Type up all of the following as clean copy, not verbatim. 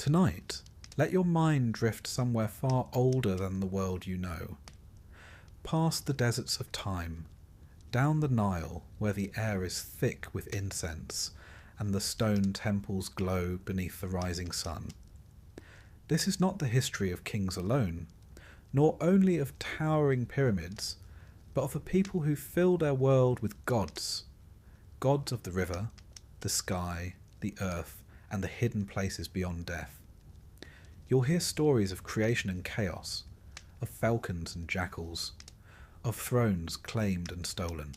Tonight, let your mind drift somewhere far older than the world you know, past the deserts of time, down the Nile where the air is thick with incense and the stone temples glow beneath the rising sun. This is not the history of kings alone, nor only of towering pyramids, but of a people who fill their world with gods, gods of the river, the sky, the earth, and the hidden places beyond death. You'll hear stories of creation and chaos, of falcons and jackals, of thrones claimed and stolen.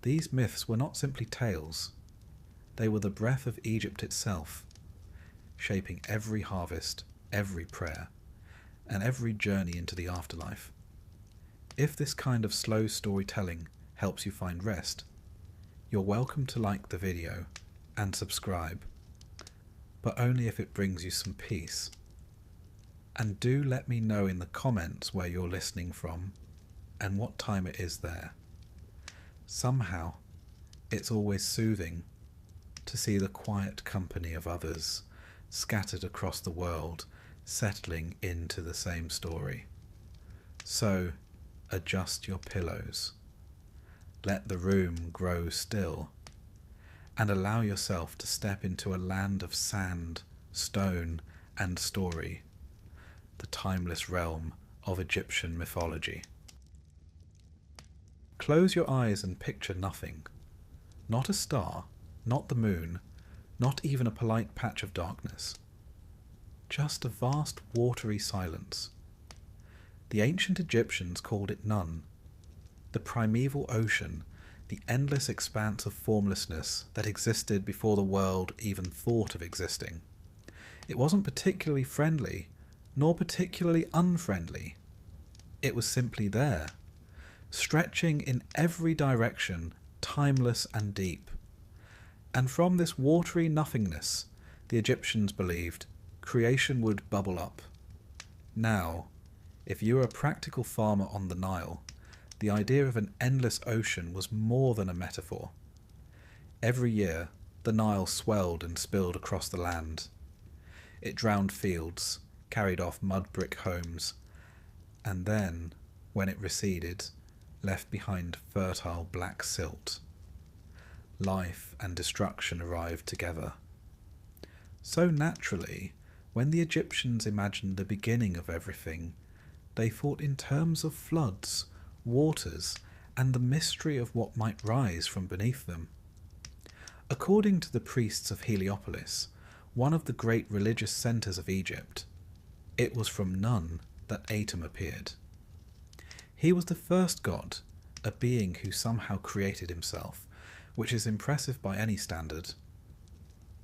These myths were not simply tales, they were the breath of Egypt itself, shaping every harvest, every prayer, and every journey into the afterlife. If this kind of slow storytelling helps you find rest, you're welcome to like the video and subscribe, but only if it brings you some peace. And do let me know in the comments where you're listening from and what time it is there. Somehow, it's always soothing to see the quiet company of others scattered across the world settling into the same story. So, adjust your pillows, let the room grow still, and allow yourself to step into a land of sand, stone, and story, the timeless realm of Egyptian mythology. Close your eyes and picture nothing. Not a star, not the moon, not even a polite patch of darkness. Just a vast watery silence. The ancient Egyptians called it Nun, the primeval ocean, the endless expanse of formlessness that existed before the world even thought of existing. It wasn't particularly friendly, nor particularly unfriendly. It was simply there, stretching in every direction, timeless and deep. And from this watery nothingness, the Egyptians believed, creation would bubble up. Now, if you were a practical farmer on the Nile, the idea of an endless ocean was more than a metaphor. Every year, the Nile swelled and spilled across the land. It drowned fields, carried off mud brick homes, and then, when it receded, left behind fertile black silt. Life and destruction arrived together. So naturally, when the Egyptians imagined the beginning of everything, they thought in terms of floods, waters, and the mystery of what might rise from beneath them. According to the priests of Heliopolis, one of the great religious centres of Egypt, it was from Nun that Atum appeared. He was the first god, a being who somehow created himself, which is impressive by any standard.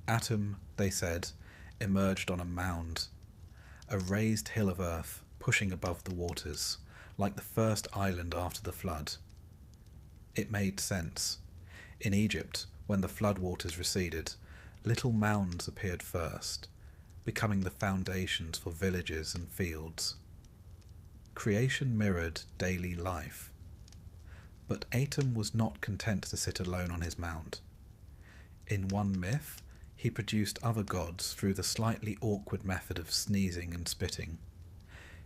Atum, they said, emerged on a mound, a raised hill of earth pushing above the waters, like the first island after the flood. It made sense. In Egypt, when the flood waters receded, little mounds appeared first, becoming the foundations for villages and fields. Creation mirrored daily life. But Atum was not content to sit alone on his mound. In one myth, he produced other gods through the slightly awkward method of sneezing and spitting.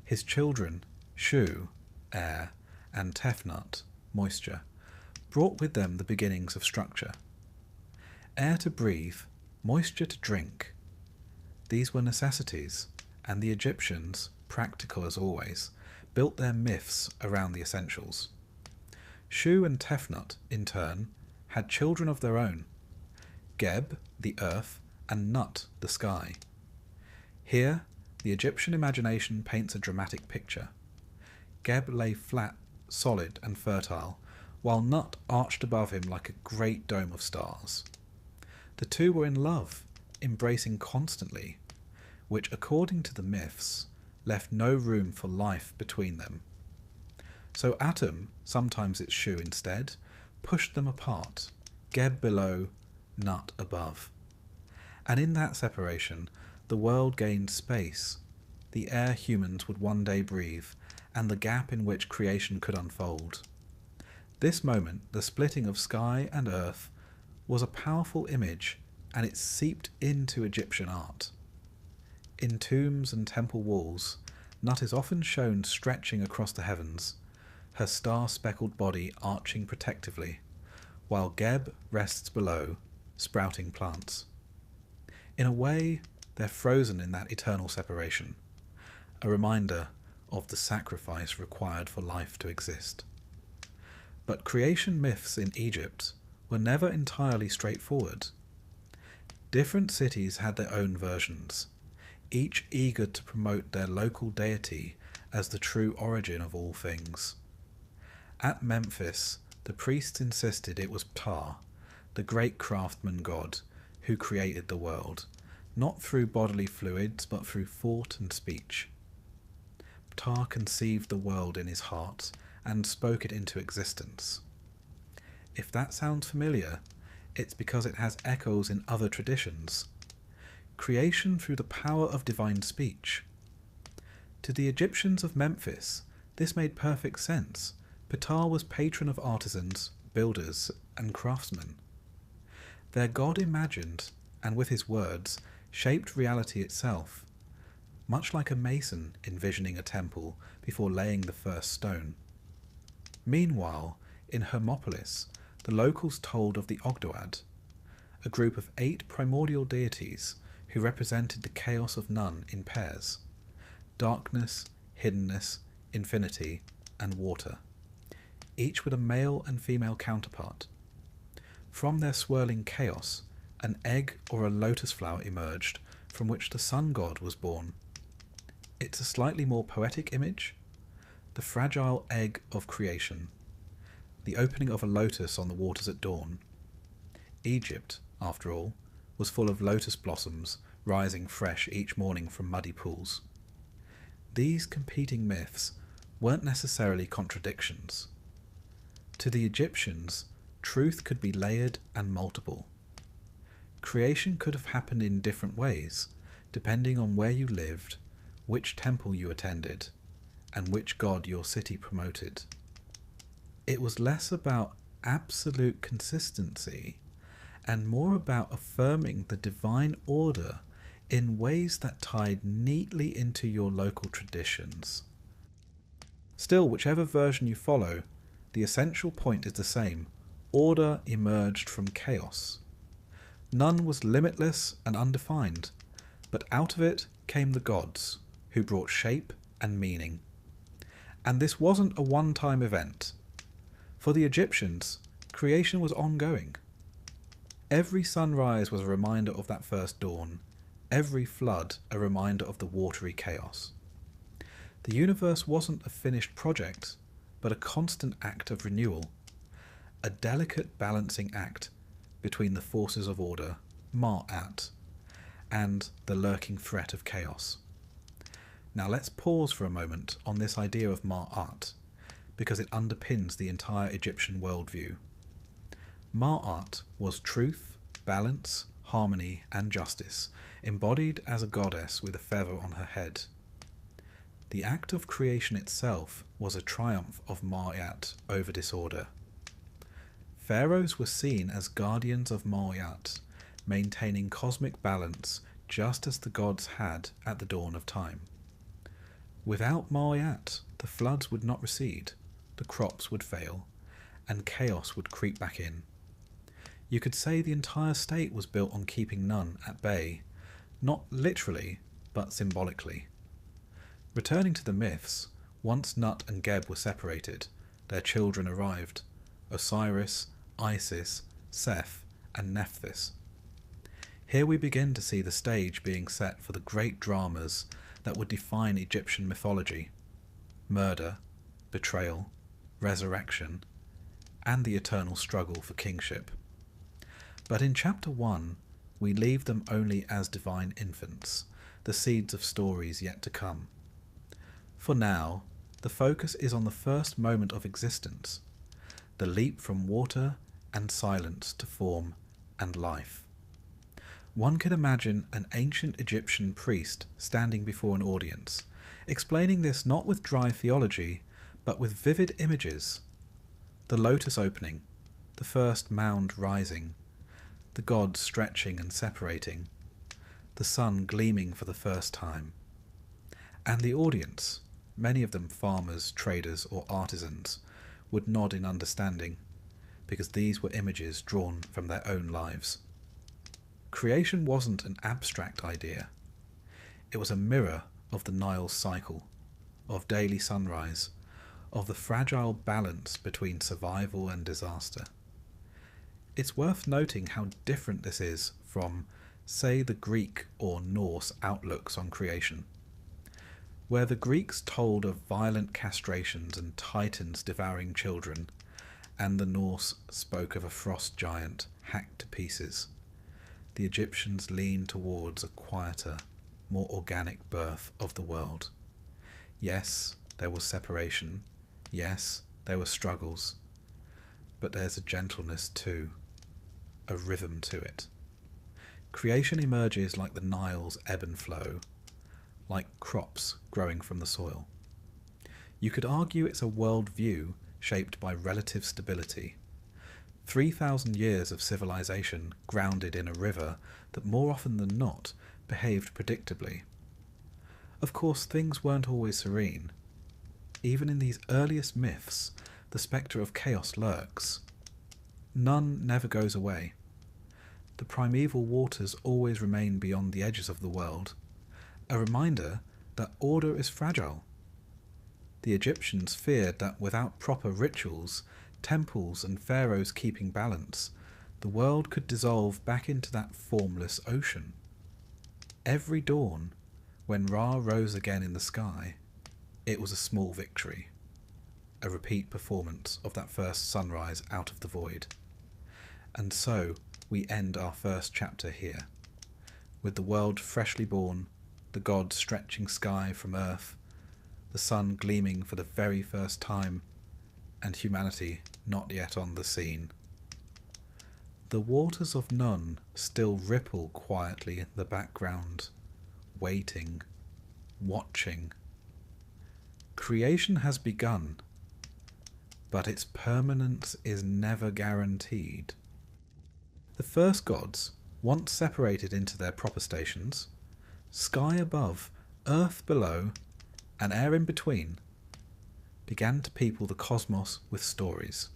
His children, Shu, air, and Tefnut, moisture, brought with them the beginnings of structure. Air to breathe, moisture to drink. These were necessities, and the Egyptians, practical as always, built their myths around the essentials. Shu and Tefnut, in turn, had children of their own, Geb, the earth, and Nut, the sky. Here, the Egyptian imagination paints a dramatic picture. Geb lay flat, solid, and fertile, while Nut arched above him like a great dome of stars. The two were in love, embracing constantly, which, according to the myths, left no room for life between them. So Atum, sometimes it's Shu instead, pushed them apart, Geb below, Nut above. And in that separation, the world gained space, the air humans would one day breathe, and the gap in which creation could unfold. This moment, the splitting of sky and earth, was a powerful image, and it seeped into Egyptian art. In tombs and temple walls, Nut is often shown stretching across the heavens, her star-speckled body arching protectively, while Geb rests below, sprouting plants. In a way, they're frozen in that eternal separation, a reminder of the sacrifice required for life to exist. But creation myths in Egypt were never entirely straightforward. Different cities had their own versions, each eager to promote their local deity as the true origin of all things. At Memphis, the priests insisted it was Ptah, the great craftsman god, who created the world, not through bodily fluids but through thought and speech. Ptah conceived the world in his heart and spoke it into existence. If that sounds familiar, it's because it has echoes in other traditions. Creation through the power of divine speech. To the Egyptians of Memphis, this made perfect sense. Ptah was patron of artisans, builders, and craftsmen. Their god imagined, and with his words, shaped reality itself, much like a mason envisioning a temple before laying the first stone. Meanwhile, in Hermopolis, the locals told of the Ogdoad, a group of 8 primordial deities who represented the chaos of none in pairs: darkness, hiddenness, infinity, and water, each with a male and female counterpart. From their swirling chaos, an egg or a lotus flower emerged from which the sun god was born. It's a slightly more poetic image: the fragile egg of creation, the opening of a lotus on the waters at dawn. Egypt, after all, was full of lotus blossoms rising fresh each morning from muddy pools. These competing myths weren't necessarily contradictions. To the Egyptians, truth could be layered and multiple. Creation could have happened in different ways, depending on where you lived, which temple you attended, and which god your city promoted. It was less about absolute consistency and more about affirming the divine order in ways that tied neatly into your local traditions. Still, whichever version you follow, the essential point is the same: order emerged from chaos. None was limitless and undefined, but out of it came the gods, who brought shape and meaning. And this wasn't a one-time event. For the Egyptians, creation was ongoing. Every sunrise was a reminder of that first dawn, every flood a reminder of the watery chaos. The universe wasn't a finished project, but a constant act of renewal, a delicate balancing act between the forces of order, Ma'at, and the lurking threat of chaos. Now let's pause for a moment on this idea of Ma'at, because it underpins the entire Egyptian worldview. Ma'at was truth, balance, harmony, and justice, embodied as a goddess with a feather on her head. The act of creation itself was a triumph of Ma'at over disorder. Pharaohs were seen as guardians of Ma'at, maintaining cosmic balance just as the gods had at the dawn of time. Without Ma'at, the floods would not recede, the crops would fail, and chaos would creep back in. You could say the entire state was built on keeping none at bay, not literally, but symbolically. Returning to the myths, once Nut and Geb were separated, their children arrived: Osiris, Isis, Seth, and Nephthys. Here we begin to see the stage being set for the great dramas that would define Egyptian mythology: murder, betrayal, resurrection, and the eternal struggle for kingship. But in chapter 1, we leave them only as divine infants, the seeds of stories yet to come. For now, the focus is on the first moment of existence, the leap from water and silence to form and life. One can imagine an ancient Egyptian priest standing before an audience, explaining this not with dry theology, but with vivid images: the lotus opening, the first mound rising, the gods stretching and separating, the sun gleaming for the first time. And the audience, many of them farmers, traders, or artisans, would nod in understanding, because these were images drawn from their own lives. Creation wasn't an abstract idea. It was a mirror of the Nile's cycle, of daily sunrise, of the fragile balance between survival and disaster. It's worth noting how different this is from, say, the Greek or Norse outlooks on creation, where the Greeks told of violent castrations and titans devouring children, and the Norse spoke of a frost giant hacked to pieces. The Egyptians leaned towards a quieter, more organic birth of the world. Yes, there was separation. Yes, there were struggles. But there's a gentleness too, a rhythm to it. Creation emerges like the Nile's ebb and flow, like crops growing from the soil. You could argue it's a worldview shaped by relative stability. 3,000 years of civilization grounded in a river that more often than not behaved predictably. Of course, things weren't always serene. Even in these earliest myths, the spectre of chaos lurks. None never goes away. The primeval waters always remain beyond the edges of the world, a reminder that order is fragile. The Egyptians feared that without proper rituals, temples and pharaohs keeping balance, the world could dissolve back into that formless ocean. Every dawn, when Ra rose again in the sky, it was a small victory, a repeat performance of that first sunrise out of the void. And so we end our first chapter here, with the world freshly born, the gods stretching sky from earth, the sun gleaming for the very first time, and humanity not yet on the scene. The waters of Nun still ripple quietly in the background, waiting, watching. Creation has begun, but its permanence is never guaranteed. The first gods, once separated into their proper stations, sky above, earth below, and air in between, began to people the cosmos with stories.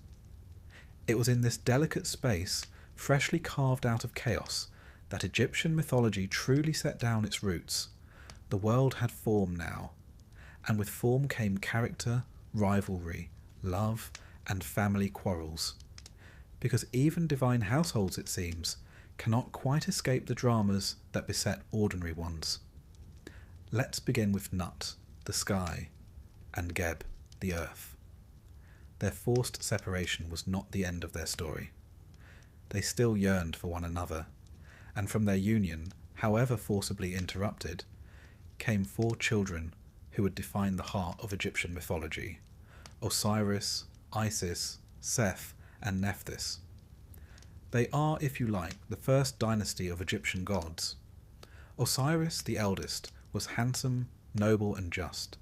It was in this delicate space, freshly carved out of chaos, that Egyptian mythology truly set down its roots. The world had form now, and with form came character, rivalry, love, and family quarrels. Because even divine households, it seems, cannot quite escape the dramas that beset ordinary ones. Let's begin with Nut, the sky, and Geb, the earth. Their forced separation was not the end of their story. They still yearned for one another, and from their union, however forcibly interrupted, came 4 children who would define the heart of Egyptian mythology: Osiris, Isis, Seth, and Nephthys. They are, if you like, the first dynasty of Egyptian gods. Osiris, the eldest, was handsome, noble, and just.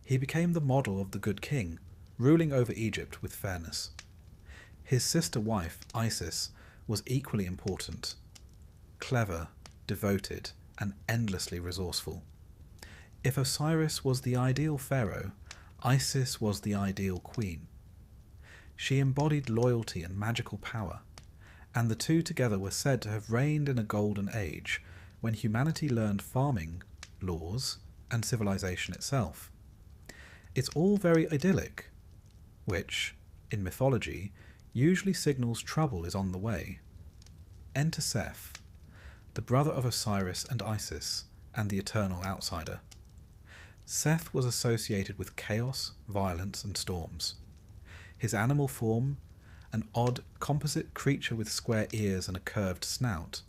He became the model of the good king, ruling over Egypt with fairness. His sister wife, Isis, was equally important, clever, devoted, and endlessly resourceful. If Osiris was the ideal pharaoh, Isis was the ideal queen. She embodied loyalty and magical power, and the two together were said to have reigned in a golden age when humanity learned farming, laws, and civilization itself. It's all very idyllic, which, in mythology, usually signals trouble is on the way. Enter Seth, the brother of Osiris and Isis, and the eternal outsider. Seth was associated with chaos, violence, and storms. His animal form, an odd, composite creature with square ears and a curved snout,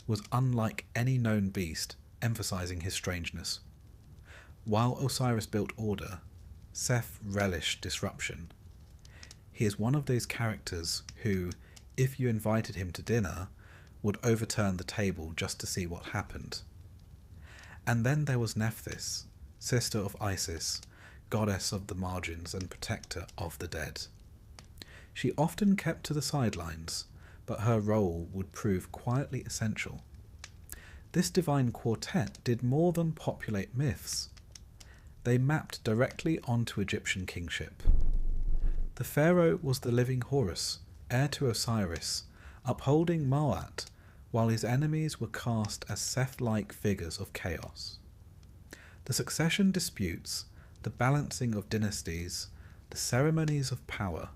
was unlike any known beast, emphasizing his strangeness. While Osiris built order, Seth relished disruption. He is one of those characters who, if you invited him to dinner, would overturn the table just to see what happened. And then there was Nephthys, sister of Isis, goddess of the margins and protector of the dead. She often kept to the sidelines, but her role would prove quietly essential. This divine quartet did more than populate myths. They mapped directly onto Egyptian kingship. The pharaoh was the living Horus, heir to Osiris, upholding Ma'at, while his enemies were cast as Seth-like figures of chaos. The succession disputes, the balancing of dynasties, the ceremonies of power,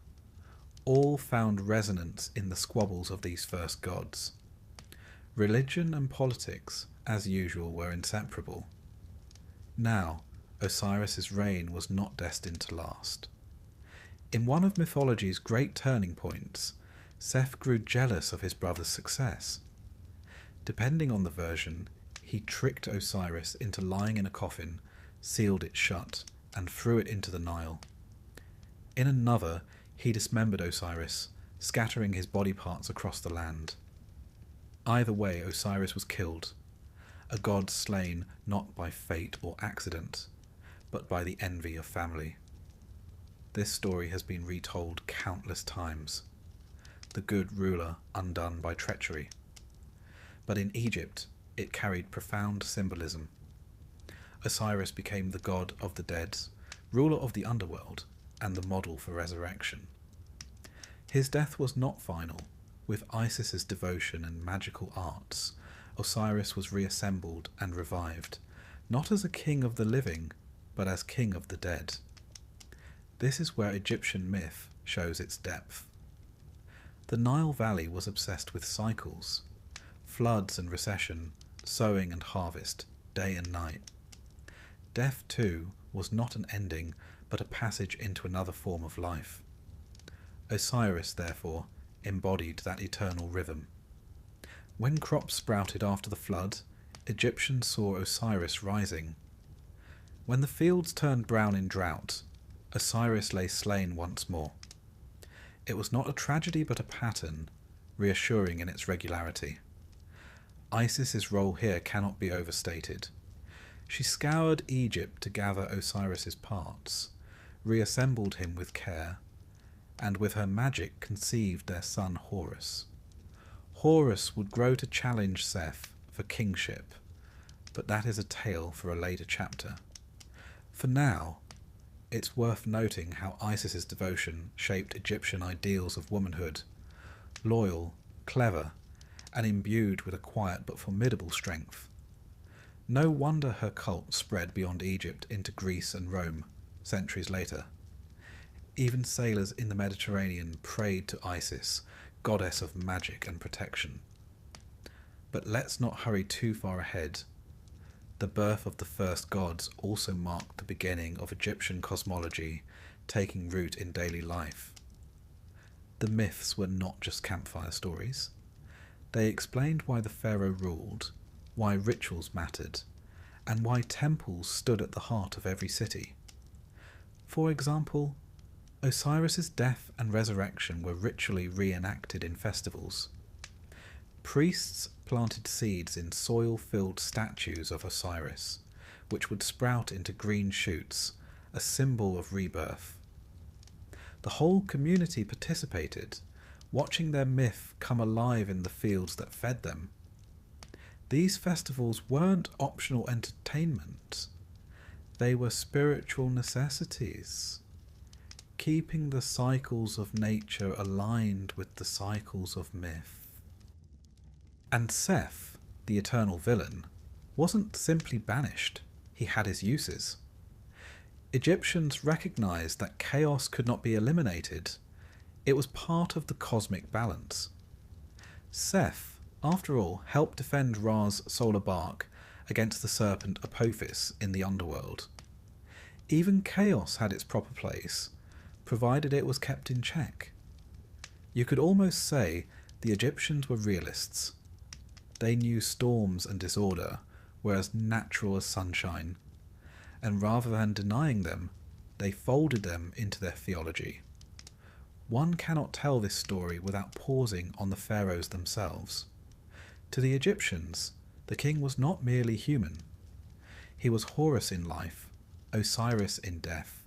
all found resonance in the squabbles of these first gods. Religion and politics, as usual, were inseparable. Now, Osiris's reign was not destined to last. In one of mythology's great turning points, Seth grew jealous of his brother's success. Depending on the version, he tricked Osiris into lying in a coffin, sealed it shut, and threw it into the Nile. In another, he dismembered Osiris, scattering his body parts across the land. Either way, Osiris was killed, a god slain not by fate or accident, but by the envy of family. This story has been retold countless times. The good ruler undone by treachery. But in Egypt, it carried profound symbolism. Osiris became the god of the dead, ruler of the underworld, and the model for resurrection. His death was not final. With Isis's devotion and magical arts, Osiris was reassembled and revived, not as a king of the living, but as king of the dead. This is where Egyptian myth shows its depth. The Nile Valley was obsessed with cycles, floods and recession, sowing and harvest, day and night. Death, too, was not an ending, but a passage into another form of life. Osiris, therefore, embodied that eternal rhythm. When crops sprouted after the flood, Egyptians saw Osiris rising. When the fields turned brown in drought, Osiris lay slain once more. It was not a tragedy but a pattern, reassuring in its regularity. Isis's role here cannot be overstated. She scoured Egypt to gather Osiris's parts, reassembled him with care, and with her magic conceived their son Horus. Horus would grow to challenge Seth for kingship, but that is a tale for a later chapter. For now, it's worth noting how Isis's devotion shaped Egyptian ideals of womanhood, loyal, clever, and imbued with a quiet but formidable strength. No wonder her cult spread beyond Egypt into Greece and Rome, centuries later. Even sailors in the Mediterranean prayed to Isis, goddess of magic and protection. But let's not hurry too far ahead. The birth of the first gods also marked the beginning of Egyptian cosmology taking root in daily life. The myths were not just campfire stories. They explained why the pharaoh ruled, why rituals mattered, and why temples stood at the heart of every city. For example, Osiris's death and resurrection were ritually reenacted in festivals. Priests planted seeds in soil-filled statues of Osiris, which would sprout into green shoots, a symbol of rebirth. The whole community participated, watching their myth come alive in the fields that fed them. These festivals weren't optional entertainment. They were spiritual necessities, keeping the cycles of nature aligned with the cycles of myth. And Seth, the eternal villain, wasn't simply banished. He had his uses. Egyptians recognized that chaos could not be eliminated. It was part of the cosmic balance. Seth, after all, helped defend Ra's solar bark against the serpent Apophis in the underworld. Even chaos had its proper place, provided it was kept in check. You could almost say the Egyptians were realists. They knew storms and disorder were as natural as sunshine, and rather than denying them, they folded them into their theology. One cannot tell this story without pausing on the pharaohs themselves. To the Egyptians, the king was not merely human. He was Horus in life, Osiris in death,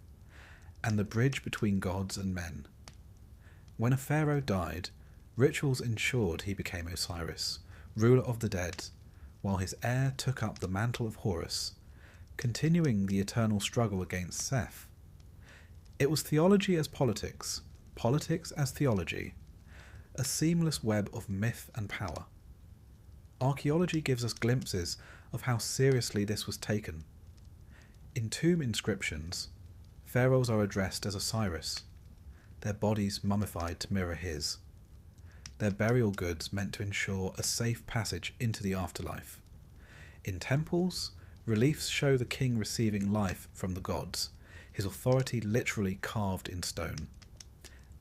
and the bridge between gods and men. When a pharaoh died, rituals ensured he became Osiris, ruler of the dead, while his heir took up the mantle of Horus, continuing the eternal struggle against Seth. It was theology as politics, politics as theology, a seamless web of myth and power. Archaeology gives us glimpses of how seriously this was taken. In tomb inscriptions, pharaohs are addressed as Osiris, their bodies mummified to mirror his, their burial goods meant to ensure a safe passage into the afterlife. In temples, reliefs show the king receiving life from the gods, his authority literally carved in stone.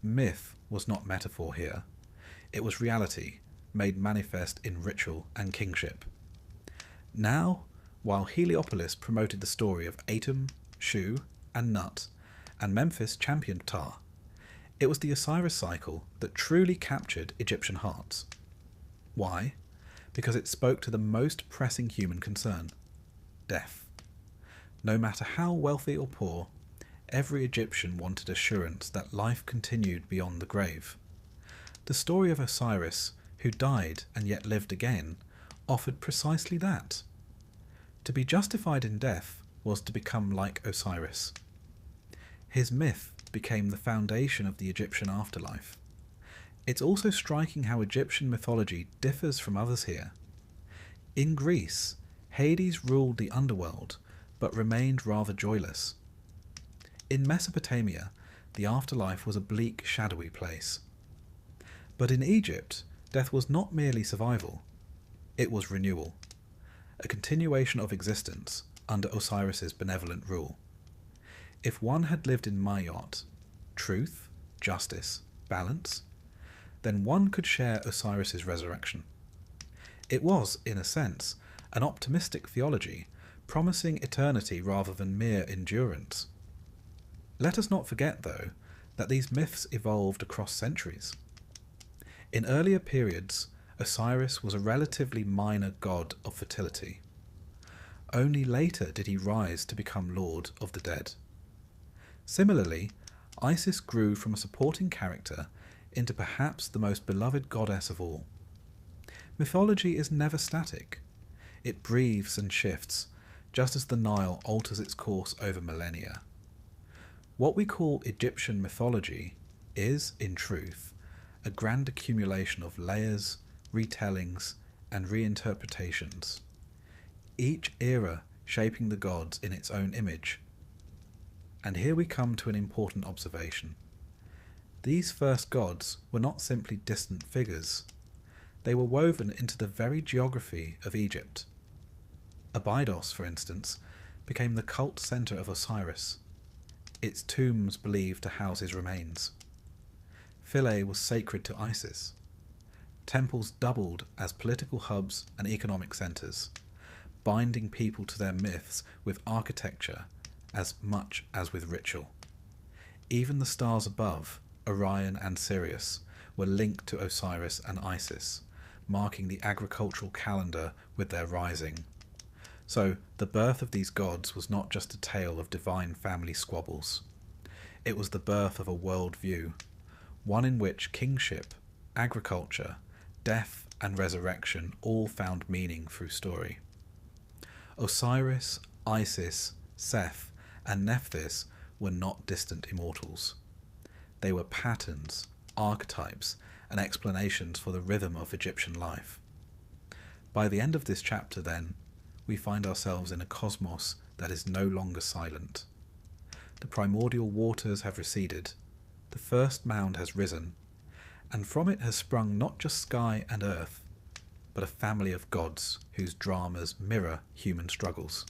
Myth was not metaphor here. It was reality, made manifest in ritual and kingship. Now, while Heliopolis promoted the story of Atum, Shu, and Nut, and Memphis championed Ptah, it was the Osiris cycle that truly captured Egyptian hearts. Why? Because it spoke to the most pressing human concern: death. No matter how wealthy or poor, every Egyptian wanted assurance that life continued beyond the grave. The story of Osiris, who died and yet lived again, offered precisely that. To be justified in death was to become like Osiris. His myth became the foundation of the Egyptian afterlife. It's also striking how Egyptian mythology differs from others here. In Greece, Hades ruled the underworld, but remained rather joyless. In Mesopotamia, the afterlife was a bleak, shadowy place. But in Egypt, death was not merely survival, it was renewal, a continuation of existence under Osiris's benevolent rule. If one had lived in Mayot, truth, justice, balance, then one could share Osiris's resurrection. It was, in a sense, an optimistic theology, promising eternity rather than mere endurance. Let us not forget, though, that these myths evolved across centuries. In earlier periods, Osiris was a relatively minor god of fertility. Only later did he rise to become lord of the dead. Similarly, Isis grew from a supporting character into perhaps the most beloved goddess of all. Mythology is never static. It breathes and shifts, just as the Nile alters its course over millennia. What we call Egyptian mythology is, in truth, a grand accumulation of layers, retellings, and reinterpretations, each era shaping the gods in its own image. And here we come to an important observation. These first gods were not simply distant figures. They were woven into the very geography of Egypt. Abydos, for instance, became the cult centre of Osiris, its tombs believed to house his remains. Philae was sacred to Isis. Temples doubled as political hubs and economic centres, binding people to their myths with architecture as much as with ritual. Even the stars above, Orion and Sirius, were linked to Osiris and Isis, marking the agricultural calendar with their rising. So the birth of these gods was not just a tale of divine family squabbles. It was the birth of a world view, one in which kingship, agriculture, death and resurrection all found meaning through story. Osiris, Isis, Seth, and Nephthys were not distant immortals. They were patterns, archetypes, and explanations for the rhythm of Egyptian life. By the end of this chapter, then, we find ourselves in a cosmos that is no longer silent. The primordial waters have receded, the first mound has risen, and from it has sprung not just sky and earth, but a family of gods whose dramas mirror human struggles.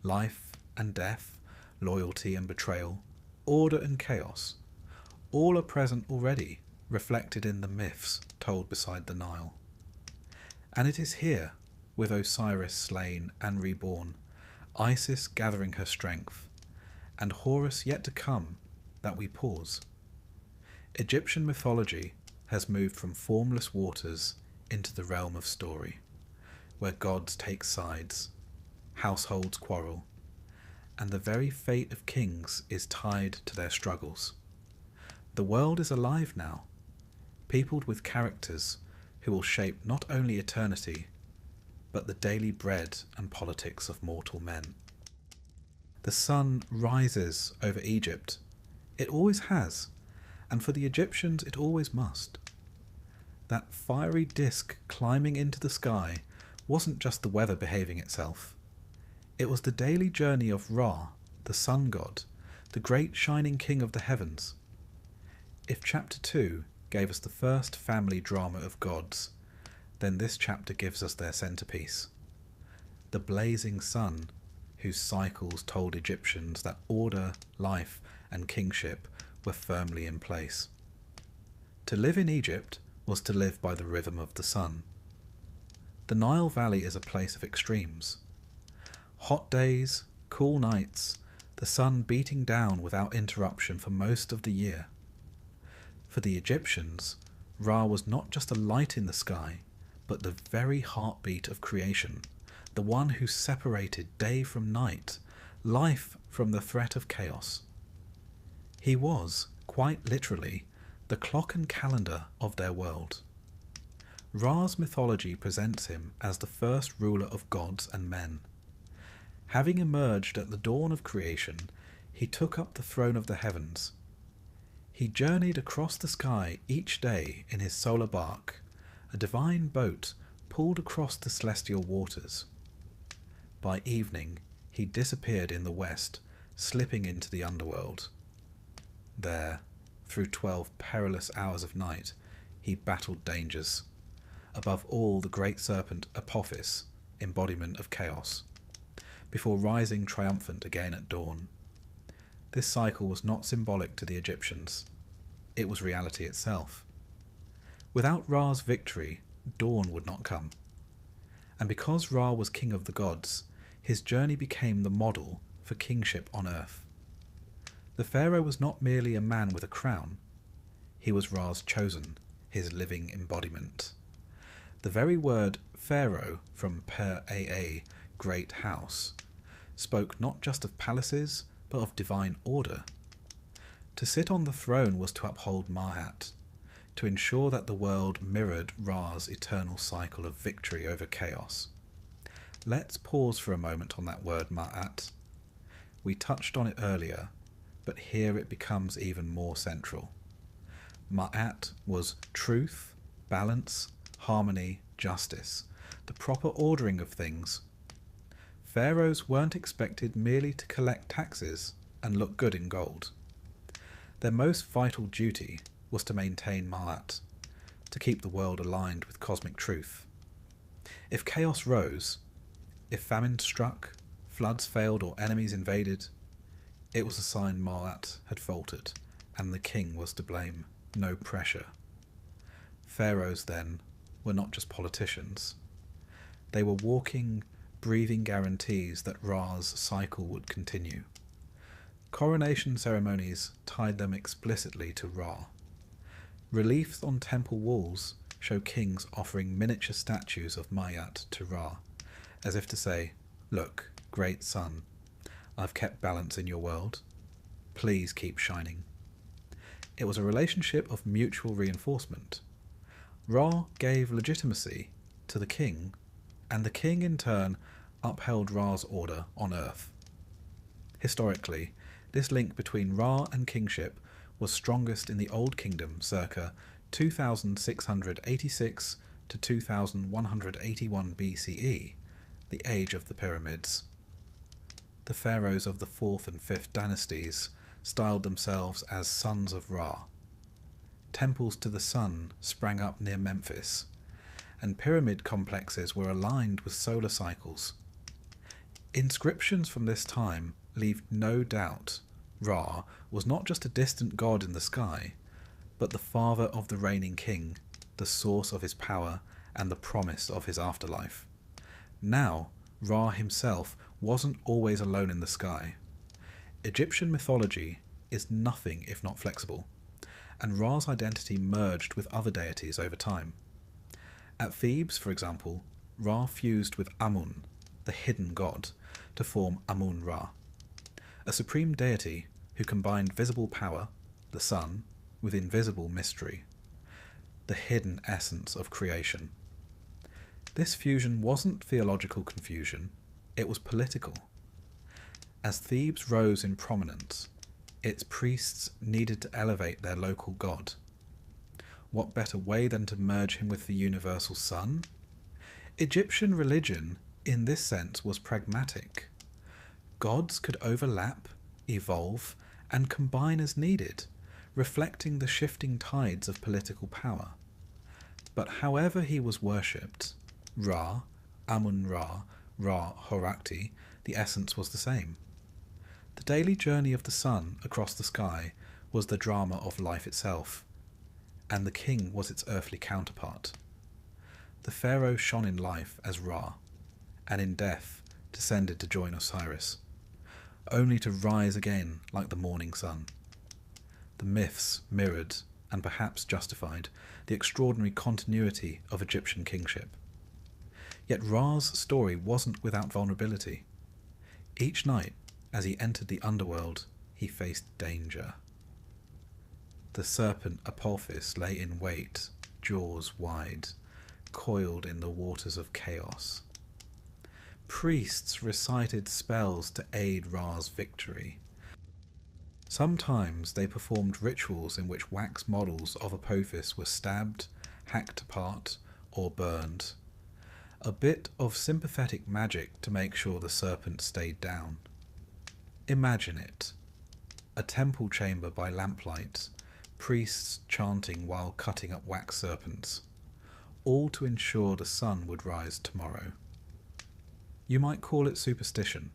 Life and death, loyalty and betrayal, order and chaos, all are present already, reflected in the myths told beside the Nile. And it is here, with Osiris slain and reborn, Isis gathering her strength, and Horus yet to come, that we pause. Egyptian mythology has moved from formless waters into the realm of story, where gods take sides, households quarrel, and the very fate of kings is tied to their struggles. The world is alive now, peopled with characters who will shape not only eternity, but the daily bread and politics of mortal men. The sun rises over Egypt. It always has, and for the Egyptians it always must. That fiery disk climbing into the sky wasn't just the weather behaving itself. It was the daily journey of Ra, the sun god, the great shining king of the heavens. If chapter 2 gave us the first family drama of gods, then this chapter gives us their centerpiece. The blazing sun, whose cycles told Egyptians that order, life, and kingship were firmly in place. To live in Egypt was to live by the rhythm of the sun. The Nile Valley is a place of extremes. Hot days, cool nights, the sun beating down without interruption for most of the year. For the Egyptians, Ra was not just a light in the sky, but the very heartbeat of creation, the one who separated day from night, life from the threat of chaos. He was, quite literally, the clock and calendar of their world. Ra's mythology presents him as the first ruler of gods and men. Having emerged at the dawn of creation, he took up the throne of the heavens. He journeyed across the sky each day in his solar bark, a divine boat pulled across the celestial waters. By evening, he disappeared in the west, slipping into the underworld. There, through 12 perilous hours of night, he battled dangers. Above all, the great serpent Apophis, embodiment of chaos, before rising triumphant again at dawn. This cycle was not symbolic to the Egyptians. It was reality itself. Without Ra's victory, dawn would not come. And because Ra was king of the gods, his journey became the model for kingship on earth. The pharaoh was not merely a man with a crown. He was Ra's chosen, his living embodiment. The very word pharaoh, from per-aa, great house, spoke not just of palaces, but of divine order. To sit on the throne was to uphold Ma'at, to ensure that the world mirrored Ra's eternal cycle of victory over chaos. Let's pause for a moment on that word Ma'at. We touched on it earlier, but here it becomes even more central. Ma'at was truth, balance, harmony, justice, the proper ordering of things. Pharaohs weren't expected merely to collect taxes and look good in gold. Their most vital duty was to maintain Ma'at, to keep the world aligned with cosmic truth. If chaos rose, if famine struck, floods failed or enemies invaded, it was a sign Ma'at had faltered and the king was to blame, no pressure. Pharaohs, then, were not just politicians. They were walking, breathing guarantees that Ra's cycle would continue. Coronation ceremonies tied them explicitly to Ra. Reliefs on temple walls show kings offering miniature statues of Ma'at to Ra, as if to say, "Look, great sun, I've kept balance in your world. Please keep shining." It was a relationship of mutual reinforcement. Ra gave legitimacy to the king, and the king in turn upheld Ra's order on earth. Historically, this link between Ra and kingship was strongest in the Old Kingdom circa 2686 to 2181 BCE, the age of the pyramids. The pharaohs of the 4th and 5th dynasties styled themselves as sons of Ra. Temples to the sun sprang up near Memphis, and pyramid complexes were aligned with solar cycles. Inscriptions from this time leave no doubt Ra was not just a distant god in the sky, but the father of the reigning king, the source of his power, and the promise of his afterlife. Now, Ra himself wasn't always alone in the sky. Egyptian mythology is nothing if not flexible, and Ra's identity merged with other deities over time. At Thebes, for example, Ra fused with Amun, the hidden god, to form Amun-Ra, a supreme deity who combined visible power, the sun, with invisible mystery, the hidden essence of creation. This fusion wasn't theological confusion, it was political. As Thebes rose in prominence, its priests needed to elevate their local god. What better way than to merge him with the universal sun? Egyptian religion, in this sense, was pragmatic. Gods could overlap, evolve, and combine as needed, reflecting the shifting tides of political power. But however he was worshipped, Ra, Amun-Ra, Ra-Horakhti, the essence was the same. The daily journey of the sun across the sky was the drama of life itself, and the king was its earthly counterpart. The pharaoh shone in life as Ra, and in death descended to join Osiris, only to rise again like the morning sun. The myths mirrored, and perhaps justified, the extraordinary continuity of Egyptian kingship. Yet Ra's story wasn't without vulnerability. Each night, as he entered the underworld, he faced danger. The serpent Apophis lay in wait, jaws wide, coiled in the waters of chaos. Priests recited spells to aid Ra's victory. Sometimes they performed rituals in which wax models of Apophis were stabbed, hacked apart, or burned. A bit of sympathetic magic to make sure the serpent stayed down. Imagine it. A temple chamber by lamplight, priests chanting while cutting up wax serpents, all to ensure the sun would rise tomorrow. You might call it superstition.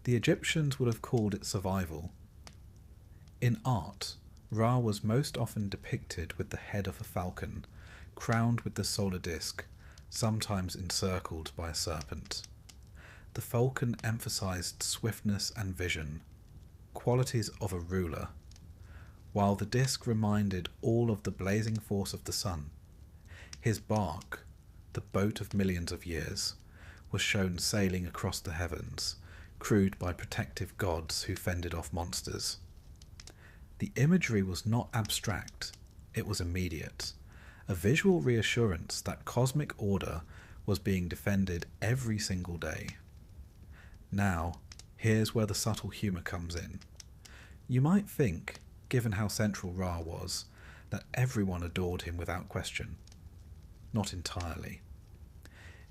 The Egyptians would have called it survival. In art, Ra was most often depicted with the head of a falcon, crowned with the solar disk, sometimes encircled by a serpent. The falcon emphasized swiftness and vision, qualities of a ruler, while the disk reminded all of the blazing force of the sun. His bark, the boat of millions of years, was shown sailing across the heavens, crewed by protective gods who fended off monsters. The imagery was not abstract, it was immediate, a visual reassurance that cosmic order was being defended every single day. Now, here's where the subtle humour comes in. You might think, given how central Ra was, that everyone adored him without question. Not entirely.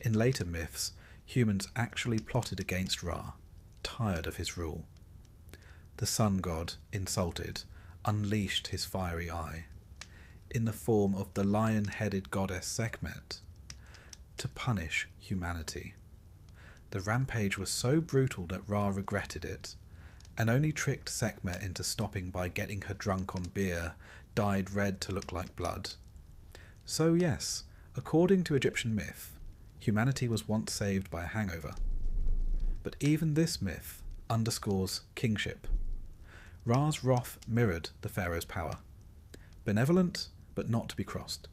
In later myths, humans actually plotted against Ra, tired of his rule. The sun god, insulted, unleashed his fiery eye, in the form of the lion-headed goddess Sekhmet, to punish humanity. The rampage was so brutal that Ra regretted it, and only tricked Sekhmet into stopping by getting her drunk on beer, dyed red to look like blood. So yes, according to Egyptian myth, humanity was once saved by a hangover. But even this myth underscores kingship. Ra's wrath mirrored the pharaoh's power. Benevolent, but not to be crossed.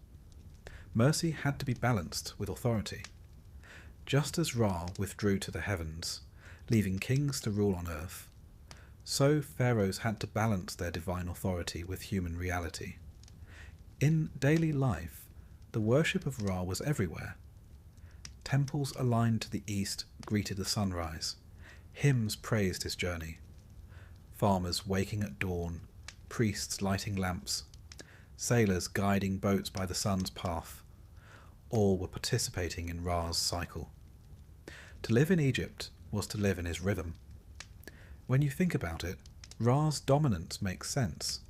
Mercy had to be balanced with authority. Just as Ra withdrew to the heavens, leaving kings to rule on earth, so pharaohs had to balance their divine authority with human reality. In daily life, the worship of Ra was everywhere. Temples aligned to the east greeted the sunrise. Hymns praised his journey. Farmers waking at dawn, priests lighting lamps, sailors guiding boats by the sun's path. All were participating in Ra's cycle. To live in Egypt was to live in his rhythm. When you think about it, Ra's dominance makes sense.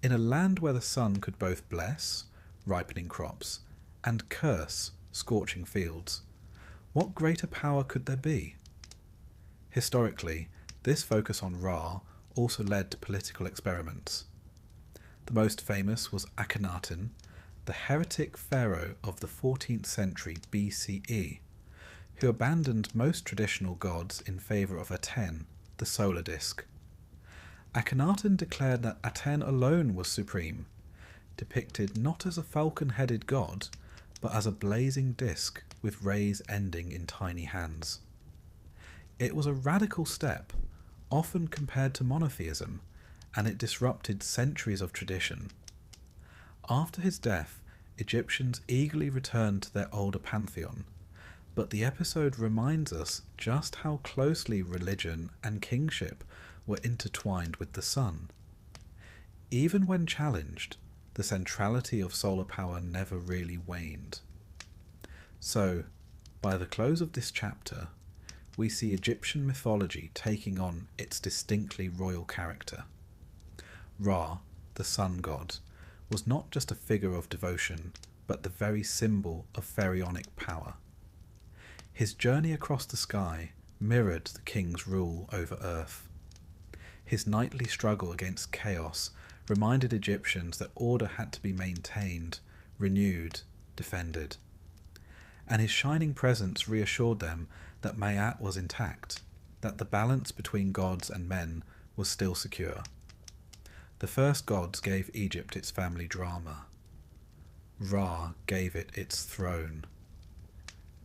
In a land where the sun could both bless, ripening crops, and curse, scorching fields, what greater power could there be? Historically, this focus on Ra also led to political experiments. The most famous was Akhenaten, the heretic pharaoh of the 14th century BCE, who abandoned most traditional gods in favour of Aten, the solar disk. Akhenaten declared that Aten alone was supreme, depicted not as a falcon-headed god, but as a blazing disk with rays ending in tiny hands. It was a radical step, often compared to monotheism, and it disrupted centuries of tradition. After his death, Egyptians eagerly returned to their older pantheon, but the episode reminds us just how closely religion and kingship were intertwined with the sun. Even when challenged, the centrality of solar power never really waned. So, by the close of this chapter, we see Egyptian mythology taking on its distinctly royal character. Ra, the sun god, was not just a figure of devotion, but the very symbol of pharaonic power. His journey across the sky mirrored the king's rule over earth. His nightly struggle against chaos reminded Egyptians that order had to be maintained, renewed, defended. And his shining presence reassured them that Ma'at was intact, that the balance between gods and men was still secure. The first gods gave Egypt its family drama. Ra gave it its throne,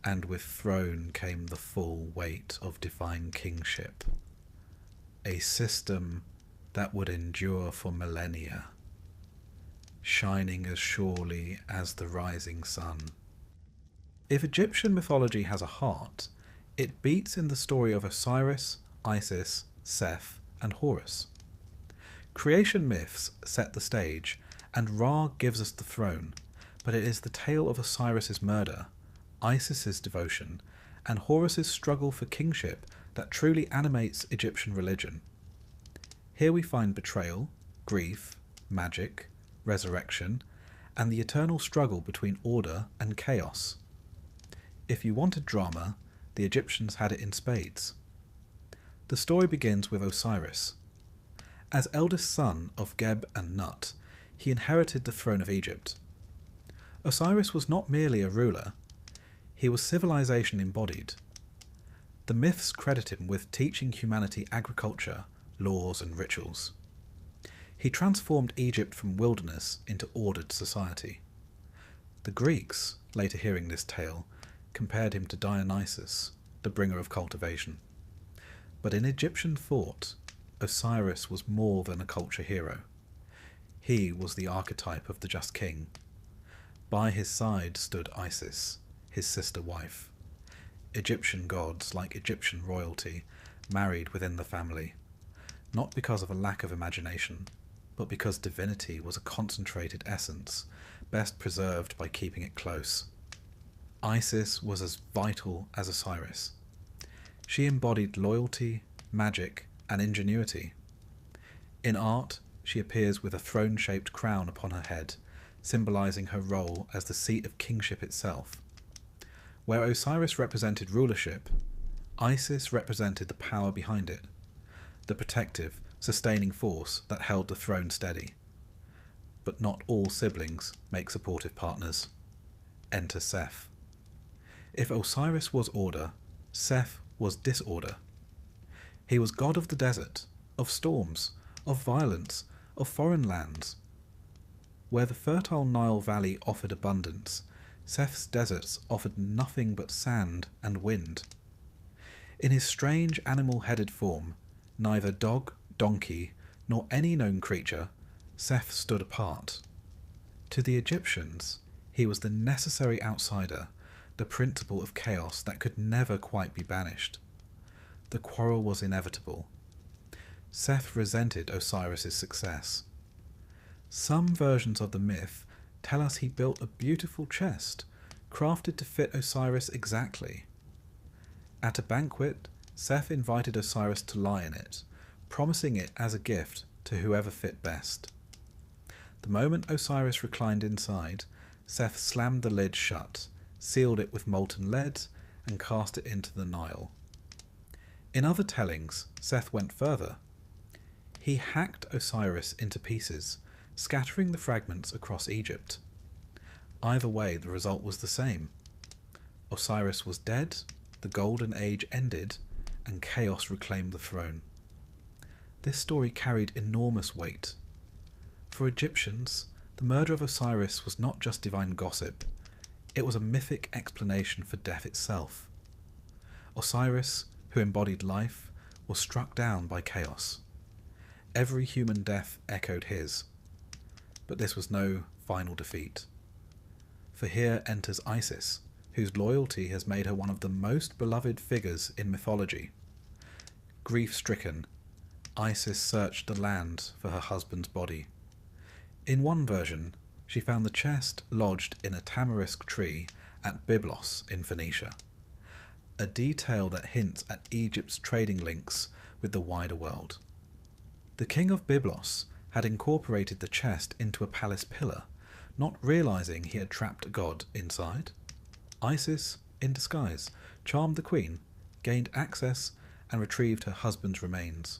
and with throne came the full weight of divine kingship, a system that would endure for millennia, shining as surely as the rising sun. If Egyptian mythology has a heart, it beats in the story of Osiris, Isis, Seth, and Horus. Creation myths set the stage, and Ra gives us the throne, but it is the tale of Osiris's murder, Isis's devotion, and Horus's struggle for kingship that truly animates Egyptian religion. Here we find betrayal, grief, magic, resurrection, and the eternal struggle between order and chaos. If you wanted drama, the Egyptians had it in spades. The story begins with Osiris. As eldest son of Geb and Nut, he inherited the throne of Egypt. Osiris was not merely a ruler, he was civilization embodied. The myths credit him with teaching humanity agriculture, laws, and rituals. He transformed Egypt from wilderness into ordered society. The Greeks, later hearing this tale, compared him to Dionysus, the bringer of cultivation. But in Egyptian thought, Osiris was more than a culture hero. He was the archetype of the just king. By his side stood Isis, his sister wife. Egyptian gods, like Egyptian royalty, married within the family, not because of a lack of imagination, but because divinity was a concentrated essence, best preserved by keeping it close. Isis was as vital as Osiris. She embodied loyalty, magic, and ingenuity. In art, she appears with a throne-shaped crown upon her head, symbolizing her role as the seat of kingship itself. Where Osiris represented rulership, Isis represented the power behind it, the protective, sustaining force that held the throne steady. But not all siblings make supportive partners. Enter Seth. If Osiris was order, Seth was disorder. He was god of the desert, of storms, of violence, of foreign lands. Where the fertile Nile Valley offered abundance, Seth's deserts offered nothing but sand and wind. In his strange animal-headed form, neither dog, donkey, nor any known creature, Seth stood apart. To the Egyptians, he was the necessary outsider, the principle of chaos that could never quite be banished. The quarrel was inevitable. Seth resented Osiris's success. Some versions of the myth tell us he built a beautiful chest, crafted to fit Osiris exactly. At a banquet, Seth invited Osiris to lie in it, promising it as a gift to whoever fit best. The moment Osiris reclined inside, Seth slammed the lid shut, sealed it with molten lead, and cast it into the Nile. In other tellings, Seth went further. He hacked Osiris into pieces, scattering the fragments across Egypt. Either way, the result was the same. Osiris was dead, the Golden Age ended, and chaos reclaimed the throne. This story carried enormous weight. For Egyptians, the murder of Osiris was not just divine gossip, it was a mythic explanation for death itself. Osiris, who embodied life, was struck down by chaos. Every human death echoed his. But this was no final defeat. for here enters Isis, whose loyalty has made her one of the most beloved figures in mythology. Grief-stricken, Isis searched the land for her husband's body. In one version, she found the chest lodged in a tamarisk tree at Byblos in Phoenicia, a detail that hints at Egypt's trading links with the wider world. The king of Byblos had incorporated the chest into a palace pillar, not realizing he had trapped a god inside. Isis, in disguise, charmed the queen, gained access, and retrieved her husband's remains.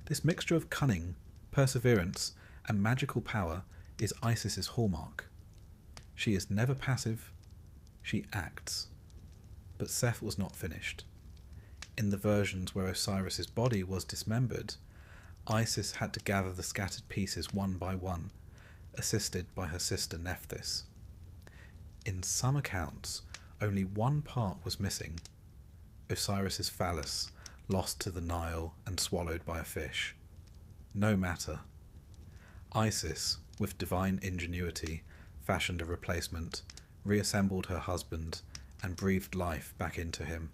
This mixture of cunning, perseverance, and magical power is Isis's hallmark. She is never passive, she acts. But Seth was not finished. In the versions where Osiris's body was dismembered, Isis had to gather the scattered pieces one by one, assisted by her sister Nephthys. In some accounts, only one part was missing: Osiris's phallus, lost to the Nile and swallowed by a fish. No matter. Isis, with divine ingenuity, fashioned a replacement, reassembled her husband, and breathed life back into him.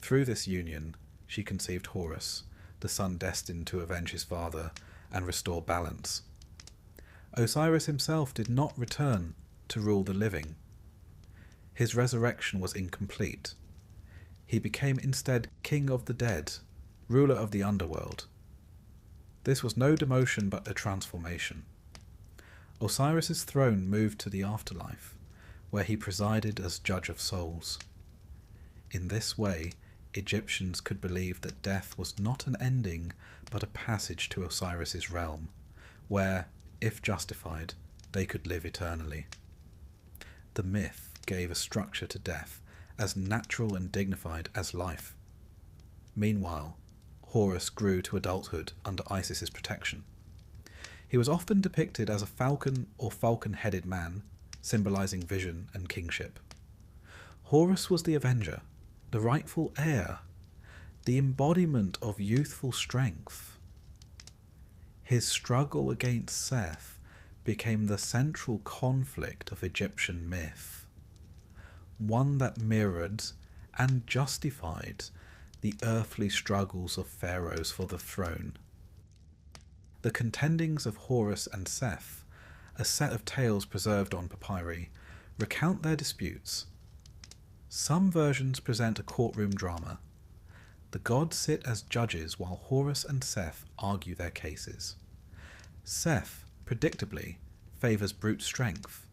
Through this union, she conceived Horus, the son destined to avenge his father and restore balance. Osiris himself did not return to rule the living. His resurrection was incomplete. He became instead king of the dead, ruler of the underworld. This was no demotion but a transformation. Osiris's throne moved to the afterlife, where he presided as judge of souls. In this way, Egyptians could believe that death was not an ending, but a passage to Osiris's realm, where, if justified, they could live eternally. The myth gave a structure to death as natural and dignified as life. Meanwhile, Horus grew to adulthood under Isis's protection. He was often depicted as a falcon or falcon-headed man, symbolizing vision and kingship. Horus was the avenger, the rightful heir, the embodiment of youthful strength. His struggle against Seth became the central conflict of Egyptian myth, one that mirrored and justified the earthly struggles of pharaohs for the throne. The contendings of Horus and Seth, a set of tales preserved on papyri, recount their disputes. Some versions present a courtroom drama. The gods sit as judges while Horus and Seth argue their cases. Seth, predictably, favours brute strength,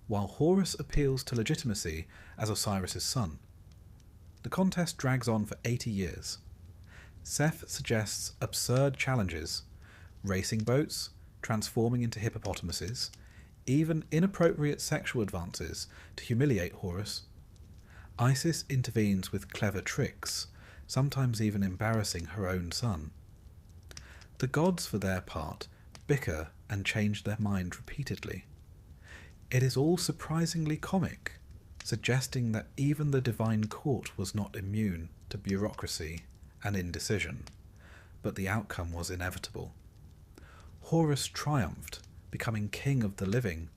while Horus appeals to legitimacy as Osiris's son. The contest drags on for 80 years. Seth suggests absurd challenges: racing boats, transforming into hippopotamuses, even inappropriate sexual advances to humiliate Horus. Isis intervenes with clever tricks, sometimes even embarrassing her own son. The gods, for their part, bicker and change their mind repeatedly. It is all surprisingly comic, suggesting that even the divine court was not immune to bureaucracy and indecision, but the outcome was inevitable. Horus triumphed, becoming king of the living,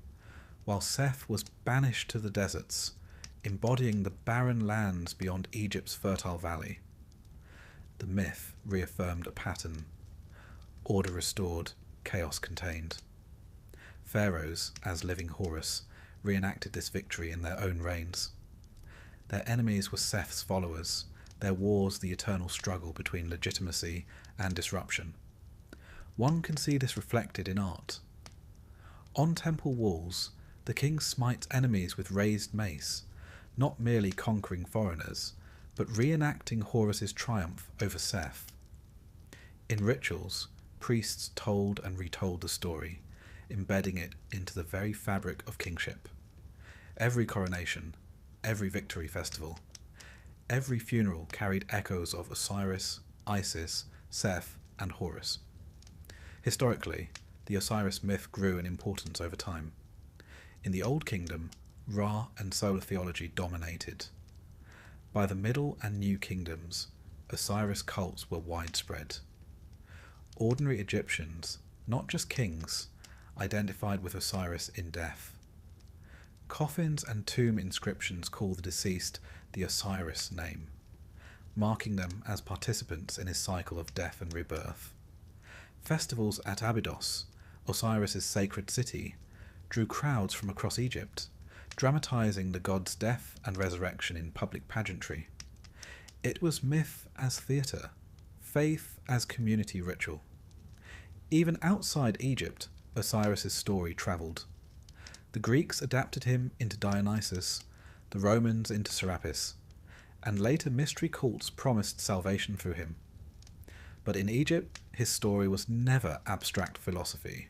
while Seth was banished to the deserts, embodying the barren lands beyond Egypt's fertile valley. The myth reaffirmed a pattern: order restored, chaos contained. Pharaohs, as living Horus, reenacted this victory in their own reigns. Their enemies were Seth's followers, their wars the eternal struggle between legitimacy and disruption. One can see this reflected in art. On temple walls, the king smites enemies with raised mace, not merely conquering foreigners, but reenacting Horus's triumph over Seth. In rituals, priests told and retold the story, embedding it into the very fabric of kingship. Every coronation, every victory festival, every funeral carried echoes of Osiris, Isis, Seth, and Horus. Historically, the Osiris myth grew in importance over time. In the Old Kingdom, Ra and solar theology dominated. By the Middle and New Kingdoms, Osiris cults were widespread. Ordinary Egyptians, not just kings, identified with Osiris in death. Coffins and tomb inscriptions call the deceased the Osiris name, marking them as participants in his cycle of death and rebirth. Festivals at Abydos, Osiris's sacred city, drew crowds from across Egypt, dramatizing the god's death and resurrection in public pageantry. It was myth as theatre, faith as community ritual. Even outside Egypt, Osiris's story travelled. The Greeks adapted him into Dionysus, the Romans into Serapis, and later mystery cults promised salvation through him. But in Egypt, his story was never abstract philosophy.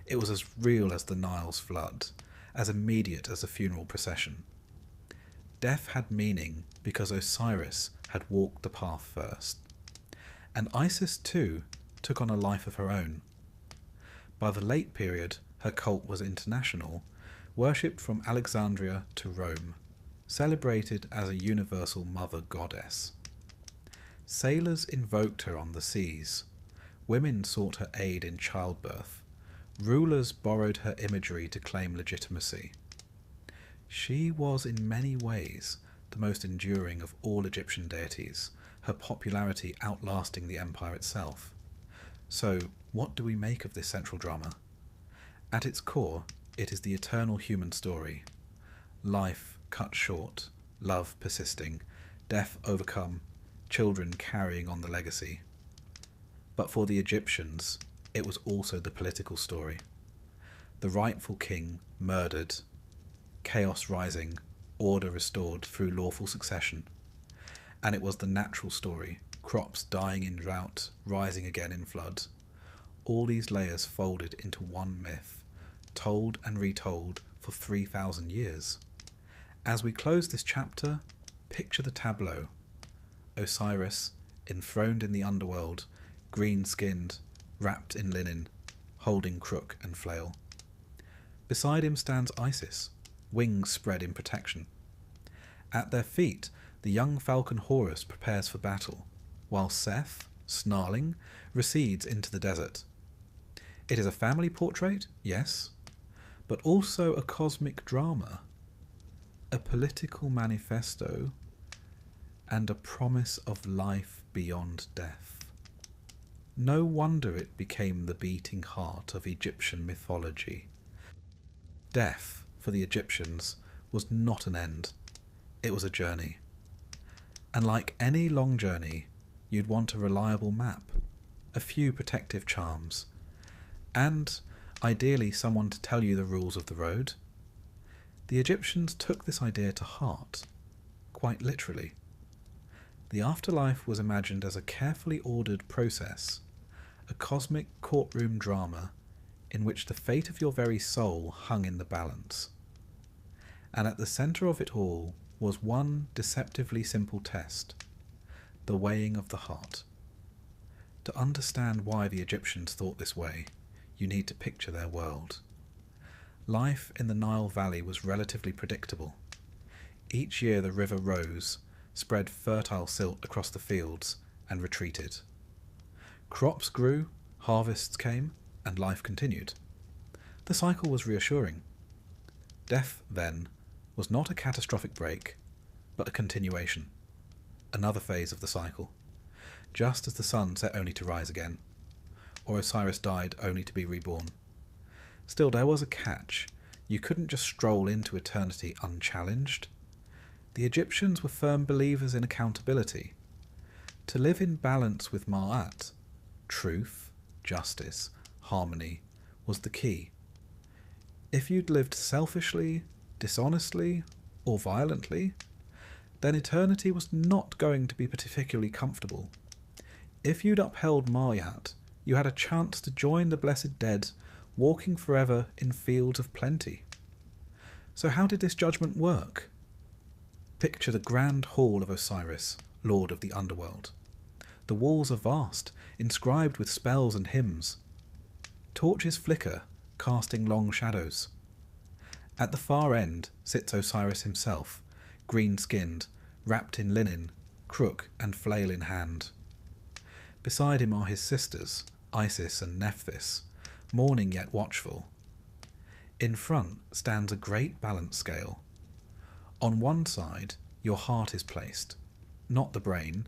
It was as real as the Nile's flood, as immediate as a funeral procession. Death had meaning because Osiris had walked the path first. And Isis, too, took on a life of her own. By the late period, her cult was international, worshipped from Alexandria to Rome, celebrated as a universal mother goddess. Sailors invoked her on the seas. Women sought her aid in childbirth. Rulers borrowed her imagery to claim legitimacy. She was in many ways the most enduring of all Egyptian deities, her popularity outlasting the empire itself. So, what do we make of this central drama? At its core, it is the eternal human story. Life cut short, love persisting, death overcome, children carrying on the legacy. But for the Egyptians, it was also the political story. The rightful king murdered, chaos rising, order restored through lawful succession. And it was the natural story, crops dying in drought, rising again in flood. All these layers folded into one myth, told and retold for 3,000 years. As we close this chapter, picture the tableau. Osiris, enthroned in the underworld, green-skinned, wrapped in linen, holding crook and flail. Beside him stands Isis, wings spread in protection. At their feet, the young falcon Horus prepares for battle, while Seth, snarling, recedes into the desert. It is a family portrait, yes, but also a cosmic drama, a political manifesto, and a promise of life beyond death. No wonder it became the beating heart of Egyptian mythology. Death, for the Egyptians, was not an end. It was a journey. And like any long journey, you'd want a reliable map, a few protective charms, and ideally someone to tell you the rules of the road. The Egyptians took this idea to heart, quite literally. The afterlife was imagined as a carefully ordered process, a cosmic courtroom drama in which the fate of your very soul hung in the balance. And at the centre of it all was one deceptively simple test, the weighing of the heart. To understand why the Egyptians thought this way, you need to picture their world. Life in the Nile Valley was relatively predictable. Each year the river rose, spread fertile silt across the fields, and retreated. Crops grew, harvests came, and life continued. The cycle was reassuring. Death, then, was not a catastrophic break, but a continuation, another phase of the cycle, just as the sun set only to rise again, or Osiris died only to be reborn. Still, there was a catch. You couldn't just stroll into eternity unchallenged. The Egyptians were firm believers in accountability. To live in balance with Ma'at, truth, justice, harmony, was the key. If you'd lived selfishly, dishonestly, or violently, then eternity was not going to be particularly comfortable. If you'd upheld Ma'at, you had a chance to join the blessed dead, walking forever in fields of plenty. So how did this judgment work? Picture the grand hall of Osiris, lord of the underworld. The walls are vast, inscribed with spells and hymns. Torches flicker, casting long shadows. At the far end sits Osiris himself, green-skinned, wrapped in linen, crook and flail in hand. Beside him are his sisters, Isis and Nephthys, mourning yet watchful. In front stands a great balance scale. On one side, your heart is placed, not the brain,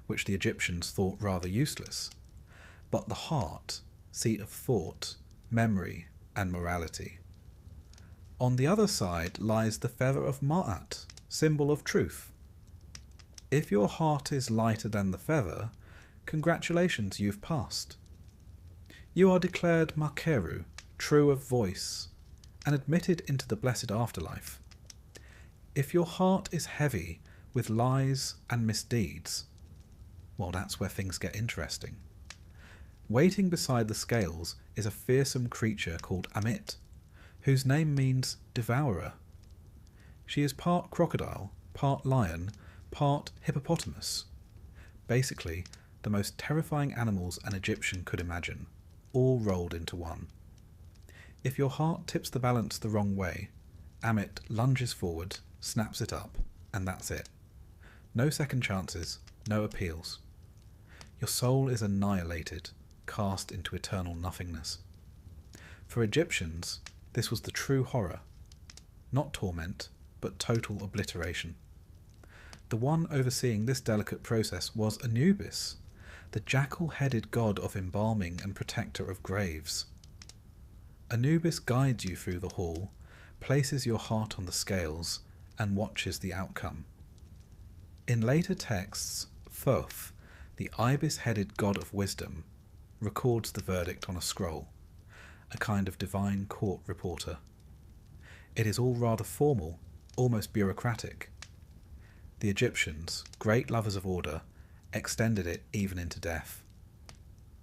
which the Egyptians thought rather useless, but the heart, seat of thought, memory, and morality. On the other side lies the feather of Ma'at, symbol of truth. If your heart is lighter than the feather, congratulations, you've passed. You are declared Makeru, true of voice, and admitted into the blessed afterlife. If your heart is heavy with lies and misdeeds, well, that's where things get interesting. Waiting beside the scales is a fearsome creature called Amit, whose name means devourer. She is part crocodile, part lion, part hippopotamus. Basically, the most terrifying animals an Egyptian could imagine, all rolled into one. If your heart tips the balance the wrong way, Amit lunges forward, snaps it up, and that's it. No second chances, no appeals. Your soul is annihilated, cast into eternal nothingness. For Egyptians, this was the true horror. Not torment, but total obliteration. The one overseeing this delicate process was Anubis, the jackal-headed god of embalming and protector of graves. Anubis guides you through the hall, places your heart on the scales, and watches the outcome. In later texts, Thoth, the ibis-headed god of wisdom, records the verdict on a scroll, a kind of divine court reporter. It is all rather formal, almost bureaucratic. The Egyptians, great lovers of order, extended it even into death.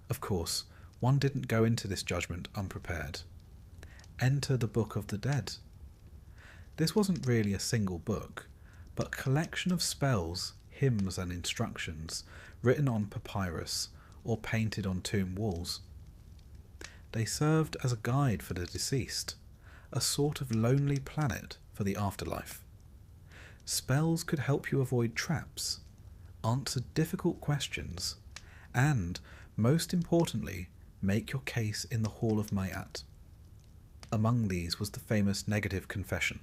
Of course, one didn't go into this judgment unprepared. Enter the Book of the Dead. This wasn't really a single book, but a collection of spells, hymns and instructions written on papyrus or painted on tomb walls. They served as a guide for the deceased, a sort of lonely planet for the afterlife. Spells could help you avoid traps, answer difficult questions, and, most importantly, make your case in the Hall of Mayat. Among these was the famous negative confession.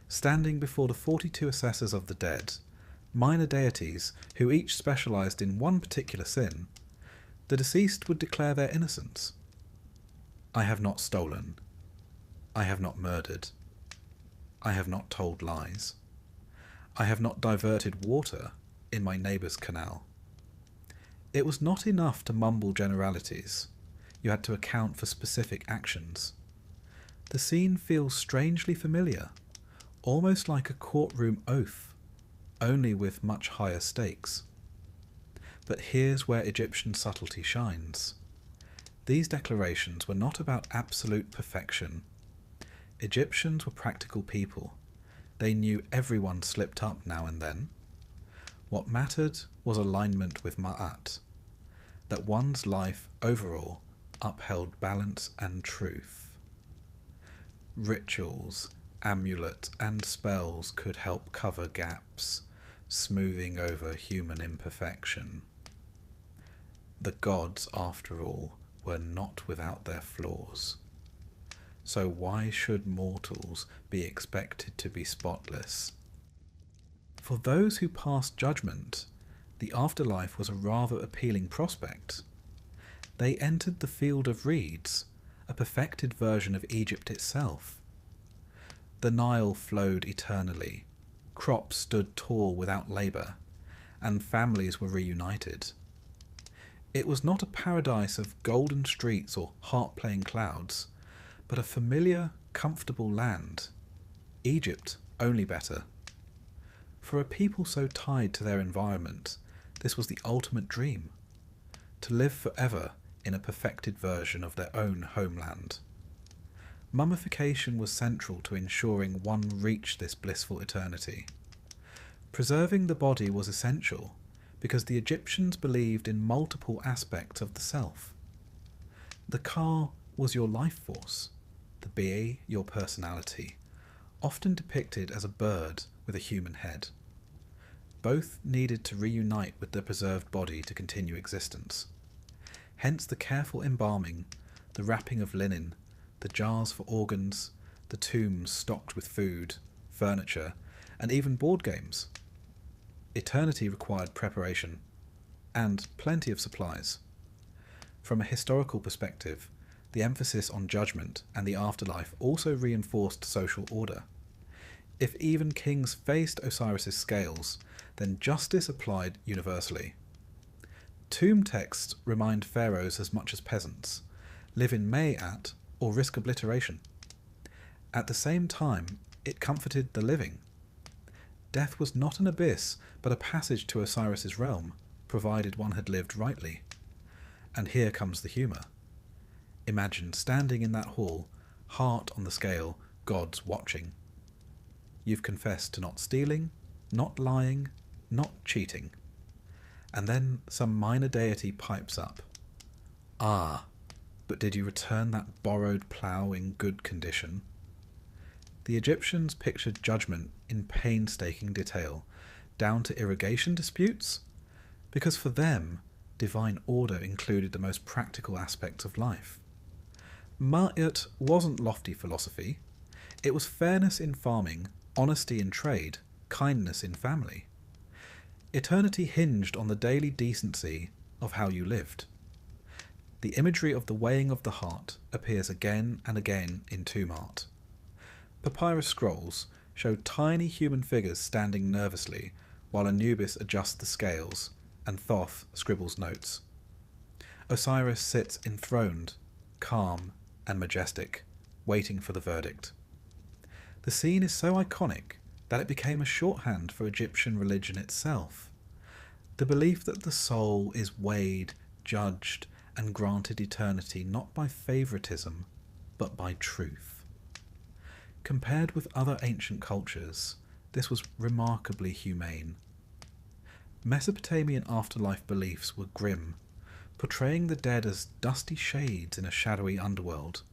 Standing before the 42 assessors of the dead, minor deities who each specialized in one particular sin, the deceased would declare their innocence. I have not stolen. I have not murdered. I have not told lies. I have not diverted water in my neighbour's canal. It was not enough to mumble generalities. You had to account for specific actions. The scene feels strangely familiar, almost like a courtroom oath, only with much higher stakes. But here's where Egyptian subtlety shines. These declarations were not about absolute perfection. Egyptians were practical people. They knew everyone slipped up now and then. What mattered was alignment with Ma'at, that one's life overall upheld balance and truth. Rituals, amulets, and spells could help cover gaps, smoothing over human imperfection. The gods, after all, were not without their flaws. So why should mortals be expected to be spotless? For those who passed judgment, the afterlife was a rather appealing prospect. They entered the field of reeds, a perfected version of Egypt itself. The Nile flowed eternally, crops stood tall without labour, and families were reunited. It was not a paradise of golden streets or harp-playing clouds, but a familiar, comfortable land. Egypt, only better. For a people so tied to their environment, this was the ultimate dream, to live forever in a perfected version of their own homeland. Mummification was central to ensuring one reached this blissful eternity. Preserving the body was essential because the Egyptians believed in multiple aspects of the self. The ka was your life force, the be your personality, often depicted as a bird with a human head. Both needed to reunite with the preserved body to continue existence. Hence the careful embalming, the wrapping of linen, the jars for organs, the tombs stocked with food, furniture, and even board games. Eternity required preparation, and plenty of supplies. From a historical perspective, the emphasis on judgment and the afterlife also reinforced social order. If even kings faced Osiris's scales, then justice applied universally. Tomb texts remind pharaohs as much as peasants, live in May-at or risk obliteration. At the same time, it comforted the living. Death was not an abyss, but a passage to Osiris's realm, provided one had lived rightly. And here comes the humour. Imagine standing in that hall, heart on the scale, gods watching. You've confessed to not stealing, not lying, not cheating. And then some minor deity pipes up. Ah, but did you return that borrowed plough in good condition? The Egyptians pictured judgment in painstaking detail, down to irrigation disputes, because for them, divine order included the most practical aspects of life. Ma'at wasn't lofty philosophy. It was fairness in farming, honesty in trade, kindness in family. Eternity hinged on the daily decency of how you lived. The imagery of the weighing of the heart appears again and again in tomb art. Papyrus scrolls show tiny human figures standing nervously while Anubis adjusts the scales and Thoth scribbles notes. Osiris sits enthroned, calm and majestic, waiting for the verdict. The scene is so iconic that it became a shorthand for Egyptian religion itself. The belief that the soul is weighed, judged, and granted eternity not by favouritism, but by truth. Compared with other ancient cultures, this was remarkably humane. Mesopotamian afterlife beliefs were grim, portraying the dead as dusty shades in a shadowy underworld.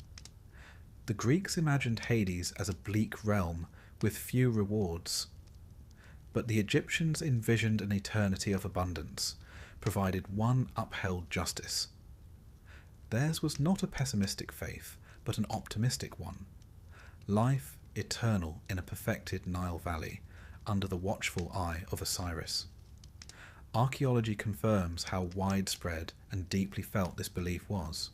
The Greeks imagined Hades as a bleak realm with few rewards, but the Egyptians envisioned an eternity of abundance, provided one upheld justice. Theirs was not a pessimistic faith, but an optimistic one. Life eternal in a perfected Nile Valley, under the watchful eye of Osiris. Archaeology confirms how widespread and deeply felt this belief was.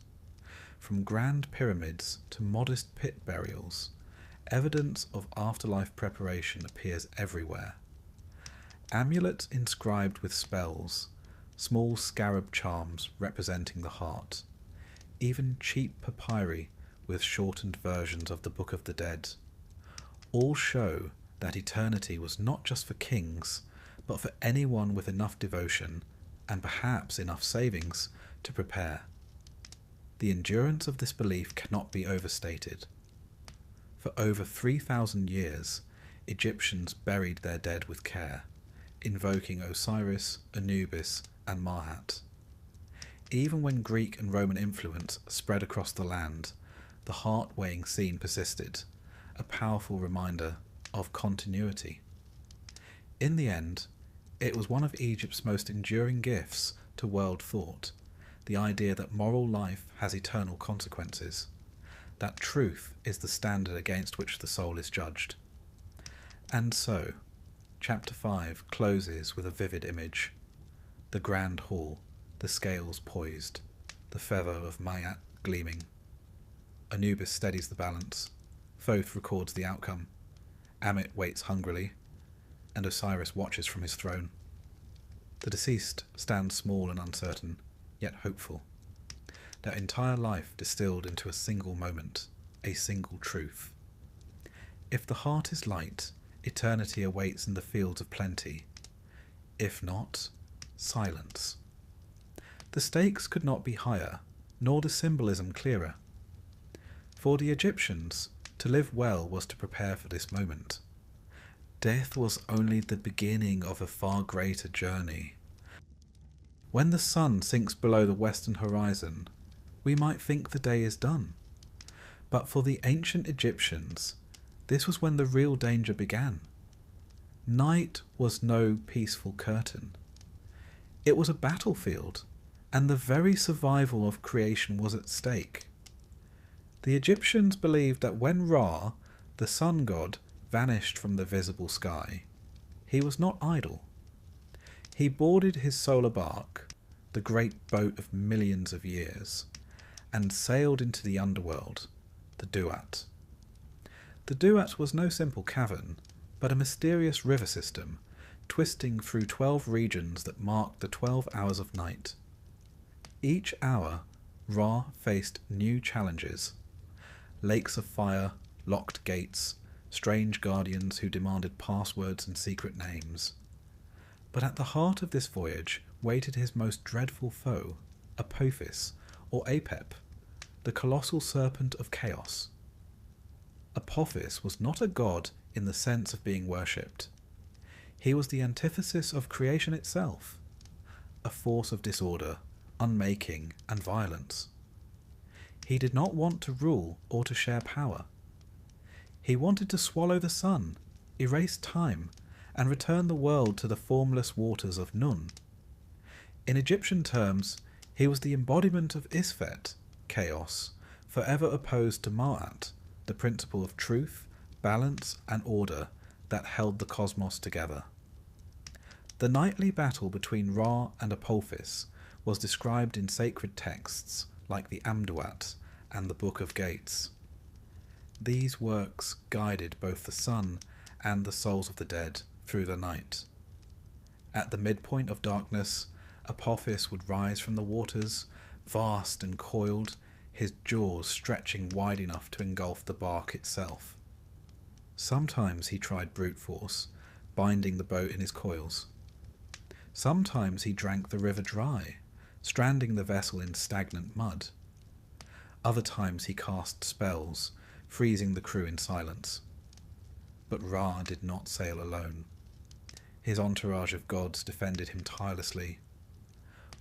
From grand pyramids to modest pit burials, evidence of afterlife preparation appears everywhere. Amulets inscribed with spells, small scarab charms representing the heart, even cheap papyri with shortened versions of the Book of the Dead, all show that eternity was not just for kings, but for anyone with enough devotion and perhaps enough savings to prepare. The endurance of this belief cannot be overstated. For over 3,000 years, Egyptians buried their dead with care, invoking Osiris, Anubis, and Ma'at. Even when Greek and Roman influence spread across the land, the heart-weighing scene persisted, a powerful reminder of continuity. In the end, it was one of Egypt's most enduring gifts to world thought, the idea that moral life has eternal consequences, that truth is the standard against which the soul is judged. And so, Chapter 5 closes with a vivid image. The grand hall, the scales poised, the feather of Ma'at gleaming. Anubis steadies the balance, Thoth records the outcome, Ammit waits hungrily, and Osiris watches from his throne. The deceased stands small and uncertain, yet hopeful. Their entire life distilled into a single moment, a single truth. If the heart is light, eternity awaits in the fields of plenty. If not, silence. The stakes could not be higher, nor the symbolism clearer. For the Egyptians, to live well was to prepare for this moment. Death was only the beginning of a far greater journey. When the sun sinks below the western horizon, we might think the day is done. But for the ancient Egyptians, this was when the real danger began. Night was no peaceful curtain. It was a battlefield, and the very survival of creation was at stake. The Egyptians believed that when Ra, the sun god, vanished from the visible sky, he was not idle. He boarded his solar bark, the great boat of millions of years, and sailed into the underworld, the Duat. The Duat was no simple cavern, but a mysterious river system, twisting through 12 regions that marked the 12 hours of night. Each hour, Ra faced new challenges: lakes of fire, locked gates, strange guardians who demanded passwords and secret names. But at the heart of this voyage waited his most dreadful foe, Apophis, or Apep, the colossal serpent of chaos. Apophis was not a god in the sense of being worshipped. He was the antithesis of creation itself, a force of disorder, unmaking, and violence. He did not want to rule or to share power. He wanted to swallow the sun, erase time, and return the world to the formless waters of Nun. In Egyptian terms, he was the embodiment of Isfet, chaos, forever opposed to Ma'at, the principle of truth, balance, and order that held the cosmos together. The nightly battle between Ra and Apophis was described in sacred texts like the Amduat and the Book of Gates. These works guided both the sun and the souls of the dead through the night. At the midpoint of darkness, Apophis would rise from the waters, vast and coiled, his jaws stretching wide enough to engulf the bark itself. Sometimes he tried brute force, binding the boat in his coils. Sometimes he drank the river dry, stranding the vessel in stagnant mud. Other times he cast spells, freezing the crew in silence. But Ra did not sail alone. His entourage of gods defended him tirelessly.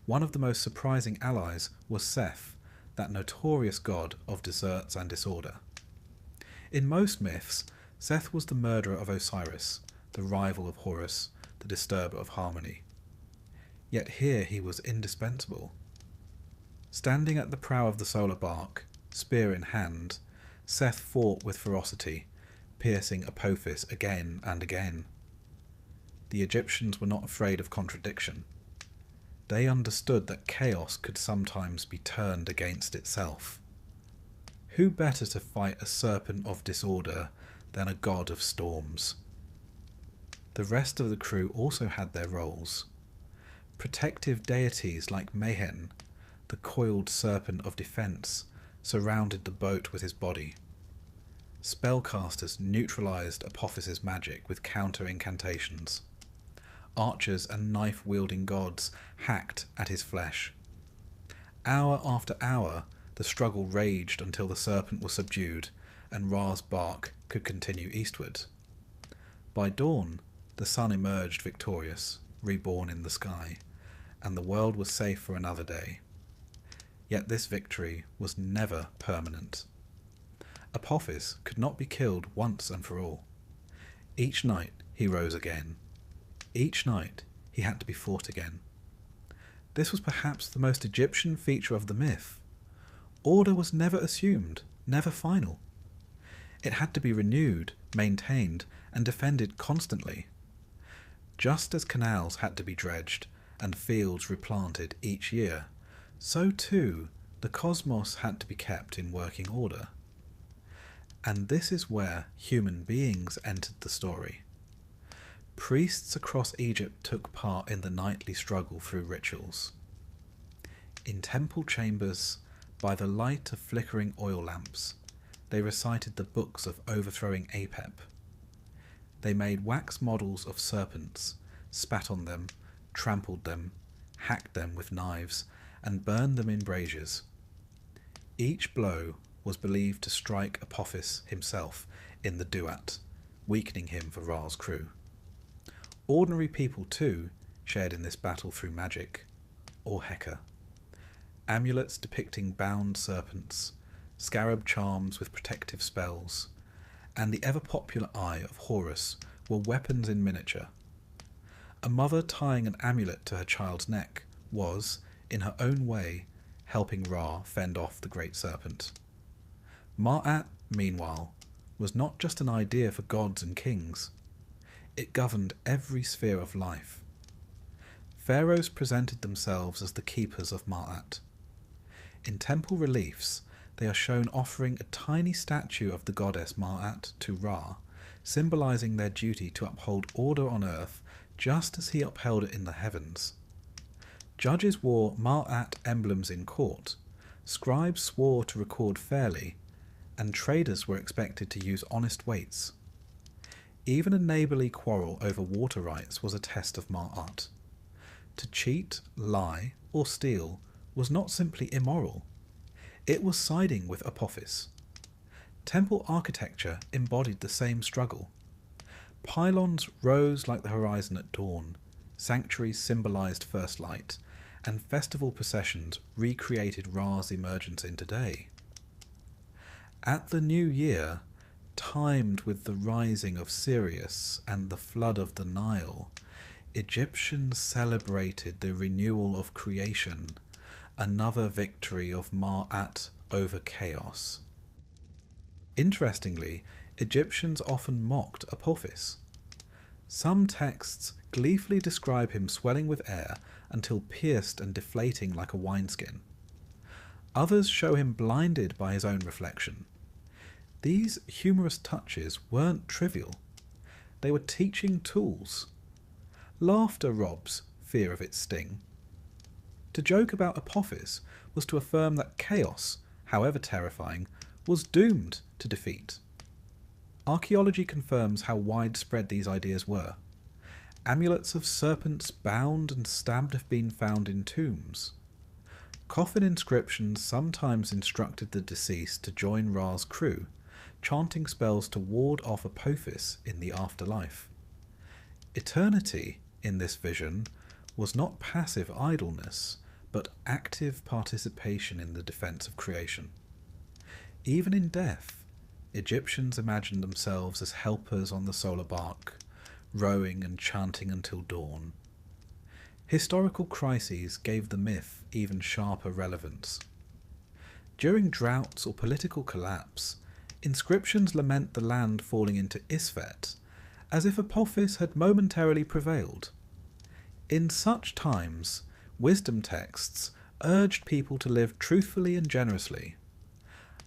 One of the most surprising allies was Seth, that notorious god of deserts and disorder. In most myths, Seth was the murderer of Osiris, the rival of Horus, the disturber of harmony. Yet here he was indispensable. Standing at the prow of the solar bark, spear in hand, Seth fought with ferocity, piercing Apophis again and again. The Egyptians were not afraid of contradiction. They understood that chaos could sometimes be turned against itself. Who better to fight a serpent of disorder than a god of storms? The rest of the crew also had their roles. Protective deities like Mehen, the coiled serpent of defense, surrounded the boat with his body. Spellcasters neutralized Apophis's magic with counter-incantations. Archers and knife-wielding gods hacked at his flesh. Hour after hour, the struggle raged until the serpent was subdued and Ra's bark could continue eastward. By dawn, the sun emerged victorious, reborn in the sky, and the world was safe for another day. Yet this victory was never permanent. Apophis could not be killed once and for all. Each night he rose again. Each night he had to be fought again. This was perhaps the most Egyptian feature of the myth. Order was never assumed, never final. It had to be renewed, maintained, and defended constantly. Just as canals had to be dredged and fields replanted each year, so too the cosmos had to be kept in working order. And this is where human beings entered the story. Priests across Egypt took part in the nightly struggle through rituals. In temple chambers, by the light of flickering oil lamps, they recited the books of overthrowing Apep. They made wax models of serpents, spat on them, trampled them, hacked them with knives, and burned them in braziers. Each blow was believed to strike Apophis himself in the Duat, weakening him for Ra's crew. Ordinary people, too, shared in this battle through magic, or Heka. Amulets depicting bound serpents, scarab charms with protective spells, and the ever-popular eye of Horus were weapons in miniature. A mother tying an amulet to her child's neck was, in her own way, helping Ra fend off the great serpent. Ma'at, meanwhile, was not just an idea for gods and kings. It governed every sphere of life. Pharaohs presented themselves as the keepers of Ma'at. In temple reliefs, they are shown offering a tiny statue of the goddess Ma'at to Ra, symbolizing their duty to uphold order on earth just as he upheld it in the heavens. Judges wore Ma'at emblems in court, scribes swore to record fairly, and traders were expected to use honest weights. Even a neighbourly quarrel over water rights was a test of Ma'at. To cheat, lie, or steal was not simply immoral. It was siding with Apophis. Temple architecture embodied the same struggle. Pylons rose like the horizon at dawn, sanctuaries symbolized first light, and festival processions recreated Ra's emergence into day. At the new year, timed with the rising of Sirius and the flood of the Nile, Egyptians celebrated the renewal of creation, another victory of Ma'at over chaos. Interestingly, Egyptians often mocked Apophis. Some texts gleefully describe him swelling with air until pierced and deflating like a wineskin. Others show him blinded by his own reflection. These humorous touches weren't trivial. They were teaching tools. Laughter robs fear of its sting. To joke about Apophis was to affirm that chaos, however terrifying, was doomed to defeat. Archaeology confirms how widespread these ideas were. Amulets of serpents bound and stabbed have been found in tombs. Coffin inscriptions sometimes instructed the deceased to join Ra's crew, chanting spells to ward off Apophis in the afterlife. Eternity, in this vision, was not passive idleness, but active participation in the defense of creation. Even in death, Egyptians imagined themselves as helpers on the solar bark, rowing and chanting until dawn. Historical crises gave the myth even sharper relevance. During droughts or political collapse, inscriptions lament the land falling into Isfet, as if Apophis had momentarily prevailed. In such times, wisdom texts urged people to live truthfully and generously.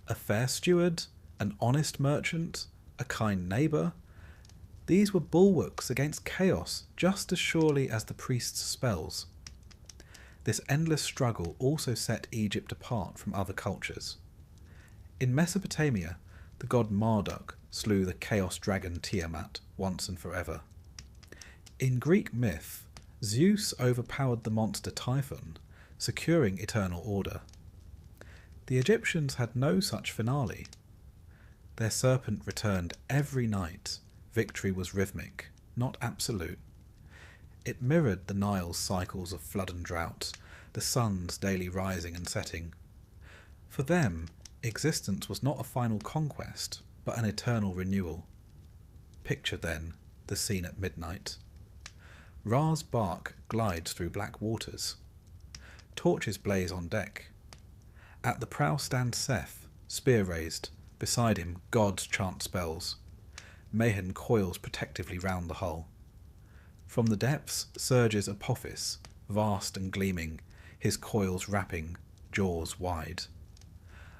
A fair steward, an honest merchant, a kind neighbour, these were bulwarks against chaos just as surely as the priest's spells. This endless struggle also set Egypt apart from other cultures. In Mesopotamia, the god Marduk slew the chaos dragon Tiamat once and forever. In Greek myth, Zeus overpowered the monster Typhon, securing eternal order. The Egyptians had no such finale. Their serpent returned every night. Victory was rhythmic, not absolute. It mirrored the Nile's cycles of flood and drought, the sun's daily rising and setting. For them, existence was not a final conquest, but an eternal renewal. Picture, then, the scene at midnight. Ra's bark glides through black waters. Torches blaze on deck. At the prow stands Seth, spear raised. Beside him, gods chant spells. Mayhem coils protectively round the hull. From the depths surges Apophis, vast and gleaming, his coils wrapping, jaws wide.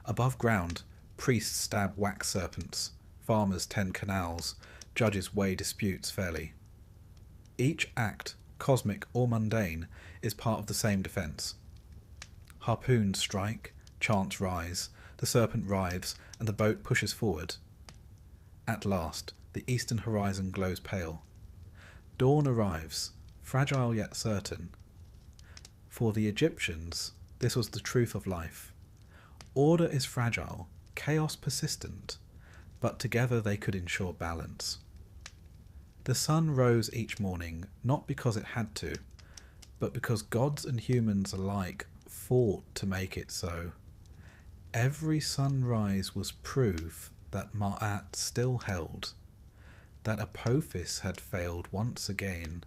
Above ground, priests stab wax serpents, farmers tend canals, judges weigh disputes fairly. Each act, cosmic or mundane, is part of the same defence. Harpoons strike, chants rise, the serpent writhes, and the boat pushes forward. At last, the eastern horizon glows pale. Dawn arrives, fragile yet certain. For the Egyptians, this was the truth of life. Order is fragile, chaos persistent, but together they could ensure balance. The sun rose each morning, not because it had to, but because gods and humans alike fought to make it so. Every sunrise was proof that Ma'at still held, that Apophis had failed once again,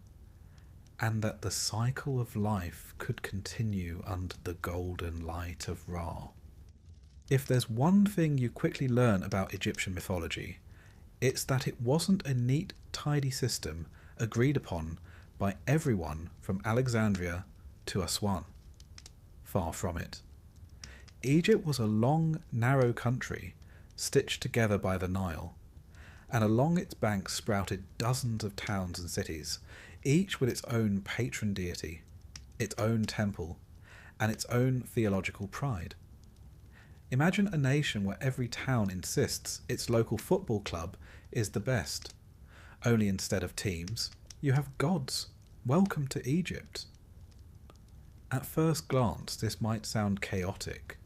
and that the cycle of life could continue under the golden light of Ra. If there's one thing you quickly learn about Egyptian mythology, it's that it wasn't a neat, tidy system agreed upon by everyone from Alexandria to Aswan. Far from it. Egypt was a long, narrow country, stitched together by the Nile, and along its banks sprouted dozens of towns and cities, each with its own patron deity, its own temple, and its own theological pride. Imagine a nation where every town insists its local football club is the best. Only instead of teams, you have gods. Welcome to Egypt. At first glance, this might sound chaotic,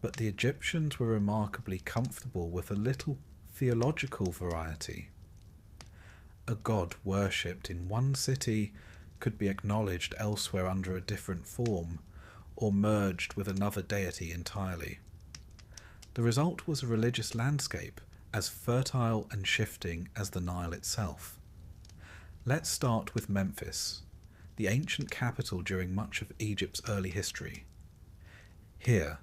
but the Egyptians were remarkably comfortable with a little theological variety. A god worshipped in one city could be acknowledged elsewhere under a different form, or merged with another deity entirely. The result was a religious landscape as fertile and shifting as the Nile itself. Let's start with Memphis, the ancient capital during much of Egypt's early history. Here,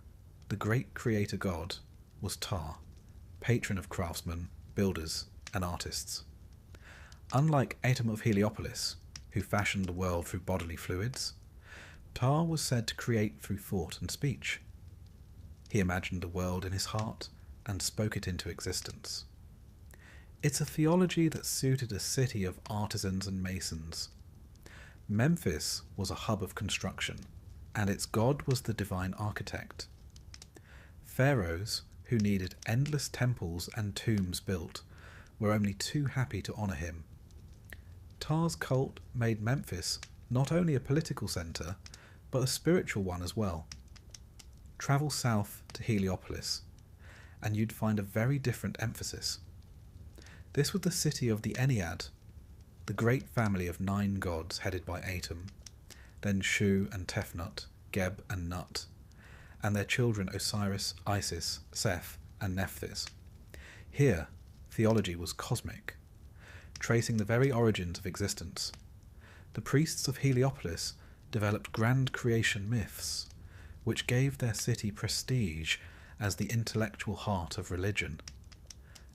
the great creator god was Ptah, patron of craftsmen, builders, and artists. Unlike Atum of Heliopolis, who fashioned the world through bodily fluids, Ptah was said to create through thought and speech. He imagined the world in his heart and spoke it into existence. It's a theology that suited a city of artisans and masons. Memphis was a hub of construction, and its god was the divine architect. Pharaohs, who needed endless temples and tombs built, were only too happy to honour him. Ptah's cult made Memphis not only a political centre, but a spiritual one as well. Travel south to Heliopolis, and you'd find a very different emphasis. This was the city of the Ennead, the great family of 9 gods headed by Atum, then Shu and Tefnut, Geb and Nut, and their children Osiris, Isis, Seth, and Nephthys. Here, theology was cosmic, tracing the very origins of existence. The priests of Heliopolis developed grand creation myths, which gave their city prestige as the intellectual heart of religion.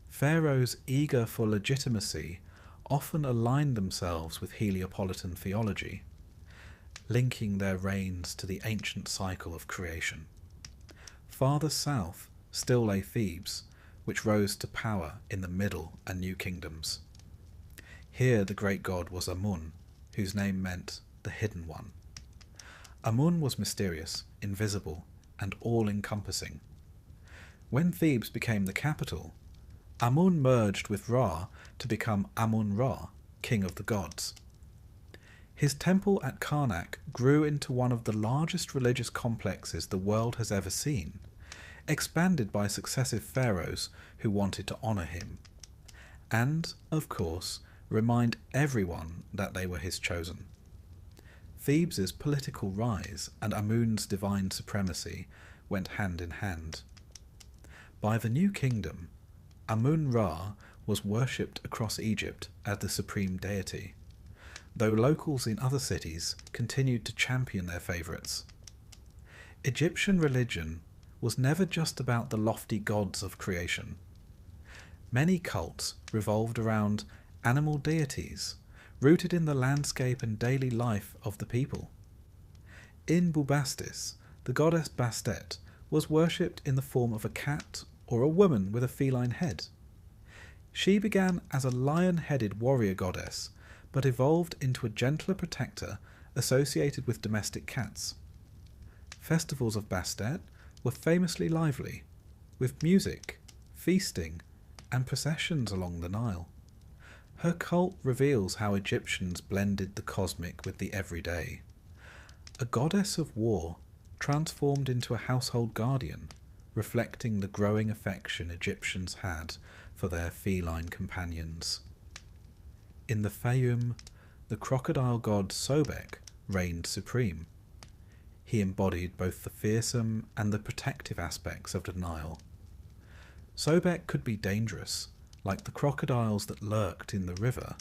Pharaohs eager for legitimacy often aligned themselves with Heliopolitan theology, linking their reigns to the ancient cycle of creation. Farther south still lay Thebes, which rose to power in the Middle and New Kingdoms. Here the great god was Amun, whose name meant the Hidden One. Amun was mysterious, invisible, and all-encompassing. When Thebes became the capital, Amun merged with Ra to become Amun-Ra, king of the gods. His temple at Karnak grew into one of the largest religious complexes the world has ever seen, expanded by successive pharaohs who wanted to honour him, and, of course, remind everyone that they were his chosen. Thebes' political rise and Amun's divine supremacy went hand in hand. By the New Kingdom, Amun-Ra was worshipped across Egypt as the supreme deity, though locals in other cities continued to champion their favourites. Egyptian religion was never just about the lofty gods of creation. Many cults revolved around animal deities, rooted in the landscape and daily life of the people. In Bubastis, the goddess Bastet was worshipped in the form of a cat or a woman with a feline head. She began as a lion-headed warrior goddess, but evolved into a gentler protector associated with domestic cats. Festivals of Bastet were famously lively, with music, feasting, and processions along the Nile. Her cult reveals how Egyptians blended the cosmic with the everyday. A goddess of war transformed into a household guardian, reflecting the growing affection Egyptians had for their feline companions. In the Fayum, the crocodile god Sobek reigned supreme. He embodied both the fearsome and the protective aspects of the Nile. Sobek could be dangerous, like the crocodiles that lurked in the river,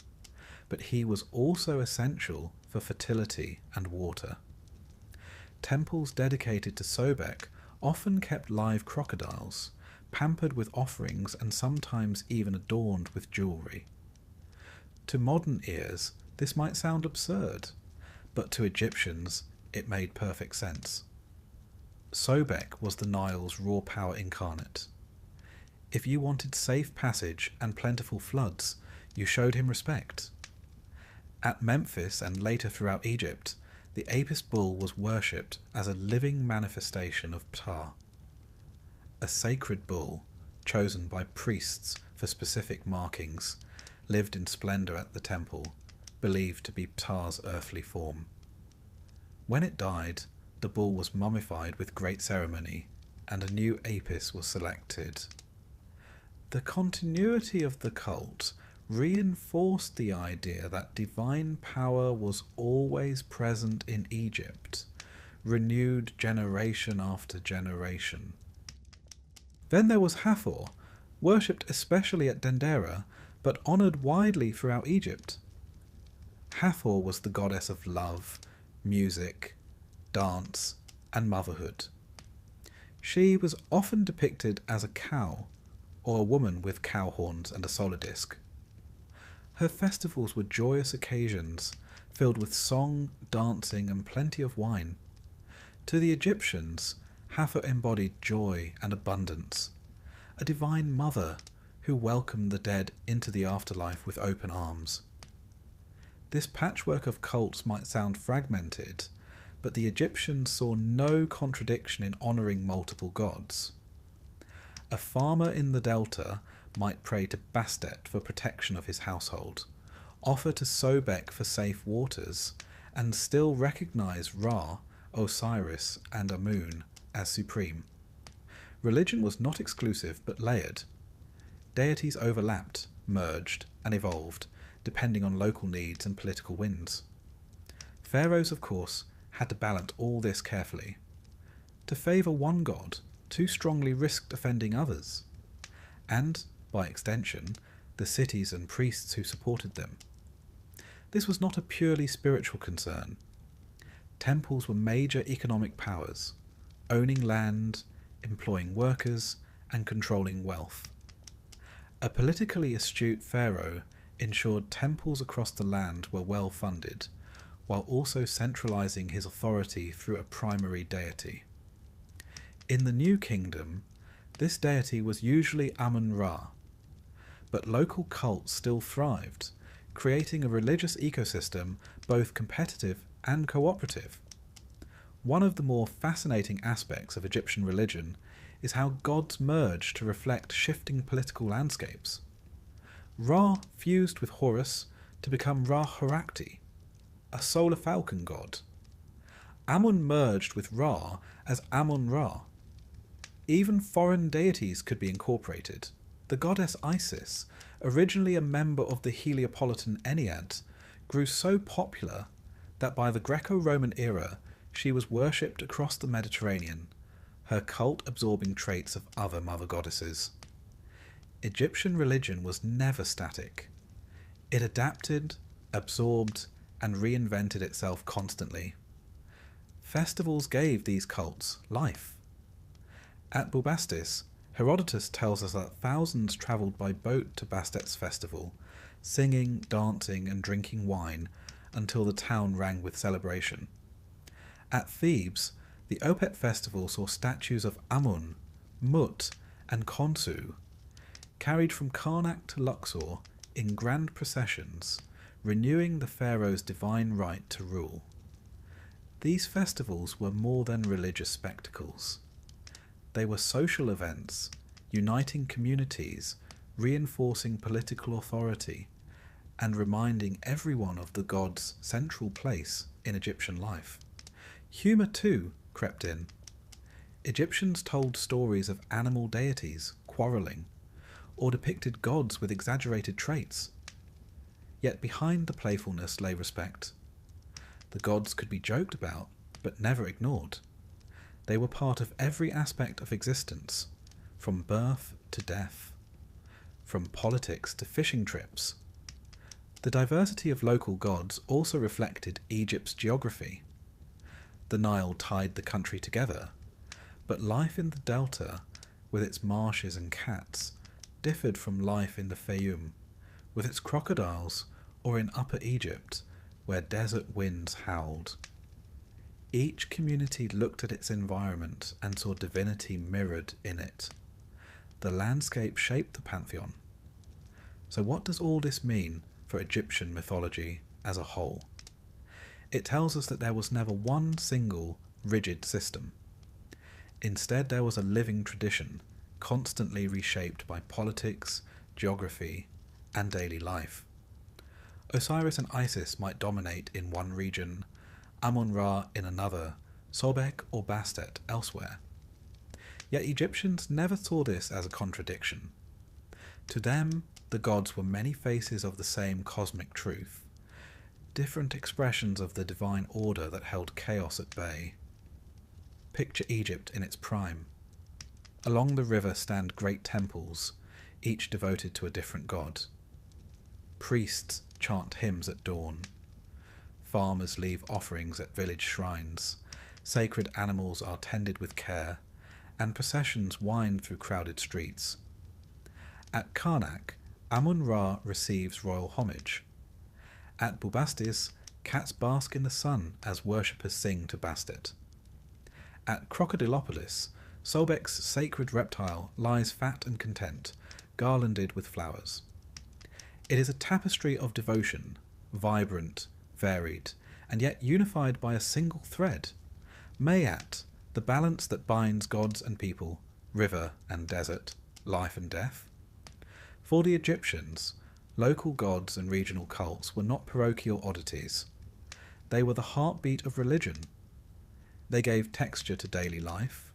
but he was also essential for fertility and water. Temples dedicated to Sobek often kept live crocodiles, pampered with offerings and sometimes even adorned with jewellery. To modern ears, this might sound absurd, but to Egyptians it made perfect sense. Sobek was the Nile's raw power incarnate. If you wanted safe passage and plentiful floods, you showed him respect. At Memphis and later throughout Egypt, the Apis bull was worshipped as a living manifestation of Ptah. A sacred bull, chosen by priests for specific markings, lived in splendour at the temple, believed to be Ptah's earthly form. When it died, the bull was mummified with great ceremony, and a new Apis was selected. The continuity of the cult reinforced the idea that divine power was always present in Egypt, renewed generation after generation. Then there was Hathor, worshipped especially at Dendera, but honoured widely throughout Egypt. Hathor was the goddess of love, music, dance, and motherhood. She was often depicted as a cow, or a woman with cow horns and a solar disk. Her festivals were joyous occasions, filled with song, dancing, and plenty of wine. To the Egyptians, Hathor embodied joy and abundance, a divine mother who welcomed the dead into the afterlife with open arms. This patchwork of cults might sound fragmented, but the Egyptians saw no contradiction in honouring multiple gods. A farmer in the delta might pray to Bastet for protection of his household, offer to Sobek for safe waters, and still recognise Ra, Osiris, and Amun as supreme. Religion was not exclusive but layered. Deities overlapped, merged, and evolved, depending on local needs and political winds. Pharaohs, of course, had to balance all this carefully. To favour one god too strongly risked offending others, and, by extension, the cities and priests who supported them. This was not a purely spiritual concern. Temples were major economic powers, owning land, employing workers, and controlling wealth. A politically astute pharaoh ensured temples across the land were well funded, while also centralizing his authority through a primary deity. In the New Kingdom, this deity was usually Amun-Ra, but local cults still thrived, creating a religious ecosystem both competitive and cooperative. One of the more fascinating aspects of Egyptian religion is how gods merged to reflect shifting political landscapes. Ra fused with Horus to become Ra-Horakhti, a solar falcon god. Amun merged with Ra as Amun-Ra. Even foreign deities could be incorporated. The goddess Isis, originally a member of the Heliopolitan Ennead, grew so popular that by the Greco-Roman era she was worshipped across the Mediterranean, her cult absorbing traits of other mother goddesses. Egyptian religion was never static. It adapted, absorbed, and reinvented itself constantly. Festivals gave these cults life. At Bubastis, Herodotus tells us that thousands travelled by boat to Bastet's festival, singing, dancing, and drinking wine until the town rang with celebration. At Thebes, the Opet festival saw statues of Amun, Mut, and Khonsu, carried from Karnak to Luxor in grand processions, renewing the pharaoh's divine right to rule. These festivals were more than religious spectacles. They were social events, uniting communities, reinforcing political authority, and reminding everyone of the god's central place in Egyptian life. Humour, too, crept in. Egyptians told stories of animal deities quarrelling, or depicted gods with exaggerated traits. Yet behind the playfulness lay respect. The gods could be joked about, but never ignored. They were part of every aspect of existence, from birth to death, from politics to fishing trips. The diversity of local gods also reflected Egypt's geography. The Nile tied the country together, But life in the delta, with its marshes and cats, differed from life in the Fayum, with its crocodiles, or in Upper Egypt, where desert winds howled. Each community looked at its environment and saw divinity mirrored in it. The landscape shaped the pantheon. So what does all this mean for Egyptian mythology as a whole? It tells us that there was never one single, rigid system. Instead, there was a living tradition, constantly reshaped by politics, geography, and daily life. Osiris and Isis might dominate in one region, Amun-Ra in another, Sobek or Bastet elsewhere. Yet Egyptians never saw this as a contradiction. To them, the gods were many faces of the same cosmic truth, different expressions of the divine order that held chaos at bay. Picture Egypt in its prime. Along the river stand great temples, each devoted to a different god. Priests chant hymns at dawn. Farmers leave offerings at village shrines. Sacred animals are tended with care, and processions wind through crowded streets. At Karnak, Amun-Ra receives royal homage. At Bubastis, cats bask in the sun as worshippers sing to Bastet. At Crocodilopolis, Sobek's sacred reptile lies fat and content, garlanded with flowers. It is a tapestry of devotion, vibrant, varied, and yet unified by a single thread. Mayat, the balance that binds gods and people, river and desert, life and death. For the Egyptians, local gods and regional cults were not parochial oddities. They were the heartbeat of religion. They gave texture to daily life,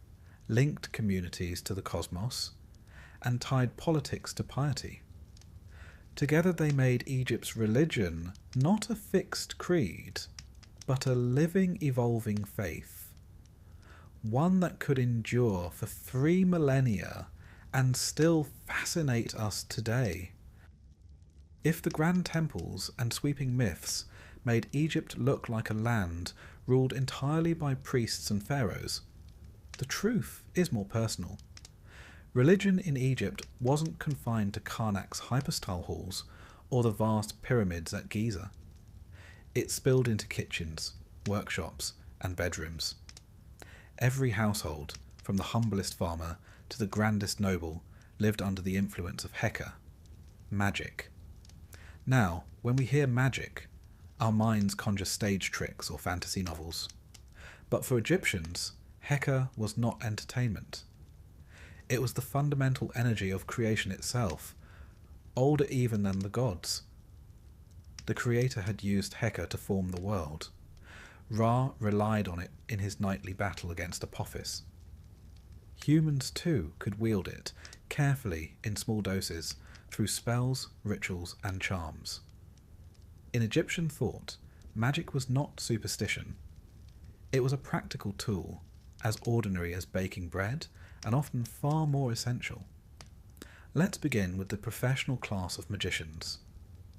linked communities to the cosmos, and tied politics to piety. Together they made Egypt's religion not a fixed creed, but a living, evolving faith, one that could endure for 3 millennia and still fascinate us today. If the grand temples and sweeping myths made Egypt look like a land ruled entirely by priests and pharaohs, the truth is more personal. Religion in Egypt wasn't confined to Karnak's hypostyle halls or the vast pyramids at Giza. It spilled into kitchens, workshops, and bedrooms. Every household, from the humblest farmer to the grandest noble, lived under the influence of Heka, magic. Now, when we hear magic, our minds conjure stage tricks or fantasy novels. But for Egyptians, Heka was not entertainment. It was the fundamental energy of creation itself, older even than the gods. The creator had used Heka to form the world. Ra relied on it in his nightly battle against Apophis. Humans too could wield it, carefully in small doses, through spells, rituals, and charms. In Egyptian thought, magic was not superstition. It was a practical tool, as ordinary as baking bread, and often far more essential. Let's begin with the professional class of magicians,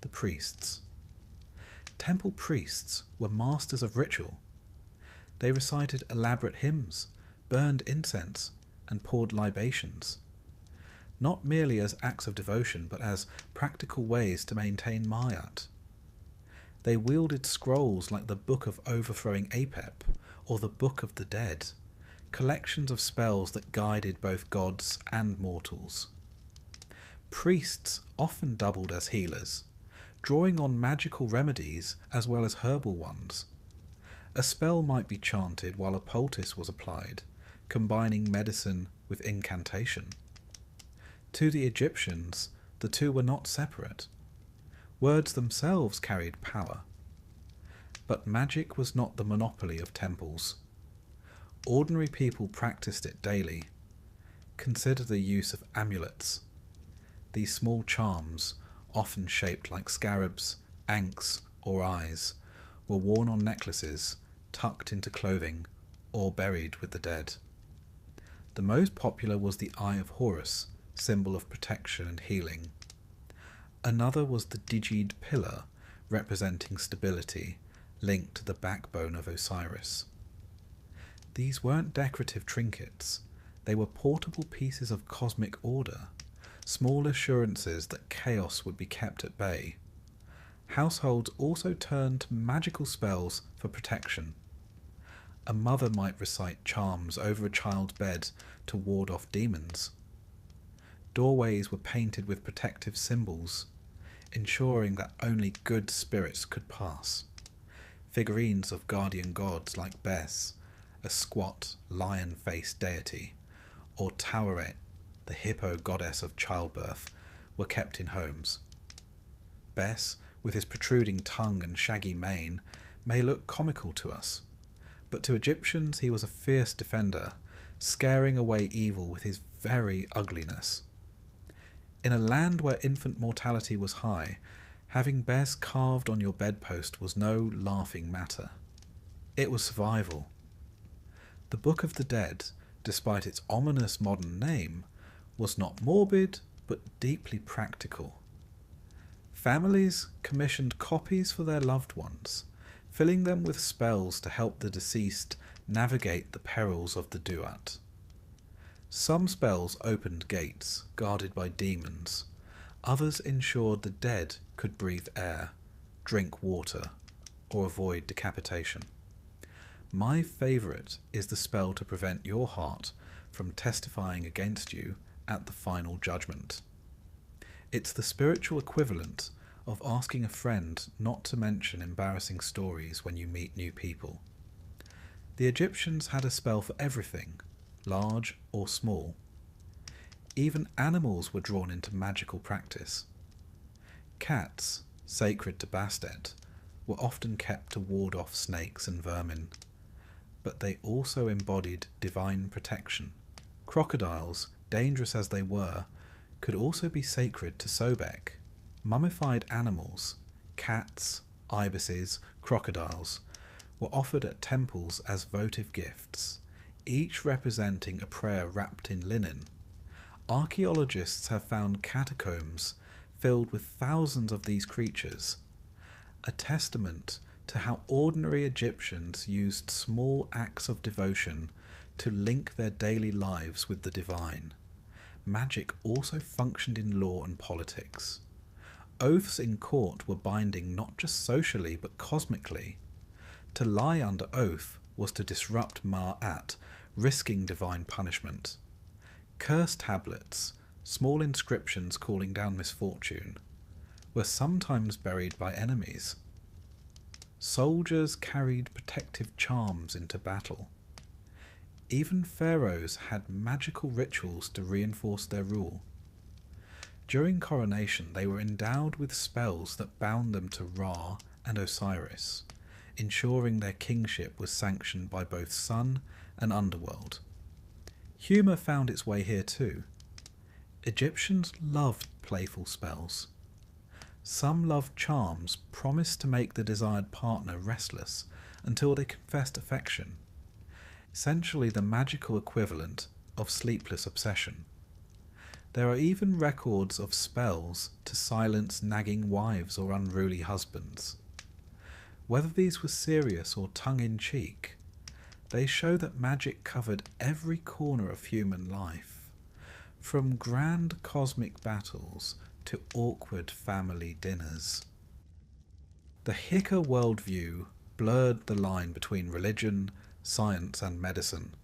the priests. Temple priests were masters of ritual. They recited elaborate hymns, burned incense, and poured libations, not merely as acts of devotion, but as practical ways to maintain Mayat. They wielded scrolls like the Book of Overthrowing Apep or the Book of the Dead, collections of spells that guided both gods and mortals. Priests often doubled as healers, drawing on magical remedies as well as herbal ones. A spell might be chanted while a poultice was applied, combining medicine with incantation. To the Egyptians, the two were not separate. Words themselves carried power. But magic was not the monopoly of temples. Ordinary people practiced it daily. Consider the use of amulets. These small charms, often shaped like scarabs, ankhs, or eyes, were worn on necklaces, tucked into clothing, or buried with the dead. The most popular was the Eye of Horus, symbol of protection and healing. Another was the Digid pillar, representing stability, linked to the backbone of Osiris. These weren't decorative trinkets, they were portable pieces of cosmic order, small assurances that chaos would be kept at bay. Households also turned to magical spells for protection. A mother might recite charms over a child's bed to ward off demons. Doorways were painted with protective symbols, ensuring that only good spirits could pass. Figurines of guardian gods like Bes, a squat, lion-faced deity, or Taweret, the hippo goddess of childbirth, were kept in homes. Bes, with his protruding tongue and shaggy mane, may look comical to us, but to Egyptians he was a fierce defender, scaring away evil with his very ugliness. In a land where infant mortality was high, having Bes carved on your bedpost was no laughing matter. It was survival. The Book of the Dead, despite its ominous modern name, was not morbid, but deeply practical. Families commissioned copies for their loved ones, filling them with spells to help the deceased navigate the perils of the duat. Some spells opened gates, guarded by demons. Others ensured the dead could breathe air, drink water, or avoid decapitation. My favourite is the spell to prevent your heart from testifying against you at the final judgment. It's the spiritual equivalent of asking a friend not to mention embarrassing stories when you meet new people. The Egyptians had a spell for everything, large or small. Even animals were drawn into magical practice. Cats, sacred to Bastet, were often kept to ward off snakes and vermin, but they also embodied divine protection. Crocodiles, dangerous as they were, could also be sacred to Sobek. Mummified animals, cats, ibises, crocodiles, were offered at temples as votive gifts, each representing a prayer wrapped in linen. Archaeologists have found catacombs filled with thousands of these creatures, a testament to how ordinary Egyptians used small acts of devotion to link their daily lives with the divine. Magic also functioned in law and politics. Oaths in court were binding not just socially but cosmically. To lie under oath was to disrupt Ma'at, risking divine punishment. Curse tablets, small inscriptions calling down misfortune, were sometimes buried by enemies. Soldiers carried protective charms into battle. Even pharaohs had magical rituals to reinforce their rule. During coronation, they were endowed with spells that bound them to Ra and Osiris, ensuring their kingship was sanctioned by both sun and underworld. Humour found its way here too. Egyptians loved playful spells. Some loved charms promised to make the desired partner restless until they confessed affection, essentially the magical equivalent of sleepless obsession. There are even records of spells to silence nagging wives or unruly husbands. Whether these were serious or tongue-in-cheek, they show that magic covered every corner of human life, from grand cosmic battles to awkward family dinners. The Hika worldview blurred the line between religion, science and medicine.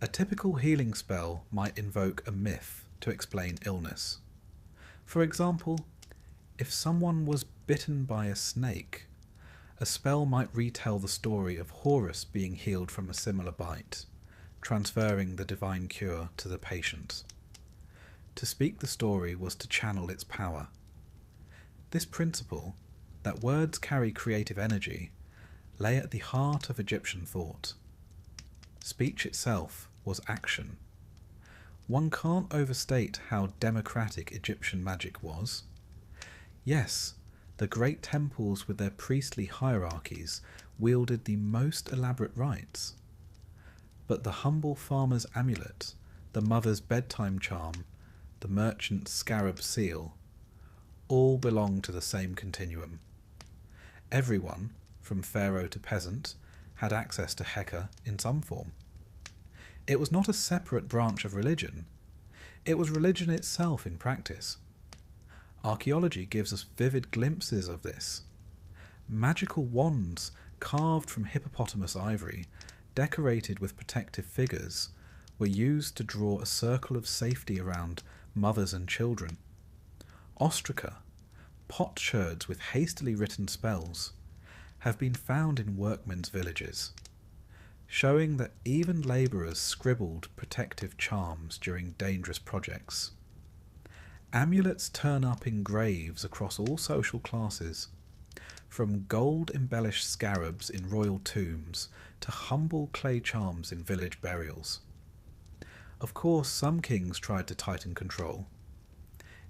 A typical healing spell might invoke a myth to explain illness. For example, if someone was bitten by a snake, a spell might retell the story of Horus being healed from a similar bite, transferring the divine cure to the patient. To speak the story was to channel its power. This principle, that words carry creative energy, lay at the heart of Egyptian thought. Speech itself was action. One can't overstate how democratic Egyptian magic was. Yes, the great temples with their priestly hierarchies wielded the most elaborate rites. But the humble farmer's amulet, the mother's bedtime charm, the merchant's scarab seal, all belong to the same continuum. Everyone, from pharaoh to peasant, had access to Heka in some form. It was not a separate branch of religion. It was religion itself in practice. Archaeology gives us vivid glimpses of this. Magical wands carved from hippopotamus ivory, decorated with protective figures, were used to draw a circle of safety around mothers and children. Ostraca, potsherds with hastily written spells, have been found in workmen's villages, showing that even labourers scribbled protective charms during dangerous projects. Amulets turn up in graves across all social classes, from gold-embellished scarabs in royal tombs to humble clay charms in village burials. Of course, some kings tried to tighten control.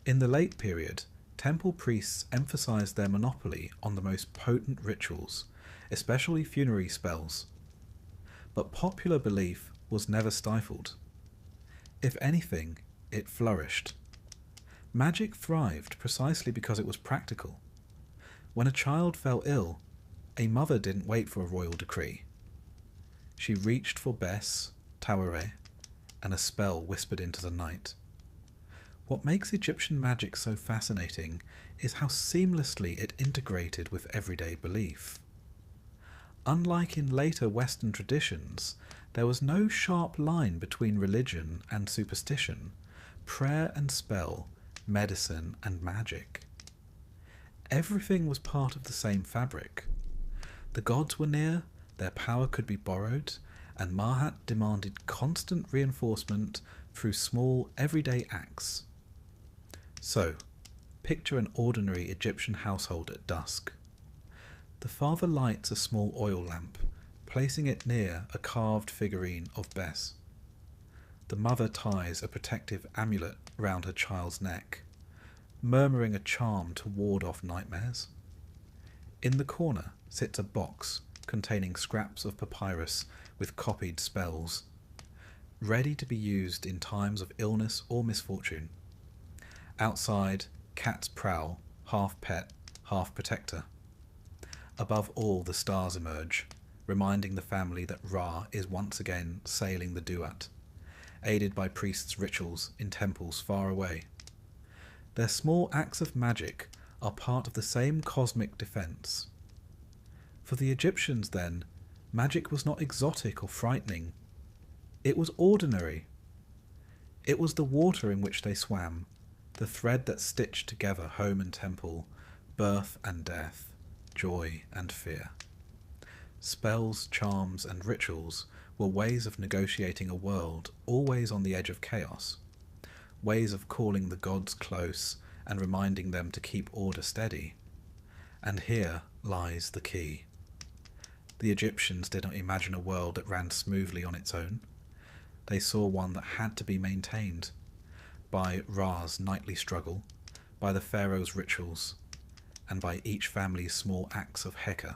In the late period, temple priests emphasized their monopoly on the most potent rituals, especially funerary spells. But popular belief was never stifled. If anything, it flourished. Magic thrived precisely because it was practical. When a child fell ill, a mother didn't wait for a royal decree. She reached for Bes, Tawere, and a spell whispered into the night. What makes Egyptian magic so fascinating is how seamlessly it integrated with everyday belief. Unlike in later Western traditions, there was no sharp line between religion and superstition, prayer and spell, medicine and magic. Everything was part of the same fabric. The gods were near, their power could be borrowed, and Mahat demanded constant reinforcement through small, everyday acts. So, picture an ordinary Egyptian household at dusk. The father lights a small oil lamp, placing it near a carved figurine of Bes. The mother ties a protective amulet round her child's neck, murmuring a charm to ward off nightmares. In the corner sits a box containing scraps of papyrus with copied spells, ready to be used in times of illness or misfortune. Outside, cats prowl, half pet, half protector. Above all, the stars emerge, reminding the family that Ra is once again sailing the Duat, aided by priests' rituals in temples far away. Their small acts of magic are part of the same cosmic defense. For the Egyptians, then, magic was not exotic or frightening. It was ordinary. It was the water in which they swam, the thread that stitched together home and temple, birth and death, joy and fear. Spells, charms, and rituals were ways of negotiating a world always on the edge of chaos, ways of calling the gods close and reminding them to keep order steady. And here lies the key. The Egyptians did not imagine a world that ran smoothly on its own. They saw one that had to be maintained by Ra's nightly struggle, by the pharaoh's rituals, and by each family's small acts of Heka.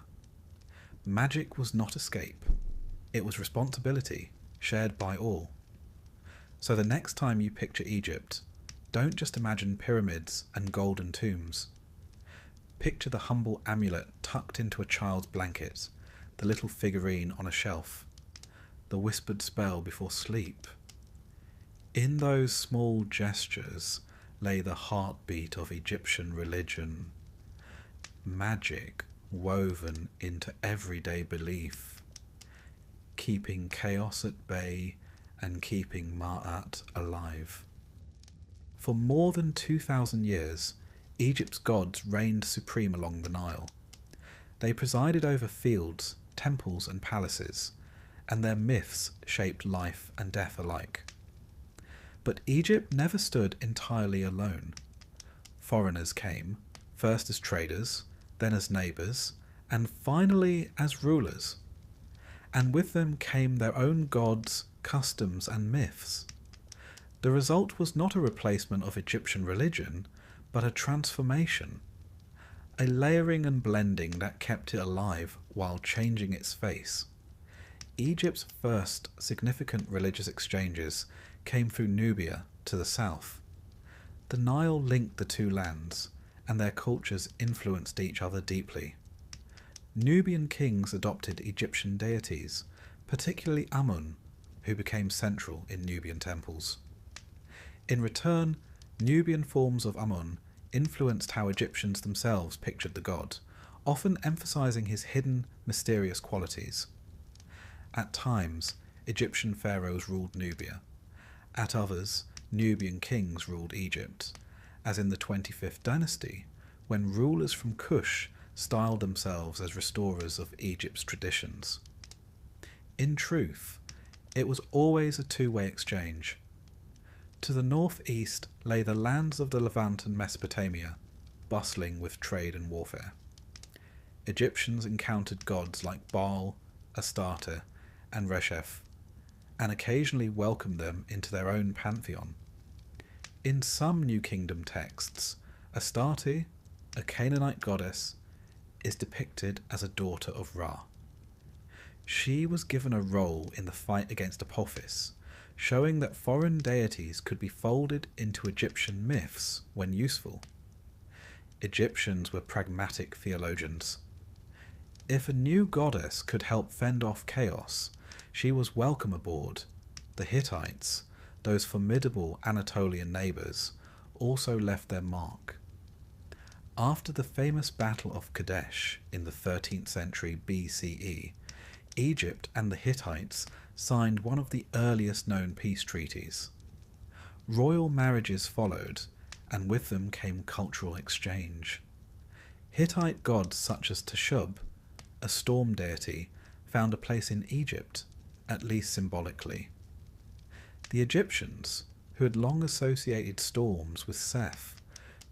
Magic was not escape. It was responsibility, shared by all. So the next time you picture Egypt, don't just imagine pyramids and golden tombs. Picture the humble amulet tucked into a child's blanket, the little figurine on a shelf, the whispered spell before sleep. In those small gestures lay the heartbeat of Egyptian religion, magic woven into everyday belief, keeping chaos at bay and keeping Ma'at alive. For more than 2,000 years, Egypt's gods reigned supreme along the Nile. They presided over fields, temples and palaces, and their myths shaped life and death alike. But Egypt never stood entirely alone. Foreigners came, first as traders, then as neighbours, and finally as rulers. And with them came their own gods, customs and myths. The result was not a replacement of Egyptian religion, but a transformation, a layering and blending that kept it alive while changing its face. Egypt's first significant religious exchanges came through Nubia to the south. The Nile linked the two lands, and their cultures influenced each other deeply. Nubian kings adopted Egyptian deities, particularly Amun, who became central in Nubian temples. In return, Nubian forms of Amun influenced how Egyptians themselves pictured the god, often emphasizing his hidden, mysterious qualities. At times, Egyptian pharaohs ruled Nubia. At others, Nubian kings ruled Egypt, as in the 25th dynasty, when rulers from Kush styled themselves as restorers of Egypt's traditions. In truth, it was always a two-way exchange. To the northeast lay the lands of the Levant and Mesopotamia, bustling with trade and warfare. Egyptians encountered gods like Baal, Astarte, and Resheph, and occasionally welcomed them into their own pantheon. In some New Kingdom texts, Astarte, a Canaanite goddess, is depicted as a daughter of Ra. She was given a role in the fight against Apophis, showing that foreign deities could be folded into Egyptian myths when useful. Egyptians were pragmatic theologians. If a new goddess could help fend off chaos, she was welcome aboard. The Hittites, those formidable Anatolian neighbours, also left their mark. After the famous Battle of Kadesh in the 13th century BCE, Egypt and the Hittites signed one of the earliest known peace treaties. Royal marriages followed, and with them came cultural exchange. Hittite gods such as Teshub, a storm deity, found a place in Egypt, at least symbolically. The Egyptians, who had long associated storms with Seth,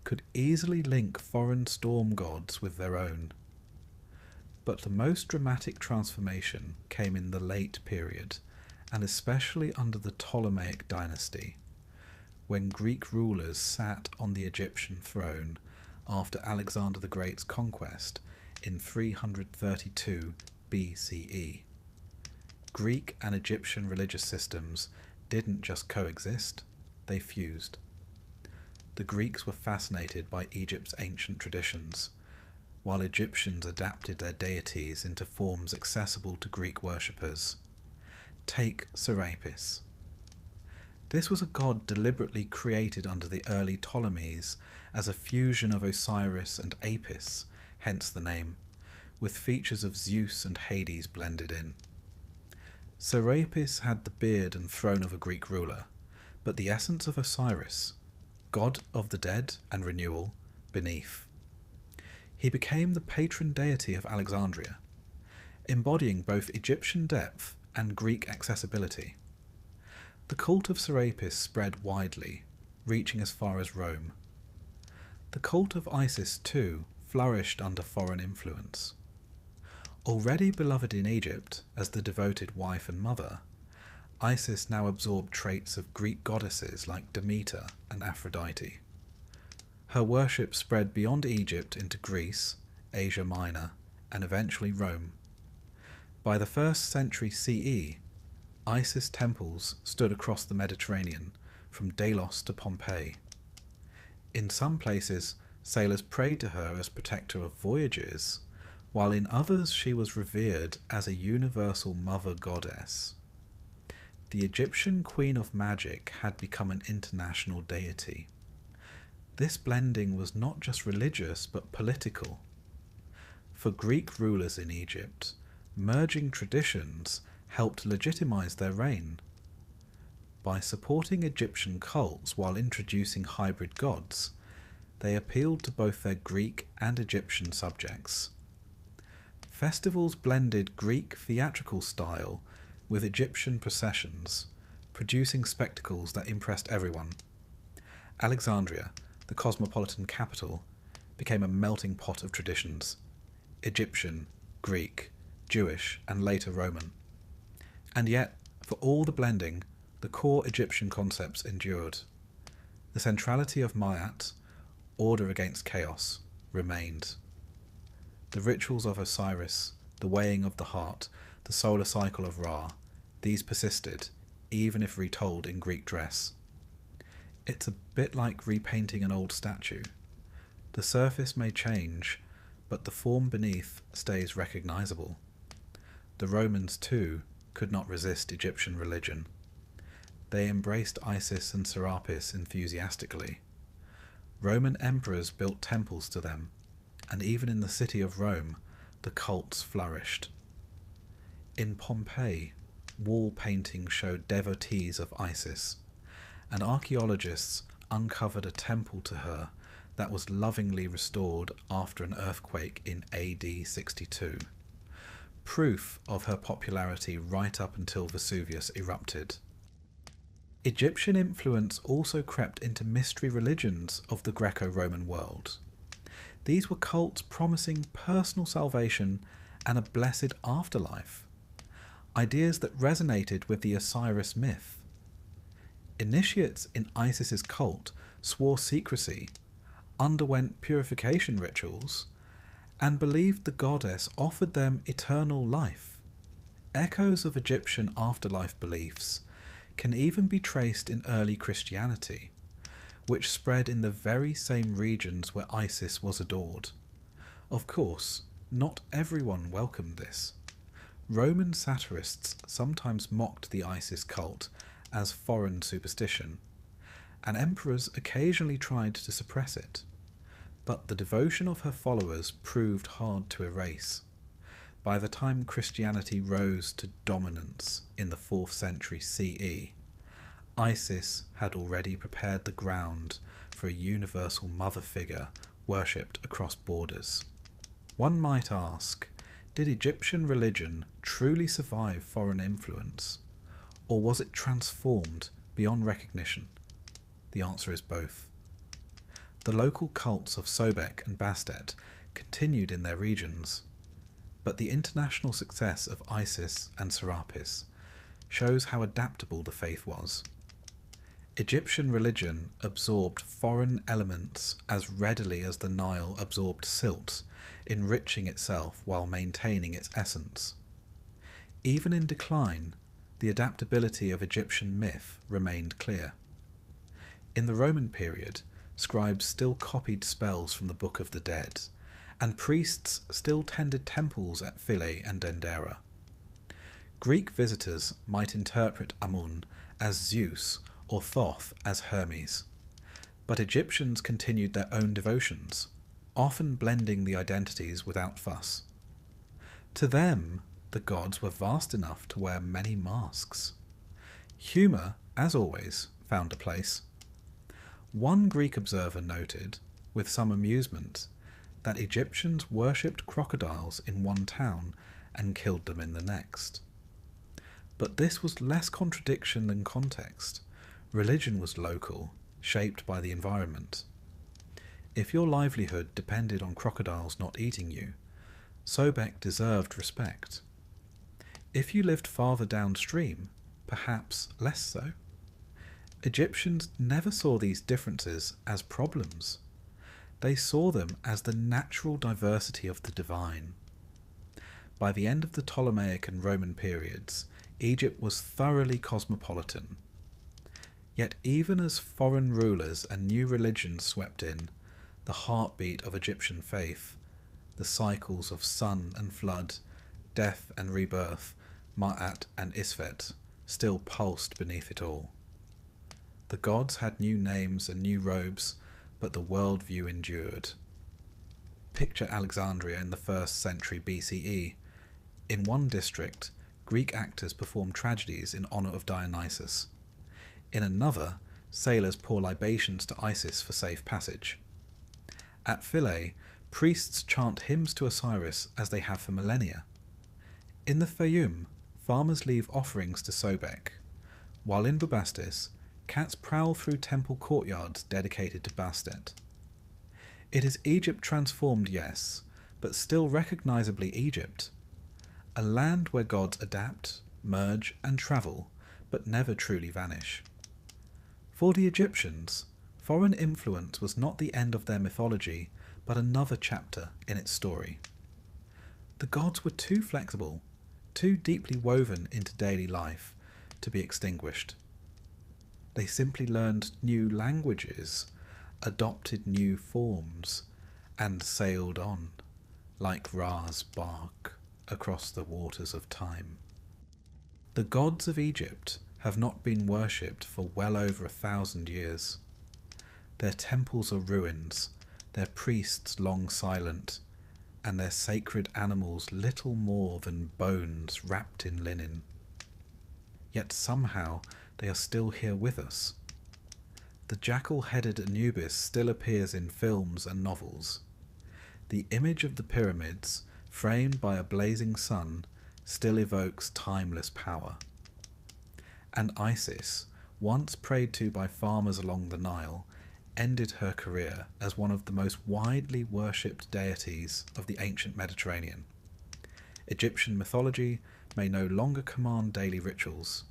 could easily link foreign storm gods with their own. But the most dramatic transformation came in the late period, and especially under the Ptolemaic dynasty, when Greek rulers sat on the Egyptian throne after Alexander the Great's conquest in 332 BCE. Greek and Egyptian religious systems didn't just coexist, they fused. The Greeks were fascinated by Egypt's ancient traditions, while Egyptians adapted their deities into forms accessible to Greek worshippers. Take Serapis. This was a god deliberately created under the early Ptolemies as a fusion of Osiris and Apis, hence the name, with features of Zeus and Hades blended in. Serapis had the beard and throne of a Greek ruler, but the essence of Osiris, god of the dead and renewal, beneath. He became the patron deity of Alexandria, embodying both Egyptian depth and Greek accessibility. The cult of Serapis spread widely, reaching as far as Rome. The cult of Isis, too, flourished under foreign influence. Already beloved in Egypt as the devoted wife and mother, Isis now absorbed traits of Greek goddesses like Demeter and Aphrodite. Her worship spread beyond Egypt into Greece, Asia Minor, and eventually Rome. By the 1st century CE, Isis temples stood across the Mediterranean, from Delos to Pompeii. In some places, sailors prayed to her as protector of voyages, while in others she was revered as a universal mother goddess. The Egyptian Queen of Magic had become an international deity. This blending was not just religious but political. For Greek rulers in Egypt, merging traditions helped legitimize their reign. By supporting Egyptian cults while introducing hybrid gods, they appealed to both their Greek and Egyptian subjects. Festivals blended Greek theatrical style with Egyptian processions, producing spectacles that impressed everyone. Alexandria, the cosmopolitan capital, became a melting pot of traditions: Egyptian, Greek, Jewish, and later Roman. And yet, for all the blending, the core Egyptian concepts endured. The centrality of Ma'at, order against chaos, remained. The rituals of Osiris, the weighing of the heart, the solar cycle of Ra, these persisted, even if retold in Greek dress. It's a bit like repainting an old statue. The surface may change, but the form beneath stays recognizable. The Romans, too, could not resist Egyptian religion. They embraced Isis and Serapis enthusiastically. Roman emperors built temples to them, and even in the city of Rome, the cults flourished. In Pompeii, wall paintings showed devotees of Isis, and archaeologists uncovered a temple to her that was lovingly restored after an earthquake in AD 62. Proof of her popularity right up until Vesuvius erupted. Egyptian influence also crept into mystery religions of the Greco-Roman world. These were cults promising personal salvation and a blessed afterlife, ideas that resonated with the Osiris myth. Initiates in Isis's cult swore secrecy, underwent purification rituals, and believed the goddess offered them eternal life. Echoes of Egyptian afterlife beliefs can even be traced in early Christianity, which spread in the very same regions where Isis was adored. Of course, not everyone welcomed this. Roman satirists sometimes mocked the Isis cult as foreign superstition, and emperors occasionally tried to suppress it. But the devotion of her followers proved hard to erase. By the time Christianity rose to dominance in the 4th century CE, Isis had already prepared the ground for a universal mother figure worshipped across borders. One might ask, did Egyptian religion truly survive foreign influence, or was it transformed beyond recognition? The answer is both. The local cults of Sobek and Bastet continued in their regions, but the international success of Isis and Serapis shows how adaptable the faith was. Egyptian religion absorbed foreign elements as readily as the Nile absorbed silt, enriching itself while maintaining its essence. Even in decline, the adaptability of Egyptian myth remained clear. In the Roman period, scribes still copied spells from the Book of the Dead, and priests still tended temples at Philae and Dendera. Greek visitors might interpret Amun as Zeus or Thoth as Hermes, but Egyptians continued their own devotions, often blending the identities without fuss. To them, the gods were vast enough to wear many masks. Humour, as always, found a place. One Greek observer noted, with some amusement, that Egyptians worshipped crocodiles in one town and killed them in the next. But this was less contradiction than context. Religion was local, shaped by the environment. If your livelihood depended on crocodiles not eating you, Sobek deserved respect. If you lived farther downstream, perhaps less so. Egyptians never saw these differences as problems. They saw them as the natural diversity of the divine. By the end of the Ptolemaic and Roman periods, Egypt was thoroughly cosmopolitan. Yet even as foreign rulers and new religions swept in, the heartbeat of Egyptian faith, the cycles of sun and flood, death and rebirth, Ma'at and Isfet, still pulsed beneath it all. The gods had new names and new robes, but the worldview endured. Picture Alexandria in the 1st century BCE. In one district, Greek actors perform tragedies in honour of Dionysus. In another, sailors pour libations to Isis for safe passage. At Philae, priests chant hymns to Osiris as they have for millennia. In the Fayum, farmers leave offerings to Sobek, while in Bubastis, cats prowl through temple courtyards dedicated to Bastet. It is Egypt transformed, yes, but still recognisably Egypt. A land where gods adapt, merge and travel, but never truly vanish. For the Egyptians, foreign influence was not the end of their mythology, but another chapter in its story. The gods were too flexible, too deeply woven into daily life, to be extinguished. They simply learned new languages, adopted new forms, and sailed on. like Ra's bark across the waters of time. The gods of Egypt have not been worshipped for well over 1,000 years. Their temples are ruins, their priests long silent, and their sacred animals little more than bones wrapped in linen. Yet somehow they are still here with us. The jackal-headed Anubis still appears in films and novels. The image of the pyramids, framed by a blazing sun, still evokes timeless power. And Isis, once prayed to by farmers along the Nile, ended her career as one of the most widely worshipped deities of the ancient Mediterranean. Egyptian mythology may no longer command daily rituals,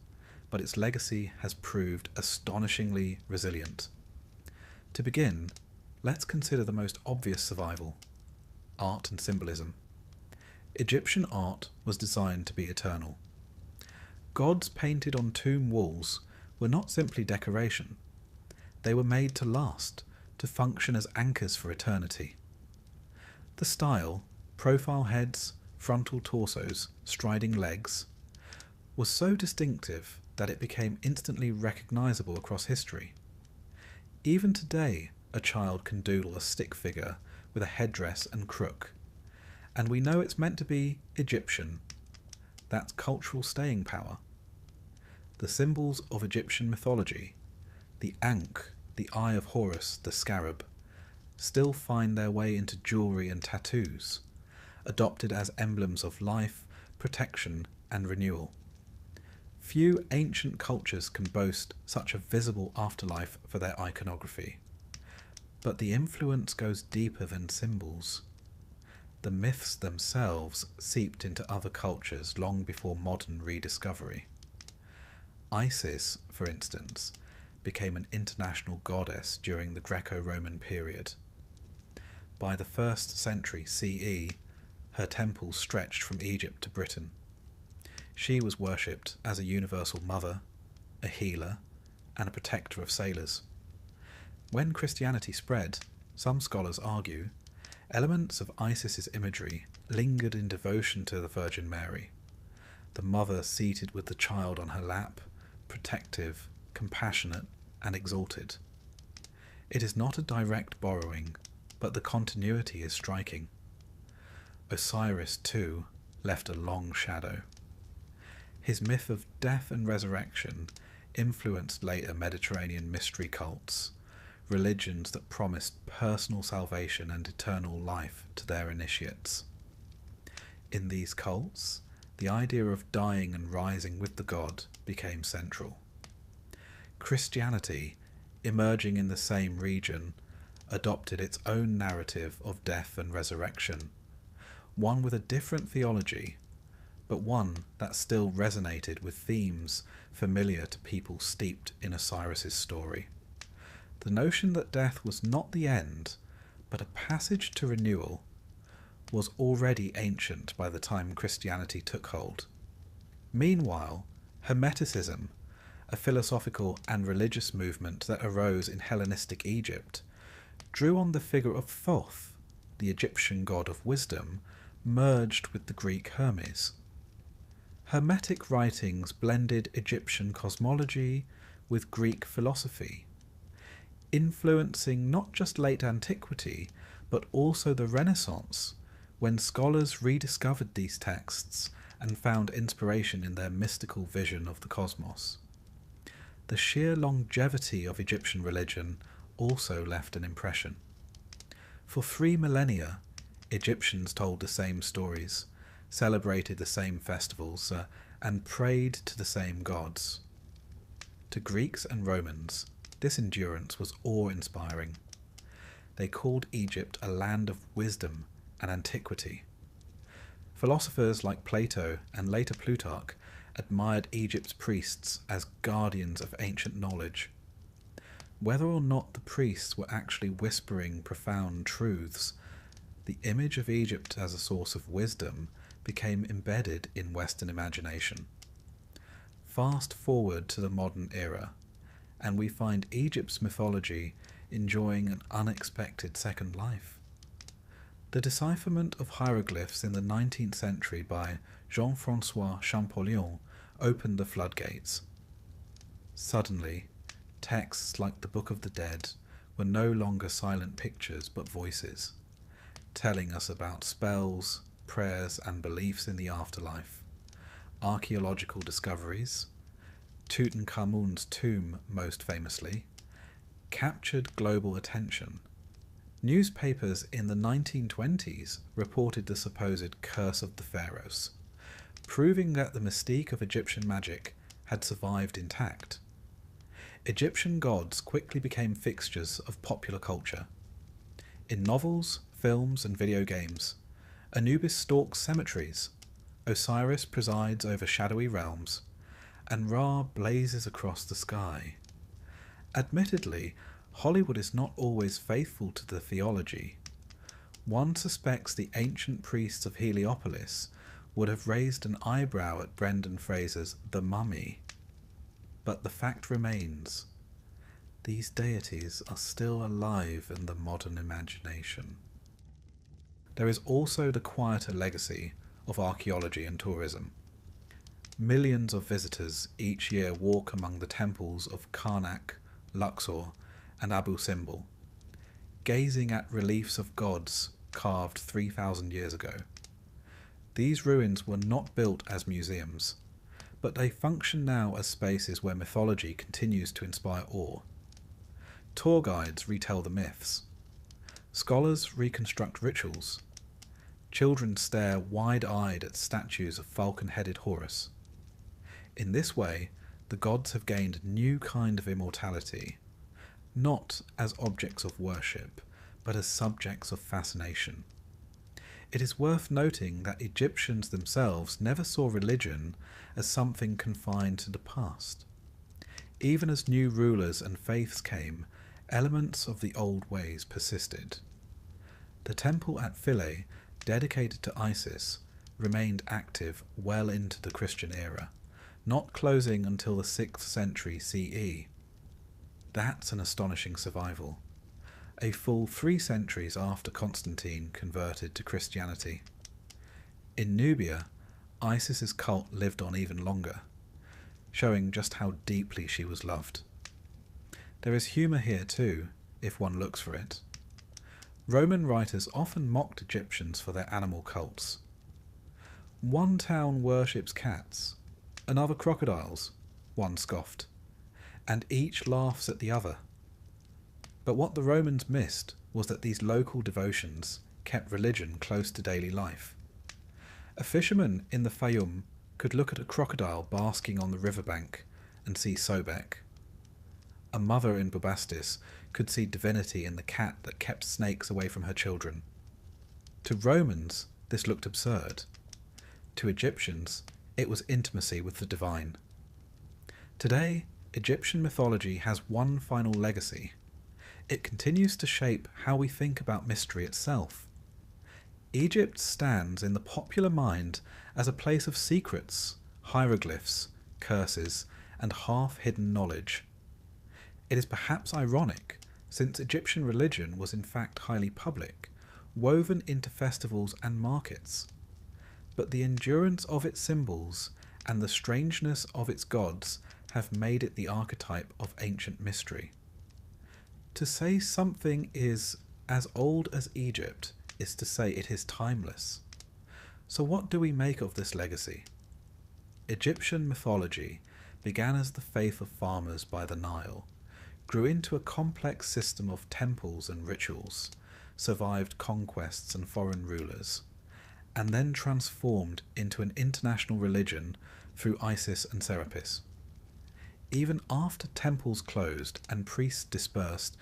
but its legacy has proved astonishingly resilient. To begin, let's consider the most obvious survival: art and symbolism. Egyptian art was designed to be eternal. Gods painted on tomb walls were not simply decoration. They were made to last, to function as anchors for eternity. The style, profile heads, frontal torsos, striding legs, was so distinctive that it became instantly recognizable across history. Even today, a child can doodle a stick figure with a headdress and crook, and we know it's meant to be Egyptian. That's cultural staying power. The symbols of Egyptian mythology, the ankh, the eye of Horus, the scarab, still find their way into jewellery and tattoos, adopted as emblems of life, protection, and renewal. Few ancient cultures can boast such a visible afterlife for their iconography. But the influence goes deeper than symbols. The myths themselves seeped into other cultures long before modern rediscovery. Isis, for instance, became an international goddess during the Greco-Roman period. By the 1st century CE, her temples stretched from Egypt to Britain. She was worshipped as a universal mother, a healer, and a protector of sailors. When Christianity spread, some scholars argue, elements of Isis's imagery lingered in devotion to the Virgin Mary, the mother seated with the child on her lap, protective, compassionate, and exalted. It is not a direct borrowing, but the continuity is striking. Osiris, too, left a long shadow. His myth of death and resurrection influenced later Mediterranean mystery cults, religions that promised personal salvation and eternal life to their initiates. In these cults, the idea of dying and rising with the god became central. Christianity, emerging in the same region, adopted its own narrative of death and resurrection, one with a different theology, but one that still resonated with themes familiar to people steeped in Osiris's story. The notion that death was not the end, but a passage to renewal, was already ancient by the time Christianity took hold. Meanwhile, Hermeticism, a philosophical and religious movement that arose in Hellenistic Egypt, drew on the figure of Thoth, the Egyptian god of wisdom, merged with the Greek Hermes. Hermetic writings blended Egyptian cosmology with Greek philosophy, influencing not just late antiquity, but also the Renaissance, when scholars rediscovered these texts and found inspiration in their mystical vision of the cosmos. The sheer longevity of Egyptian religion also left an impression. For 3 millennia, Egyptians told the same stories, celebrated the same festivals, and prayed to the same gods. To Greeks and Romans, this endurance was awe-inspiring. They called Egypt a land of wisdom and antiquity. Philosophers like Plato and later Plutarch admired Egypt's priests as guardians of ancient knowledge. Whether or not the priests were actually whispering profound truths, the image of Egypt as a source of wisdom became embedded in Western imagination. Fast forward to the modern era, and we find Egypt's mythology enjoying an unexpected second life. The decipherment of hieroglyphs in the 19th century by Jean-François Champollion opened the floodgates. Suddenly, texts like the Book of the Dead were no longer silent pictures but voices, telling us about spells, prayers and beliefs in the afterlife, archaeological discoveries, Tutankhamun's tomb most famously, captured global attention. Newspapers in the 1920s reported the supposed curse of the pharaohs, proving that the mystique of Egyptian magic had survived intact. Egyptian gods quickly became fixtures of popular culture. In novels, films and video games, Anubis stalks cemeteries, Osiris presides over shadowy realms, and Ra blazes across the sky. Admittedly, Hollywood is not always faithful to the theology. One suspects the ancient priests of Heliopolis would have raised an eyebrow at Brendan Fraser's The Mummy. But the fact remains, these deities are still alive in the modern imagination. There is also the quieter legacy of archaeology and tourism. Millions of visitors each year walk among the temples of Karnak, Luxor, and Abu Simbel, gazing at reliefs of gods carved 3,000 years ago. These ruins were not built as museums, but they function now as spaces where mythology continues to inspire awe. Tour guides retell the myths. Scholars reconstruct rituals. Children stare wide-eyed at statues of falcon-headed Horus. In this way, the gods have gained a new kind of immortality, not as objects of worship, but as subjects of fascination. It is worth noting that Egyptians themselves never saw religion as something confined to the past. Even as new rulers and faiths came, elements of the old ways persisted. The temple at Philae, dedicated to Isis, remained active well into the Christian era, not closing until the 6th century CE. That's an astonishing survival, a full 3 centuries after Constantine converted to Christianity. In Nubia, Isis's cult lived on even longer, showing just how deeply she was loved. There is humour here too, if one looks for it. Roman writers often mocked Egyptians for their animal cults. One town worships cats, another crocodiles, one scoffed, and each laughs at the other. But what the Romans missed was that these local devotions kept religion close to daily life. A fisherman in the Fayum could look at a crocodile basking on the riverbank and see Sobek. A mother in Bubastis could see divinity in the cat that kept snakes away from her children. To Romans, this looked absurd. To Egyptians, it was intimacy with the divine. Today, Egyptian mythology has one final legacy. It continues to shape how we think about mystery itself. Egypt stands in the popular mind as a place of secrets, hieroglyphs, curses, and half-hidden knowledge. It is perhaps ironic, since Egyptian religion was in fact highly public, woven into festivals and markets. But the endurance of its symbols and the strangeness of its gods have made it the archetype of ancient mystery. To say something is as old as Egypt is to say it is timeless. So what do we make of this legacy? Egyptian mythology began as the faith of farmers by the Nile, grew into a complex system of temples and rituals, survived conquests and foreign rulers, and then transformed into an international religion through Isis and Serapis. Even after temples closed and priests dispersed,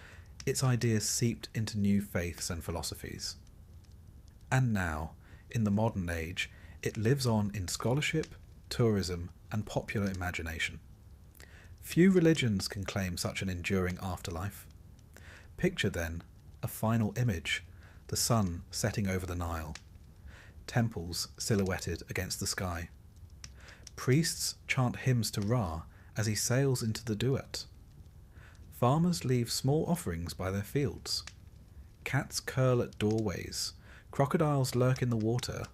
its ideas seeped into new faiths and philosophies. And now, in the modern age, it lives on in scholarship, tourism, and popular imagination. Few religions can claim such an enduring afterlife. Picture, then, a final image, the sun setting over the Nile, temples silhouetted against the sky. Priests chant hymns to Ra as he sails into the Duat. Farmers leave small offerings by their fields. Cats curl at doorways, Crocodiles lurk in the water,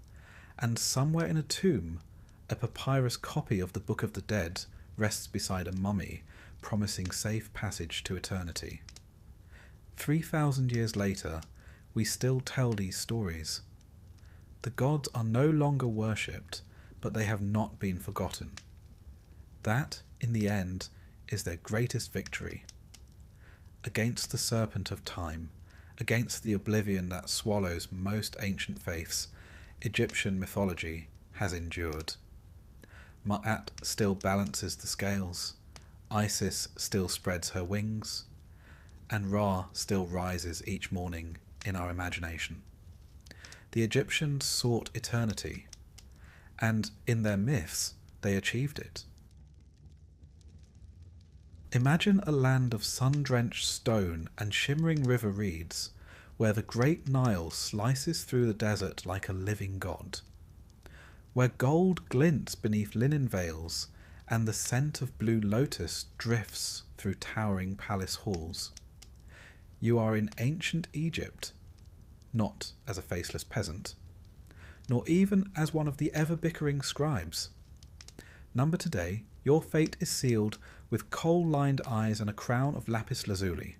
and somewhere in a tomb, a papyrus copy of the Book of the Dead rests beside a mummy, promising safe passage to eternity. 3,000 years later, we still tell these stories. The gods are no longer worshipped, but they have not been forgotten. That, in the end, is their greatest victory. Against the serpent of time, against the oblivion that swallows most ancient faiths, Egyptian mythology has endured. Ma'at still balances the scales, Isis still spreads her wings, and Ra still rises each morning in our imagination. The Egyptians sought eternity, and in their myths they achieved it. Imagine a land of sun-drenched stone and shimmering river reeds, where the great Nile slices through the desert like a living god, where gold glints beneath linen veils and the scent of blue lotus drifts through towering palace halls. You are in ancient Egypt, not as a faceless peasant, nor even as one of the ever-bickering scribes. Number today, your fate is sealed with coal-lined eyes and a crown of lapis lazuli.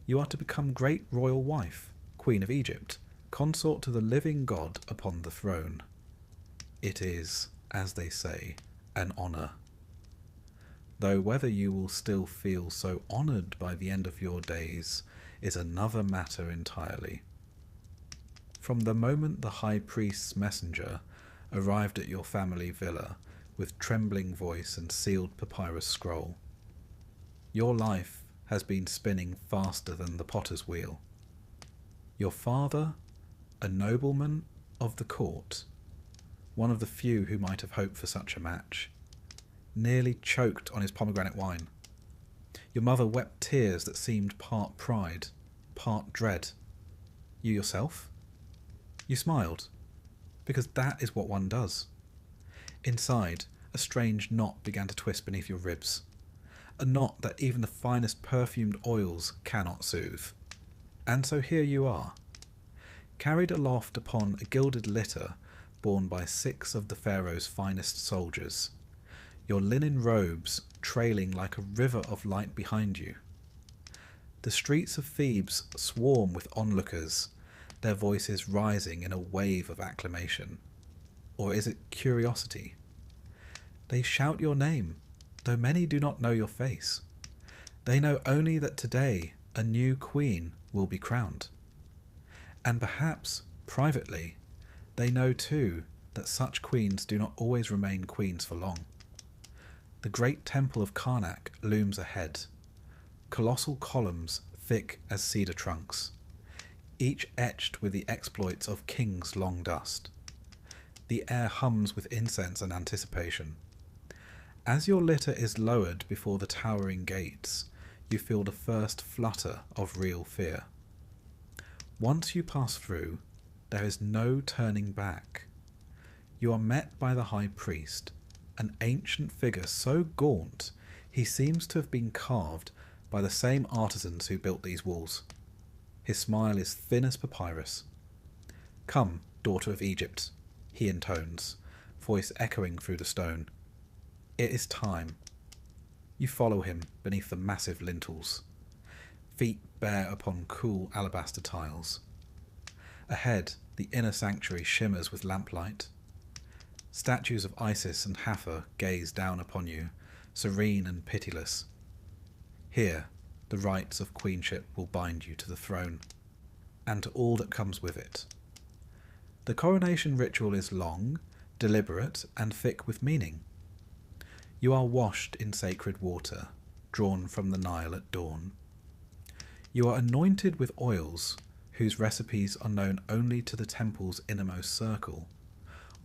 You are to become great royal wife, Queen of Egypt, consort to the living god upon the throne. It is, as they say, an honour. Though whether you will still feel so honoured by the end of your days is another matter entirely. From the moment the high priest's messenger arrived at your family villa with trembling voice and sealed papyrus scroll, your life has been spinning faster than the potter's wheel. Your father, a nobleman of the court, one of the few who might have hoped for such a match, nearly choked on his pomegranate wine. Your mother wept tears that seemed part pride, part dread. You yourself? You smiled, because that is what one does. Inside, a strange knot began to twist beneath your ribs, a knot that even the finest perfumed oils cannot soothe. And so here you are, carried aloft upon a gilded litter borne by 6 of the Pharaoh's finest soldiers, your linen robes trailing like a river of light behind you. The streets of Thebes swarm with onlookers, their voices rising in a wave of acclamation. Or is it curiosity? They shout your name, though many do not know your face. They know only that today a new queen will be crowned. And perhaps, privately, they know too that such queens do not always remain queens for long. The great temple of Karnak looms ahead, colossal columns thick as cedar trunks, each etched with the exploits of kings long dust. The air hums with incense and anticipation. As your litter is lowered before the towering gates, you feel the first flutter of real fear. Once you pass through, there is no turning back. You are met by the high priest, an ancient figure so gaunt he seems to have been carved by the same artisans who built these walls. His smile is thin as papyrus. "Come, daughter of Egypt," he intones, voice echoing through the stone. It is time. You follow him beneath the massive lintels, feet bare upon cool alabaster tiles. Ahead, the inner sanctuary shimmers with lamplight. Statues of Isis and Hathor gaze down upon you, serene and pitiless. Here, the rites of queenship will bind you to the throne, and to all that comes with it. The coronation ritual is long, deliberate, and thick with meaning. You are washed in sacred water, drawn from the Nile at dawn. You are anointed with oils, whose recipes are known only to the temple's innermost circle,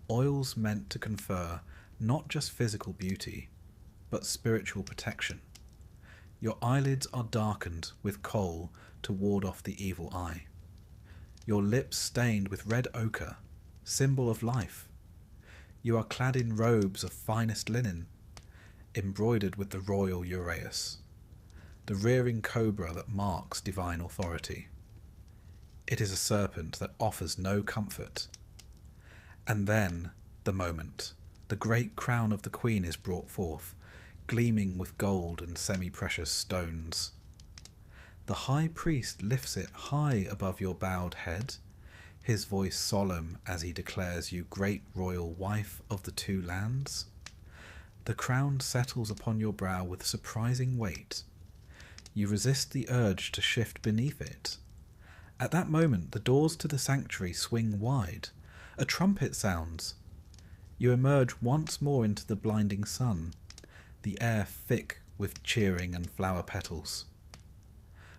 oils meant to confer not just physical beauty, but spiritual protection. Your eyelids are darkened with kohl to ward off the evil eye. Your lips stained with red ochre, symbol of life. You are clad in robes of finest linen, embroidered with the royal uraeus, the rearing cobra that marks divine authority. It is a serpent that offers no comfort. And then, the moment, the great crown of the queen is brought forth, gleaming with gold and semi-precious stones. The high priest lifts it high above your bowed head, his voice solemn as he declares you great royal wife of the two lands. The crown settles upon your brow with surprising weight. You resist the urge to shift beneath it. At that moment, the doors to the sanctuary swing wide. A trumpet sounds. You emerge once more into the blinding sun, the air thick with cheering and flower petals.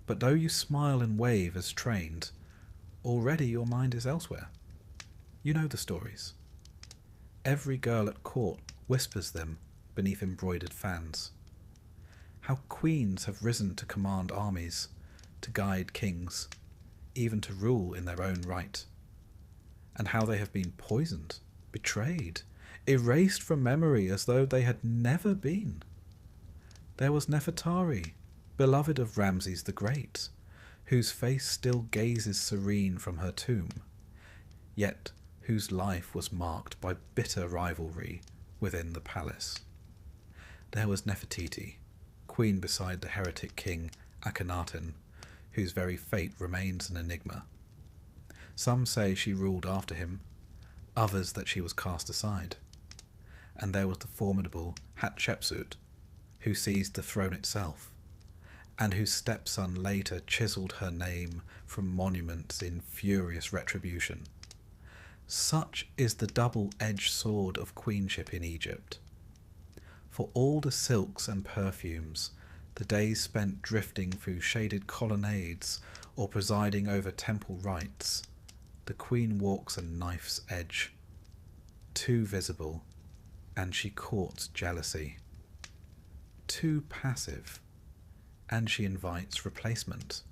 But though you smile and wave as trained, already your mind is elsewhere. You know the stories. Every girl at court whispers them beneath embroidered fans. How queens have risen to command armies, to guide kings, even to rule in their own right. And how they have been poisoned, betrayed, erased from memory as though they had never been. There was Nefertari, beloved of Ramses the Great, whose face still gazes serene from her tomb, yet whose life was marked by bitter rivalry within the palace. There was Nefertiti, queen beside the heretic king Akhenaten, whose very fate remains an enigma. Some say she ruled after him, others that she was cast aside. And there was the formidable Hatshepsut, who seized the throne itself, and whose stepson later chiselled her name from monuments in furious retribution. Such is the double-edged sword of queenship in Egypt. For all the silks and perfumes, the days spent drifting through shaded colonnades or presiding over temple rites, the queen walks a knife's edge, too visible, and she courts jealousy. Too passive, and she invites replacement.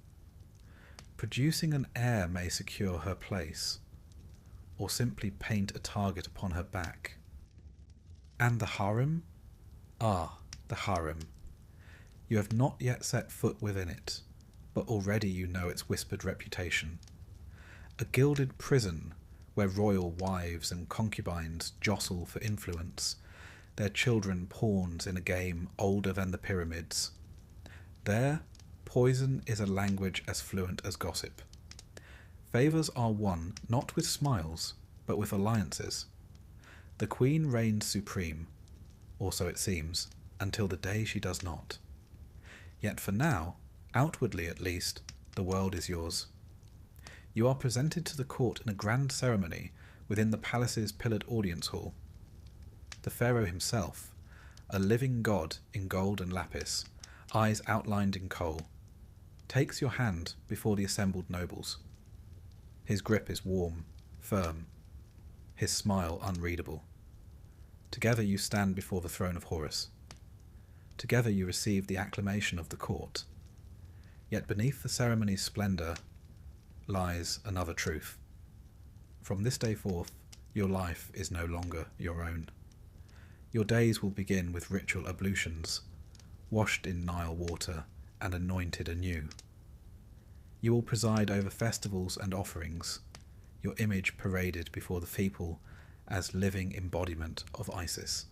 Producing an heir may secure her place, or simply paint a target upon her back. And the harem? Ah, the harem. You have not yet set foot within it, but already you know its whispered reputation. A gilded prison where royal wives and concubines jostle for influence, their children pawns in a game older than the pyramids. There, poison is a language as fluent as gossip. Favours are won not with smiles, but with alliances. The queen reigns supreme, or so it seems, until the day she does not. Yet for now, outwardly at least, the world is yours. You are presented to the court in a grand ceremony within the palace's pillared audience hall. The pharaoh himself, a living god in gold and lapis, eyes outlined in kohl, takes your hand before the assembled nobles. His grip is warm, firm, his smile unreadable. Together you stand before the throne of Horus. Together you receive the acclamation of the court. Yet beneath the ceremony's splendour lies another truth. From this day forth, your life is no longer your own. Your days will begin with ritual ablutions, washed in Nile water and anointed anew. You will preside over festivals and offerings, your image paraded before the people as living embodiment of Isis.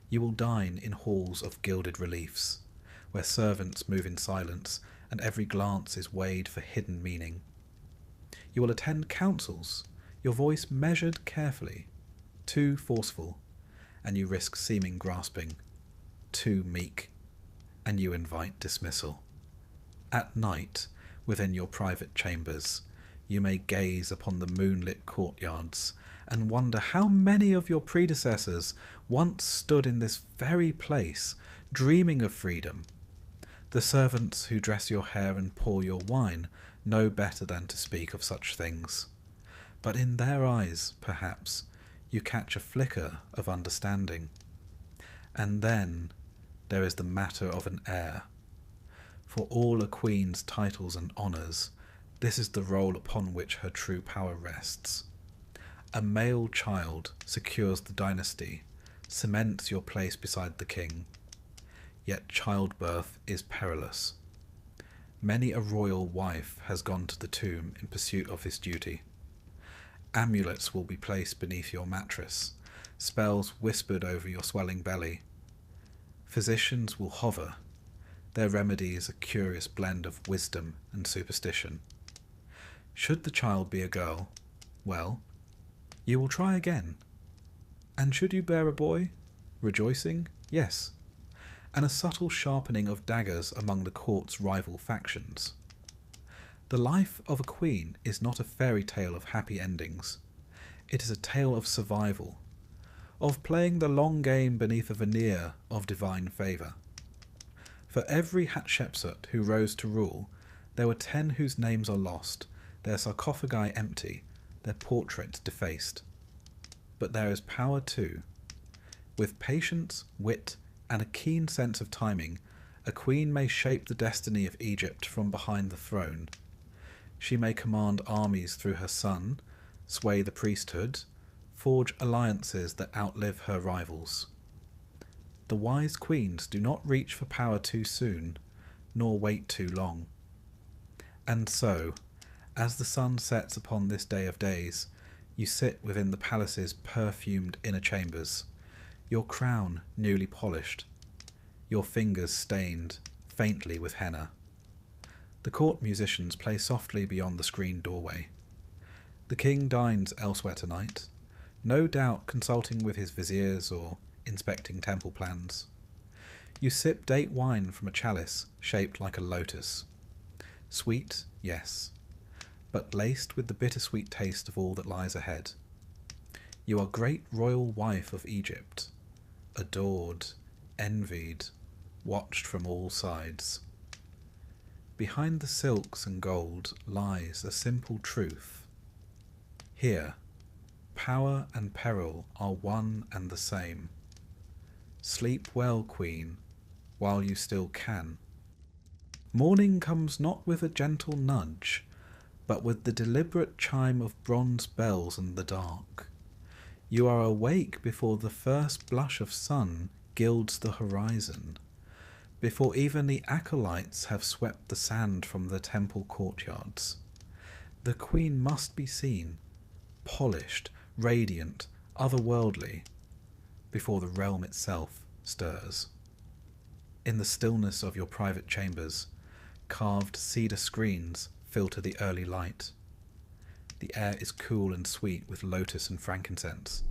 You will dine in halls of gilded reliefs, where servants move in silence and every glance is weighed for hidden meaning. You will attend councils, your voice measured carefully, too forceful, and you risk seeming grasping, too meek, and you invite dismissal. At night, within your private chambers, you may gaze upon the moonlit courtyards and wonder how many of your predecessors once stood in this very place, dreaming of freedom. The servants who dress your hair and pour your wine know better than to speak of such things. But in their eyes, perhaps, you catch a flicker of understanding. And then there is the matter of an heir. For all a queen's titles and honours, this is the role upon which her true power rests. A male child secures the dynasty, cements your place beside the king. Yet childbirth is perilous. Many a royal wife has gone to the tomb in pursuit of this duty. Amulets will be placed beneath your mattress, spells whispered over your swelling belly. Physicians will hover, their remedies a curious blend of wisdom and superstition. Should the child be a girl, well, you will try again. And should you bear a boy, rejoicing, yes, and a subtle sharpening of daggers among the court's rival factions. The life of a queen is not a fairy tale of happy endings. It is a tale of survival, of playing the long game beneath a veneer of divine favour. For every Hatshepsut who rose to rule, there were 10 whose names are lost, their sarcophagi empty, their portraits defaced. But there is power too. With patience, wit, and a keen sense of timing, a queen may shape the destiny of Egypt from behind the throne. She may command armies through her son, sway the priesthood, forge alliances that outlive her rivals. The wise queens do not reach for power too soon, nor wait too long. And so, as the sun sets upon this day of days, you sit within the palace's perfumed inner chambers, your crown newly polished, your fingers stained faintly with henna. The court musicians play softly beyond the screened doorway. The king dines elsewhere tonight, no doubt consulting with his viziers or inspecting temple plans. You sip date wine from a chalice shaped like a lotus. Sweet, yes, but laced with the bittersweet taste of all that lies ahead. You are great royal wife of Egypt, adored, envied, watched from all sides. Behind the silks and gold lies a simple truth. Here, power and peril are one and the same. Sleep well, queen, while you still can. Morning comes not with a gentle nudge, but with the deliberate chime of bronze bells in the dark. You are awake before the first blush of sun gilds the horizon, before even the acolytes have swept the sand from the temple courtyards. The queen must be seen, polished, radiant, otherworldly, before the realm itself stirs. In the stillness of your private chambers, carved cedar screens filter the early light. The air is cool and sweet with lotus and frankincense,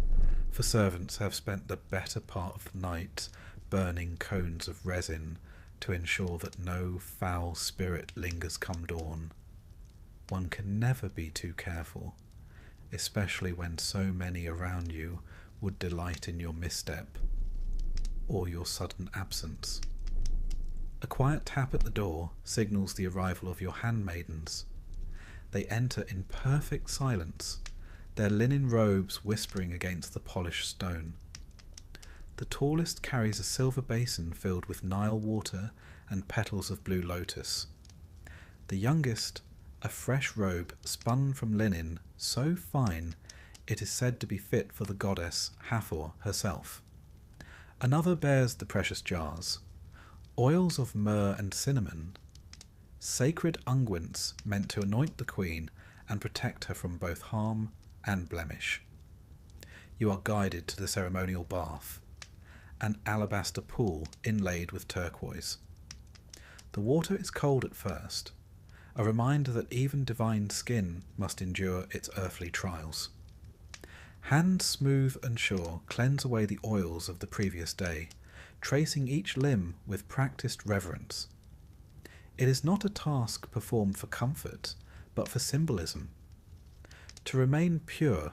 for servants have spent the better part of the night burning cones of resin to ensure that no foul spirit lingers come dawn. One can never be too careful, especially when so many around you would delight in your misstep or your sudden absence. A quiet tap at the door signals the arrival of your handmaidens. They enter in perfect silence, their linen robes whispering against the polished stone. The tallest carries a silver basin filled with Nile water and petals of blue lotus. The youngest, a fresh robe spun from linen so fine it is said to be fit for the goddess Hathor herself. Another bears the precious jars, oils of myrrh and cinnamon, sacred unguents meant to anoint the queen and protect her from both harm and blemish. You are guided to the ceremonial bath, an alabaster pool inlaid with turquoise. The water is cold at first, a reminder that even divine skin must endure its earthly trials. Hands smooth and sure cleanse away the oils of the previous day, tracing each limb with practiced reverence. It is not a task performed for comfort, but for symbolism. To remain pure,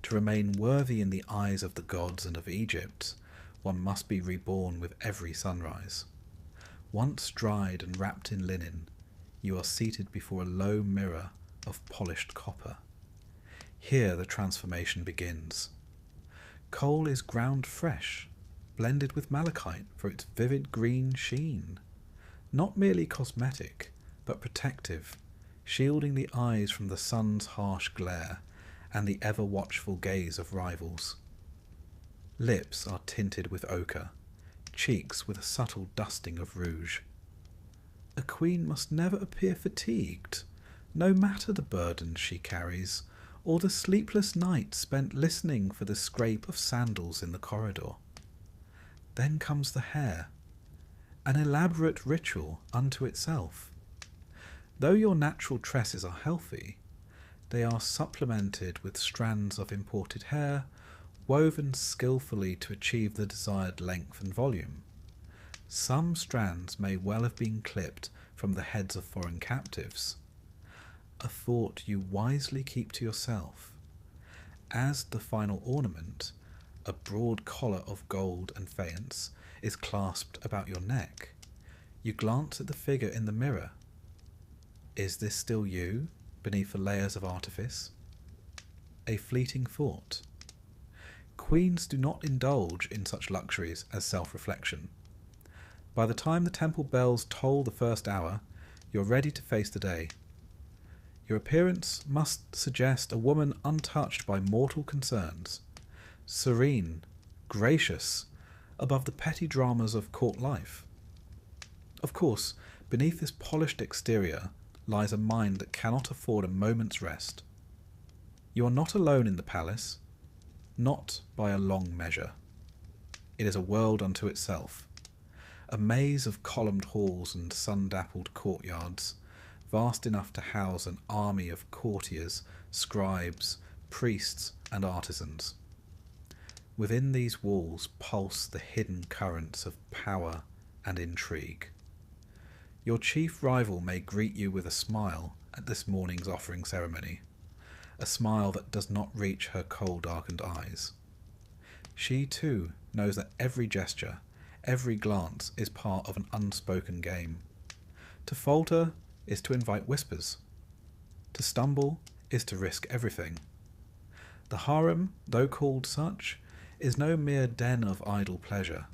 to remain worthy in the eyes of the gods and of Egypt, one must be reborn with every sunrise. Once dried and wrapped in linen, you are seated before a low mirror of polished copper. Here the transformation begins. Coal is ground fresh, blended with malachite for its vivid green sheen. Not merely cosmetic, but protective, shielding the eyes from the sun's harsh glare and the ever-watchful gaze of rivals. Lips are tinted with ochre, cheeks with a subtle dusting of rouge. A queen must never appear fatigued, no matter the burdens she carries, or the sleepless nights spent listening for the scrape of sandals in the corridor. Then comes the hair, an elaborate ritual unto itself. Though your natural tresses are healthy, they are supplemented with strands of imported hair, woven skillfully to achieve the desired length and volume. Some strands may well have been clipped from the heads of foreign captives, a thought you wisely keep to yourself. As the final ornament, a broad collar of gold and faience is clasped about your neck. You glance at the figure in the mirror. Is this still you, beneath the layers of artifice? A fleeting thought. Queens do not indulge in such luxuries as self-reflection. By the time the temple bells toll the first hour, you're ready to face the day. Your appearance must suggest a woman untouched by mortal concerns, serene, gracious, above the petty dramas of court life. Of course, beneath this polished exterior lies a mind that cannot afford a moment's rest. You are not alone in the palace, not by a long measure. It is a world unto itself, a maze of columned halls and sun-dappled courtyards, vast enough to house an army of courtiers, scribes, priests, and artisans. Within these walls pulse the hidden currents of power and intrigue. Your chief rival may greet you with a smile at this morning's offering ceremony, a smile that does not reach her coal-darkened eyes. She, too, knows that every gesture, every glance is part of an unspoken game. To falter is to invite whispers. To stumble is to risk everything. The harem, though called such, is no mere den of idle pleasure.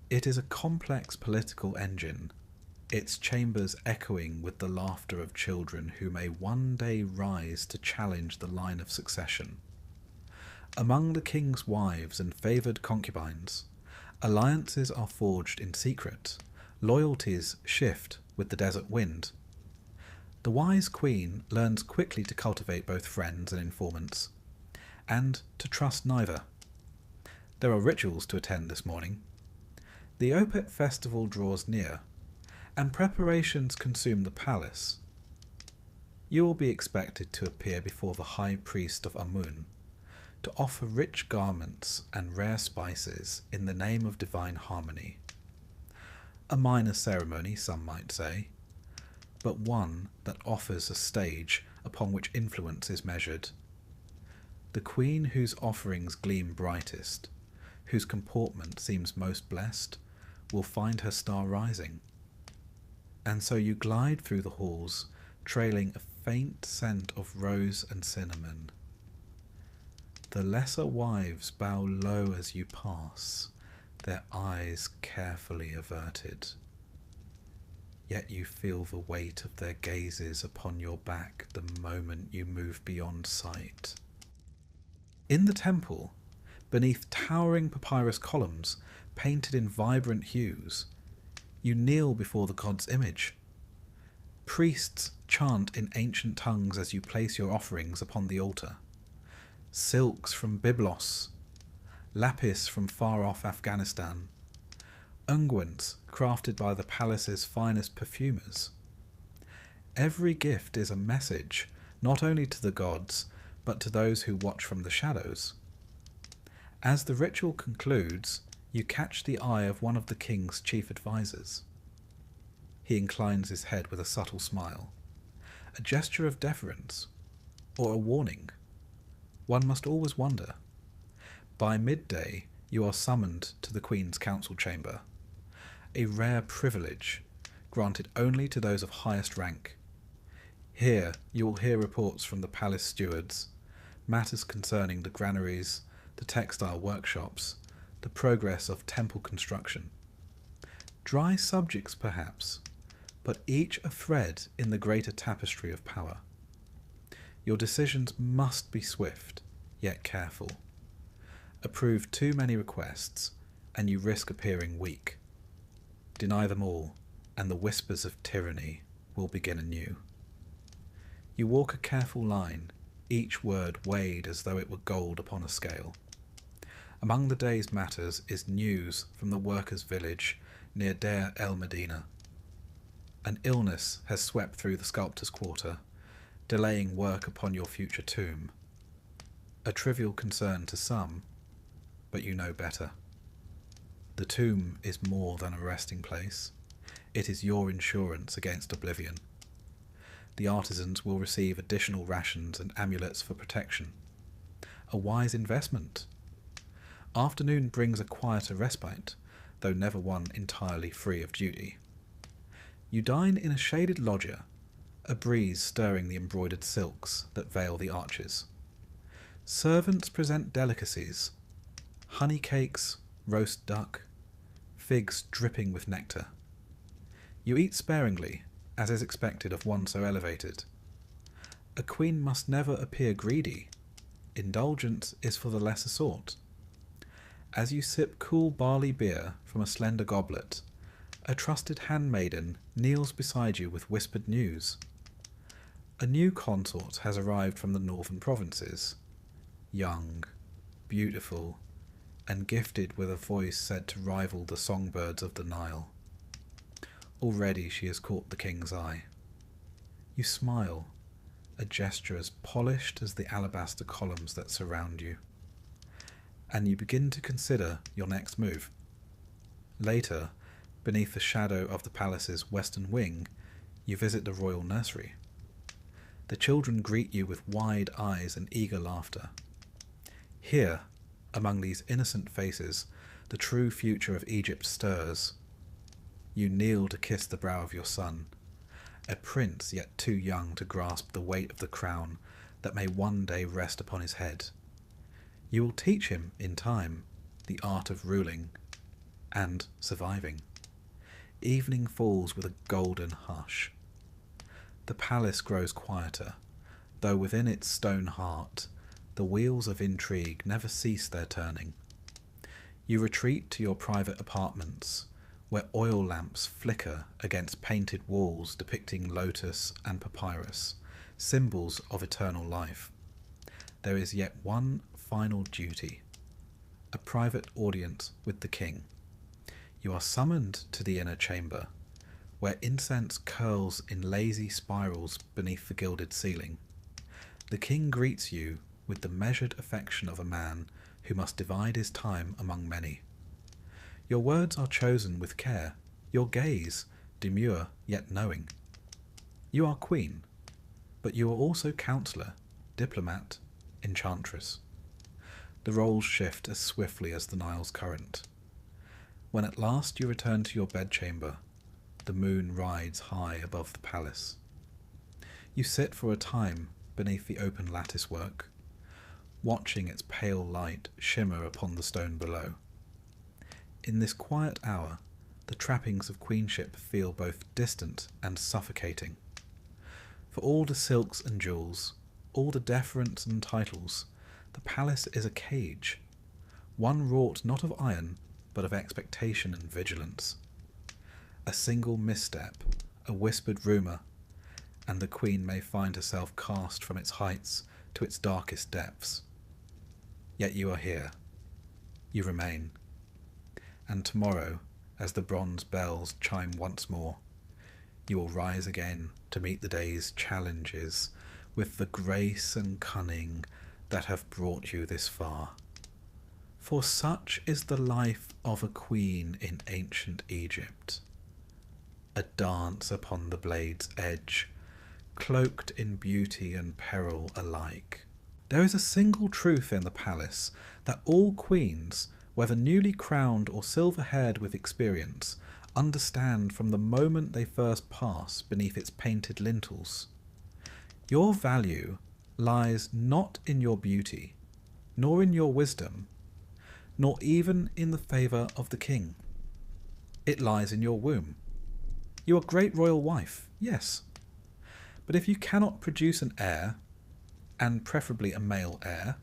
It is a complex political engine, its chambers echoing with the laughter of children who may one day rise to challenge the line of succession. Among the king's wives and favoured concubines, alliances are forged in secret, loyalties shift with the desert wind. The wise queen learns quickly to cultivate both friends and informants, and to trust neither. There are rituals to attend this morning. The Opet festival draws near, and preparations consume the palace. You will be expected to appear before the high priest of Amun, to offer rich garments and rare spices in the name of divine harmony. A minor ceremony, some might say, but one that offers a stage upon which influence is measured. The queen whose offerings gleam brightest, whose comportment seems most blessed, will find her star rising. And so you glide through the halls, trailing a faint scent of rose and cinnamon. The lesser wives bow low as you pass, their eyes carefully averted. Yet you feel the weight of their gazes upon your back the moment you move beyond sight. In the temple, beneath towering papyrus columns painted in vibrant hues, you kneel before the god's image. Priests chant in ancient tongues as you place your offerings upon the altar. Silks from Byblos, lapis from far-off Afghanistan, unguents crafted by the palace's finest perfumers. Every gift is a message, not only to the gods, but to those who watch from the shadows. As the ritual concludes, you catch the eye of one of the king's chief advisors. He inclines his head with a subtle smile, a gesture of deference, or a warning. One must always wonder. By midday, you are summoned to the Queen's council chamber, a rare privilege granted only to those of highest rank. Here you will hear reports from the palace stewards, matters concerning the granaries, the textile workshops, the progress of temple construction. Dry subjects, perhaps, but each a thread in the greater tapestry of power. Your decisions must be swift, yet careful. Approve too many requests, and you risk appearing weak. Deny them all, and the whispers of tyranny will begin anew. You walk a careful line, each word weighed as though it were gold upon a scale. Among the day's matters is news from the workers' village near Deir el Medina. An illness has swept through the sculptor's quarter, delaying work upon your future tomb. A trivial concern to some, but you know better. The tomb is more than a resting place. It is your insurance against oblivion. The artisans will receive additional rations and amulets for protection. A wise investment. Afternoon brings a quieter respite, though never one entirely free of duty. You dine in a shaded loggia, a breeze stirring the embroidered silks that veil the arches. Servants present delicacies, honey cakes, roast duck, figs dripping with nectar. You eat sparingly, as is expected of one so elevated. A queen must never appear greedy. Indulgence is for the lesser sort. As you sip cool barley beer from a slender goblet, a trusted handmaiden kneels beside you with whispered news. A new consort has arrived from the northern provinces, young, beautiful, and gifted with a voice said to rival the songbirds of the Nile. Already she has caught the king's eye. You smile, a gesture as polished as the alabaster columns that surround you, and you begin to consider your next move. Later, beneath the shadow of the palace's western wing, you visit the royal nursery. The children greet you with wide eyes and eager laughter. Here, among these innocent faces, the true future of Egypt stirs. You kneel to kiss the brow of your son, a prince yet too young to grasp the weight of the crown that may one day rest upon his head. You will teach him, in time, the art of ruling and surviving. Evening falls with a golden hush. The palace grows quieter, though within its stone heart the wheels of intrigue never cease their turning. You retreat to your private apartments, where oil lamps flicker against painted walls depicting lotus and papyrus, symbols of eternal life. There is yet one final duty, a private audience with the king. You are summoned to the inner chamber, where incense curls in lazy spirals beneath the gilded ceiling. The king greets you with the measured affection of a man who must divide his time among many. Your words are chosen with care, your gaze demure yet knowing. You are queen, but you are also counselor, diplomat, enchantress. The roles shift as swiftly as the Nile's current. When at last you return to your bedchamber, the moon rides high above the palace. You sit for a time beneath the open latticework, watching its pale light shimmer upon the stone below. In this quiet hour, the trappings of queenship feel both distant and suffocating. For all the silks and jewels, all the deference and titles, the palace is a cage, one wrought not of iron, but of expectation and vigilance. A single misstep, a whispered rumour, and the queen may find herself cast from its heights to its darkest depths. Yet you are here. You remain. And tomorrow, as the bronze bells chime once more, you will rise again to meet the day's challenges with the grace and cunning that have brought you this far. For such is the life of a queen in ancient Egypt. A dance upon the blade's edge, cloaked in beauty and peril alike. There is a single truth in the palace, that all queens, whether newly crowned or silver-haired with experience, understand from the moment they first pass beneath its painted lintels. Your value lies not in your beauty, nor in your wisdom, nor even in the favour of the king. It lies in your womb. You are great royal wife, yes, but if you cannot produce an heir, and preferably a male heir,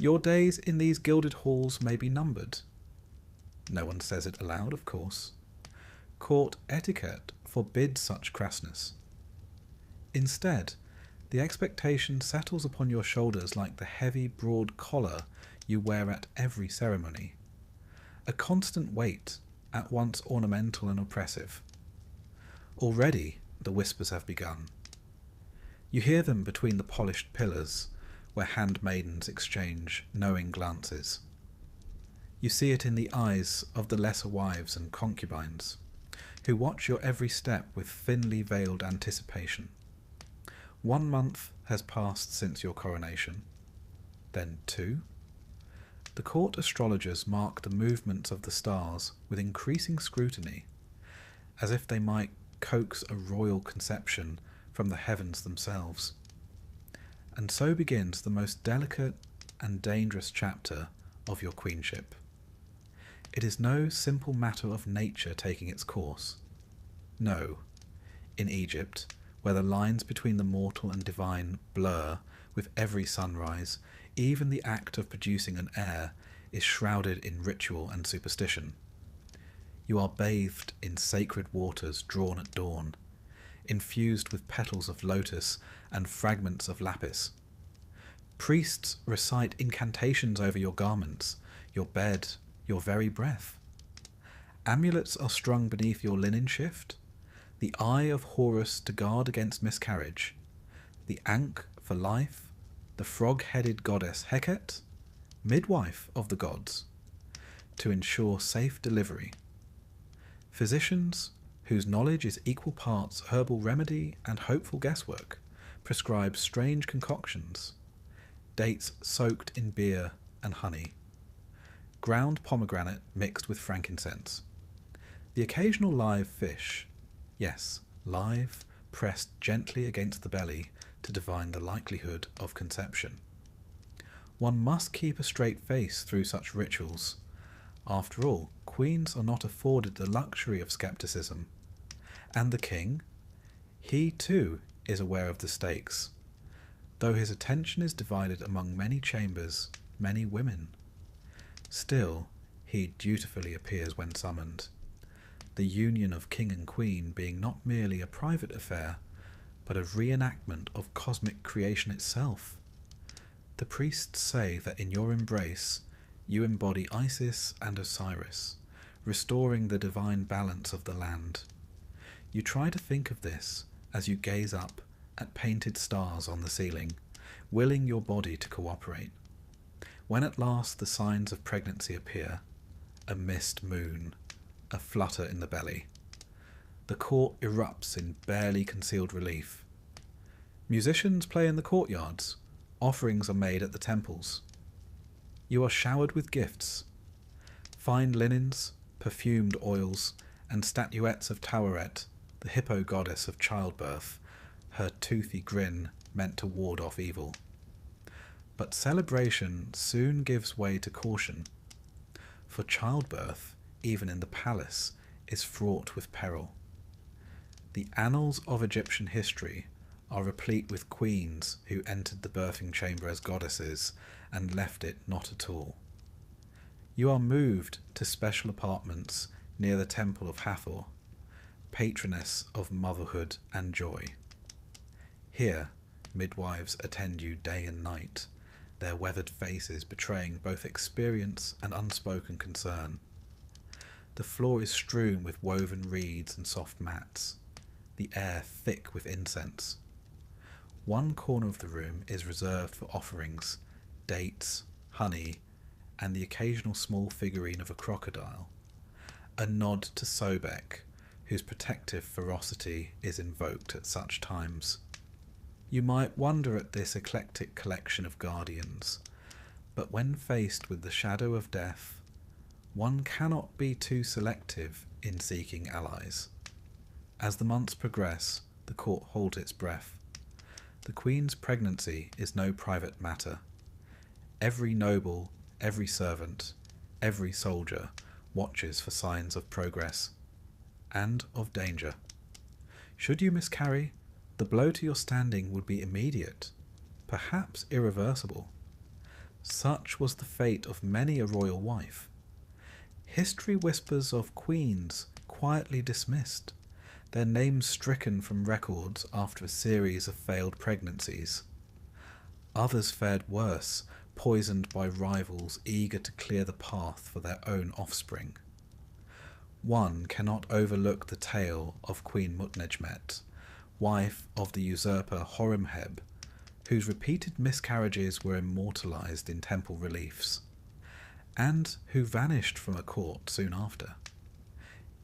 your days in these gilded halls may be numbered. No one says it aloud, of course. Court etiquette forbids such crassness. Instead, the expectation settles upon your shoulders like the heavy, broad collar you wear at every ceremony, a constant weight at once ornamental and oppressive. Already the whispers have begun. You hear them between the polished pillars where handmaidens exchange knowing glances. You see it in the eyes of the lesser wives and concubines, who watch your every step with thinly veiled anticipation. 1 month has passed since your coronation, then 2. The court astrologers mark the movements of the stars with increasing scrutiny, as if they might coax a royal conception from the heavens themselves. And so begins the most delicate and dangerous chapter of your queenship. It is no simple matter of nature taking its course. No, in Egypt, where the lines between the mortal and divine blur with every sunrise, even the act of producing an heir is shrouded in ritual and superstition. You are bathed in sacred waters drawn at dawn, infused with petals of lotus and fragments of lapis. Priests recite incantations over your garments, your bed, your very breath. Amulets are strung beneath your linen shift, the eye of Horus to guard against miscarriage, the Ankh for life, the frog-headed goddess Heket, midwife of the gods, to ensure safe delivery. Physicians, whose knowledge is equal parts herbal remedy and hopeful guesswork, prescribe strange concoctions, dates soaked in beer and honey, ground pomegranate mixed with frankincense, the occasional live fish, yes, live, pressed gently against the belly to divine the likelihood of conception. One must keep a straight face through such rituals. After all, queens are not afforded the luxury of skepticism. And the king? He too is aware of the stakes, though his attention is divided among many chambers, many women. Still, he dutifully appears when summoned, the union of king and queen being not merely a private affair, but a reenactment of cosmic creation itself. The priests say that in your embrace you embody Isis and Osiris, restoring the divine balance of the land. You try to think of this as you gaze up at painted stars on the ceiling, willing your body to cooperate. When at last the signs of pregnancy appear, a mist moon, a flutter in the belly, the court erupts in barely concealed relief. Musicians play in the courtyards, offerings are made at the temples. You are showered with gifts, fine linens, perfumed oils, and statuettes of Taweret, the hippo goddess of childbirth, her toothy grin meant to ward off evil. But celebration soon gives way to caution, for childbirth, even in the palace, is fraught with peril. The annals of Egyptian history are replete with queens who entered the birthing chamber as goddesses and left it not at all. You are moved to special apartments near the temple of Hathor, patroness of motherhood and joy. Here, midwives attend you day and night, their weathered faces betraying both experience and unspoken concern. The floor is strewn with woven reeds and soft mats, the air thick with incense. One corner of the room is reserved for offerings, dates, honey, and the occasional small figurine of a crocodile, a nod to Sobek, whose protective ferocity is invoked at such times. You might wonder at this eclectic collection of guardians, but when faced with the shadow of death, one cannot be too selective in seeking allies. As the months progress, the court holds its breath. The Queen's pregnancy is no private matter. Every noble, every servant, every soldier watches for signs of progress and of danger. Should you miscarry, the blow to your standing would be immediate, perhaps irreversible. Such was the fate of many a royal wife. History whispers of queens quietly dismissed, their names stricken from records after a series of failed pregnancies. Others fared worse, poisoned by rivals eager to clear the path for their own offspring. One cannot overlook the tale of Queen Mutnejmet, wife of the usurper Horemheb, whose repeated miscarriages were immortalized in temple reliefs, and who vanished from a court soon after.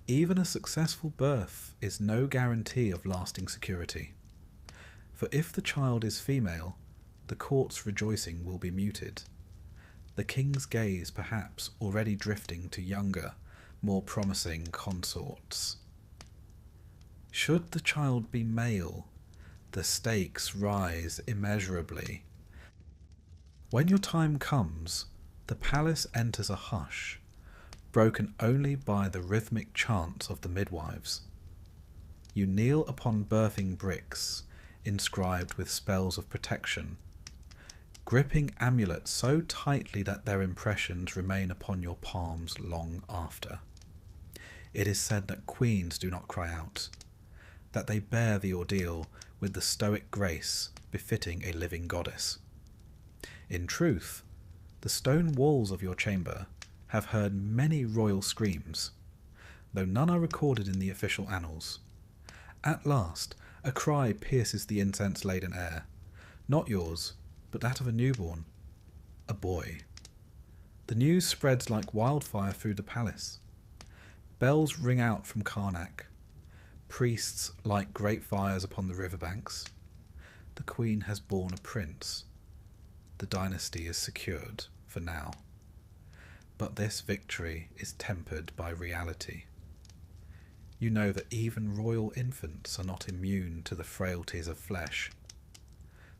Even a successful birth is no guarantee of lasting security, for if the child is female, the court's rejoicing will be muted, the king's gaze perhaps already drifting to younger, more promising consorts. Should the child be male, the stakes rise immeasurably. When your time comes, the palace enters a hush, broken only by the rhythmic chants of the midwives. You kneel upon birthing bricks, inscribed with spells of protection, gripping amulets so tightly that their impressions remain upon your palms long after. It is said that queens do not cry out, that they bear the ordeal with the stoic grace befitting a living goddess. In truth, the stone walls of your chamber have heard many royal screams, though none are recorded in the official annals. At last, a cry pierces the incense-laden air, not yours, but that of a newborn, a boy. The news spreads like wildfire through the palace. Bells ring out from Karnak. Priests light great fires upon the riverbanks. The queen has borne a prince. The dynasty is secured, for now. But this victory is tempered by reality. You know that even royal infants are not immune to the frailties of flesh.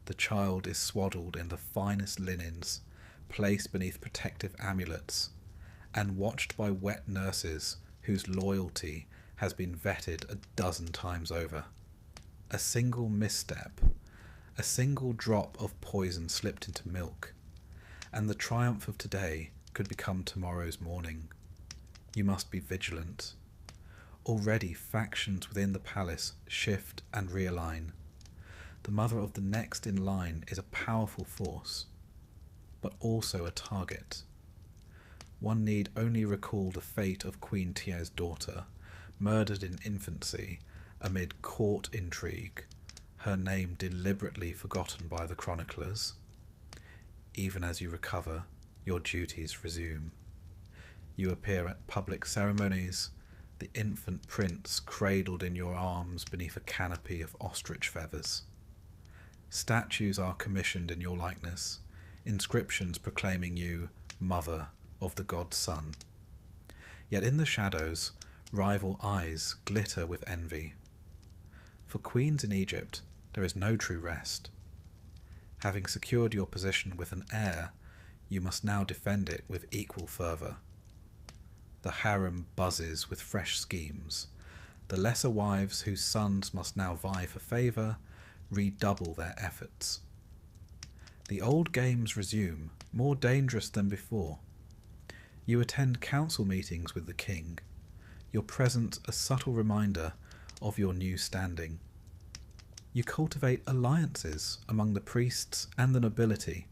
The child is swaddled in the finest linens, placed beneath protective amulets, and watched by wet nurses whose loyalty has been vetted a dozen times over. A single misstep, a single drop of poison slipped into milk, and the triumph of today could become tomorrow's morning. You must be vigilant. Already factions within the palace shift and realign. The mother of the next in line is a powerful force, but also a target. One need only recall the fate of Queen Tia's daughter, murdered in infancy amid court intrigue, her name deliberately forgotten by the chroniclers. Even as you recover, your duties resume. You appear at public ceremonies, the infant prince cradled in your arms beneath a canopy of ostrich feathers. Statues are commissioned in your likeness, inscriptions proclaiming you mother of the god's son. Yet in the shadows, rival eyes glitter with envy. For queens in Egypt, there is no true rest. Having secured your position with an heir, you must now defend it with equal fervour. The harem buzzes with fresh schemes. The lesser wives whose sons must now vie for favour redouble their efforts. The old games resume, more dangerous than before. You attend council meetings with the king, your presence a subtle reminder of your new standing. You cultivate alliances among the priests and the nobility,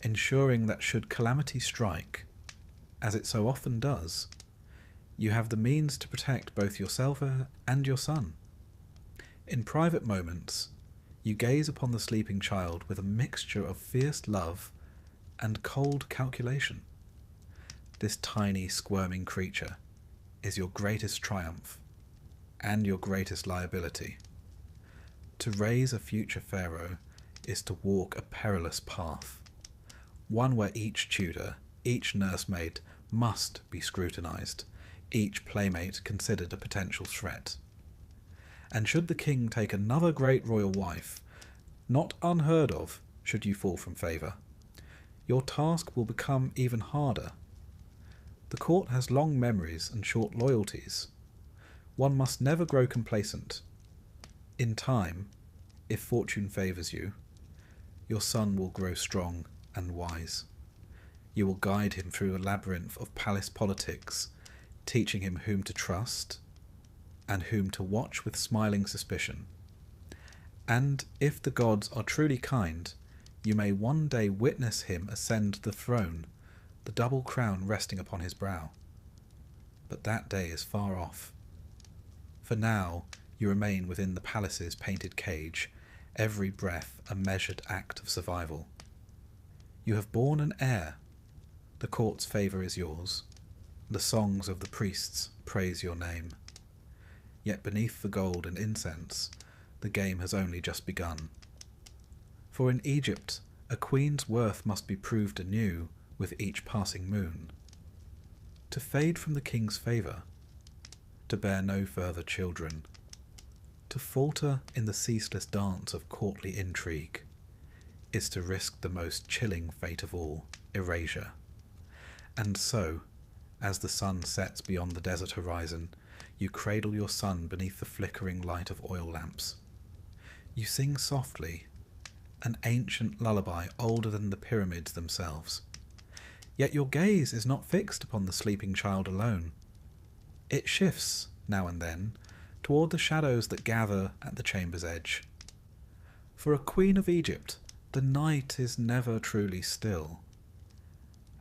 ensuring that should calamity strike, as it so often does, you have the means to protect both yourself and your son. In private moments, you gaze upon the sleeping child with a mixture of fierce love and cold calculation. This tiny, squirming creature is your greatest triumph and your greatest liability. To raise a future pharaoh is to walk a perilous path, one where each tutor, each nursemaid must be scrutinized, each playmate considered a potential threat. And should the king take another great royal wife, not unheard of should you fall from favour, your task will become even harder. The court has long memories and short loyalties. One must never grow complacent. In time, if fortune favours you, your son will grow strong and wise. You will guide him through a labyrinth of palace politics, teaching him whom to trust and whom to watch with smiling suspicion. And if the gods are truly kind, you may one day witness him ascend the throne, the double crown resting upon his brow. But that day is far off. For now you remain within the palace's painted cage, every breath a measured act of survival. You have borne an heir. The court's favour is yours. The songs of the priests praise your name. Yet beneath the gold and incense, the game has only just begun. For in Egypt, a queen's worth must be proved anew with each passing moon. To fade from the king's favour, to bear no further children, to falter in the ceaseless dance of courtly intrigue, is to risk the most chilling fate of all, erasure. And so, as the sun sets beyond the desert horizon, you cradle your son beneath the flickering light of oil lamps. You sing softly, an ancient lullaby older than the pyramids themselves. Yet your gaze is not fixed upon the sleeping child alone. It shifts, now and then, toward the shadows that gather at the chamber's edge. For a queen of Egypt, the night is never truly still,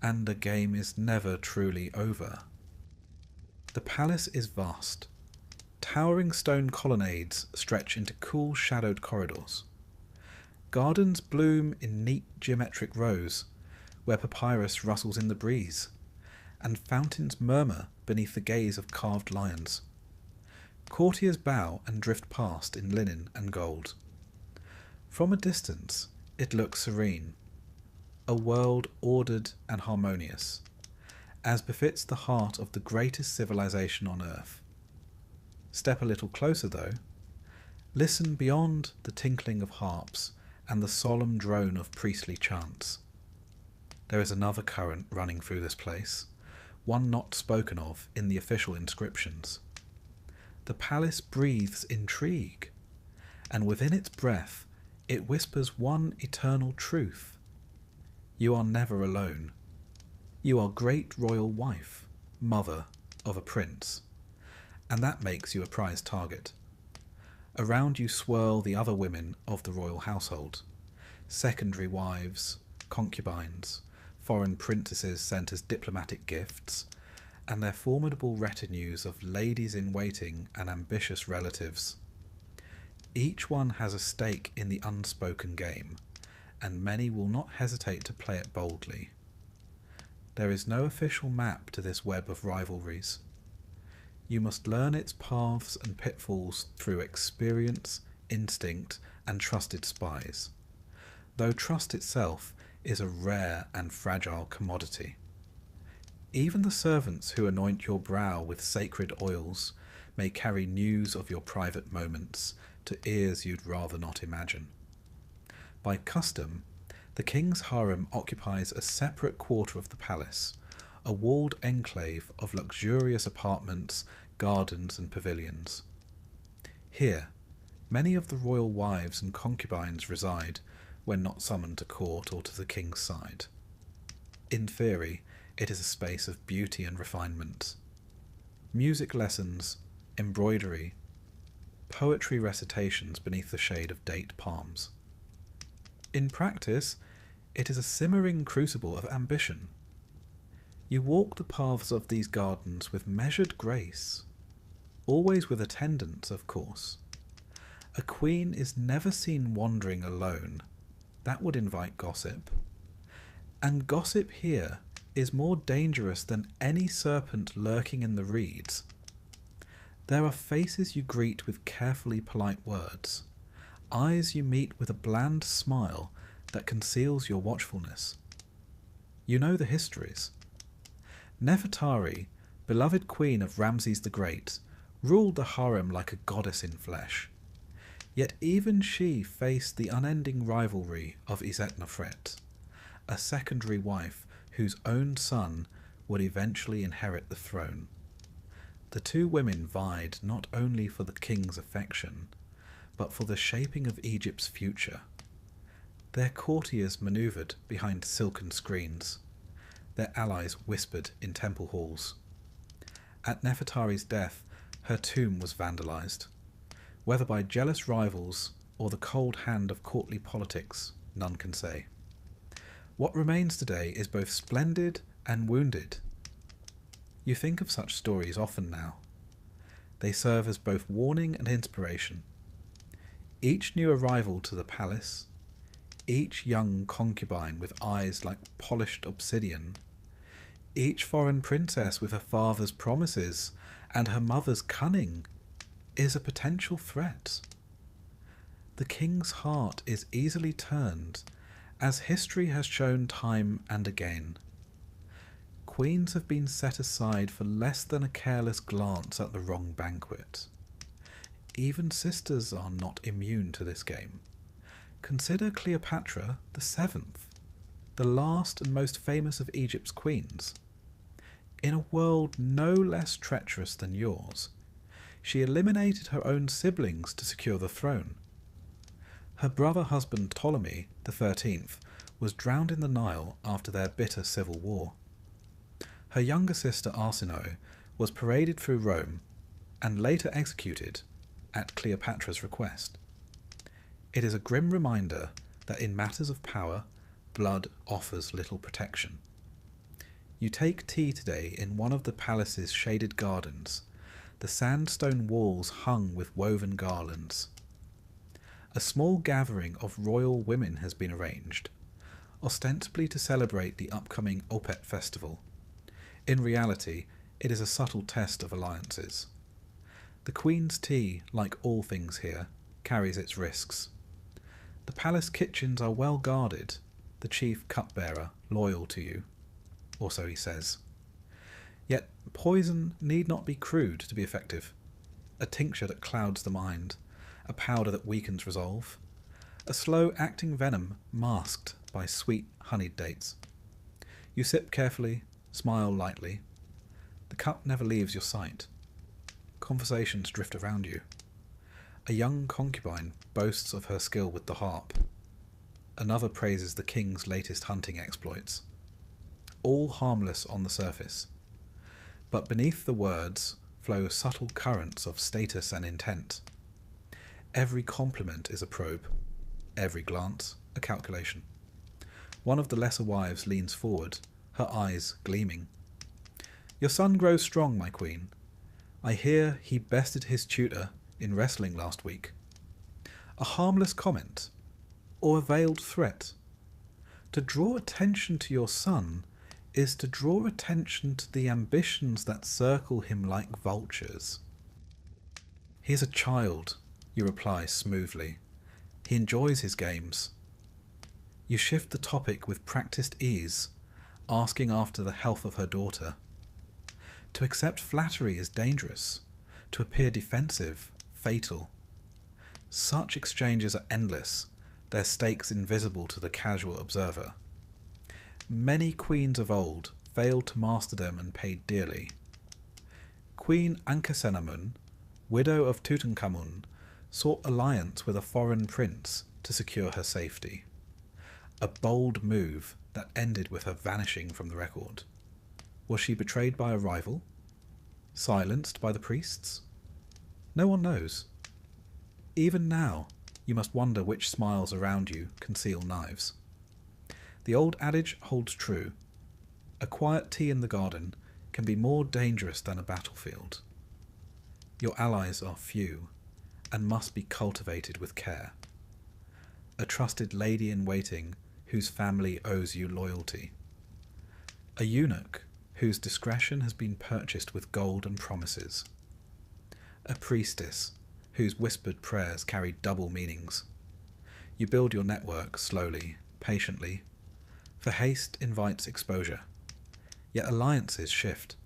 and the game is never truly over. The palace is vast. Towering stone colonnades stretch into cool shadowed corridors. Gardens bloom in neat geometric rows, where papyrus rustles in the breeze, and fountains murmur beneath the gaze of carved lions. Courtiers bow and drift past in linen and gold. From a distance, it looks serene, a world ordered and harmonious, as befits the heart of the greatest civilization on earth. Step a little closer, though. Listen beyond the tinkling of harps and the solemn drone of priestly chants. There is another current running through this place, one not spoken of in the official inscriptions. The palace breathes intrigue, and within its breath it whispers one eternal truth. You are never alone. You are great royal wife, mother of a prince, and that makes you a prize target. Around you swirl the other women of the royal household, secondary wives, concubines, foreign princesses sent as diplomatic gifts, and their formidable retinues of ladies-in-waiting and ambitious relatives. Each one has a stake in the unspoken game, and many will not hesitate to play it boldly. There is no official map to this web of rivalries. You must learn its paths and pitfalls through experience, instinct, and trusted spies, though trust itself is a rare and fragile commodity. Even the servants who anoint your brow with sacred oils may carry news of your private moments to ears you'd rather not imagine. By custom, the king's harem occupies a separate quarter of the palace, a walled enclave of luxurious apartments, gardens and pavilions. Here, many of the royal wives and concubines reside when not summoned to court or to the king's side. In theory, it is a space of beauty and refinement. Music lessons, embroidery, poetry recitations beneath the shade of date palms. In practice, it is a simmering crucible of ambition. You walk the paths of these gardens with measured grace, always with attendants, of course. A queen is never seen wandering alone. That would invite gossip. And gossip here is more dangerous than any serpent lurking in the reeds. There are faces you greet with carefully polite words, eyes you meet with a bland smile that conceals your watchfulness. You know the histories. Nefertari, beloved queen of Ramses the Great, ruled the harem like a goddess in flesh. Yet even she faced the unending rivalry of Isetnofret, a secondary wife whose own son would eventually inherit the throne. The two women vied not only for the king's affection, but for the shaping of Egypt's future. Their courtiers manoeuvred behind silken screens. Their allies whispered in temple halls. At Nefertari's death, her tomb was vandalised. Whether by jealous rivals or the cold hand of courtly politics, none can say. What remains today is both splendid and wounded. You think of such stories often now. They serve as both warning and inspiration. Each new arrival to the palace, each young concubine with eyes like polished obsidian, each foreign princess with her father's promises and her mother's cunning, is a potential threat. The king's heart is easily turned, as history has shown time and again. Queens have been set aside for less than a careless glance at the wrong banquet. Even sisters are not immune to this game. Consider Cleopatra the Seventh, the last and most famous of Egypt's queens. In a world no less treacherous than yours, she eliminated her own siblings to secure the throne. Her brother-husband Ptolemy the 13th was drowned in the Nile after their bitter civil war. Her younger sister Arsinoe was paraded through Rome and later executed at Cleopatra's request. It is a grim reminder that in matters of power, blood offers little protection. You take tea today in one of the palace's shaded gardens, the sandstone walls hung with woven garlands. A small gathering of royal women has been arranged, ostensibly to celebrate the upcoming Opet festival. In reality, it is a subtle test of alliances. The Queen's tea, like all things here, carries its risks. The palace kitchens are well guarded, the chief cupbearer loyal to you, or so he says. Yet poison need not be crude to be effective. A tincture that clouds the mind, a powder that weakens resolve, a slow-acting venom masked by sweet honeyed dates. You sip carefully, smile lightly. The cup never leaves your sight. Conversations drift around you. A young concubine boasts of her skill with the harp. Another praises the king's latest hunting exploits. All harmless on the surface. But beneath the words flow subtle currents of status and intent. Every compliment is a probe. Every glance, a calculation. One of the lesser wives leans forward, her eyes gleaming. "Your son grows strong, my queen. I hear he bested his tutor in wrestling last week." A harmless comment, or a veiled threat. To draw attention to your son is to draw attention to the ambitions that circle him like vultures. "He is a child," you reply smoothly. "He enjoys his games." You shift the topic with practiced ease, asking after the health of her daughter. To accept flattery is dangerous. To appear defensive, fatal. Such exchanges are endless, their stakes invisible to the casual observer. Many queens of old failed to master them and paid dearly. Queen Ankhesenamun, widow of Tutankhamun, sought alliance with a foreign prince to secure her safety. A bold move that ended with her vanishing from the record. Was she betrayed by a rival? Silenced by the priests? No one knows. Even now, you must wonder which smiles around you conceal knives. The old adage holds true. A quiet tea in the garden can be more dangerous than a battlefield. Your allies are few, and must be cultivated with care. A trusted lady-in-waiting whose family owes you loyalty. A eunuch whose discretion has been purchased with gold and promises. A priestess whose whispered prayers carry double meanings. You build your network slowly, patiently, for haste invites exposure. Yet alliances shift.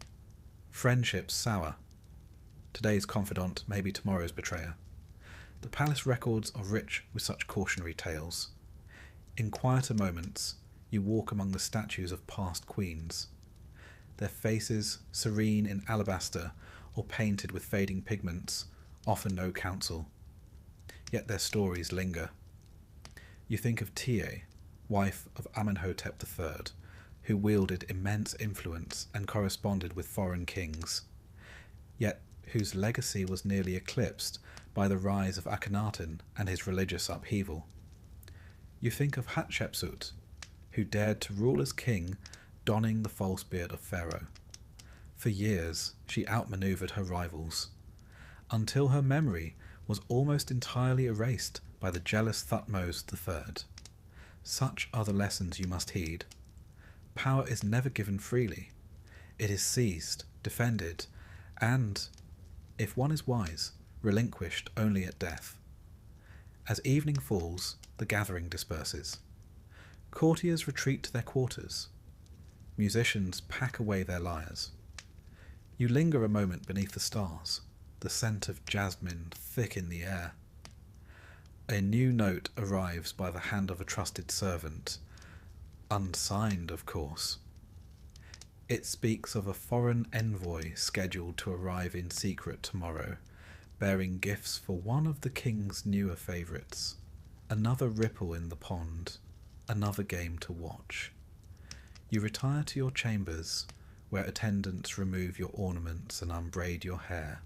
Friendships sour. Today's confidant may be tomorrow's betrayer. The palace records are rich with such cautionary tales. In quieter moments, you walk among the statues of past queens. Their faces, serene in alabaster or painted with fading pigments, offer no counsel. Yet their stories linger. You think of Tie, wife of Amenhotep III, who wielded immense influence and corresponded with foreign kings. yet whose legacy was nearly eclipsed by the rise of Akhenaten and his religious upheaval. You think of Hatshepsut, who dared to rule as king, donning the false beard of Pharaoh. For years she outmaneuvered her rivals, until her memory was almost entirely erased by the jealous Thutmose III. Such are the lessons you must heed. Power is never given freely. It is seized, defended, and, if one is wise, relinquished only at death. As evening falls, the gathering disperses. Courtiers retreat to their quarters. Musicians pack away their lyres. You linger a moment beneath the stars, the scent of jasmine thick in the air. A new note arrives by the hand of a trusted servant, unsigned, of course. It speaks of a foreign envoy scheduled to arrive in secret tomorrow, bearing gifts for one of the king's newer favourites. Another ripple in the pond, another game to watch. You retire to your chambers, where attendants remove your ornaments and unbraid your hair.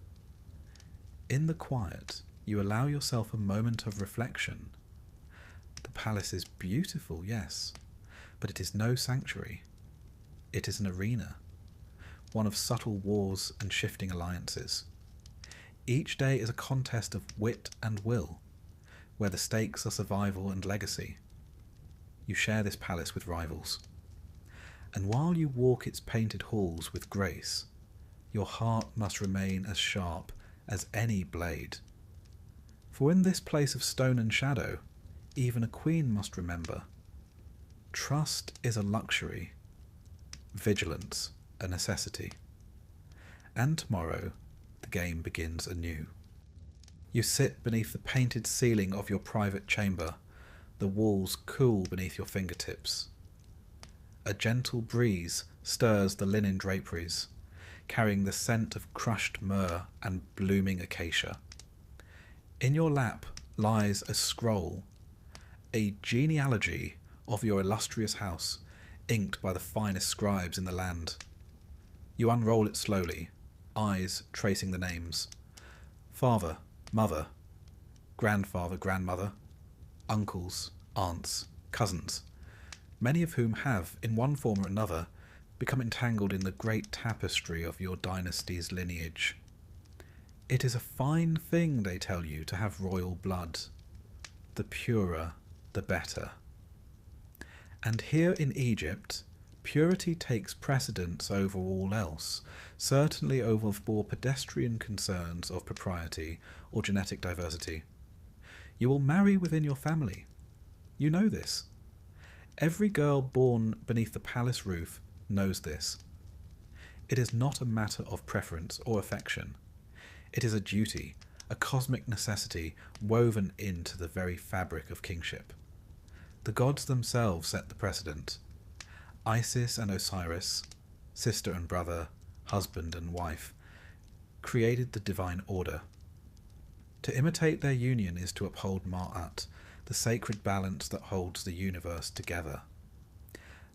In the quiet, you allow yourself a moment of reflection. The palace is beautiful, yes, but it is no sanctuary. It is an arena, one of subtle wars and shifting alliances. Each day is a contest of wit and will, where the stakes are survival and legacy. You share this palace with rivals. And while you walk its painted halls with grace, your heart must remain as sharp as any blade. For in this place of stone and shadow, even a queen must remember. Trust is a luxury, vigilance a necessity. And tomorrow, the game begins anew. You sit beneath the painted ceiling of your private chamber, the walls cool beneath your fingertips. A gentle breeze stirs the linen draperies, carrying the scent of crushed myrrh and blooming acacia. In your lap lies a scroll, a genealogy of your illustrious house, inked by the finest scribes in the land. You unroll it slowly, eyes tracing the names. Father, mother, grandfather, grandmother, uncles, aunts, cousins, many of whom have, in one form or another, become entangled in the great tapestry of your dynasty's lineage. It is a fine thing, they tell you, to have royal blood. The purer, the better. And here in Egypt, purity takes precedence over all else, certainly over more pedestrian concerns of propriety or genetic diversity. You will marry within your family. You know this. Every girl born beneath the palace roof knows this. It is not a matter of preference or affection. It is a duty, a cosmic necessity woven into the very fabric of kingship. The gods themselves set the precedent. Isis and Osiris, sister and brother, husband and wife, created the divine order. To imitate their union is to uphold Ma'at, the sacred balance that holds the universe together.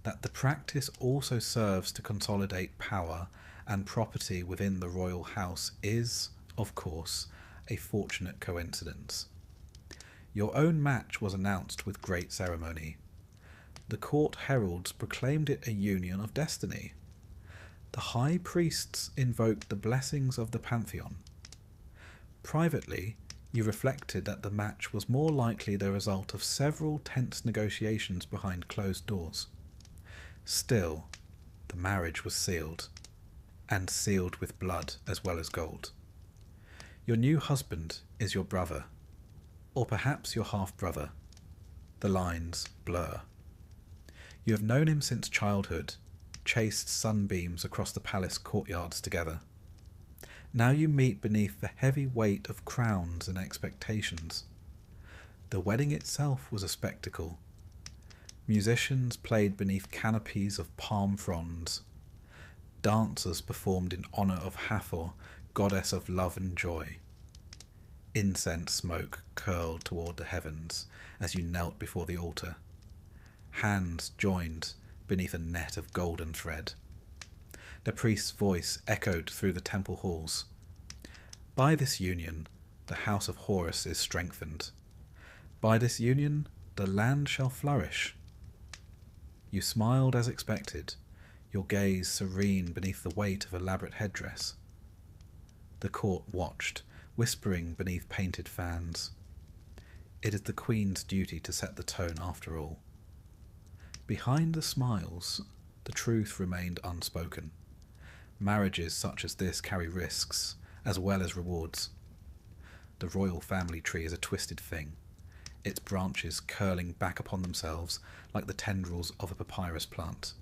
That the practice also serves to consolidate power and property within the royal house is, of course, a fortunate coincidence. Your own match was announced with great ceremony. The court heralds proclaimed it a union of destiny. The high priests invoked the blessings of the pantheon. Privately, you reflected that the match was more likely the result of several tense negotiations behind closed doors. Still, the marriage was sealed, and sealed with blood as well as gold. Your new husband is your brother, or perhaps your half-brother. The lines blur. You have known him since childhood, chased sunbeams across the palace courtyards together. Now you meet beneath the heavy weight of crowns and expectations. The wedding itself was a spectacle. Musicians played beneath canopies of palm fronds. Dancers performed in honour of Hathor, goddess of love and joy. Incense smoke curled toward the heavens as you knelt before the altar. Hands joined beneath a net of golden thread. The priest's voice echoed through the temple halls. By this union the house of Horus is strengthened. By this union the land shall flourish. You smiled as expected, your gaze serene beneath the weight of elaborate headdress. The court watched, whispering beneath painted fans. It is the Queen's duty to set the tone after all. Behind the smiles, the truth remained unspoken. Marriages such as this carry risks, as well as rewards. The royal family tree is a twisted thing, its branches curling back upon themselves like the tendrils of a papyrus plant.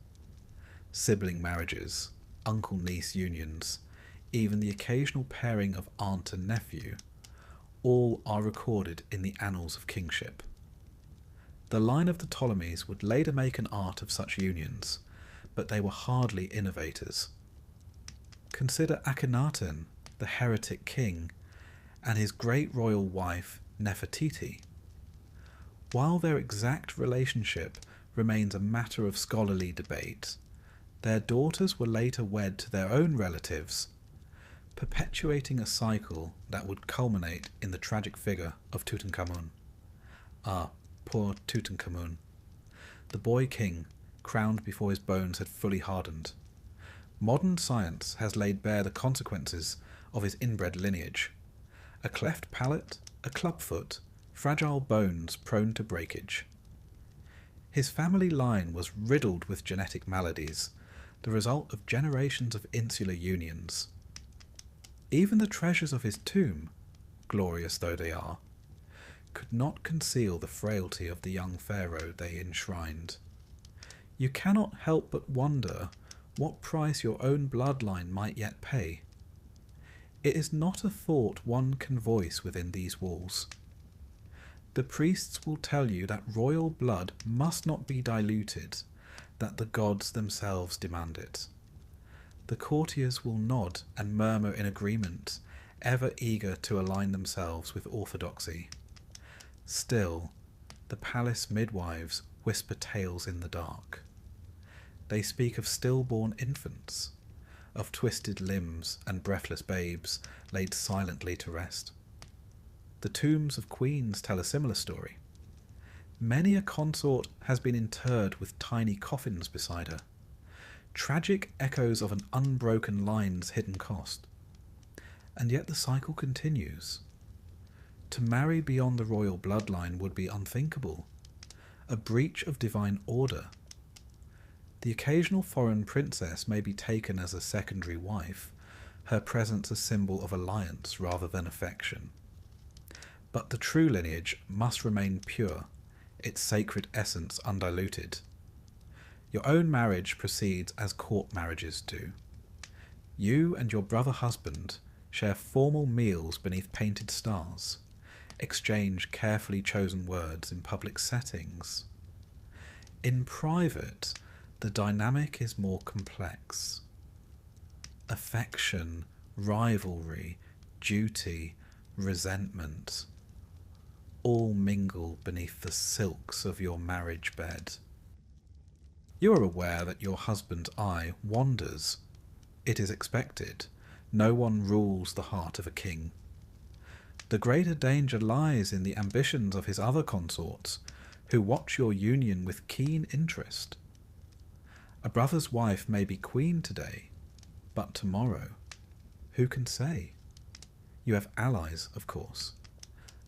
Sibling marriages, uncle-niece unions, even the occasional pairing of aunt and nephew, all are recorded in the annals of kingship. The line of the Ptolemies would later make an art of such unions, but they were hardly innovators. Consider Akhenaten, the heretic king, and his great royal wife Nefertiti. While their exact relationship remains a matter of scholarly debate, their daughters were later wed to their own relatives, perpetuating a cycle that would culminate in the tragic figure of Tutankhamun. Ah, poor Tutankhamun, the boy king, crowned before his bones had fully hardened. Modern science has laid bare the consequences of his inbred lineage. A cleft palate, a clubfoot, fragile bones prone to breakage. His family line was riddled with genetic maladies, the result of generations of insular unions. Even the treasures of his tomb, glorious though they are, could not conceal the frailty of the young pharaoh they enshrined. You cannot help but wonder what price your own bloodline might yet pay. It is not a thought one can voice within these walls. The priests will tell you that royal blood must not be diluted, that the gods themselves demand it. The courtiers will nod and murmur in agreement, ever eager to align themselves with orthodoxy. Still, the palace midwives whisper tales in the dark. They speak of stillborn infants, of twisted limbs and breathless babes laid silently to rest. The tombs of queens tell a similar story. Many a consort has been interred with tiny coffins beside her, tragic echoes of an unbroken line's hidden cost. And yet the cycle continues. To marry beyond the royal bloodline would be unthinkable, a breach of divine order. The occasional foreign princess may be taken as a secondary wife, her presence a symbol of alliance rather than affection. But the true lineage must remain pure, its sacred essence undiluted. Your own marriage proceeds as court marriages do. You and your brother husband share formal meals beneath painted stars, exchange carefully chosen words in public settings. In private, the dynamic is more complex. Affection, rivalry, duty, resentment, all mingle beneath the silks of your marriage bed. You are aware that your husband's eye wanders. It is expected. No one rules the heart of a king. The greater danger lies in the ambitions of his other consorts, who watch your union with keen interest. A brother's wife may be queen today, but tomorrow, who can say? You have allies, of course.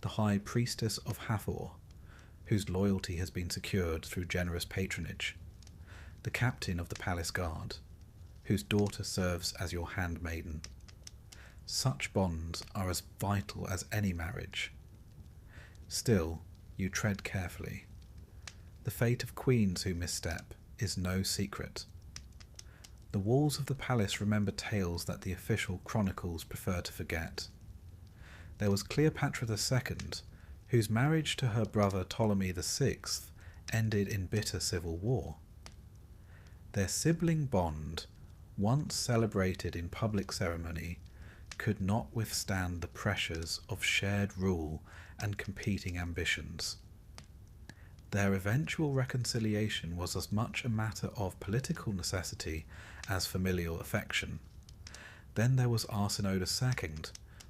The High Priestess of Hathor, whose loyalty has been secured through generous patronage. The captain of the palace guard, whose daughter serves as your handmaiden. Such bonds are as vital as any marriage. Still, you tread carefully. The fate of queens who misstep is no secret. The walls of the palace remember tales that the official chronicles prefer to forget. There was Cleopatra II, whose marriage to her brother Ptolemy VI ended in bitter civil war. Their sibling bond, once celebrated in public ceremony, could not withstand the pressures of shared rule and competing ambitions. Their eventual reconciliation was as much a matter of political necessity as familial affection. Then there was Arsinoe II,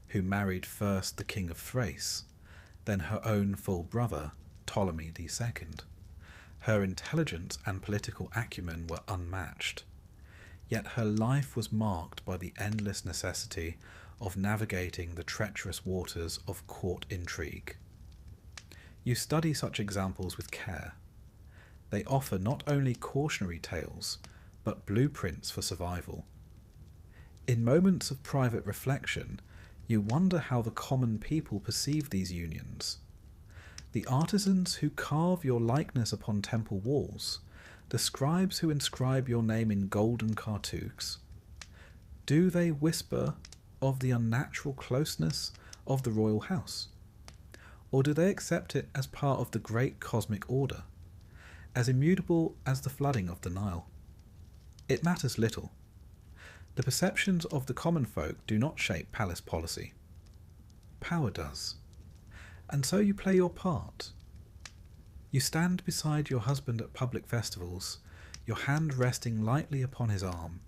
who married first the king of Thrace, then her own full brother, Ptolemy II. Her intelligence and political acumen were unmatched, yet her life was marked by the endless necessity of navigating the treacherous waters of court intrigue. You study such examples with care. They offer not only cautionary tales, but blueprints for survival. In moments of private reflection, you wonder how the common people perceive these unions. The artisans who carve your likeness upon temple walls, the scribes who inscribe your name in golden cartouches, do they whisper of the unnatural closeness of the royal house? Or do they accept it as part of the great cosmic order, as immutable as the flooding of the Nile? It matters little. The perceptions of the common folk do not shape palace policy. Power does. And so you play your part. You stand beside your husband at public festivals, your hand resting lightly upon his arm.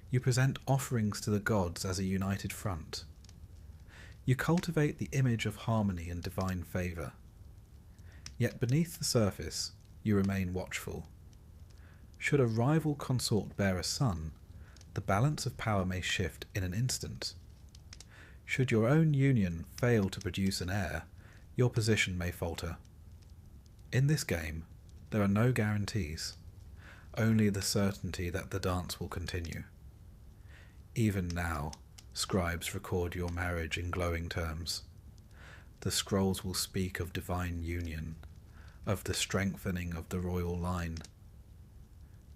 You present offerings to the gods as a united front. You cultivate the image of harmony and divine favour. Yet beneath the surface, you remain watchful. Should a rival consort bear a son, the balance of power may shift in an instant. Should your own union fail to produce an heir, your position may falter. In this game, there are no guarantees, only the certainty that the dance will continue. Even now, scribes record your marriage in glowing terms. The scrolls will speak of divine union, of the strengthening of the royal line.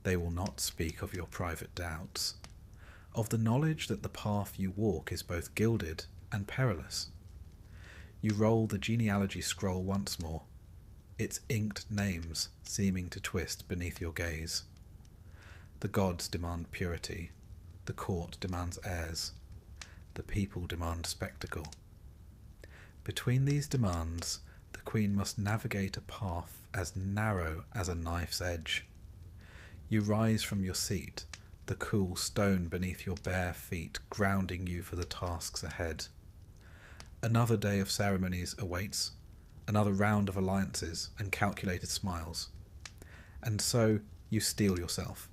They will not speak of your private doubts, of the knowledge that the path you walk is both gilded and perilous. You roll the genealogy scroll once more, its inked names seeming to twist beneath your gaze. The gods demand purity, the court demands heirs, the people demand spectacle. Between these demands, the queen must navigate a path as narrow as a knife's edge. You rise from your seat, the cool stone beneath your bare feet grounding you for the tasks ahead. Another day of ceremonies awaits, another round of alliances and calculated smiles. And so you steel yourself.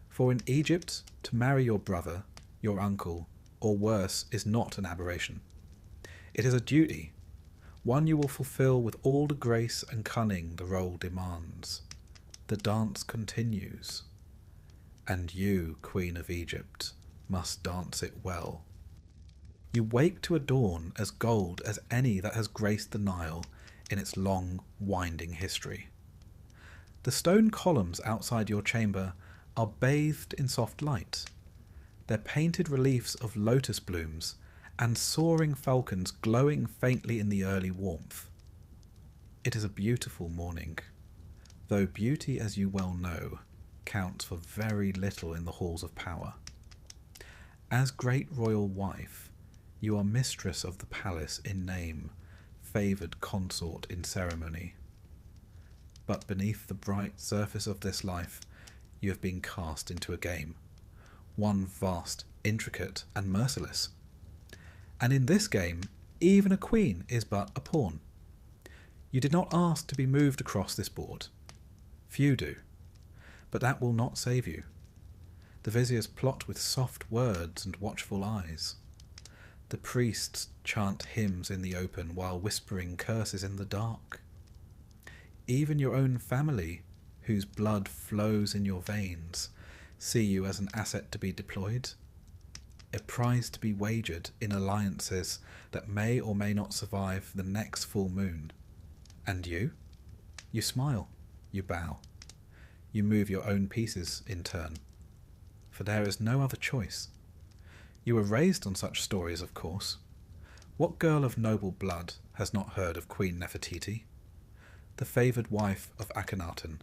For in Egypt, to marry your brother, your uncle, or worse, is not an aberration. It is a duty, one you will fulfill with all the grace and cunning the role demands. The dance continues, and you, Queen of Egypt, must dance it well. You wake to a dawn as gold as any that has graced the Nile in its long, winding history. The stone columns outside your chamber are bathed in soft light, their painted reliefs of lotus blooms and soaring falcons glowing faintly in the early warmth. It is a beautiful morning, though beauty, as you well know, counts for very little in the halls of power. As great royal wife, you are mistress of the palace in name, favoured consort in ceremony. But beneath the bright surface of this life, you have been cast into a game, one vast, intricate, and merciless. And in this game, even a queen is but a pawn. You did not ask to be moved across this board. Few do, but that will not save you. The viziers plot with soft words and watchful eyes. The priests chant hymns in the open while whispering curses in the dark. Even your own family, whose blood flows in your veins, see you as an asset to be deployed, a prize to be wagered in alliances that may or may not survive the next full moon. And you? You smile, you bow, you move your own pieces in turn, for there is no other choice. You were raised on such stories, of course. What girl of noble blood has not heard of Queen Nefertiti, the favoured wife of Akhenaten,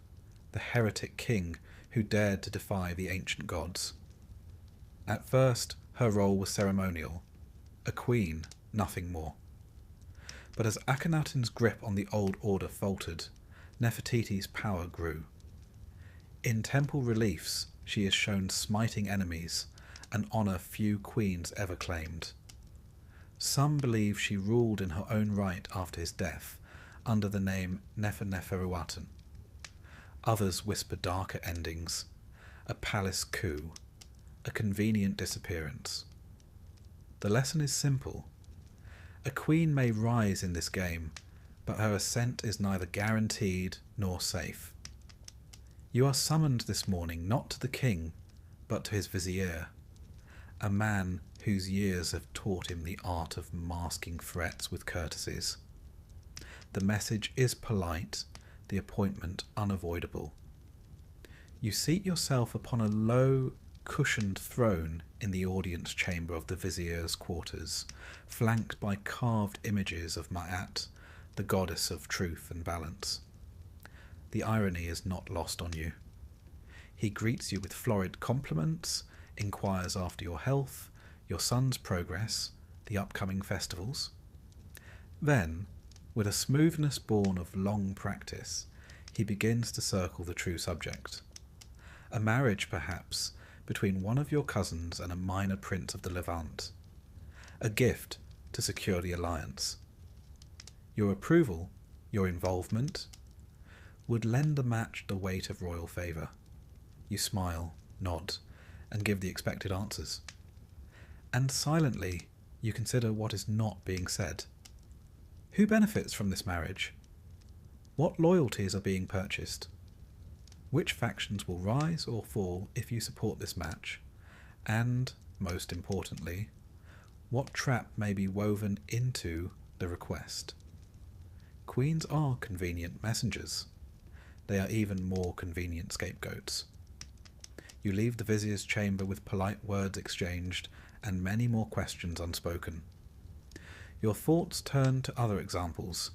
the heretic king who dared to defy the ancient gods? At first, her role was ceremonial, a queen, nothing more. But as Akhenaten's grip on the old order faltered, Nefertiti's power grew. In temple reliefs, she is shown smiting enemies, an honour few queens ever claimed. Some believe she ruled in her own right after his death, under the name Neferneferuaten. Others whisper darker endings, a palace coup, a convenient disappearance. The lesson is simple. A queen may rise in this game, but her ascent is neither guaranteed nor safe. You are summoned this morning not to the king, but to his vizier, a man whose years have taught him the art of masking threats with courtesies. The message is polite, the appointment unavoidable. You seat yourself upon a low, cushioned throne in the audience chamber of the vizier's quarters, flanked by carved images of Ma'at, the goddess of truth and balance. The irony is not lost on you. He greets you with florid compliments, inquires after your health, your son's progress, the upcoming festivals. Then, with a smoothness born of long practice, he begins to circle the true subject. A marriage, perhaps, between one of your cousins and a minor prince of the Levant. A gift to secure the alliance. Your approval, your involvement, would lend the match the weight of royal favour. You smile, nod, and give the expected answers. And silently, you consider what is not being said. Who benefits from this marriage? What loyalties are being purchased? Which factions will rise or fall if you support this match? And, most importantly, what trap may be woven into the request? Queens are convenient messengers. They are even more convenient scapegoats. You leave the vizier's chamber with polite words exchanged and many more questions unspoken. Your thoughts turn to other examples.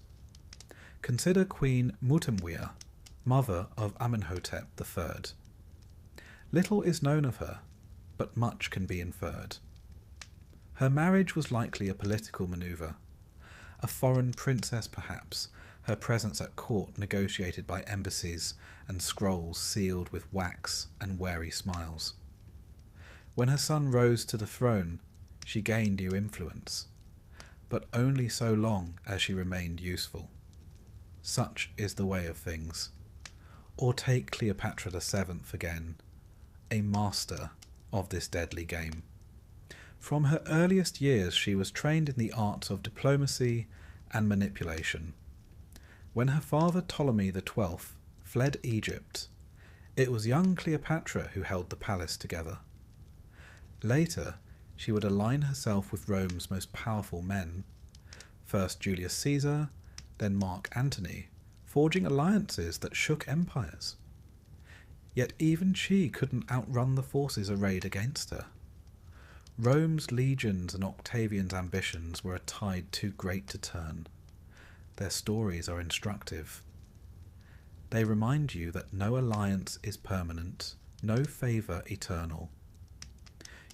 Consider Queen Mutemwia, mother of Amenhotep III. Little is known of her, but much can be inferred. Her marriage was likely a political manoeuvre. A foreign princess, perhaps, her presence at court negotiated by embassies and scrolls sealed with wax and wary smiles. When her son rose to the throne, she gained new influence, but only so long as she remained useful. Such is the way of things. Or take Cleopatra VII again, a master of this deadly game. From her earliest years she was trained in the arts of diplomacy and manipulation. When her father Ptolemy XII fled Egypt, it was young Cleopatra who held the palace together. Later, she would align herself with Rome's most powerful men, first Julius Caesar, then Mark Antony, forging alliances that shook empires. Yet even she couldn't outrun the forces arrayed against her. Rome's legions and Octavian's ambitions were a tide too great to turn. Their stories are instructive. They remind you that no alliance is permanent, no favour eternal.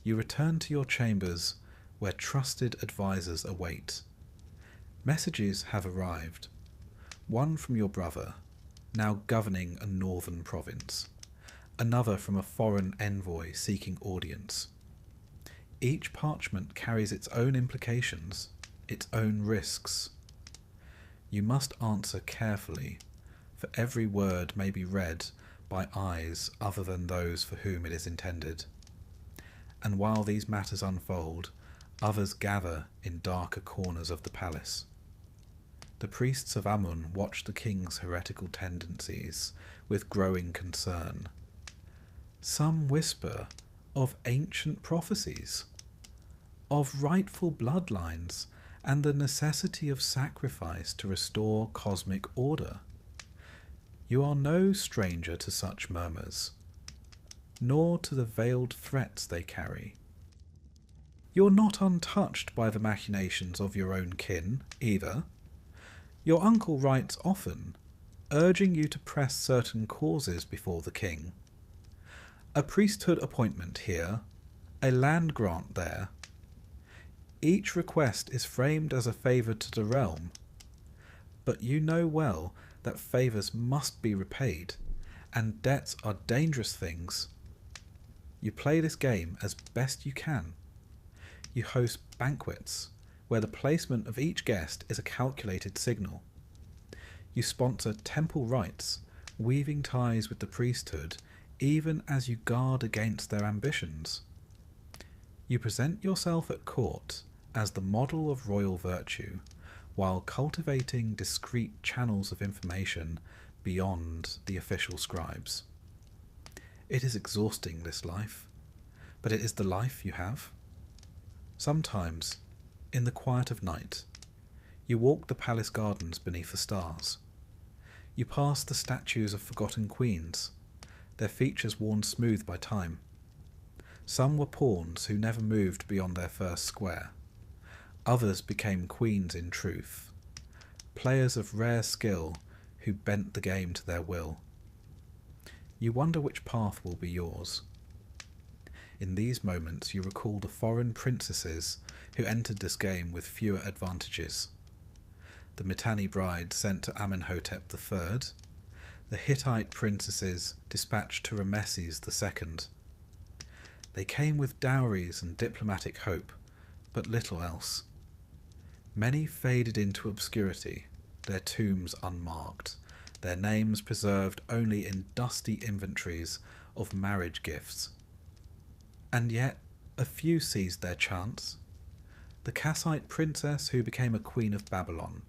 You return to your chambers where trusted advisers await. Messages have arrived. One from your brother, now governing a northern province. Another from a foreign envoy seeking audience. Each parchment carries its own implications, its own risks. You must answer carefully, for every word may be read by eyes other than those for whom it is intended. And while these matters unfold, others gather in darker corners of the palace. The priests of Amun watch the king's heretical tendencies with growing concern. Some whisper of ancient prophecies, of rightful bloodlines, and the necessity of sacrifice to restore cosmic order. You are no stranger to such murmurs, nor to the veiled threats they carry. You're not untouched by the machinations of your own kin, either. Your uncle writes often, urging you to press certain causes before the king. A priesthood appointment here, a land grant there. Each request is framed as a favour to the realm, but you know well that favours must be repaid, and debts are dangerous things. You play this game as best you can. You host banquets, where the placement of each guest is a calculated signal. You sponsor temple rites, weaving ties with the priesthood, even as you guard against their ambitions. You present yourself at court as the model of royal virtue, while cultivating discreet channels of information beyond the official scribes. It is exhausting, this life, but it is the life you have. Sometimes, in the quiet of night, you walk the palace gardens beneath the stars. You pass the statues of forgotten queens, their features worn smooth by time. Some were pawns who never moved beyond their first square. Others became queens in truth, players of rare skill who bent the game to their will. You wonder which path will be yours. In these moments you recall the foreign princesses who entered this game with fewer advantages. The Mitanni bride sent to Amenhotep III, the Hittite princesses dispatched to Rameses II. They came with dowries and diplomatic hope, but little else. Many faded into obscurity, their tombs unmarked, their names preserved only in dusty inventories of marriage gifts. And yet a few seized their chance. The Kassite princess who became a queen of Babylon,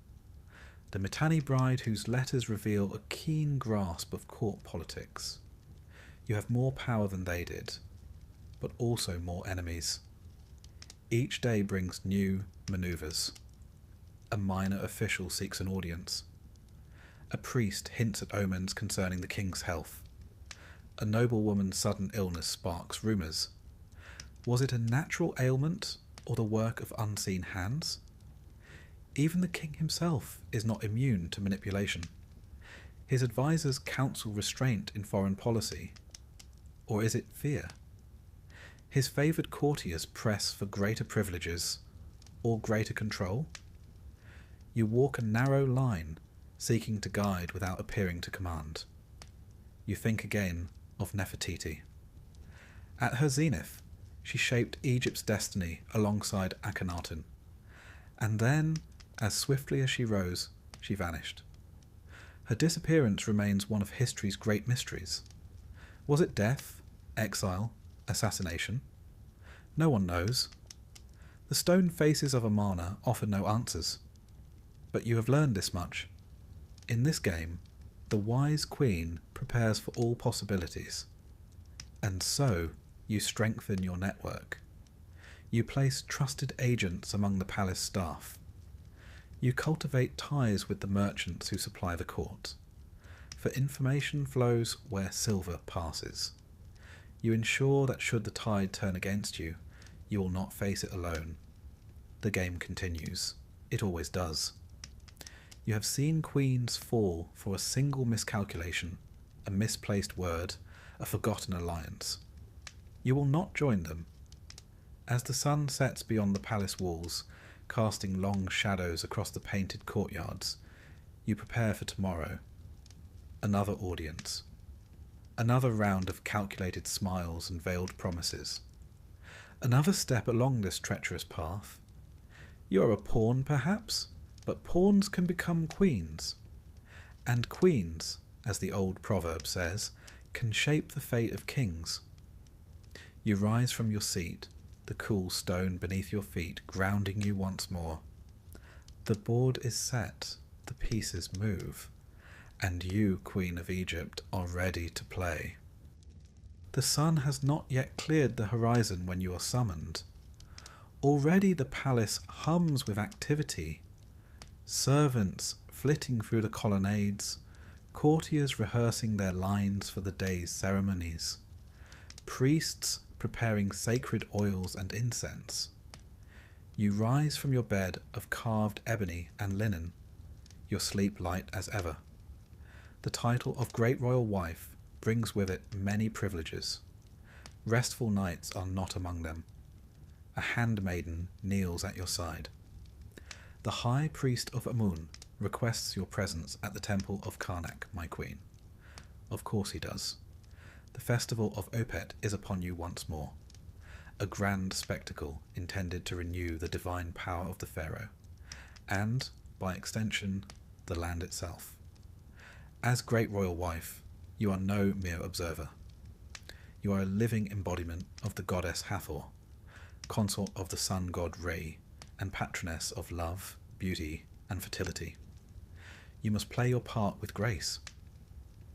the Mitanni bride whose letters reveal a keen grasp of court politics. You have more power than they did, but also more enemies. Each day brings new maneuvers. A minor official seeks an audience. A priest hints at omens concerning the king's health. A noblewoman's sudden illness sparks rumours. Was it a natural ailment or the work of unseen hands? Even the king himself is not immune to manipulation. His advisers counsel restraint in foreign policy. Or is it fear? His favoured courtiers press for greater privileges or greater control. You walk a narrow line, seeking to guide without appearing to command. You think again of Nefertiti. At her zenith, she shaped Egypt's destiny alongside Akhenaten. And then, as swiftly as she rose, she vanished. Her disappearance remains one of history's great mysteries. Was it death, exile, assassination? No one knows. The stone faces of Amarna offer no answers. But you have learned this much. In this game, the wise queen prepares for all possibilities. And so, you strengthen your network. You place trusted agents among the palace staff. You cultivate ties with the merchants who supply the court. For information flows where silver passes. You ensure that should the tide turn against you, you will not face it alone. The game continues. It always does. You have seen queens fall for a single miscalculation, a misplaced word, a forgotten alliance. You will not join them. As the sun sets beyond the palace walls, casting long shadows across the painted courtyards, you prepare for tomorrow. Another audience. Another round of calculated smiles and veiled promises. Another step along this treacherous path. You are a pawn, perhaps, but pawns can become queens. And queens, as the old proverb says, can shape the fate of kings. You rise from your seat, the cool stone beneath your feet grounding you once more. The board is set, the pieces move, and you, Queen of Egypt, are ready to play. The sun has not yet cleared the horizon when you are summoned. Already the palace hums with activity. Servants flitting through the colonnades, courtiers rehearsing their lines for the day's ceremonies, priests preparing sacred oils and incense. You rise from your bed of carved ebony and linen, your sleep light as ever. The title of Great Royal Wife brings with it many privileges. Restful nights are not among them. A handmaiden kneels at your side. The High Priest of Amun requests your presence at the temple of Karnak, my queen. Of course he does. The festival of Opet is upon you once more. a grand spectacle intended to renew the divine power of the pharaoh, and, by extension, the land itself. As great royal wife, you are no mere observer. You are a living embodiment of the goddess Hathor, consort of the sun god Re, and patroness of love, beauty, and fertility. You must play your part with grace.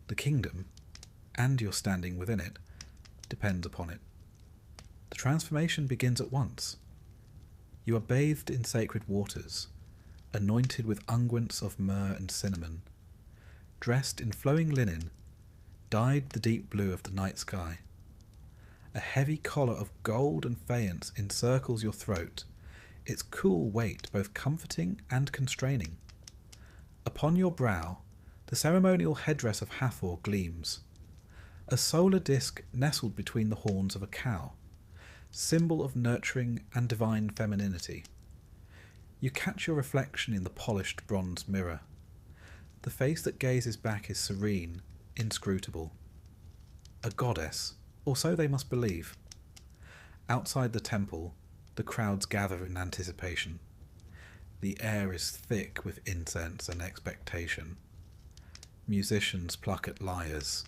The kingdom, and your standing within it, depends upon it. The transformation begins at once. You are bathed in sacred waters, anointed with unguents of myrrh and cinnamon, dressed in flowing linen, dyed the deep blue of the night sky. A heavy collar of gold and faience encircles your throat, its cool weight both comforting and constraining. Upon your brow, the ceremonial headdress of Hathor gleams, a solar disk nestled between the horns of a cow, symbol of nurturing and divine femininity. You catch your reflection in the polished bronze mirror. The face that gazes back is serene, inscrutable. A goddess, or so they must believe. Outside the temple, the crowds gather in anticipation. The air is thick with incense and expectation. Musicians pluck at lyres,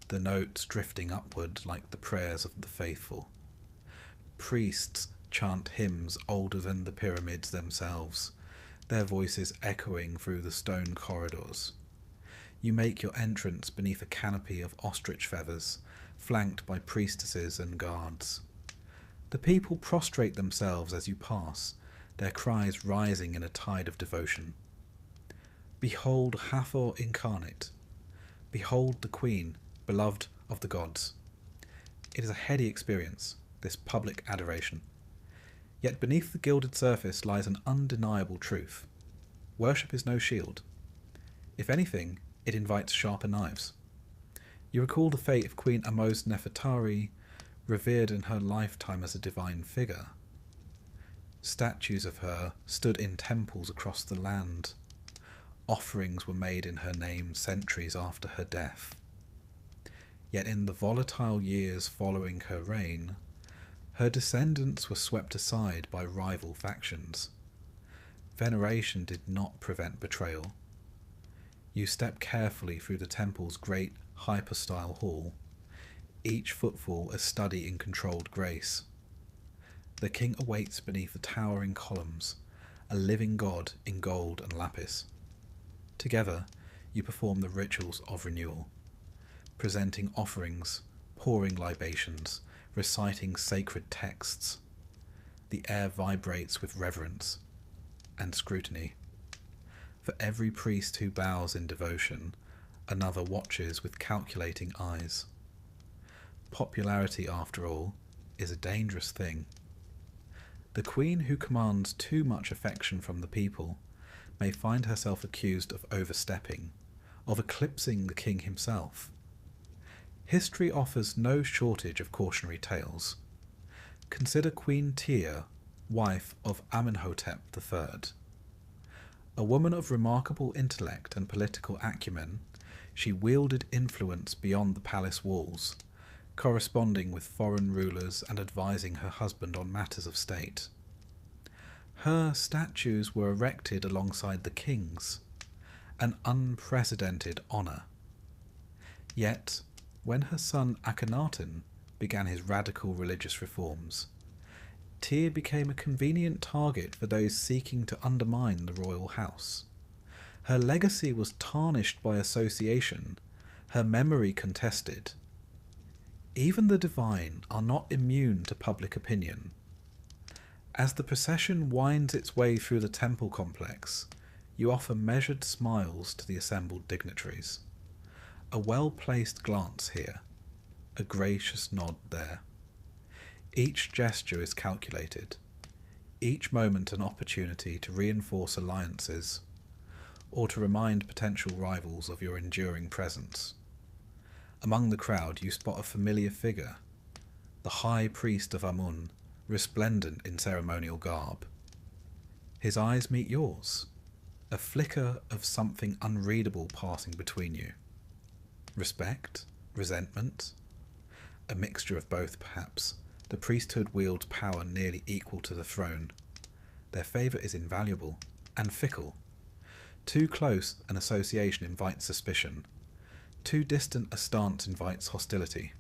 the notes drifting upward like the prayers of the faithful. Priests chant hymns older than the pyramids themselves, their voices echoing through the stone corridors. You make your entrance beneath a canopy of ostrich feathers, flanked by priestesses and guards. The people prostrate themselves as you pass, their cries rising in a tide of devotion. Behold Hathor incarnate. Behold the Queen, beloved of the gods. It is a heady experience, this public adoration. Yet beneath the gilded surface lies an undeniable truth. Worship is no shield. If anything, it invites sharper knives. You recall the fate of Queen Amos Nefertari, revered in her lifetime as a divine figure. Statues of her stood in temples across the land. Offerings were made in her name centuries after her death. Yet in the volatile years following her reign, her descendants were swept aside by rival factions. Veneration did not prevent betrayal. You step carefully through the temple's great hypostyle hall, each footfall a study in controlled grace. The king awaits beneath the towering columns, a living god in gold and lapis. Together, you perform the rituals of renewal, presenting offerings, pouring libations, reciting sacred texts. The air vibrates with reverence and scrutiny. For every priest who bows in devotion, another watches with calculating eyes. Popularity, after all, is a dangerous thing. The queen who commands too much affection from the people may find herself accused of overstepping, of eclipsing the king himself. History offers no shortage of cautionary tales. Consider Queen Tia, wife of Amenhotep III. A woman of remarkable intellect and political acumen, she wielded influence beyond the palace walls, corresponding with foreign rulers and advising her husband on matters of state. Her statues were erected alongside the king's, an unprecedented honour. Yet, when her son Akhenaten began his radical religious reforms, Tyr became a convenient target for those seeking to undermine the royal house. Her legacy was tarnished by association, her memory contested. Even the divine are not immune to public opinion. As the procession winds its way through the temple complex, you offer measured smiles to the assembled dignitaries. A well-placed glance here, a gracious nod there. Each gesture is calculated, each moment an opportunity to reinforce alliances, or to remind potential rivals of your enduring presence. Among the crowd you spot a familiar figure, the high priest of Amun, resplendent in ceremonial garb. His eyes meet yours, a flicker of something unreadable passing between you. Respect? Resentment? A mixture of both, perhaps, The priesthood wields power nearly equal to the throne. Their favour is invaluable and fickle. Too close an association invites suspicion. Too distant a stance invites hostility.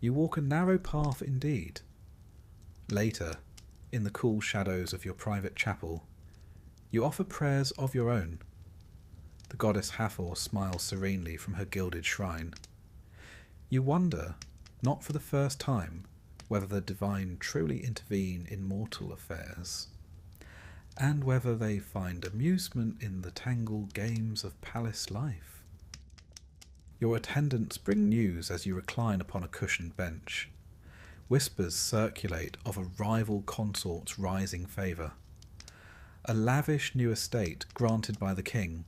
You walk a narrow path indeed. Later, in the cool shadows of your private chapel, you offer prayers of your own. The goddess Hathor smiles serenely from her gilded shrine. You wonder, not for the first time, whether the divine truly intervene in mortal affairs, and whether they find amusement in the tangled games of palace life. Your attendants bring news as you recline upon a cushioned bench. Whispers circulate of a rival consort's rising favour. A lavish new estate granted by the king.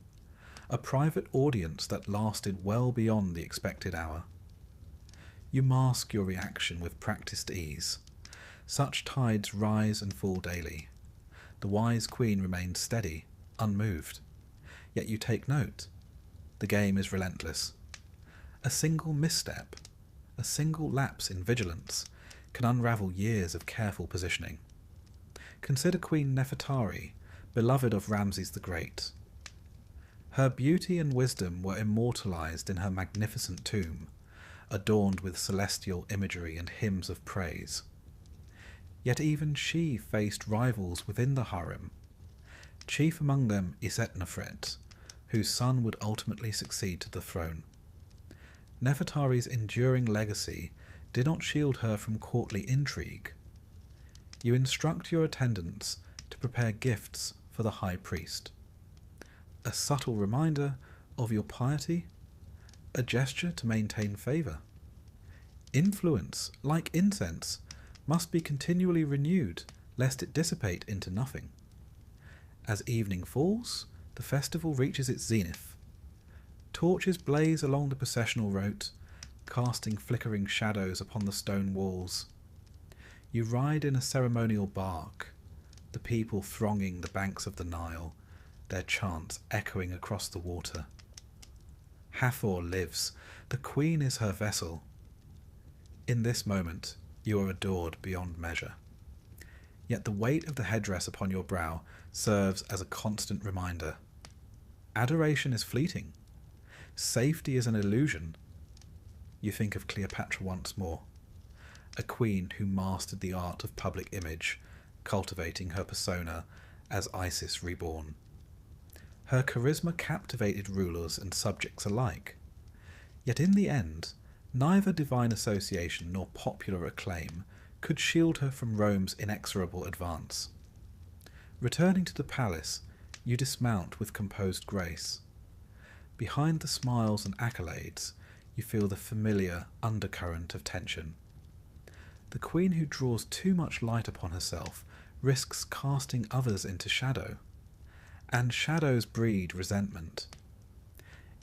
A private audience that lasted well beyond the expected hour. You mask your reaction with practised ease. Such tides rise and fall daily. The wise queen remains steady, unmoved. Yet you take note. The game is relentless. A single misstep, a single lapse in vigilance, can unravel years of careful positioning. Consider Queen Nefertari, beloved of Ramses the Great. Her beauty and wisdom were immortalized in her magnificent tomb, adorned with celestial imagery and hymns of praise. Yet even she faced rivals within the harem. Chief among them is Etnofret, whose son would ultimately succeed to the throne. Nefertari's enduring legacy did not shield her from courtly intrigue. You instruct your attendants to prepare gifts for the high priest. A subtle reminder of your piety, a gesture to maintain favour. Influence, like incense, must be continually renewed, lest it dissipate into nothing. As evening falls, the festival reaches its zenith. Torches blaze along the processional route, casting flickering shadows upon the stone walls. You ride in a ceremonial bark, the people thronging the banks of the Nile, their chants echoing across the water. Hathor lives, the queen is her vessel. In this moment, you are adored beyond measure. Yet the weight of the headdress upon your brow serves as a constant reminder. Adoration is fleeting. Safety is an illusion. You think of Cleopatra once more, a queen who mastered the art of public image, cultivating her persona as Isis reborn. Her charisma captivated rulers and subjects alike. Yet in the end, neither divine association nor popular acclaim could shield her from Rome's inexorable advance. Returning to the palace, you dismount with composed grace. Behind the smiles and accolades, you feel the familiar undercurrent of tension. The queen who draws too much light upon herself risks casting others into shadow, and shadows breed resentment.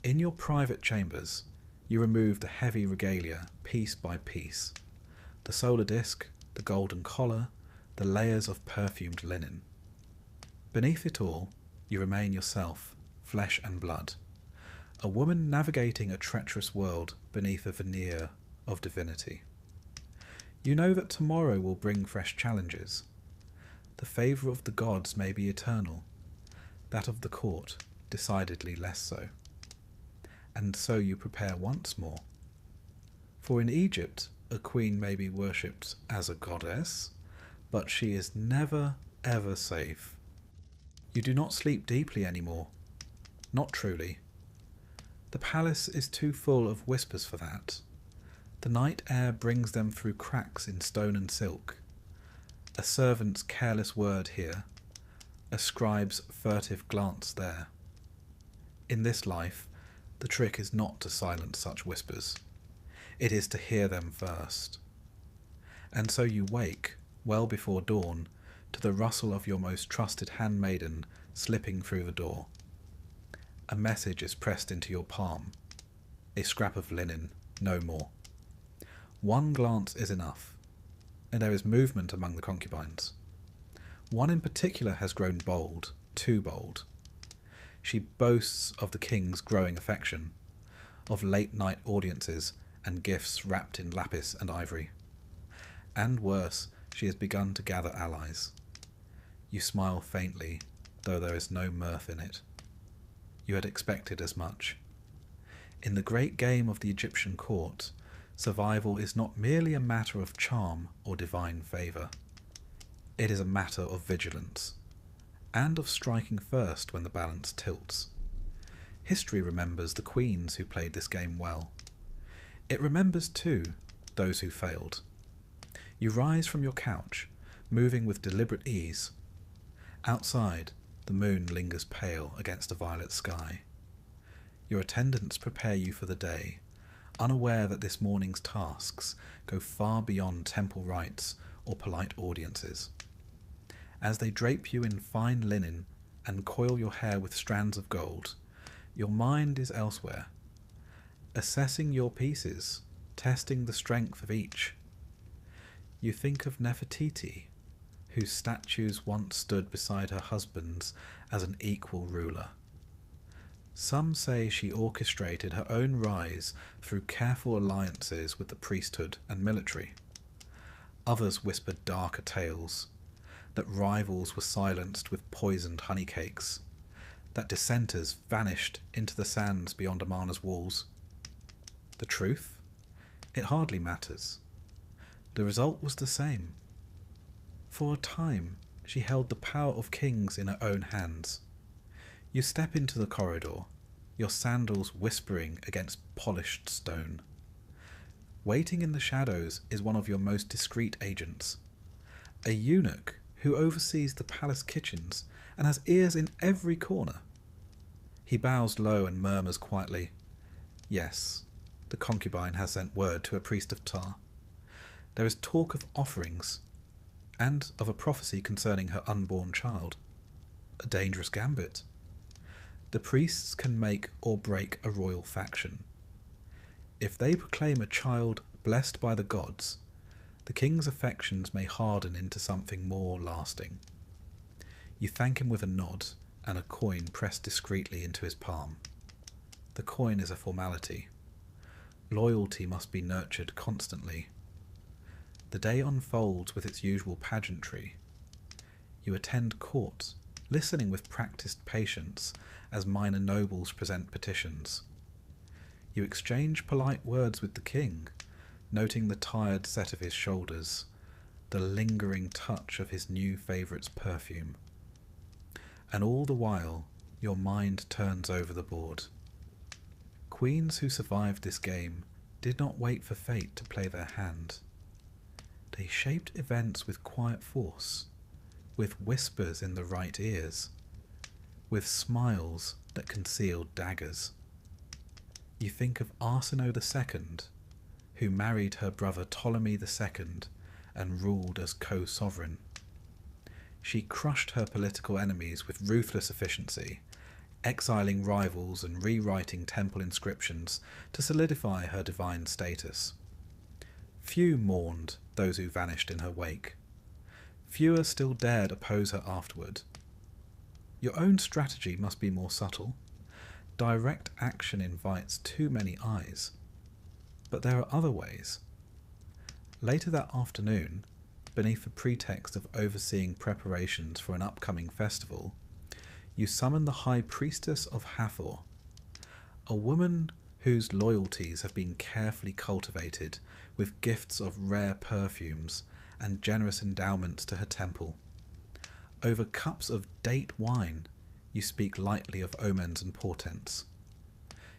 In your private chambers, you remove the heavy regalia piece by piece, the solar disk, the golden collar, the layers of perfumed linen. Beneath it all, you remain yourself, flesh and blood, a woman navigating a treacherous world beneath a veneer of divinity. You know that tomorrow will bring fresh challenges. The favour of the gods may be eternal, that of the court decidedly less so. And so you prepare once more. For in Egypt, a queen may be worshipped as a goddess, but she is never, ever safe. You do not sleep deeply anymore. Not truly. The palace is too full of whispers for that. The night air brings them through cracks in stone and silk. A servant's careless word here, a scribe's furtive glance there. In this life, the trick is not to silence such whispers. It is to hear them first. And so you wake, well before dawn, to the rustle of your most trusted handmaiden slipping through the door. A message is pressed into your palm. A scrap of linen, no more. One glance is enough, and there is movement among the concubines. One in particular has grown bold, too bold. She boasts of the king's growing affection, of late-night audiences and gifts wrapped in lapis and ivory. And worse, she has begun to gather allies. You smile faintly, though there is no mirth in it. You had expected as much. In the great game of the Egyptian court, survival is not merely a matter of charm or divine favour. It is a matter of vigilance, and of striking first when the balance tilts. History remembers the queens who played this game well. It remembers, too, those who failed. You rise from your couch, moving with deliberate ease. Outside, the moon lingers pale against a violet sky. Your attendants prepare you for the day, unaware that this morning's tasks go far beyond temple rites or polite audiences. As they drape you in fine linen and coil your hair with strands of gold, your mind is elsewhere, assessing your pieces, testing the strength of each. You think of Nefertiti, whose statues once stood beside her husband's as an equal ruler. Some say she orchestrated her own rise through careful alliances with the priesthood and military. Others whispered darker tales, that rivals were silenced with poisoned honeycakes, that dissenters vanished into the sands beyond Amarna's walls. The truth? It hardly matters. The result was the same. For a time, she held the power of kings in her own hands. You step into the corridor, your sandals whispering against polished stone. Waiting in the shadows is one of your most discreet agents, a eunuch who oversees the palace kitchens and has ears in every corner. He bows low and murmurs quietly, "Yes, the concubine has sent word to a priest of Ptah. There is talk of offerings, and of a prophecy concerning her unborn child. A dangerous gambit. The priests can make or break a royal faction. If they proclaim a child blessed by the gods, the king's affections may harden into something more lasting." You thank him with a nod and a coin pressed discreetly into his palm. The coin is a formality. Loyalty must be nurtured constantly. The day unfolds with its usual pageantry. You attend court, listening with practiced patience as minor nobles present petitions. You exchange polite words with the king, noting the tired set of his shoulders, the lingering touch of his new favourite's perfume. And all the while, your mind turns over the board. Queens who survived this game did not wait for fate to play their hand. They shaped events with quiet force, with whispers in the right ears, with smiles that concealed daggers. You think of Arsinoe II, who married her brother Ptolemy II and ruled as co-sovereign. She crushed her political enemies with ruthless efficiency, exiling rivals and rewriting temple inscriptions to solidify her divine status. Few mourned those who vanished in her wake. Fewer still dared oppose her afterward. Your own strategy must be more subtle. Direct action invites too many eyes. But there are other ways. Later that afternoon, beneath the pretext of overseeing preparations for an upcoming festival, you summon the High Priestess of Hathor, a woman whose loyalties have been carefully cultivated with gifts of rare perfumes and generous endowments to her temple. Over cups of date wine, you speak lightly of omens and portents.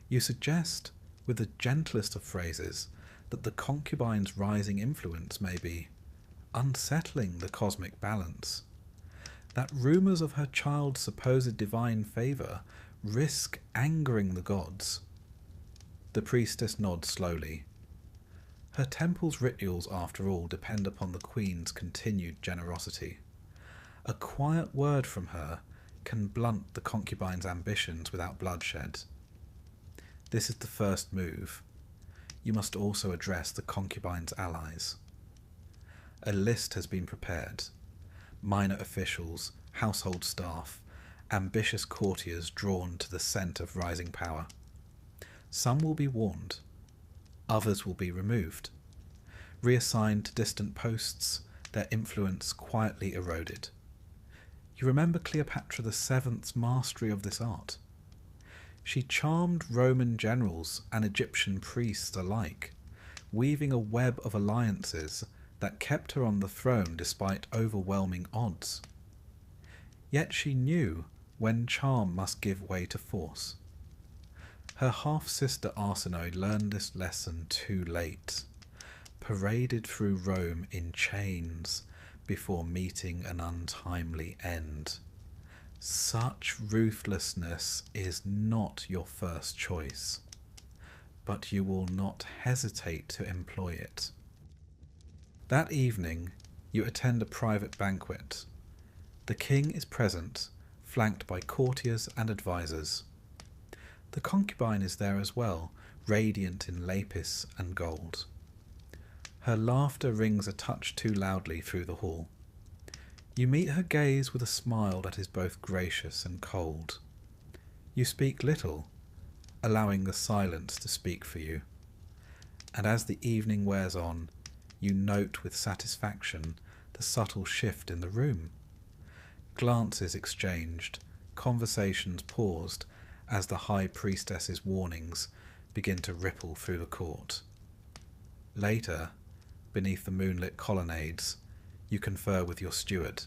You suggest, with the gentlest of phrases, that the concubine's rising influence may be unsettling the cosmic balance, that rumours of her child's supposed divine favour risk angering the gods. The priestess nods slowly. Her temple's rituals, after all, depend upon the queen's continued generosity. A quiet word from her can blunt the concubine's ambitions without bloodshed. This is the first move. You must also address the concubine's allies. A list has been prepared. Minor officials, household staff, ambitious courtiers drawn to the scent of rising power. Some will be warned. Others will be removed. Reassigned to distant posts, their influence quietly eroded. You remember Cleopatra VII's mastery of this art. She charmed Roman generals and Egyptian priests alike, weaving a web of alliances that kept her on the throne despite overwhelming odds. Yet she knew when charm must give way to force. Her half-sister Arsinoe learned this lesson too late, paraded through Rome in chains before meeting an untimely end. Such ruthlessness is not your first choice, but you will not hesitate to employ it. That evening, you attend a private banquet. The king is present, flanked by courtiers and advisors. The concubine is there as well, radiant in lapis and gold. Her laughter rings a touch too loudly through the hall. You meet her gaze with a smile that is both gracious and cold. You speak little, allowing the silence to speak for you. And as the evening wears on, you note with satisfaction the subtle shift in the room. Glances exchanged, conversations paused as the high priestess's warnings begin to ripple through the court. Later, beneath the moonlit colonnades, you confer with your steward.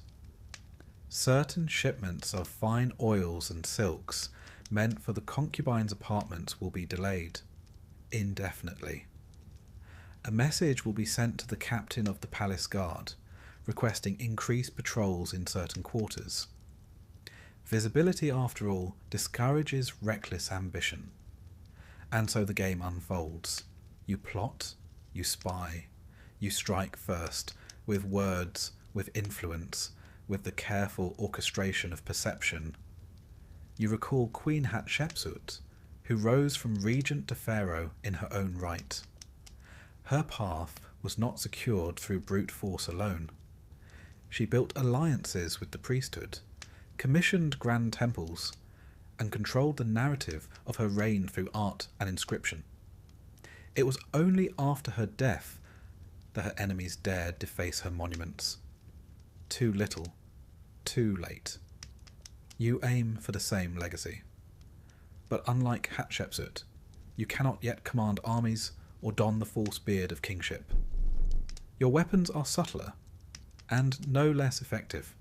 Certain shipments of fine oils and silks meant for the concubine's apartments will be delayed indefinitely. A message will be sent to the captain of the palace guard, requesting increased patrols in certain quarters. Visibility, after all, discourages reckless ambition. And so the game unfolds. You plot, you spy, you strike first, with words, with influence, with the careful orchestration of perception. You recall Queen Hatshepsut, who rose from regent to pharaoh in her own right. Her path was not secured through brute force alone. She built alliances with the priesthood, commissioned grand temples, and controlled the narrative of her reign through art and inscription. It was only after her death that her enemies dared deface her monuments. Too little, too late. You aim for the same legacy. But unlike Hatshepsut, you cannot yet command armies or don the false beard of kingship. Your weapons are subtler, and no less effective.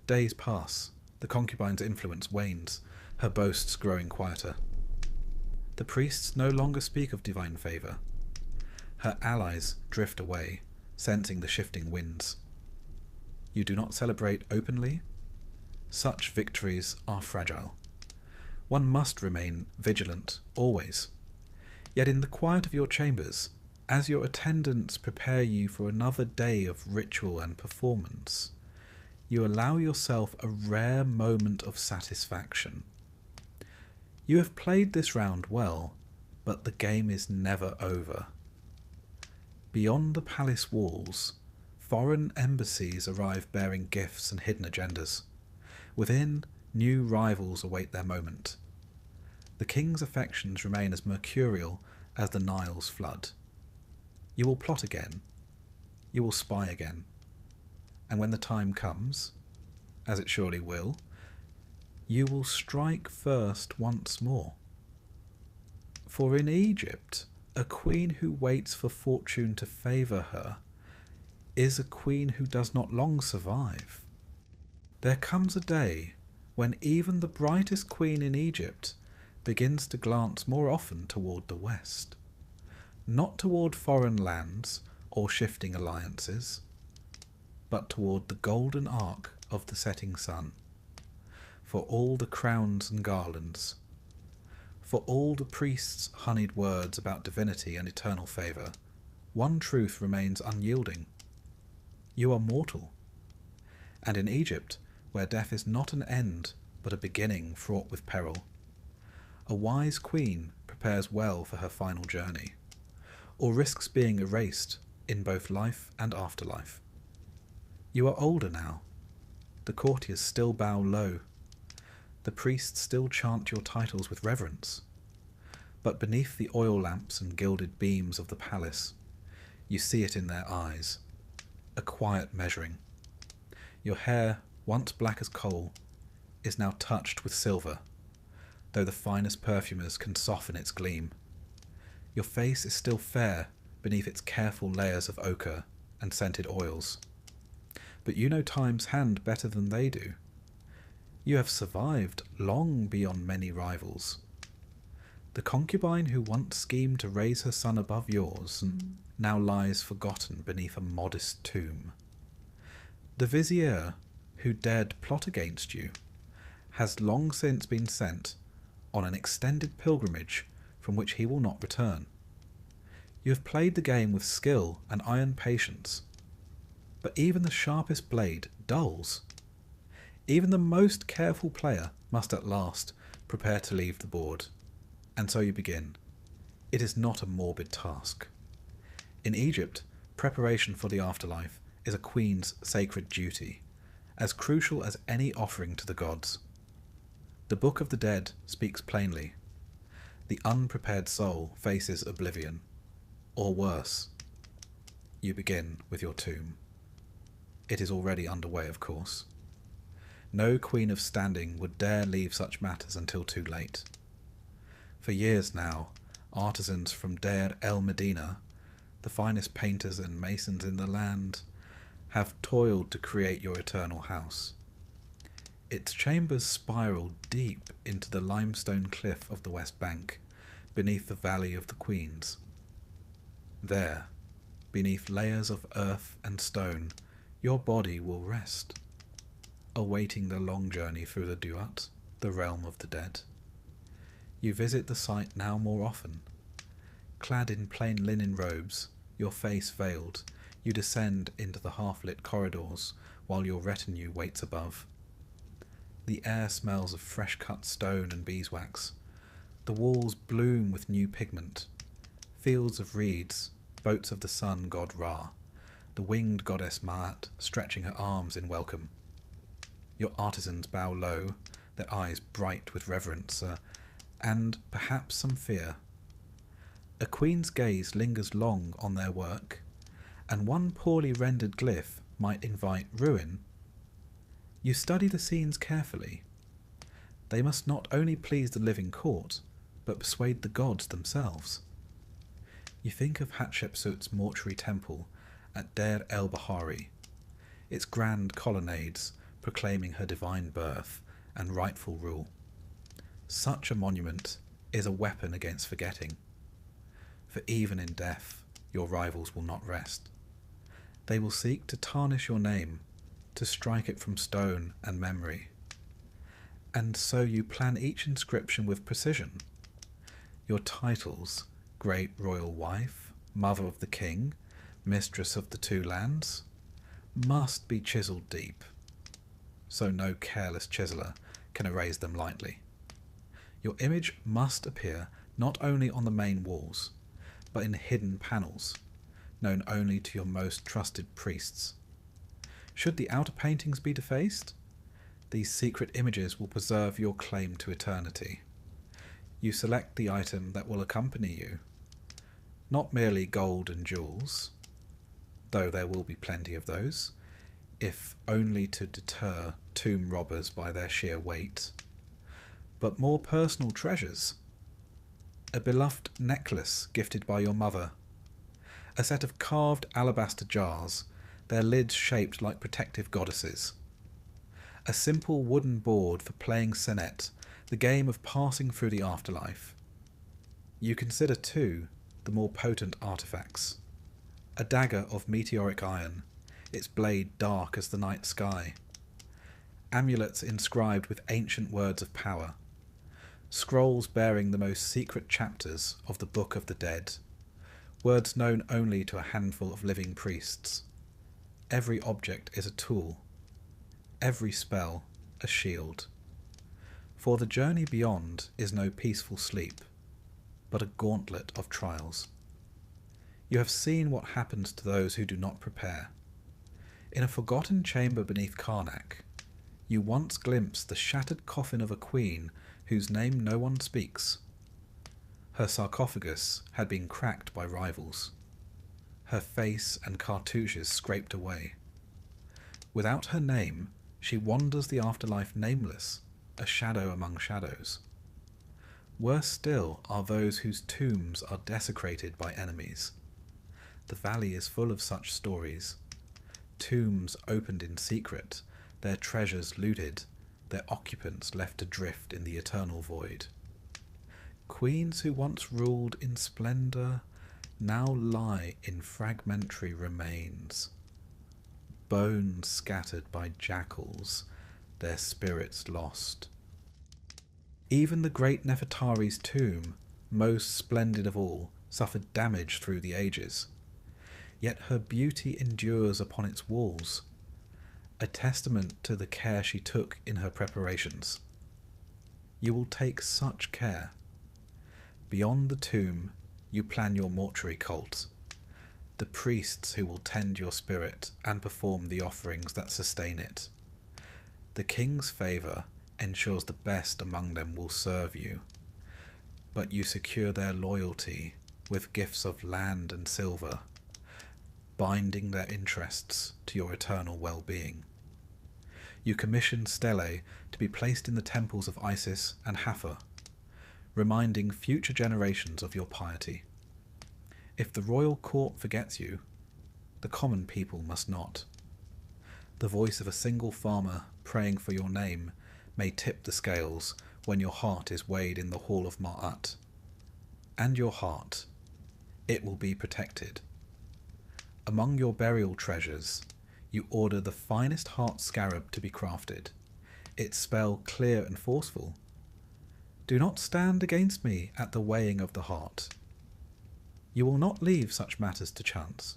Days pass, the concubine's influence wanes, her boasts growing quieter. The priests no longer speak of divine favour. Her allies drift away, sensing the shifting winds. You do not celebrate openly? Such victories are fragile. One must remain vigilant, always. Yet in the quiet of your chambers, as your attendants prepare you for another day of ritual and performance, you allow yourself a rare moment of satisfaction. You have played this round well, but the game is never over. Beyond the palace walls, foreign embassies arrive bearing gifts and hidden agendas. Within, new rivals await their moment. The king's affections remain as mercurial as the Nile's flood. You will plot again. You will spy again. And when the time comes, as it surely will, you will strike first once more. For in Egypt, a queen who waits for fortune to favour her is a queen who does not long survive. There comes a day when even the brightest queen in Egypt begins to glance more often toward the west, not toward foreign lands or shifting alliances, but toward the golden arc of the setting sun. For all the crowns and garlands, for all the priests' honeyed words about divinity and eternal favour, one truth remains unyielding. You are mortal. And in Egypt, where death is not an end, but a beginning fraught with peril, a wise queen prepares well for her final journey, or risks being erased in both life and afterlife. You are older now. The courtiers still bow low. The priests still chant your titles with reverence. But beneath the oil lamps and gilded beams of the palace, You see it in their eyes. A quiet measuring. Your hair, once black as coal, is now touched with silver, though the finest perfumers can soften its gleam. Your face is still fair beneath its careful layers of ochre and scented oils. But you know time's hand better than they do. You have survived long beyond many rivals. The concubine who once schemed to raise her son above yours now lies forgotten beneath a modest tomb. The vizier who dared plot against you has long since been sent on an extended pilgrimage from which he will not return. You have played the game with skill and iron patience, but even the sharpest blade dulls. Even the most careful player must at last prepare to leave the board. And so you begin. It is not a morbid task. In Egypt, preparation for the afterlife is a queen's sacred duty, as crucial as any offering to the gods. The Book of the Dead speaks plainly. The unprepared soul faces oblivion, or worse. You begin with your tomb. It is already underway, of course. No queen of standing would dare leave such matters until too late. For years now, artisans from Deir el Medina, the finest painters and masons in the land, have toiled to create your eternal house. Its chambers spiral deep into the limestone cliff of the West Bank, beneath the Valley of the Queens. There, beneath layers of earth and stone, your body will rest, awaiting the long journey through the Duat, the realm of the dead. You visit the site now more often. Clad in plain linen robes, your face veiled, you descend into the half-lit corridors while your retinue waits above. The air smells of fresh-cut stone and beeswax. The walls bloom with new pigment. Fields of reeds, boats of the sun god Ra, the winged goddess Maat stretching her arms in welcome. Your artisans bow low, their eyes bright with reverence, and perhaps some fear. A queen's gaze lingers long on their work, and one poorly rendered glyph might invite ruin. You study the scenes carefully. They must not only please the living court, but persuade the gods themselves. You think of Hatshepsut's mortuary temple at Deir el-Bahari, its grand colonnades proclaiming her divine birth and rightful rule. Such a monument is a weapon against forgetting, for even in death your rivals will not rest. They will seek to tarnish your name, to strike it from stone and memory. And so you plan each inscription with precision. Your titles, Great Royal Wife, Mother of the King, Mistress of the Two Lands, must be chiselled deep, so no careless chiseller can erase them lightly. Your image must appear not only on the main walls, but in hidden panels, known only to your most trusted priests. Should the outer paintings be defaced, these secret images will preserve your claim to eternity. You select the item that will accompany you, not merely gold and jewels, though there will be plenty of those, if only to deter tomb robbers by their sheer weight, but more personal treasures. A beloved necklace gifted by your mother, a set of carved alabaster jars, their lids shaped like protective goddesses, a simple wooden board for playing senet, the game of passing through the afterlife. You consider, too, the more potent artifacts. A dagger of meteoric iron, its blade dark as the night sky. Amulets inscribed with ancient words of power. Scrolls bearing the most secret chapters of the Book of the Dead. Words known only to a handful of living priests. Every object is a tool. Every spell a shield. For the journey beyond is no peaceful sleep, but a gauntlet of trials. You have seen what happens to those who do not prepare. In a forgotten chamber beneath Karnak, you once glimpsed the shattered coffin of a queen whose name no one speaks. Her sarcophagus had been cracked by rivals. her face and cartouches scraped away. Without her name, she wanders the afterlife nameless, a shadow among shadows. Worse still are those whose tombs are desecrated by enemies. The valley is full of such stories. Tombs opened in secret, their treasures looted, their occupants left adrift in the eternal void. Queens who once ruled in splendour now lie in fragmentary remains. Bones scattered by jackals, their spirits lost. Even the great Nefertari's tomb, most splendid of all, suffered damage through the ages. Yet her beauty endures upon its walls, a testament to the care she took in her preparations. You will take such care. Beyond the tomb, you plan your mortuary cult, the priests who will tend your spirit and perform the offerings that sustain it. The king's favour ensures the best among them will serve you, but you secure their loyalty with gifts of land and silver, binding their interests to your eternal well-being. You commission stelae to be placed in the temples of Isis and Hathor, reminding future generations of your piety. If the royal court forgets you, the common people must not. The voice of a single farmer praying for your name may tip the scales when your heart is weighed in the hall of Ma'at. And your heart, it will be protected. Among your burial treasures, you order the finest heart scarab to be crafted, its spell clear and forceful. Do not stand against me at the weighing of the heart. You will not leave such matters to chance.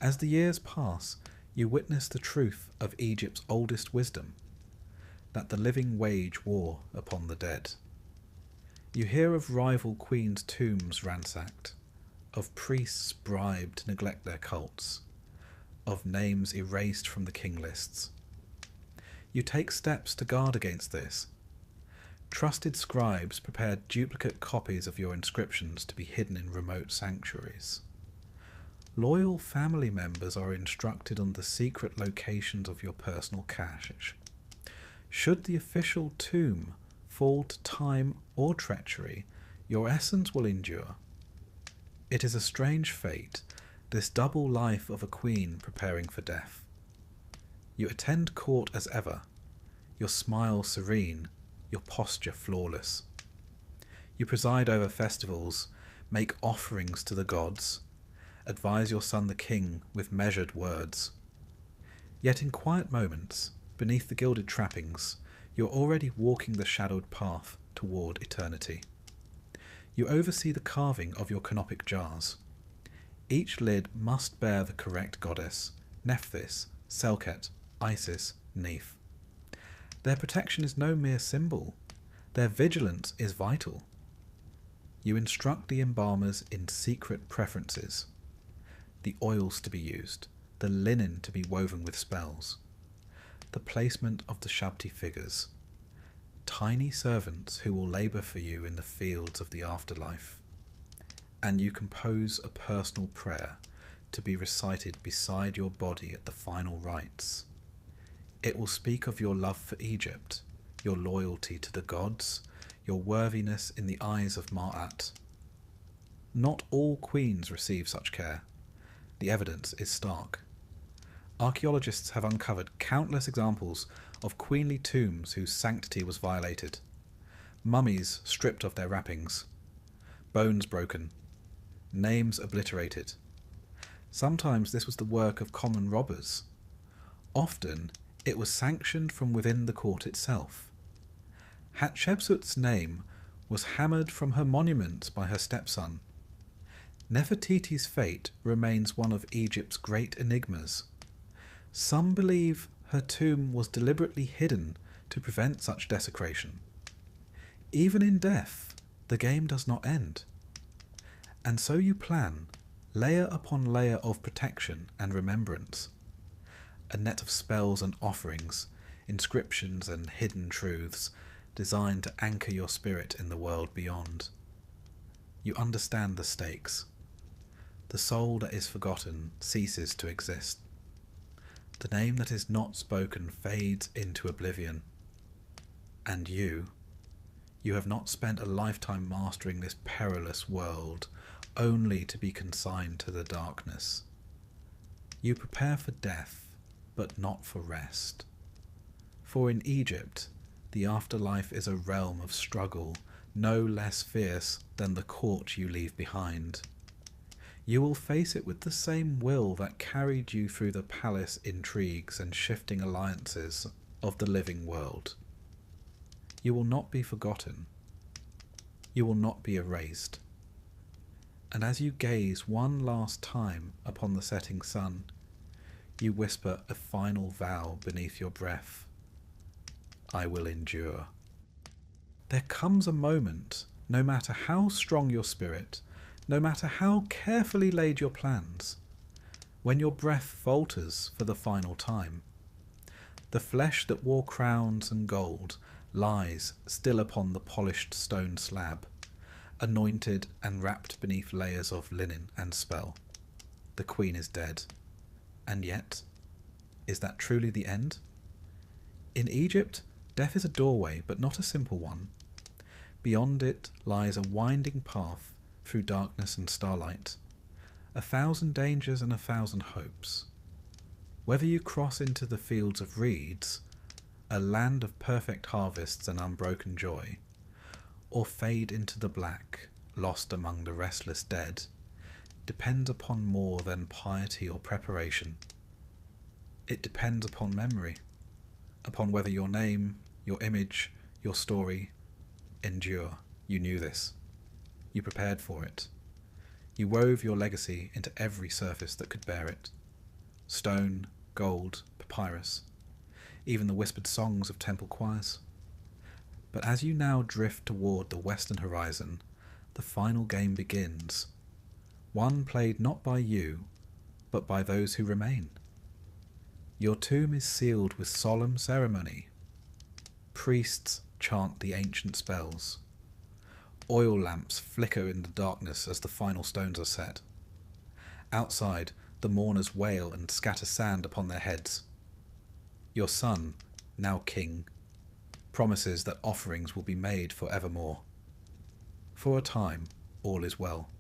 As the years pass, you witness the truth of Egypt's oldest wisdom, that the living wage war upon the dead. You hear of rival queens' tombs ransacked, of priests bribed to neglect their cults, of names erased from the king lists. You take steps to guard against this. Trusted scribes prepared duplicate copies of your inscriptions to be hidden in remote sanctuaries. Loyal family members are instructed on the secret locations of your personal cache. Should the official tomb fall to time or treachery, your essence will endure. It is a strange fate, this double life of a queen preparing for death. You attend court as ever, your smile serene, your posture flawless. You preside over festivals, make offerings to the gods, advise your son the king with measured words. Yet in quiet moments, beneath the gilded trappings, you're already walking the shadowed path toward eternity. You oversee the carving of your canopic jars. Each lid must bear the correct goddess, Nephthys, Selket, Isis, Neith. Their protection is no mere symbol. Their vigilance is vital. You instruct the embalmers in secret preferences. The oils to be used, the linen to be woven with spells, the placement of the Shabti figures, tiny servants who will labour for you in the fields of the afterlife. And you compose a personal prayer to be recited beside your body at the final rites. It will speak of your love for Egypt, your loyalty to the gods, your worthiness in the eyes of Ma'at. Not all queens receive such care. The evidence is stark. Archaeologists have uncovered countless examples of queenly tombs whose sanctity was violated, mummies stripped of their wrappings, bones broken, names obliterated. Sometimes this was the work of common robbers. Often it was sanctioned from within the court itself. Hatshepsut's name was hammered from her monuments by her stepson. Nefertiti's fate remains one of Egypt's great enigmas. Some believe her tomb was deliberately hidden to prevent such desecration. Even in death, the game does not end. And so you plan, layer upon layer of protection and remembrance. A net of spells and offerings, inscriptions and hidden truths, designed to anchor your spirit in the world beyond. You understand the stakes. The soul that is forgotten ceases to exist. The name that is not spoken fades into oblivion. And you have not spent a lifetime mastering this perilous world only to be consigned to the darkness. You prepare for death, but not for rest. For in Egypt, the afterlife is a realm of struggle no less fierce than the court you leave behind. You will face it with the same will that carried you through the palace intrigues and shifting alliances of the living world. You will not be forgotten. You will not be erased. And as you gaze one last time upon the setting sun, you whisper a final vow beneath your breath. I will endure. There comes a moment, no matter how strong your spirit, no matter how carefully laid your plans, when your breath falters for the final time. The flesh that wore crowns and gold lies still upon the polished stone slab, anointed and wrapped beneath layers of linen and spell. The queen is dead. And yet, is that truly the end? In Egypt, death is a doorway, but not a simple one. Beyond it lies a winding path through darkness and starlight, 1,000 dangers and 1,000 hopes. Whether you cross into the fields of reeds, a land of perfect harvests and unbroken joy, or fade into the black, lost among the restless dead, depends upon more than piety or preparation. It depends upon memory, upon whether your name, your image, your story endure. You knew this. You prepared for it. You wove your legacy into every surface that could bear it. Stone, gold, papyrus, even the whispered songs of temple choirs. But as you now drift toward the western horizon, the final game begins. One played not by you, but by those who remain. Your tomb is sealed with solemn ceremony. Priests chant the ancient spells. Oil lamps flicker in the darkness as the final stones are set. Outside, the mourners wail and scatter sand upon their heads. Your son, now king, promises that offerings will be made for evermore. For a time, all is well.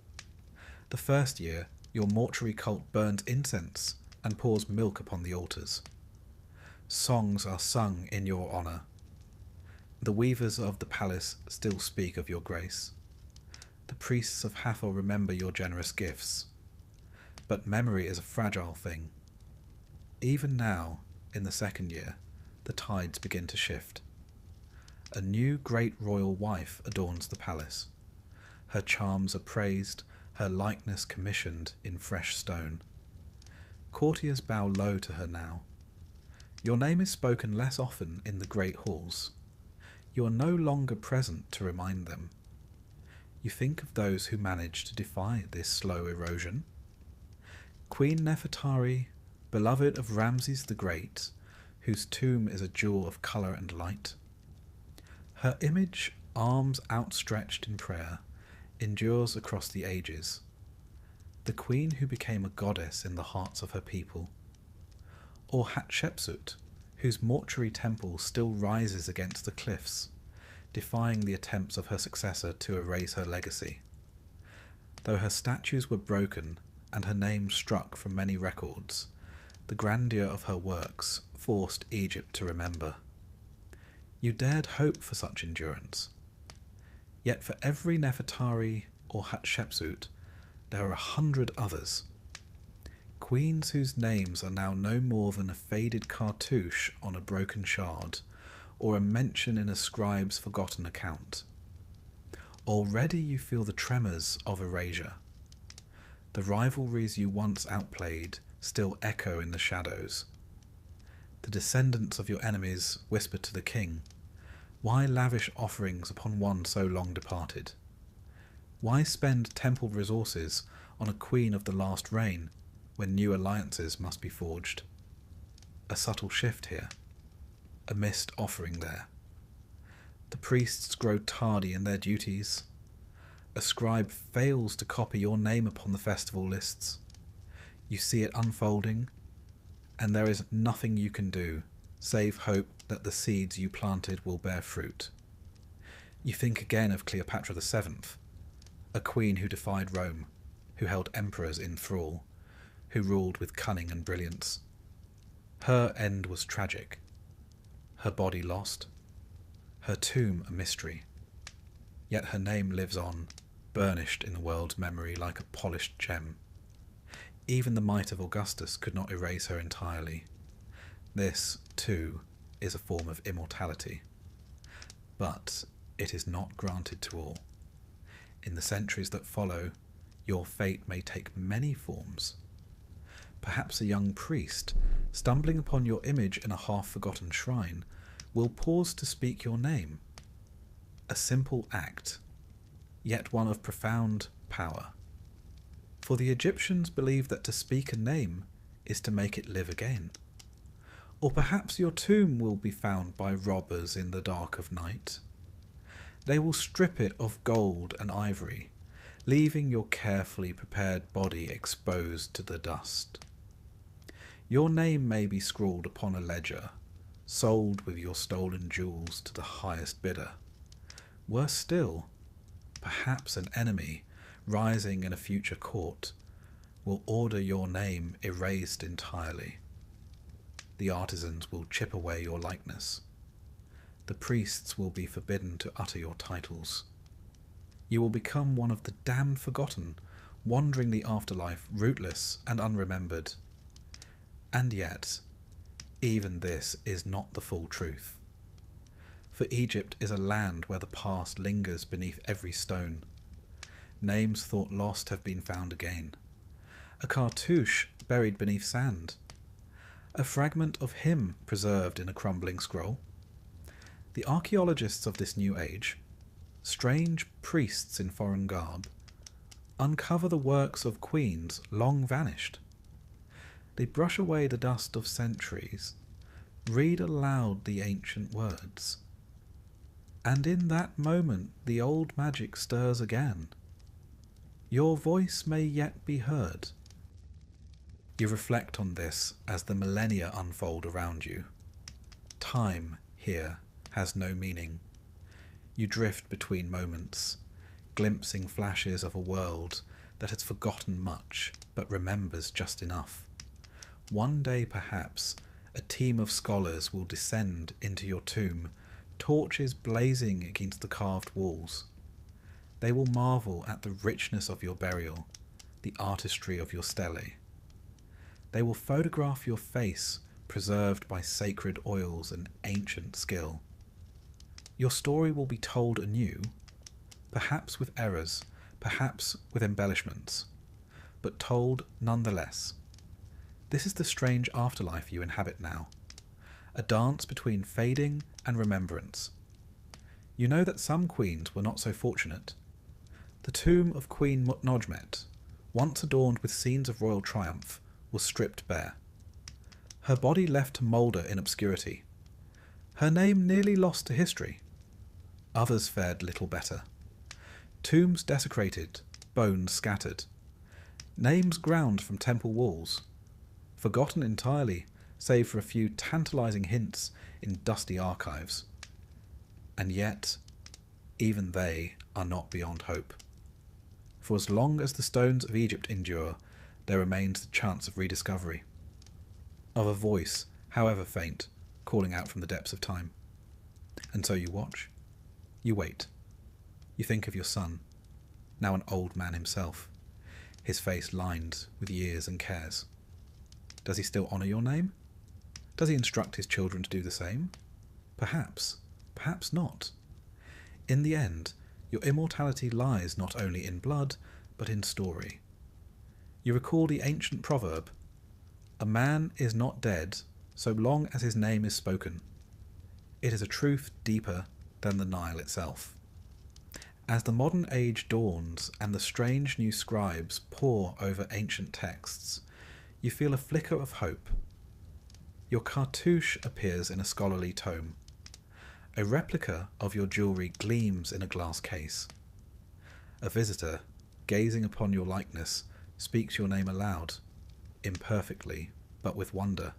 The first year, your mortuary cult burns incense and pours milk upon the altars. Songs are sung in your honour. The weavers of the palace still speak of your grace. The priests of Hathor remember your generous gifts. But memory is a fragile thing. Even now, in the second year, the tides begin to shift. A new great royal wife adorns the palace. Her charms are praised, her likeness commissioned in fresh stone. Courtiers bow low to her now. Your name is spoken less often in the great halls. You are no longer present to remind them. You think of those who managed to defy this slow erosion. Queen Nefertari, beloved of Ramses the Great, whose tomb is a jewel of colour and light. Her image, arms outstretched in prayer, endures across the ages. The queen who became a goddess in the hearts of her people. Or Hatshepsut, whose mortuary temple still rises against the cliffs, defying the attempts of her successor to erase her legacy. Though her statues were broken and her name struck from many records, the grandeur of her works forced Egypt to remember. You dared hope for such endurance. Yet for every Nefertari or Hatshepsut, there are 100 others. Queens whose names are now no more than a faded cartouche on a broken shard, or a mention in a scribe's forgotten account. Already you feel the tremors of erasure. The rivalries you once outplayed still echo in the shadows. The descendants of your enemies whisper to the king, "Why lavish offerings upon one so long departed? Why spend temple resources on a queen of the last reign when new alliances must be forged?" A subtle shift here, a missed offering there. The priests grow tardy in their duties. a scribe fails to copy your name upon the festival lists. You see it unfolding, and there is nothing you can do save hope that the seeds you planted will bear fruit. You think again of Cleopatra VII, a queen who defied Rome, who held emperors in thrall, who ruled with cunning and brilliance. Her end was tragic, her body lost, her tomb a mystery. Yet her name lives on, burnished in the world's memory like a polished gem. Even the might of Augustus could not erase her entirely. This, too, is a form of immortality. But it is not granted to all. In the centuries that follow, your fate may take many forms. Perhaps a young priest, stumbling upon your image in a half-forgotten shrine, will pause to speak your name. A simple act, yet one of profound power. For the Egyptians believed that to speak a name is to make it live again. Or perhaps your tomb will be found by robbers in the dark of night. They will strip it of gold and ivory, leaving your carefully prepared body exposed to the dust. Your name may be scrawled upon a ledger, sold with your stolen jewels to the highest bidder. Worse still, perhaps an enemy, rising in a future court, will order your name erased entirely. The artisans will chip away your likeness. The priests will be forbidden to utter your titles. You will become one of the damned forgotten, wandering the afterlife, rootless and unremembered. And yet, even this is not the full truth. For Egypt is a land where the past lingers beneath every stone. Names thought lost have been found again. A cartouche buried beneath sand. A fragment of hymn preserved in a crumbling scroll. The archaeologists of this new age, strange priests in foreign garb, uncover the works of queens long vanished. They brush away the dust of centuries, read aloud the ancient words. And in that moment the old magic stirs again. Your voice may yet be heard. You reflect on this as the millennia unfold around you. Time, here, has no meaning. You drift between moments, glimpsing flashes of a world that has forgotten much but remembers just enough. One day, perhaps, a team of scholars will descend into your tomb, torches blazing against the carved walls. They will marvel at the richness of your burial, the artistry of your stele. They will photograph your face, preserved by sacred oils and ancient skill. Your story will be told anew, perhaps with errors, perhaps with embellishments, but told nonetheless. This is the strange afterlife you inhabit now, a dance between fading and remembrance. You know that some queens were not so fortunate. The tomb of Queen Mutnojmet, once adorned with scenes of royal triumph, was stripped bare. Her body left to moulder in obscurity. Her name nearly lost to history. Others fared little better. Tombs desecrated, bones scattered. Names ground from temple walls. Forgotten entirely, save for a few tantalizing hints in dusty archives. And yet, even they are not beyond hope. For as long as the stones of Egypt endure, there remains the chance of rediscovery. Of a voice, however faint, calling out from the depths of time. And so you watch. You wait. You think of your son, now an old man himself, his face lined with years and cares. Does he still honour your name? Does he instruct his children to do the same? Perhaps, perhaps not. In the end, your immortality lies not only in blood, but in story. You recall the ancient proverb, "A man is not dead so long as his name is spoken." It is a truth deeper than the Nile itself. As the modern age dawns and the strange new scribes pore over ancient texts, you feel a flicker of hope. Your cartouche appears in a scholarly tome. A replica of your jewellery gleams in a glass case. A visitor, gazing upon your likeness, speaks your name aloud, imperfectly, but with wonder.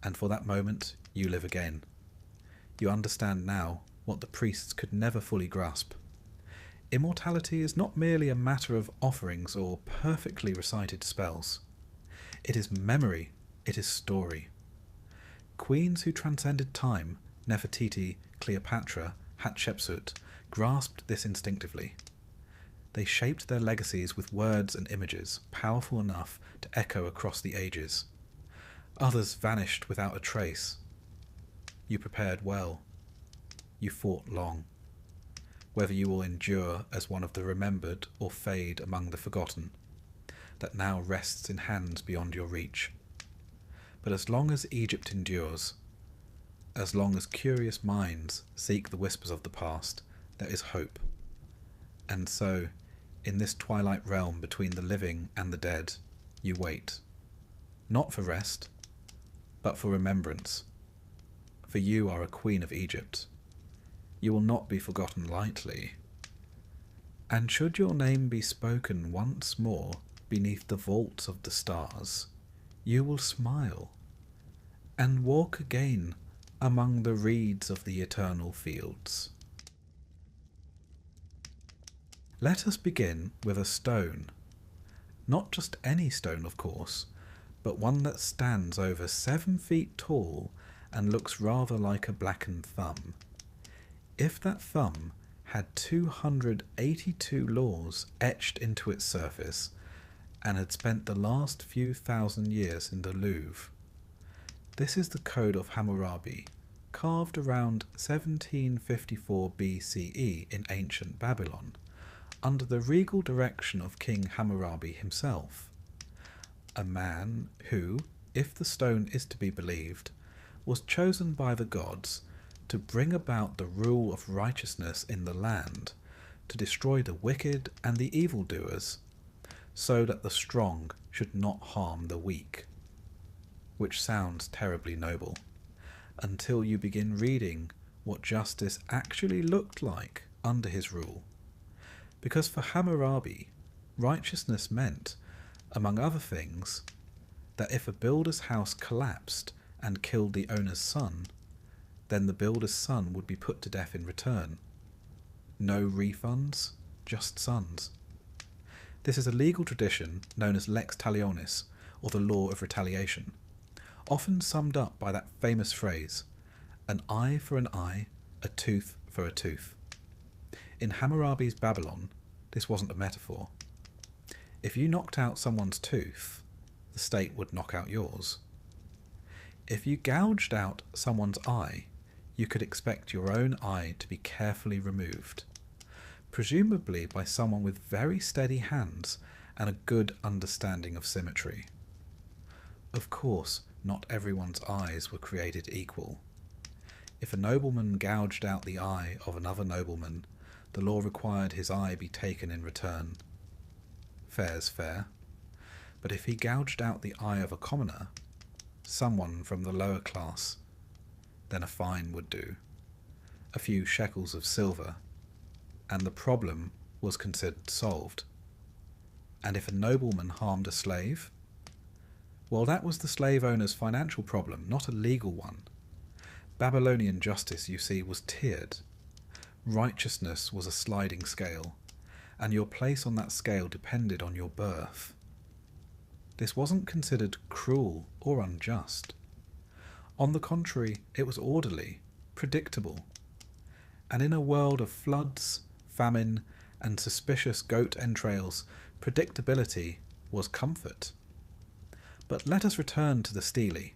And for that moment you live again. You understand now what the priests could never fully grasp. Immortality is not merely a matter of offerings or perfectly recited spells. It is memory, it is story. Queens who transcended time, Nefertiti, Cleopatra, Hatshepsut, grasped this instinctively. They shaped their legacies with words and images powerful enough to echo across the ages. Others vanished without a trace. You prepared well. You fought long. Whether you will endure as one of the remembered or fade among the forgotten, that now rests in hands beyond your reach. But as long as Egypt endures, as long as curious minds seek the whispers of the past, there is hope. And so, in this twilight realm between the living and the dead, you wait. Not for rest, but for remembrance. For you are a queen of Egypt. You will not be forgotten lightly. And should your name be spoken once more beneath the vaults of the stars, you will smile and walk again among the reeds of the eternal fields. Let us begin with a stone. Not just any stone, of course, but one that stands over 7 feet tall and looks rather like a blackened thumb. If that thumb had 282 laws etched into its surface and had spent the last few thousand years in the Louvre. This is the Code of Hammurabi, carved around 1754 BCE in ancient Babylon, under the regal direction of King Hammurabi himself, a man who, if the stone is to be believed, was chosen by the gods to bring about the rule of righteousness in the land, to destroy the wicked and the evildoers, so that the strong should not harm the weak. Which sounds terribly noble, until you begin reading what justice actually looked like under his rule. Because for Hammurabi, righteousness meant, among other things, that if a builder's house collapsed and killed the owner's son, then the builder's son would be put to death in return. No refunds, just sons. This is a legal tradition known as lex talionis, or the law of retaliation, often summed up by that famous phrase, an eye for an eye, a tooth for a tooth. In Hammurabi's Babylon, this wasn't a metaphor. If you knocked out someone's tooth, the state would knock out yours. If you gouged out someone's eye, you could expect your own eye to be carefully removed, presumably by someone with very steady hands and a good understanding of symmetry. Of course, not everyone's eyes were created equal. If a nobleman gouged out the eye of another nobleman, the law required his eye be taken in return. Fair's fair. But if he gouged out the eye of a commoner, someone from the lower class, then a fine would do, a few shekels of silver, and the problem was considered solved. And if a nobleman harmed a slave, well, that was the slave owner's financial problem, not a legal one. Babylonian justice, you see, was tiered. Righteousness was a sliding scale, and your place on that scale depended on your birth. This wasn't considered cruel or unjust. On the contrary, it was orderly, predictable. And in a world of floods, famine, and suspicious goat entrails, predictability was comfort. But let us return to the stele.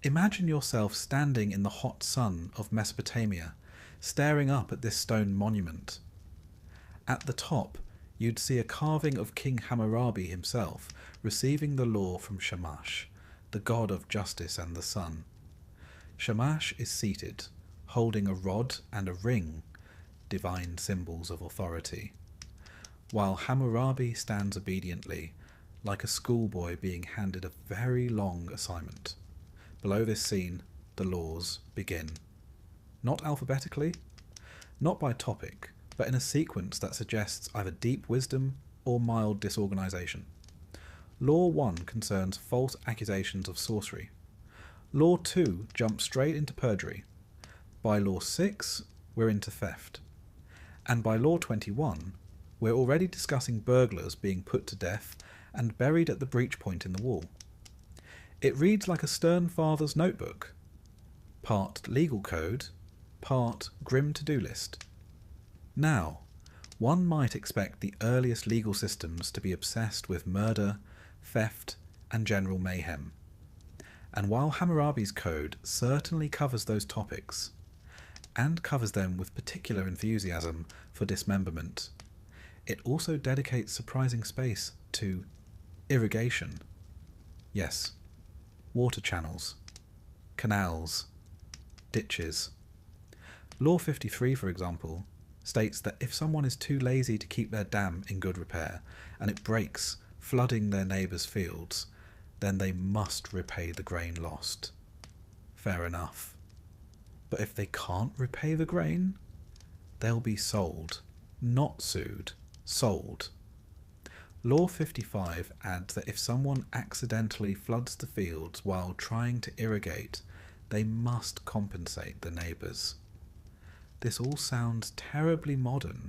Imagine yourself standing in the hot sun of Mesopotamia, staring up at this stone monument. At the top, you'd see a carving of King Hammurabi himself, receiving the law from Shamash, the god of justice and the sun. Shamash is seated, holding a rod and a ring, divine symbols of authority, while Hammurabi stands obediently, like a schoolboy being handed a very long assignment. Below this scene, the laws begin. Not alphabetically, not by topic, but in a sequence that suggests either deep wisdom or mild disorganisation. Law 1 concerns false accusations of sorcery. Law 2 jumps straight into perjury. By Law 6, we're into theft. And by Law 21, we're already discussing burglars being put to death and buried at the breach point in the wall. It reads like a stern father's notebook. Part legal code, part grim to-do list. Now, one might expect the earliest legal systems to be obsessed with murder, theft, and general mayhem. And while Hammurabi's code certainly covers those topics, and covers them with particular enthusiasm for dismemberment, it also dedicates surprising space to irrigation. Yes, water channels, canals, ditches. Law 53, for example, states that if someone is too lazy to keep their dam in good repair and it breaks, flooding their neighbours' fields, then they must repay the grain lost. Fair enough. But if they can't repay the grain, they'll be sold, not sued, sold. Law 55 adds that if someone accidentally floods the fields while trying to irrigate, they must compensate the neighbours. This all sounds terribly modern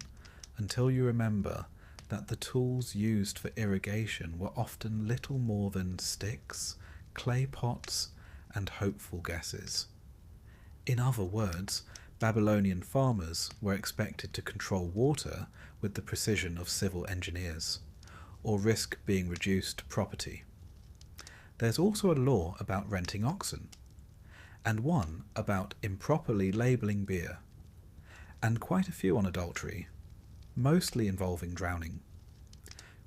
until you remember that the tools used for irrigation were often little more than sticks, clay pots, and hopeful guesses. In other words, Babylonian farmers were expected to control water with the precision of civil engineers, or risk being reduced to property. There's also a law about renting oxen, and one about improperly labelling beer, and quite a few on adultery, mostly involving drowning.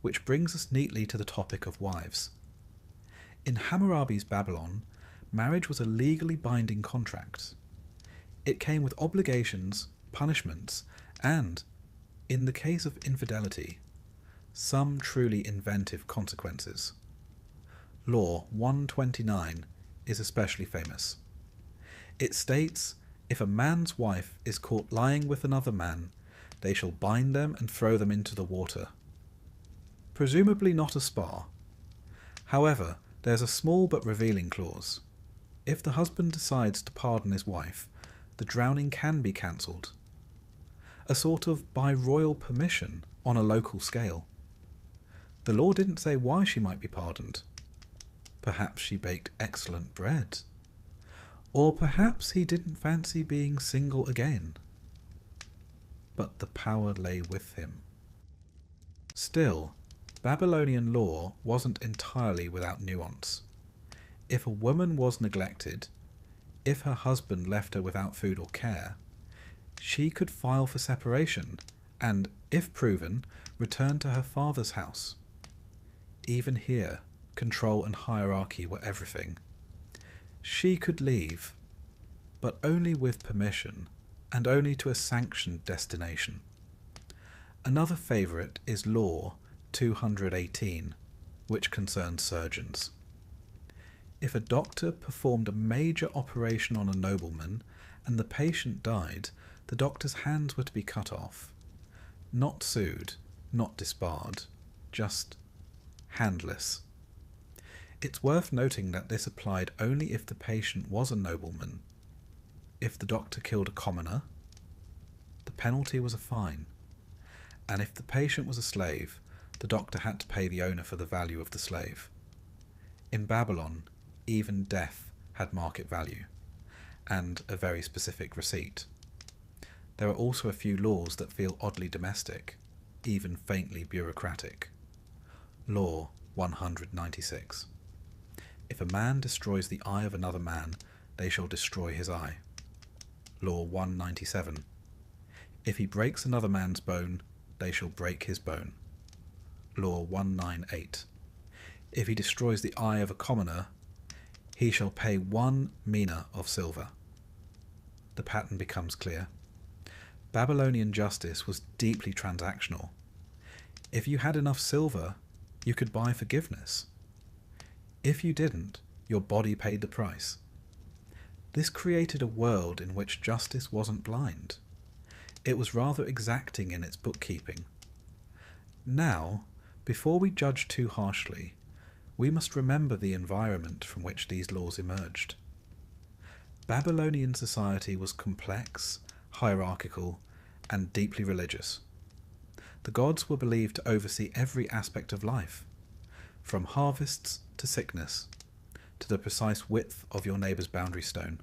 Which brings us neatly to the topic of wives. In Hammurabi's Babylon, marriage was a legally binding contract. It came with obligations, punishments, and, in the case of infidelity, some truly inventive consequences. Law 129 is especially famous. It states, if a man's wife is caught lying with another man, they shall bind them and throw them into the water. Presumably not a spa. However, there's a small but revealing clause. If the husband decides to pardon his wife, the drowning can be cancelled. A sort of by royal permission on a local scale. The law didn't say why she might be pardoned. Perhaps she baked excellent bread. Or perhaps he didn't fancy being single again. But the power lay with him. Still, Babylonian law wasn't entirely without nuance. If a woman was neglected, if her husband left her without food or care, she could file for separation and, if proven, return to her father's house. Even here, control and hierarchy were everything. She could leave, but only with permission, and only to a sanctioned destination. Another favourite is Law 218, which concerns surgeons. If a doctor performed a major operation on a nobleman and the patient died, the doctor's hands were to be cut off. Not sued, not disbarred, just handless. It's worth noting that this applied only if the patient was a nobleman. If the doctor killed a commoner, the penalty was a fine. And if the patient was a slave, the doctor had to pay the owner for the value of the slave. In Babylon, even death had market value, and a very specific receipt. There are also a few laws that feel oddly domestic, even faintly bureaucratic. Law 196. If a man destroys the eye of another man, they shall destroy his eye. Law 197. If he breaks another man's bone, they shall break his bone. Law 198. If he destroys the eye of a commoner, he shall pay 1 mina of silver. The pattern becomes clear. Babylonian justice was deeply transactional. If you had enough silver, you could buy forgiveness. If you didn't, your body paid the price. This created a world in which justice wasn't blind. It was rather exacting in its bookkeeping. Now, before we judge too harshly, we must remember the environment from which these laws emerged. Babylonian society was complex, hierarchical, and deeply religious. The gods were believed to oversee every aspect of life, from harvests to sickness, to the precise width of your neighbour's boundary stone.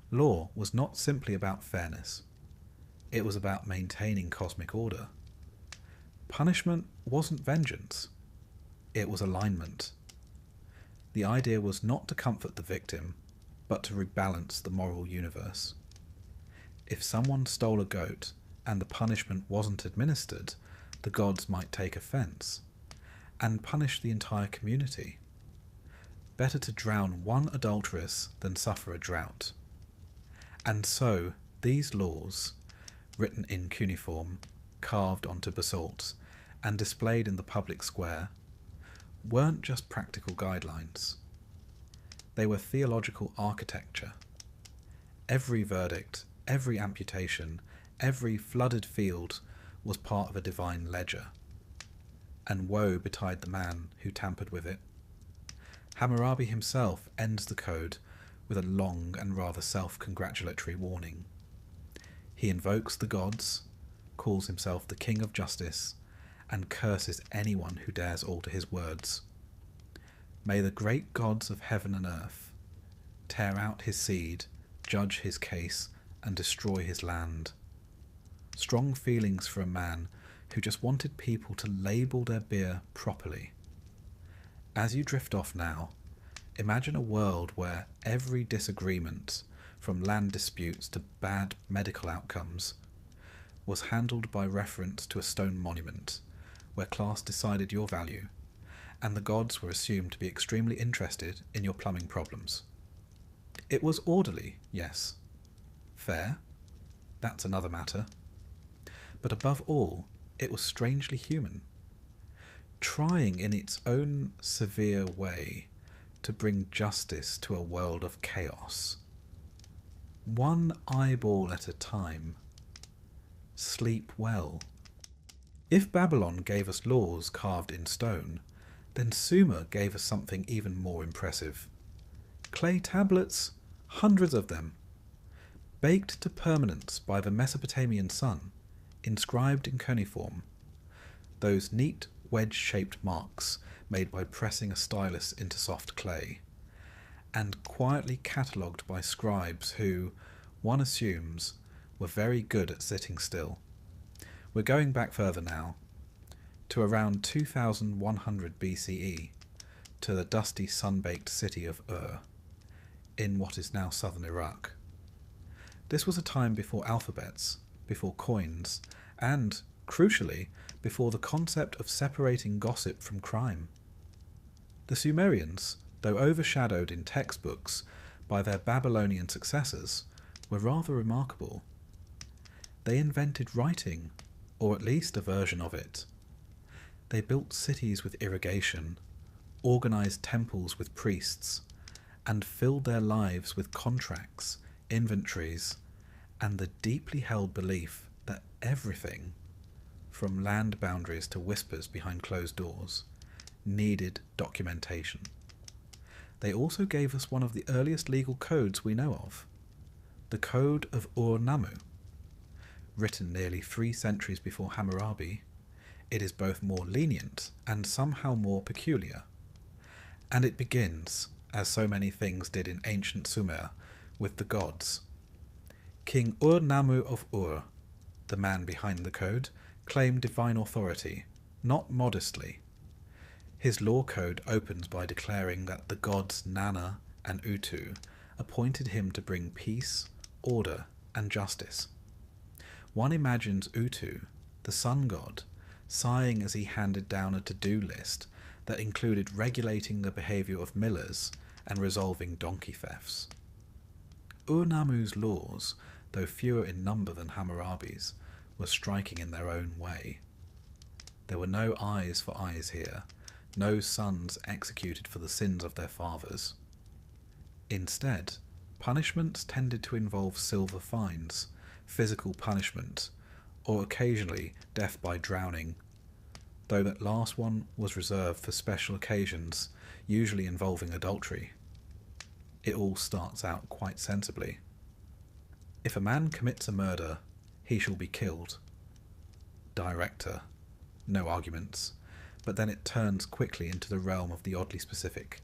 Law was not simply about fairness. It was about maintaining cosmic order. Punishment wasn't vengeance. It was alignment. The idea was not to comfort the victim, but to rebalance the moral universe. If someone stole a goat and the punishment wasn't administered, the gods might take offence and punish the entire community. Better to drown one adulteress than suffer a drought. And so, these laws, written in cuneiform, carved onto basalt, and displayed in the public square, weren't just practical guidelines. They were theological architecture. Every verdict, every amputation, every flooded field was part of a divine ledger. And woe betide the man who tampered with it. Hammurabi himself ends the code with a long and rather self-congratulatory warning. He invokes the gods, calls himself the King of Justice, and curses anyone who dares alter his words. May the great gods of heaven and earth tear out his seed, judge his case, and destroy his land. Strong feelings for a man who just wanted people to label their beer properly. As you drift off now, imagine a world where every disagreement, from land disputes to bad medical outcomes, was handled by reference to a stone monument, where class decided your value, and the gods were assumed to be extremely interested in your plumbing problems. It was orderly, yes. Fair? That's another matter. But above all, it was strangely human, trying in its own severe way to bring justice to a world of chaos. One eyeball at a time. Sleep well. If Babylon gave us laws carved in stone, then Sumer gave us something even more impressive. Clay tablets, hundreds of them, baked to permanence by the Mesopotamian sun, inscribed in cuneiform, those neat wedge-shaped marks made by pressing a stylus into soft clay, and quietly catalogued by scribes who, one assumes, were very good at sitting still. We're going back further now, to around 2100 BCE, to the dusty sun-baked city of Ur, in what is now southern Iraq. This was a time before alphabets, before coins, and, crucially, before the concept of separating gossip from crime. The Sumerians, though overshadowed in textbooks by their Babylonian successors, were rather remarkable. They invented writing, or at least a version of it. They built cities with irrigation, organized temples with priests, and filled their lives with contracts, inventories, and the deeply held belief that everything, from land boundaries to whispers behind closed doors, needed documentation. They also gave us one of the earliest legal codes we know of, the Code of Ur-Nammu. Written nearly 3 centuries before Hammurabi, it is both more lenient and somehow more peculiar. And it begins, as so many things did in ancient Sumer, with the gods. King Ur-Nammu of Ur, the man behind the code, claimed divine authority, not modestly. His law code opens by declaring that the gods Nana and Utu appointed him to bring peace, order, and justice. One imagines Utu, the sun god, sighing as he handed down a to-do list that included regulating the behaviour of millers and resolving donkey thefts. Ur-Nammu's laws, though fewer in number than Hammurabi's, were striking in their own way. There were no eyes for eyes here, no sons executed for the sins of their fathers. Instead, punishments tended to involve silver fines, physical punishment, or occasionally death by drowning, though that last one was reserved for special occasions, usually involving adultery. It all starts out quite sensibly. If a man commits a murder, he shall be killed. Director. No arguments, but then it turns quickly into the realm of the oddly specific.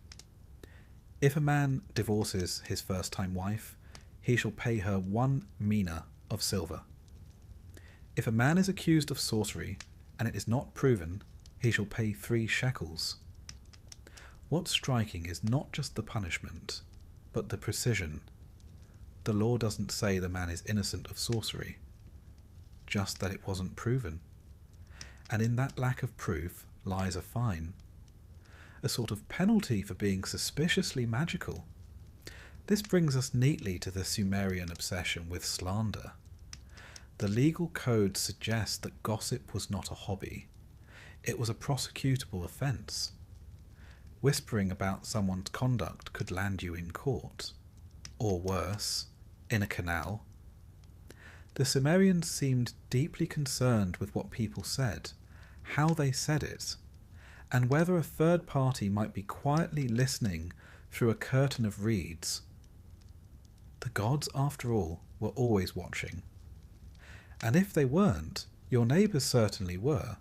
If a man divorces his first-time wife, he shall pay her 1 mina of silver. If a man is accused of sorcery, and it is not proven, he shall pay 3 shekels. What's striking is not just the punishment, but the precision. The law doesn't say the man is innocent of sorcery, just that it wasn't proven. And in that lack of proof lies a fine, a sort of penalty for being suspiciously magical. This brings us neatly to the Sumerian obsession with slander. The legal code suggests that gossip was not a hobby. It was a prosecutable offence. Whispering about someone's conduct could land you in court, or worse, in a canal. The Sumerians seemed deeply concerned with what people said, how they said it, and whether a third party might be quietly listening through a curtain of reeds. The gods, after all, were always watching. And if they weren't, your neighbours certainly were.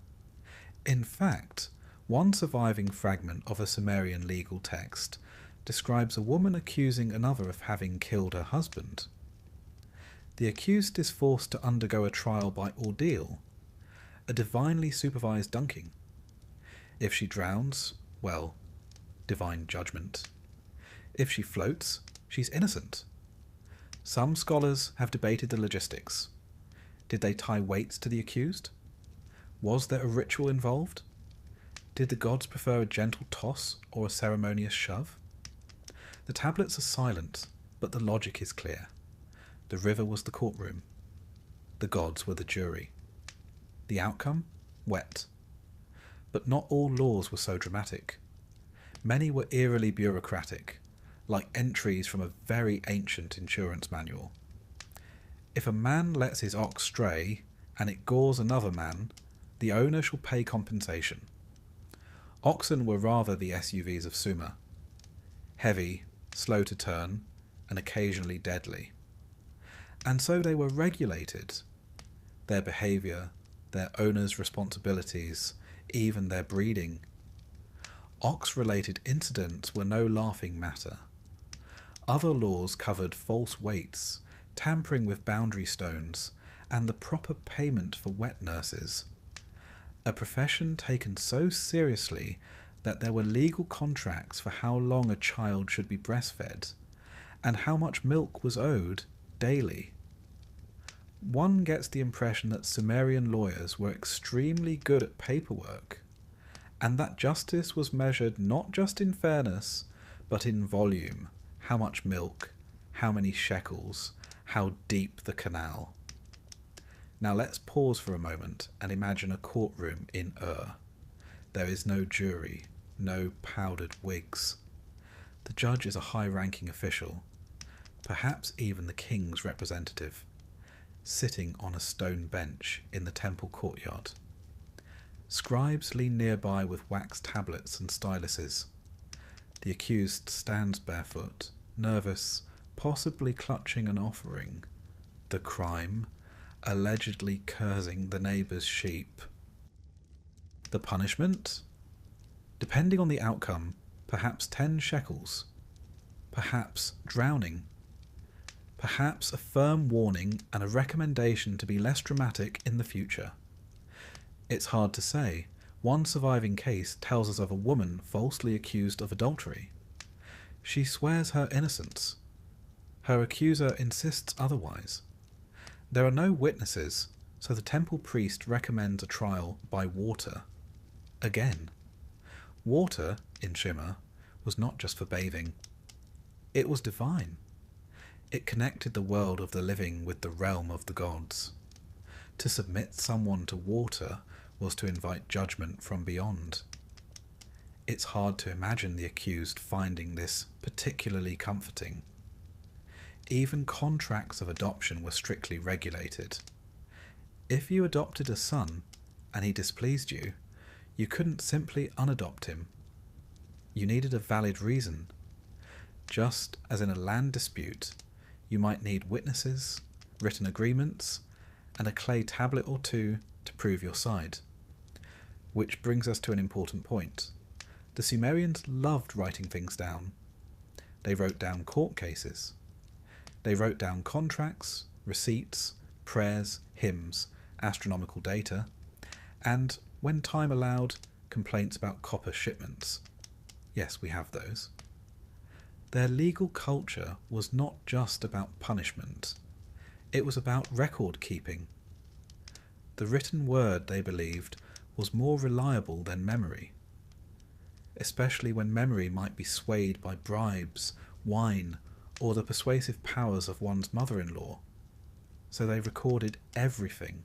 In fact, one surviving fragment of a Sumerian legal text describes a woman accusing another of having killed her husband. The accused is forced to undergo a trial by ordeal, a divinely supervised dunking. If she drowns, well, divine judgment. If she floats, she's innocent. Some scholars have debated the logistics. Did they tie weights to the accused? Was there a ritual involved? Did the gods prefer a gentle toss or a ceremonious shove? The tablets are silent, but the logic is clear. The river was the courtroom. The gods were the jury. The outcome? Wet. But not all laws were so dramatic. Many were eerily bureaucratic, like entries from a very ancient insurance manual. If a man lets his ox stray, and it gores another man, the owner shall pay compensation. Oxen were rather the SUVs of Sumer. Heavy, slow to turn, and occasionally deadly. And so they were regulated. Their behaviour, their owners' responsibilities, even their breeding. Ox-related incidents were no laughing matter. Other laws covered false weights, tampering with boundary stones, and the proper payment for wet nurses. A profession taken so seriously that there were legal contracts for how long a child should be breastfed, and how much milk was owed daily. One gets the impression that Sumerian lawyers were extremely good at paperwork, and that justice was measured not just in fairness, but in volume. How much milk, how many shekels, how deep the canal. Now let's pause for a moment and imagine a courtroom in Ur. There is no jury, no powdered wigs. The judge is a high-ranking official, perhaps even the king's representative, sitting on a stone bench in the temple courtyard. Scribes lean nearby with wax tablets and styluses. The accused stands barefoot, nervous, possibly clutching an offering. The crime, allegedly cursing the neighbour's sheep. The punishment? Depending on the outcome, perhaps 10 shekels. Perhaps drowning. Perhaps a firm warning and a recommendation to be less dramatic in the future. It's hard to say. One surviving case tells us of a woman falsely accused of adultery. She swears her innocence. Her accuser insists otherwise. There are no witnesses, so the temple priest recommends a trial by water. Again. Water, in Shimmer, was not just for bathing. It was divine. It connected the world of the living with the realm of the gods. To submit someone to water was to invite judgment from beyond. It's hard to imagine the accused finding this particularly comforting. Even contracts of adoption were strictly regulated. If you adopted a son and he displeased you, you couldn't simply unadopt him. You needed a valid reason. Just as in a land dispute, you might need witnesses, written agreements, and a clay tablet or two to prove your side. Which brings us to an important point. The Sumerians loved writing things down. They wrote down court cases. They wrote down contracts, receipts, prayers, hymns, astronomical data, and, when time allowed, complaints about copper shipments. Yes, we have those. Their legal culture was not just about punishment. It was about record keeping. The written word, they believed, was more reliable than memory, especially when memory might be swayed by bribes, wine, or the persuasive powers of one's mother-in-law. So they recorded everything.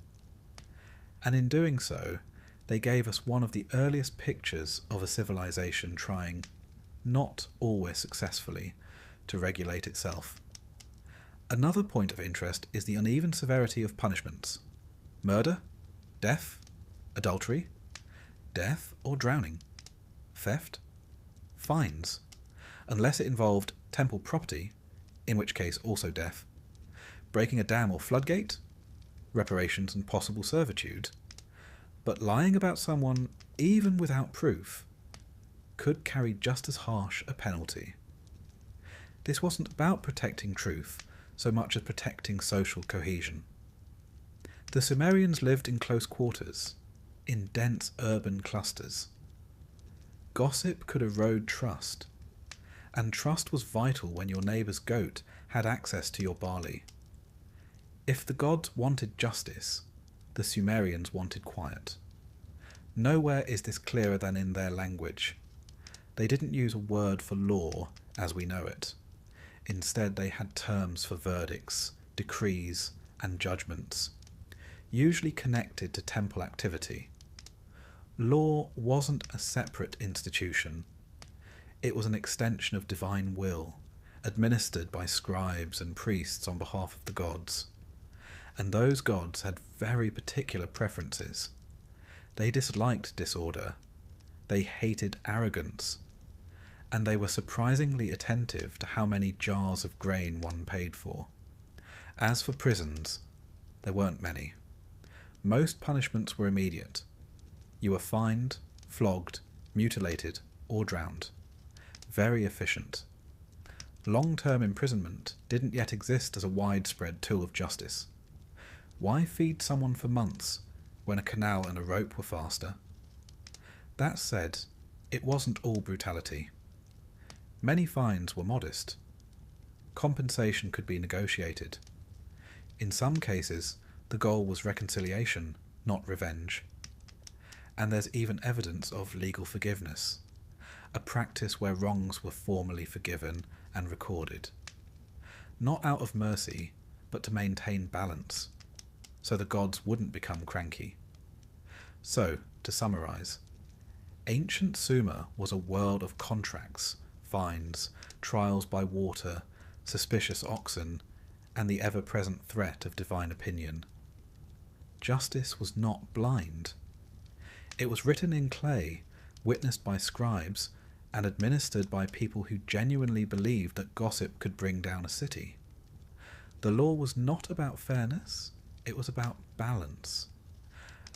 And in doing so, they gave us one of the earliest pictures of a civilization trying, not always successfully, to regulate itself. Another point of interest is the uneven severity of punishments. Murder, death, adultery, death or drowning, theft, fines, unless it involved temple property, in which case also death, breaking a dam or floodgate, reparations and possible servitude. But lying about someone, even without proof, could carry just as harsh a penalty. This wasn't about protecting truth so much as protecting social cohesion. The Sumerians lived in close quarters, in dense urban clusters. Gossip could erode trust, and trust was vital when your neighbour's goat had access to your barley. If the gods wanted justice, the Sumerians wanted quiet. Nowhere is this clearer than in their language. They didn't use a word for law as we know it. Instead, they had terms for verdicts, decrees, and judgments, usually connected to temple activity. Law wasn't a separate institution. It was an extension of divine will, administered by scribes and priests on behalf of the gods. And those gods had very particular preferences. They disliked disorder. They hated arrogance. And they were surprisingly attentive to how many jars of grain one paid for. As for prisons, there weren't many. Most punishments were immediate. You were fined, flogged, mutilated, or drowned. Very efficient. Long-term imprisonment didn't yet exist as a widespread tool of justice. Why feed someone for months when a canal and a rope were faster? That said, it wasn't all brutality. Many fines were modest. Compensation could be negotiated. In some cases, the goal was reconciliation, not revenge. And there's even evidence of legal forgiveness, a practice where wrongs were formally forgiven and recorded. Not out of mercy, but to maintain balance, so the gods wouldn't become cranky. So, to summarize, ancient Sumer was a world of contracts, fines, trials by water, suspicious oxen, and the ever-present threat of divine opinion. Justice was not blind. It was written in clay, witnessed by scribes, and administered by people who genuinely believed that gossip could bring down a city. The law was not about fairness, it was about balance,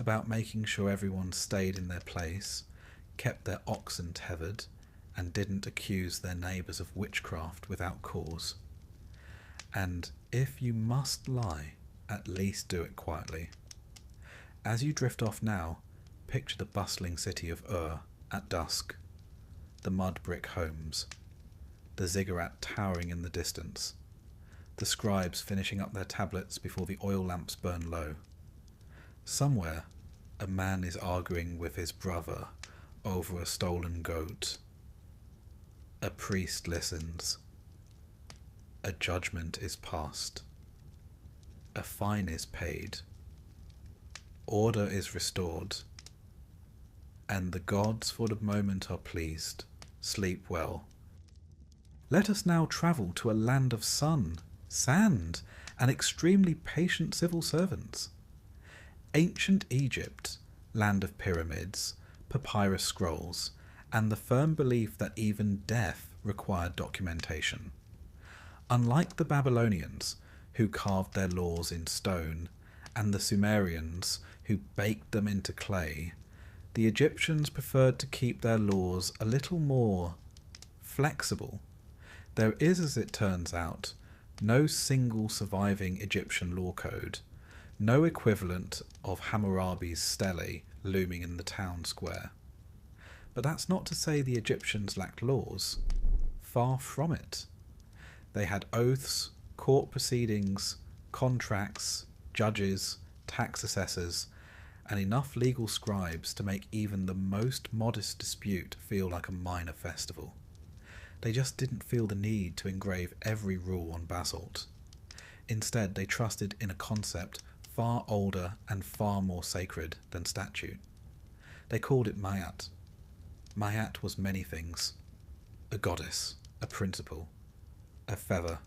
about making sure everyone stayed in their place, kept their oxen tethered, and didn't accuse their neighbours of witchcraft without cause. And if you must lie, at least do it quietly. As you drift off now, picture the bustling city of Ur at dusk, the mud brick homes, the ziggurat towering in the distance, the scribes finishing up their tablets before the oil lamps burn low. Somewhere, a man is arguing with his brother over a stolen goat. A priest listens. A judgment is passed. A fine is paid. Order is restored. And the gods for the moment are pleased. Sleep well. Let us now travel to a land of sun, sand, and extremely patient civil servants. Ancient Egypt, land of pyramids, papyrus scrolls, and the firm belief that even death required documentation. Unlike the Babylonians, who carved their laws in stone, and the Sumerians, who baked them into clay, the Egyptians preferred to keep their laws a little more flexible. There is, as it turns out, no single surviving Egyptian law code, no equivalent of Hammurabi's stele looming in the town square. But that's not to say the Egyptians lacked laws. Far from it. They had oaths, court proceedings, contracts, judges, tax assessors, and enough legal scribes to make even the most modest dispute feel like a minor festival. They just didn't feel the need to engrave every rule on basalt. Instead, they trusted in a concept far older and far more sacred than statute. They called it Mayat. Mayat was many things. A goddess, a principle, a feather.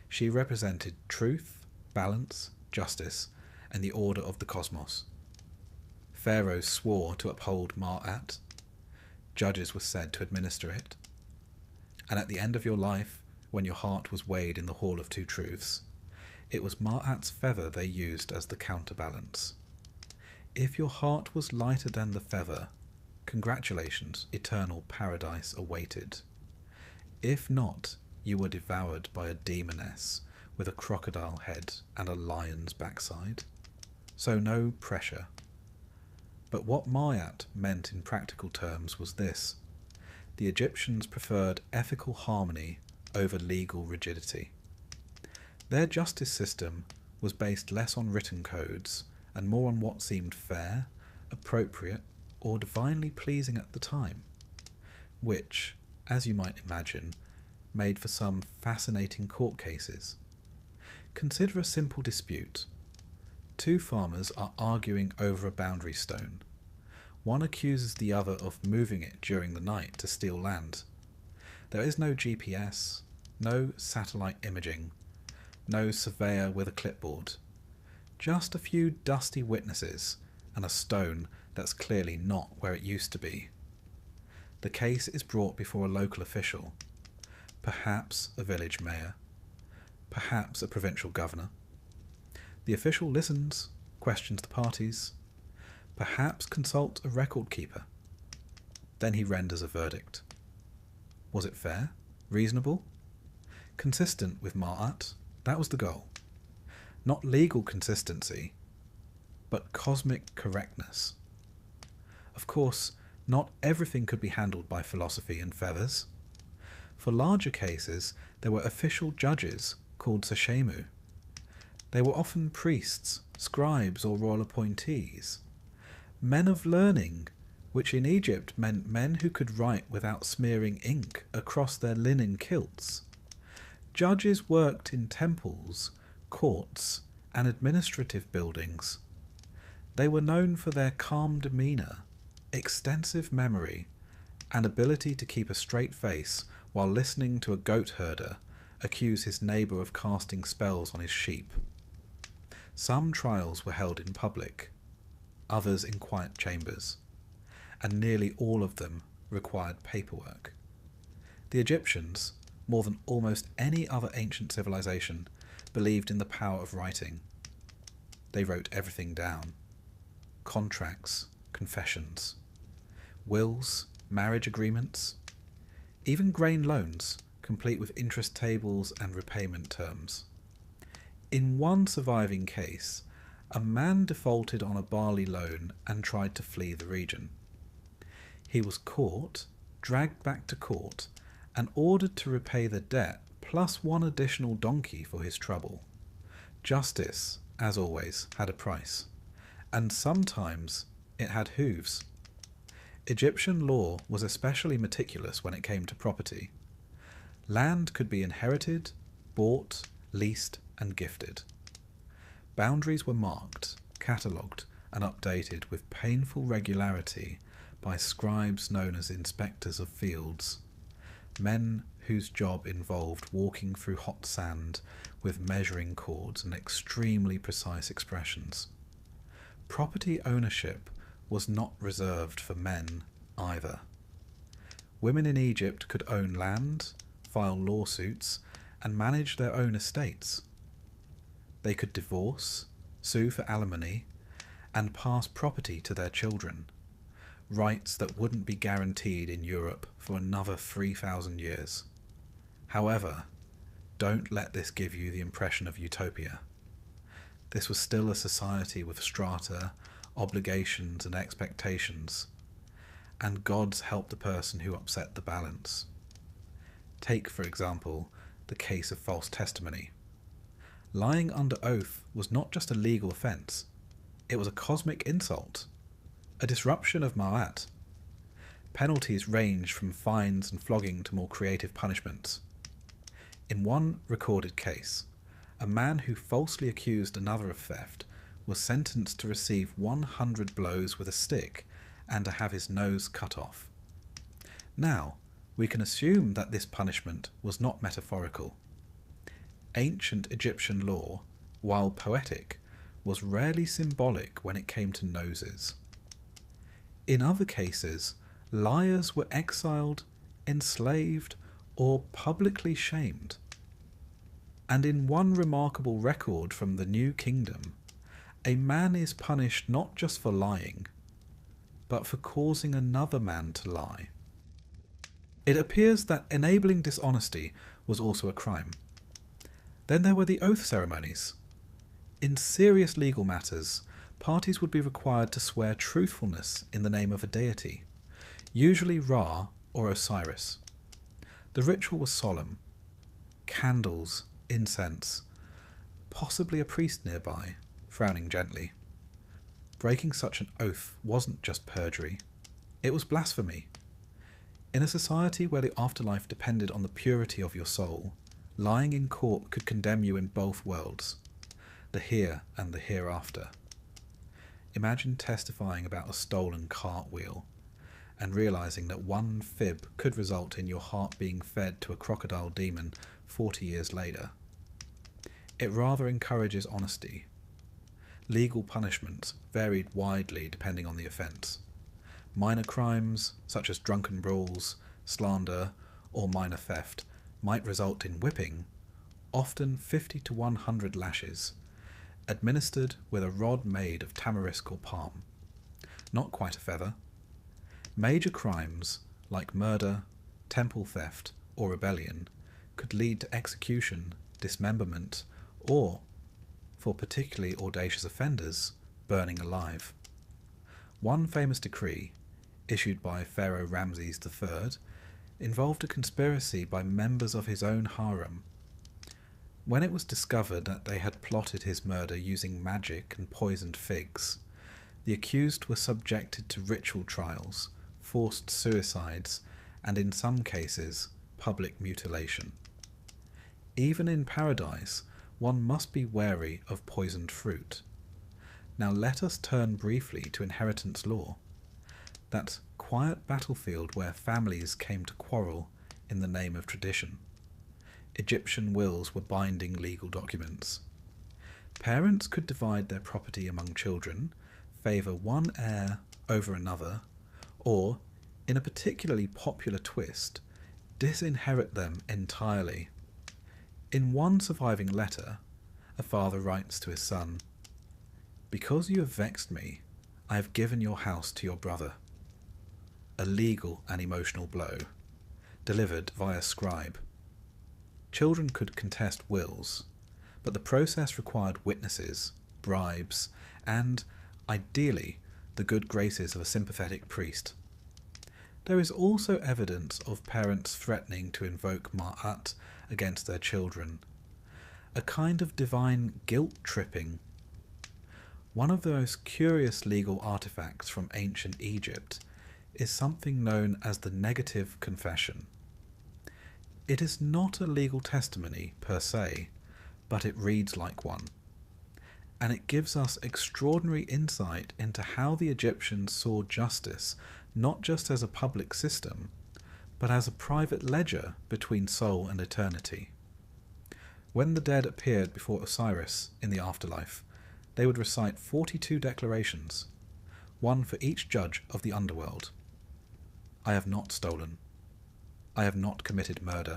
She represented truth, balance, justice, and the order of the cosmos. Pharaohs swore to uphold Ma'at. Judges were said to administer it. And at the end of your life, when your heart was weighed in the Hall of Two Truths, it was Ma'at's feather they used as the counterbalance. If your heart was lighter than the feather, congratulations, eternal paradise awaited. If not, you were devoured by a demoness with a crocodile head and a lion's backside. So no pressure. But what Ma'at meant in practical terms was this. The Egyptians preferred ethical harmony over legal rigidity. Their justice system was based less on written codes and more on what seemed fair, appropriate, or divinely pleasing at the time, which, as you might imagine, made for some fascinating court cases. Consider a simple dispute. Two farmers are arguing over a boundary stone. One accuses the other of moving it during the night to steal land. There is no GPS, no satellite imaging, no surveyor with a clipboard. Just a few dusty witnesses and a stone that's clearly not where it used to be. The case is brought before a local official, perhaps a village mayor, perhaps a provincial governor. The official listens, questions the parties, perhaps consults a record keeper. Then he renders a verdict. Was it fair? Reasonable? Consistent with Ma'at? That was the goal. Not legal consistency, but cosmic correctness. Of course, not everything could be handled by philosophy and feathers. For larger cases, there were official judges called Sashemu. They were often priests, scribes, or royal appointees. Men of learning, which in Egypt meant men who could write without smearing ink across their linen kilts. Judges worked in temples, courts, and administrative buildings. They were known for their calm demeanour, extensive memory, and ability to keep a straight face while listening to a goat herder accuse his neighbour of casting spells on his sheep. Some trials were held in public, others in quiet chambers, and nearly all of them required paperwork. The Egyptians, more than almost any other ancient civilization, believed in the power of writing. They wrote everything down. Contracts, confessions, wills, marriage agreements, even grain loans, complete with interest tables and repayment terms. In one surviving case, a man defaulted on a barley loan and tried to flee the region. He was caught, dragged back to court, and ordered to repay the debt plus one additional donkey for his trouble. Justice, as always, had a price, and sometimes it had hooves. Egyptian law was especially meticulous when it came to property. Land could be inherited, bought, leased, and gifted. Boundaries were marked, catalogued, and updated with painful regularity by scribes known as inspectors of fields. men whose job involved walking through hot sand with measuring cords and extremely precise expressions. Property ownership was not reserved for men either. Women in Egypt could own land, file lawsuits, and manage their own estates. They could divorce, sue for alimony, and pass property to their children, rights that wouldn't be guaranteed in Europe for another 3,000 years. However, don't let this give you the impression of utopia. This was still a society with strata, obligations, and expectations, and gods helped the person who upset the balance. Take, for example, the case of false testimony. Lying under oath was not just a legal offence, it was a cosmic insult, a disruption of Ma'at. Penalties ranged from fines and flogging to more creative punishments. In one recorded case, a man who falsely accused another of theft was sentenced to receive 100 blows with a stick and to have his nose cut off. Now, we can assume that this punishment was not metaphorical. Ancient Egyptian law, while poetic, was rarely symbolic when it came to noses. In other cases, liars were exiled, enslaved, or publicly shamed. And in one remarkable record from the New Kingdom, a man is punished not just for lying, but for causing another man to lie. It appears that enabling dishonesty was also a crime. Then there were the oath ceremonies. In serious legal matters, parties would be required to swear truthfulness in the name of a deity, usually Ra or Osiris. The ritual was solemn. Candles, incense, possibly a priest nearby, frowning gently. Breaking such an oath wasn't just perjury, it was blasphemy. In a society where the afterlife depended on the purity of your soul, lying in court could condemn you in both worlds, the here and the hereafter. Imagine testifying about a stolen cartwheel and realizing that one fib could result in your heart being fed to a crocodile demon 40 years later. It rather encourages honesty. Legal punishments varied widely depending on the offence. Minor crimes, such as drunken brawls, slander, or minor theft, might result in whipping, often 50 to 100 lashes, administered with a rod made of tamarisk or palm. Not quite a feather. Major crimes, like murder, temple theft, or rebellion, could lead to execution, dismemberment, or, for particularly audacious offenders, burning alive. One famous decree, issued by Pharaoh Ramses III, involved a conspiracy by members of his own harem. When it was discovered that they had plotted his murder using magic and poisoned figs, the accused were subjected to ritual trials, forced suicides, and in some cases, public mutilation. Even in paradise, one must be wary of poisoned fruit. Now let us turn briefly to inheritance law, that quiet battlefield where families came to quarrel in the name of tradition. Egyptian wills were binding legal documents. Parents could divide their property among children, favour one heir over another, or, in a particularly popular twist, disinherit them entirely. In one surviving letter, a father writes to his son, "Because you have vexed me, I have given your house to your brother." A legal and emotional blow, delivered via scribe. Children could contest wills, but the process required witnesses, bribes, and, ideally, the good graces of a sympathetic priest. There is also evidence of parents threatening to invoke Ma'at against their children, a kind of divine guilt-tripping. One of the most curious legal artifacts from ancient Egypt is something known as the negative confession. It is not a legal testimony per se, but it reads like one, and it gives us extraordinary insight into how the Egyptians saw justice not just as a public system, but as a private ledger between soul and eternity. When the dead appeared before Osiris in the afterlife, they would recite 42 declarations, one for each judge of the underworld. I have not stolen. I have not committed murder.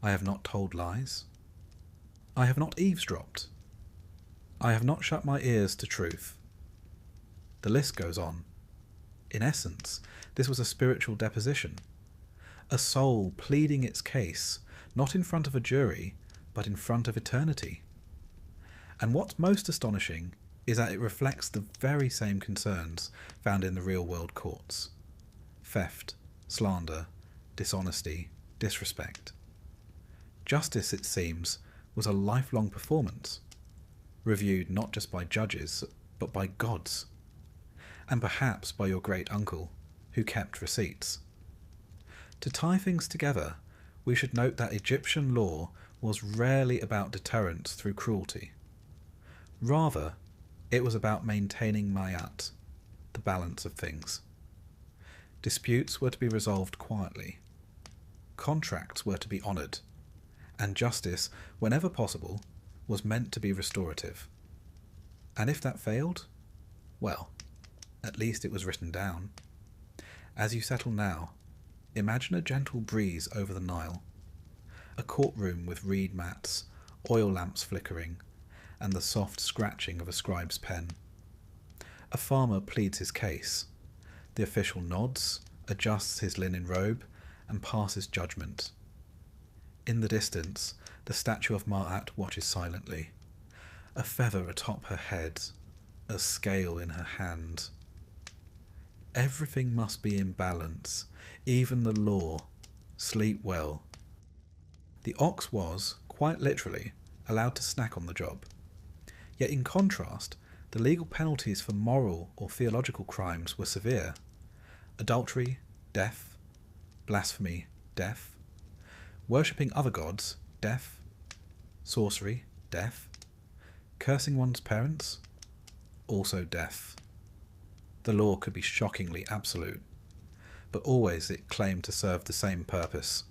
I have not told lies. I have not eavesdropped. I have not shut my ears to truth. The list goes on. In essence, this was a spiritual deposition, a soul pleading its case, not in front of a jury, but in front of eternity. And what's most astonishing is that it reflects the very same concerns found in the real-world courts. Theft, slander, dishonesty, disrespect. Justice, it seems, was a lifelong performance, reviewed not just by judges, but by gods, and perhaps by your great-uncle, who kept receipts. To tie things together, we should note that Egyptian law was rarely about deterrence through cruelty. Rather, it was about maintaining mayat, the balance of things. Disputes were to be resolved quietly. Contracts were to be honoured, and justice, whenever possible, was meant to be restorative. And if that failed, well, at least it was written down. As you settle now, imagine a gentle breeze over the Nile, a courtroom with reed mats, oil lamps flickering, and the soft scratching of a scribe's pen. A farmer pleads his case. The official nods, adjusts his linen robe, and passes judgment. In the distance, the statue of Ma'at watches silently, a feather atop her head, a scale in her hand. Everything must be in balance, even the law. Sleep well. The ox was, quite literally, allowed to snack on the job. Yet in contrast, the legal penalties for moral or theological crimes were severe. Adultery, death. Blasphemy, death. Worshipping other gods, death. Sorcery, death. Cursing one's parents, also death. The law could be shockingly absolute, but always it claimed to serve the same purpose,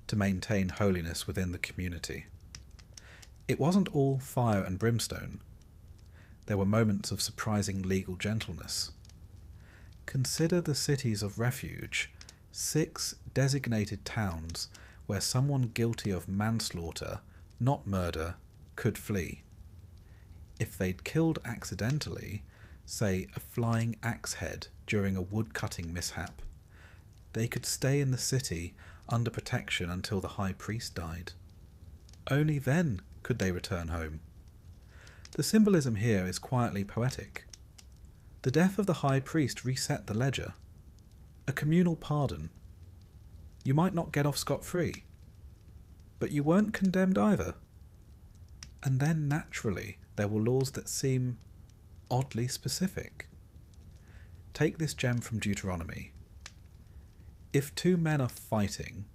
to maintain holiness within the community. It wasn't all fire and brimstone. There were moments of surprising legal gentleness. Consider the cities of refuge, 6 designated towns where someone guilty of manslaughter, not murder, could flee. If they'd killed accidentally, say a flying axe head during a wood-cutting mishap, they could stay in the city under protection until the high priest died. Only then could they return home. The symbolism here is quietly poetic. The death of the high priest reset the ledger. A communal pardon. You might not get off scot-free, but you weren't condemned either. And then naturally there were laws that seem oddly specific. Take this gem from Deuteronomy. If 2 men are fighting,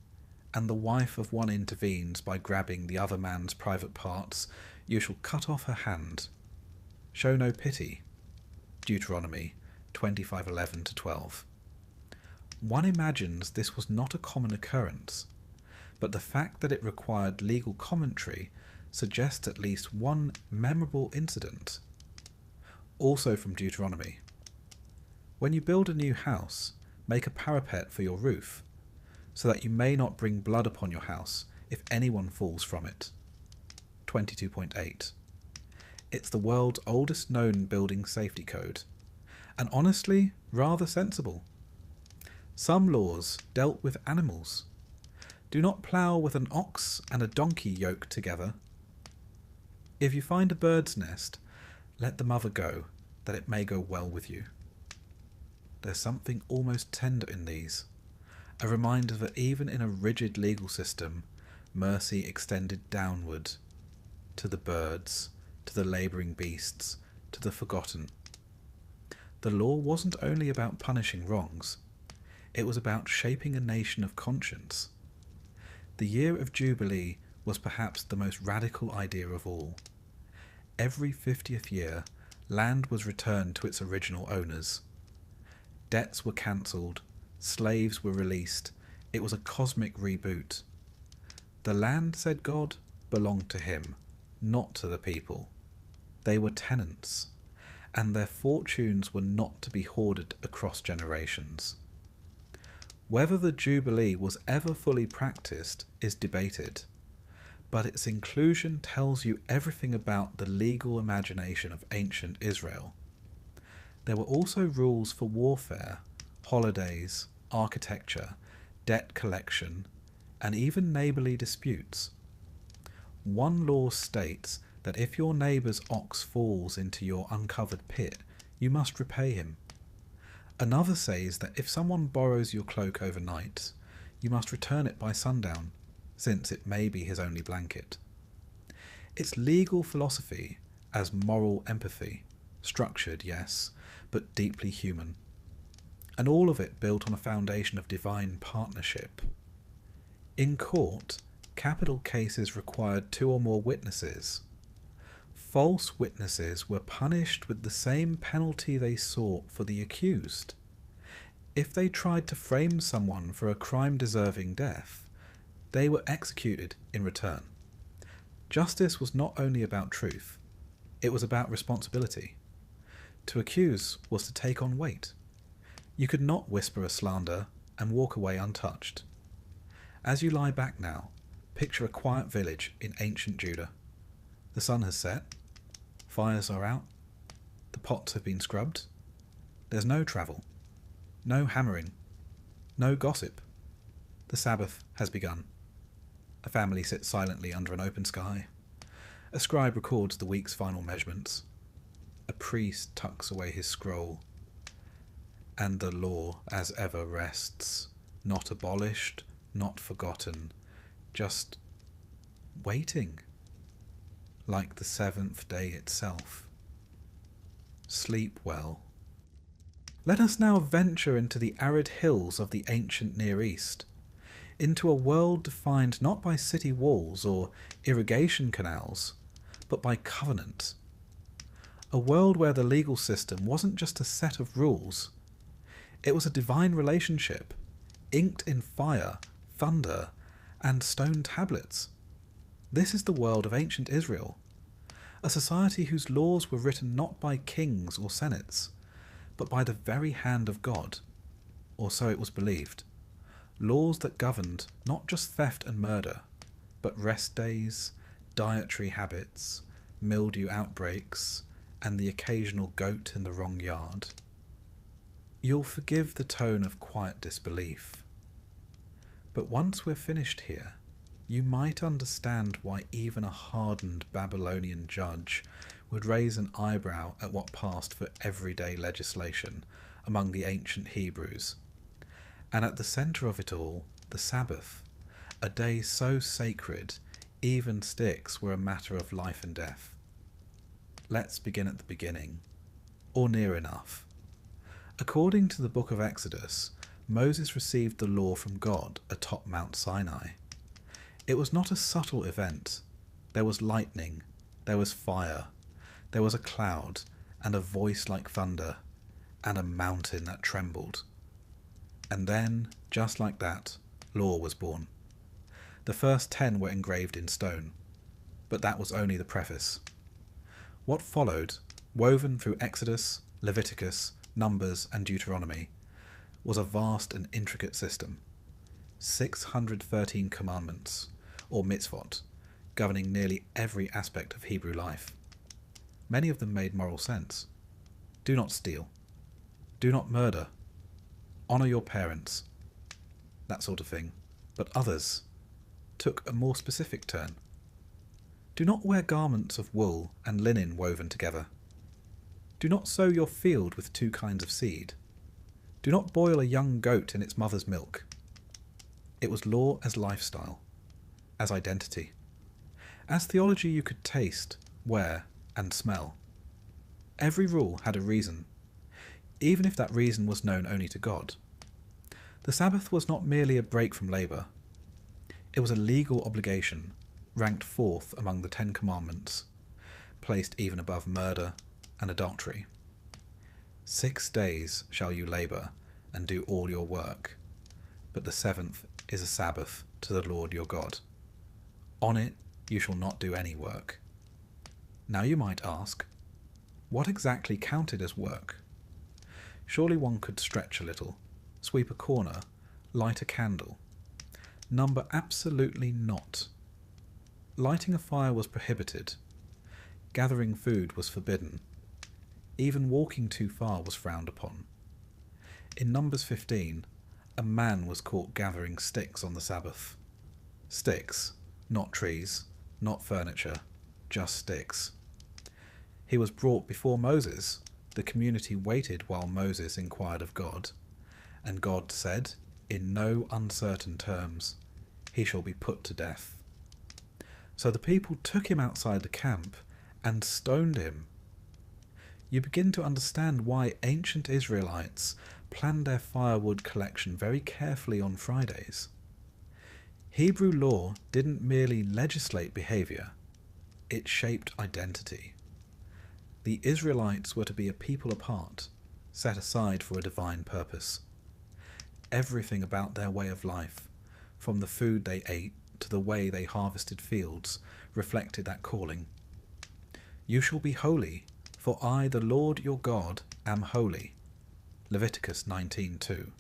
and the wife of one intervenes by grabbing the other man's private parts, you shall cut off her hand. Show no pity. Deuteronomy 25:11-12. One imagines this was not a common occurrence, but the fact that it required legal commentary suggests at least one memorable incident. Also from Deuteronomy. When you build a new house, make a parapet for your roof, so that you may not bring blood upon your house if anyone falls from it. 22.8. It's the world's oldest known building safety code, and honestly, rather sensible. Some laws dealt with animals. Do not plough with an ox and a donkey yoked together. If you find a bird's nest, let the mother go, that it may go well with you. There's something almost tender in these, a reminder that even in a rigid legal system, mercy extended downward, to the birds, to the labouring beasts, to the forgotten. The law wasn't only about punishing wrongs, it was about shaping a nation of conscience. The year of Jubilee was perhaps the most radical idea of all. Every 50th year, land was returned to its original owners. Debts were cancelled, slaves were released, It was a cosmic reboot. The land, said God, belonged to him, not to the people. They were tenants, and their fortunes were not to be hoarded across generations. Whether the Jubilee was ever fully practiced is debated, but its inclusion tells you everything about the legal imagination of ancient Israel. There were also rules for warfare, holidays, architecture, debt collection, and even neighbourly disputes. One law states that if your neighbour's ox falls into your uncovered pit, you must repay him. Another says that if someone borrows your cloak overnight, you must return it by sundown, since it may be his only blanket. It's legal philosophy as moral empathy, structured, yes, but deeply human, and all of it built on a foundation of divine partnership. In court, capital cases required 2 or more witnesses. False witnesses were punished with the same penalty they sought for the accused. If they tried to frame someone for a crime deserving death, they were executed in return. Justice was not only about truth, it was about responsibility. To accuse was to take on weight. You could not whisper a slander and walk away untouched. As you lie back now, picture a quiet village in ancient Judah. The sun has set, fires are out, the pots have been scrubbed. There's no travel, no hammering, no gossip. The Sabbath has begun. A family sits silently under an open sky. A scribe records the week's final measurements. A priest tucks away his scroll. And the law, as ever, rests, not abolished, not forgotten, just waiting, like the 7th day itself. Sleep well. Let us now venture into the arid hills of the ancient Near East, into a world defined not by city walls or irrigation canals, but by covenant. A world where the legal system wasn't just a set of rules. It was a divine relationship, inked in fire, thunder, and stone tablets. This is the world of ancient Israel, a society whose laws were written not by kings or senates, but by the very hand of God, or so it was believed. Laws that governed not just theft and murder, but rest days, dietary habits, mildew outbreaks, and the occasional goat in the wrong yard. You'll forgive the tone of quiet disbelief. But once we're finished here, you might understand why even a hardened Babylonian judge would raise an eyebrow at what passed for everyday legislation among the ancient Hebrews. And at the centre of it all, the Sabbath, a day so sacred, even sticks were a matter of life and death. Let's begin at the beginning, or near enough. According to the book of Exodus, Moses received the law from God atop Mount Sinai. It was not a subtle event. There was lightning, there was fire, there was a cloud, and a voice like thunder, and a mountain that trembled. And then, just like that, law was born. The first 10 were engraved in stone, but that was only the preface. What followed, woven through Exodus, Leviticus, Numbers, and Deuteronomy, was a vast and intricate system. 613 commandments, or mitzvot, governing nearly every aspect of Hebrew life. Many of them made moral sense. Do not steal. Do not murder. Honour your parents. That sort of thing. But others took a more specific turn. Do not wear garments of wool and linen woven together. Do not sow your field with 2 kinds of seed. Do not boil a young goat in its mother's milk. It was law as lifestyle, as identity, as theology you could taste, wear, and smell. Every rule had a reason, even if that reason was known only to God. The Sabbath was not merely a break from labour. It was a legal obligation, ranked 4th among the 10 Commandments, placed even above murder and adultery. 6 days shall you labour and do all your work, but the 7th is a Sabbath to the Lord your God. On it you shall not do any work. Now you might ask, what exactly counted as work? Surely one could stretch a little, sweep a corner, light a candle. Number absolutely not. Lighting a fire was prohibited. Gathering food was forbidden. Even walking too far was frowned upon. In Numbers 15, a man was caught gathering sticks on the Sabbath. Sticks, not trees, not furniture, just sticks. He was brought before Moses. The community waited while Moses inquired of God, and God said, in no uncertain terms, he shall be put to death. So the people took him outside the camp and stoned him. You begin to understand why ancient Israelites planned their firewood collection very carefully on Fridays. Hebrew law didn't merely legislate behaviour, it shaped identity. The Israelites were to be a people apart, set aside for a divine purpose. Everything about their way of life, from the food they ate to the way they harvested fields, reflected that calling. You shall be holy, for I, the Lord your God, am holy. Leviticus 19:2.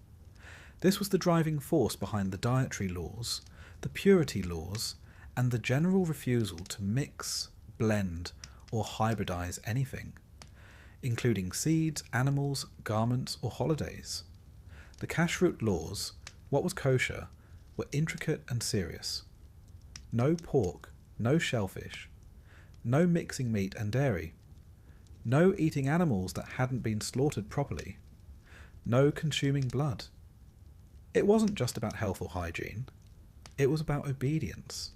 This was the driving force behind the dietary laws, the purity laws, and the general refusal to mix, blend, or hybridize anything, including seeds, animals, garments, or holidays. The kashrut laws, what was kosher, were intricate and serious. No pork, no shellfish, no mixing meat and dairy, no eating animals that hadn't been slaughtered properly, no consuming blood. It wasn't just about health or hygiene, it was about obedience,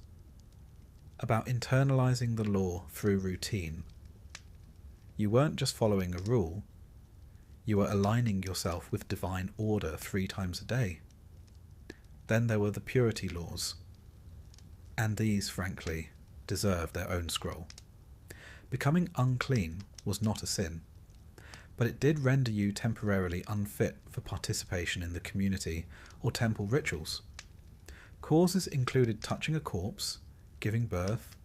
about internalizing the law through routine. You weren't just following a rule, you were aligning yourself with divine order 3 times a day. Then there were the purity laws, and these, frankly, deserve their own scroll. Becoming unclean was not a sin, but it did render you temporarily unfit for participation in the community or temple rituals. Causes included touching a corpse, giving birth,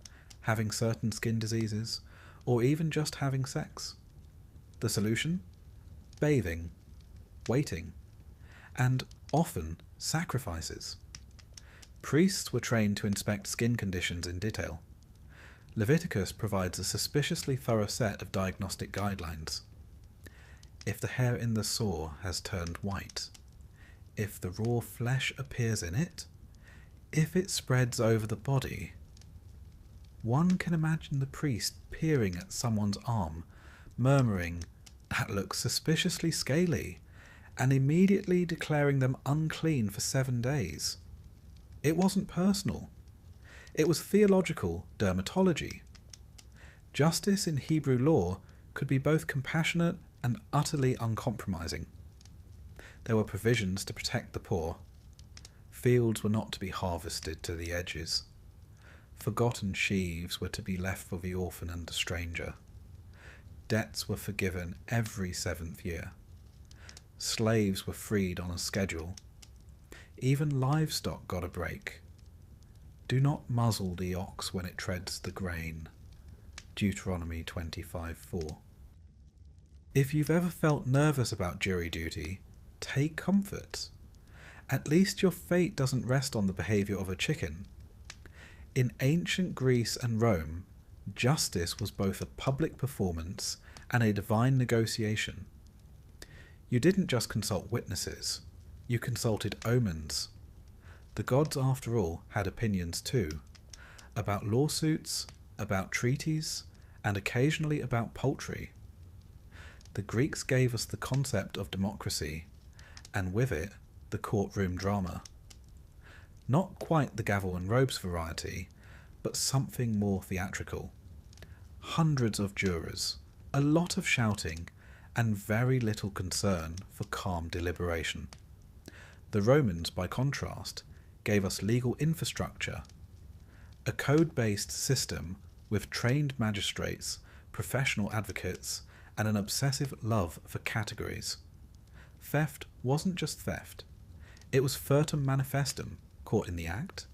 having certain skin diseases, or even just having sex. The solution? Bathing, waiting, and often sacrifices. Priests were trained to inspect skin conditions in detail. Leviticus provides a suspiciously thorough set of diagnostic guidelines. If the hair in the sore has turned white, if the raw flesh appears in it, if it spreads over the body. One can imagine the priest peering at someone's arm, murmuring, "That looks suspiciously scaly," and immediately declaring them unclean for 7 days. It wasn't personal. It was theological dermatology. Justice in Hebrew law could be both compassionate and utterly uncompromising. There were provisions to protect the poor. Fields were not to be harvested to the edges. Forgotten sheaves were to be left for the orphan and the stranger. Debts were forgiven every 7th year. Slaves were freed on a schedule. Even livestock got a break. Do not muzzle the ox when it treads the grain. Deuteronomy 25:4. If you've ever felt nervous about jury duty, take comfort. At least your fate doesn't rest on the behaviour of a chicken. In ancient Greece and Rome, justice was both a public performance and a divine negotiation. You didn't just consult witnesses, you consulted omens. The gods, after all, had opinions too, about lawsuits, about treaties, and occasionally about poultry. The Greeks gave us the concept of democracy, and with it, the courtroom drama. Not quite the gavel and robes variety, but something more theatrical. Hundreds of jurors, a lot of shouting, and very little concern for calm deliberation. The Romans, by contrast, gave us legal infrastructure, a code-based system with trained magistrates, professional advocates, and an obsessive love for categories. Theft wasn't just theft, it was furtum manifestum, caught in the act,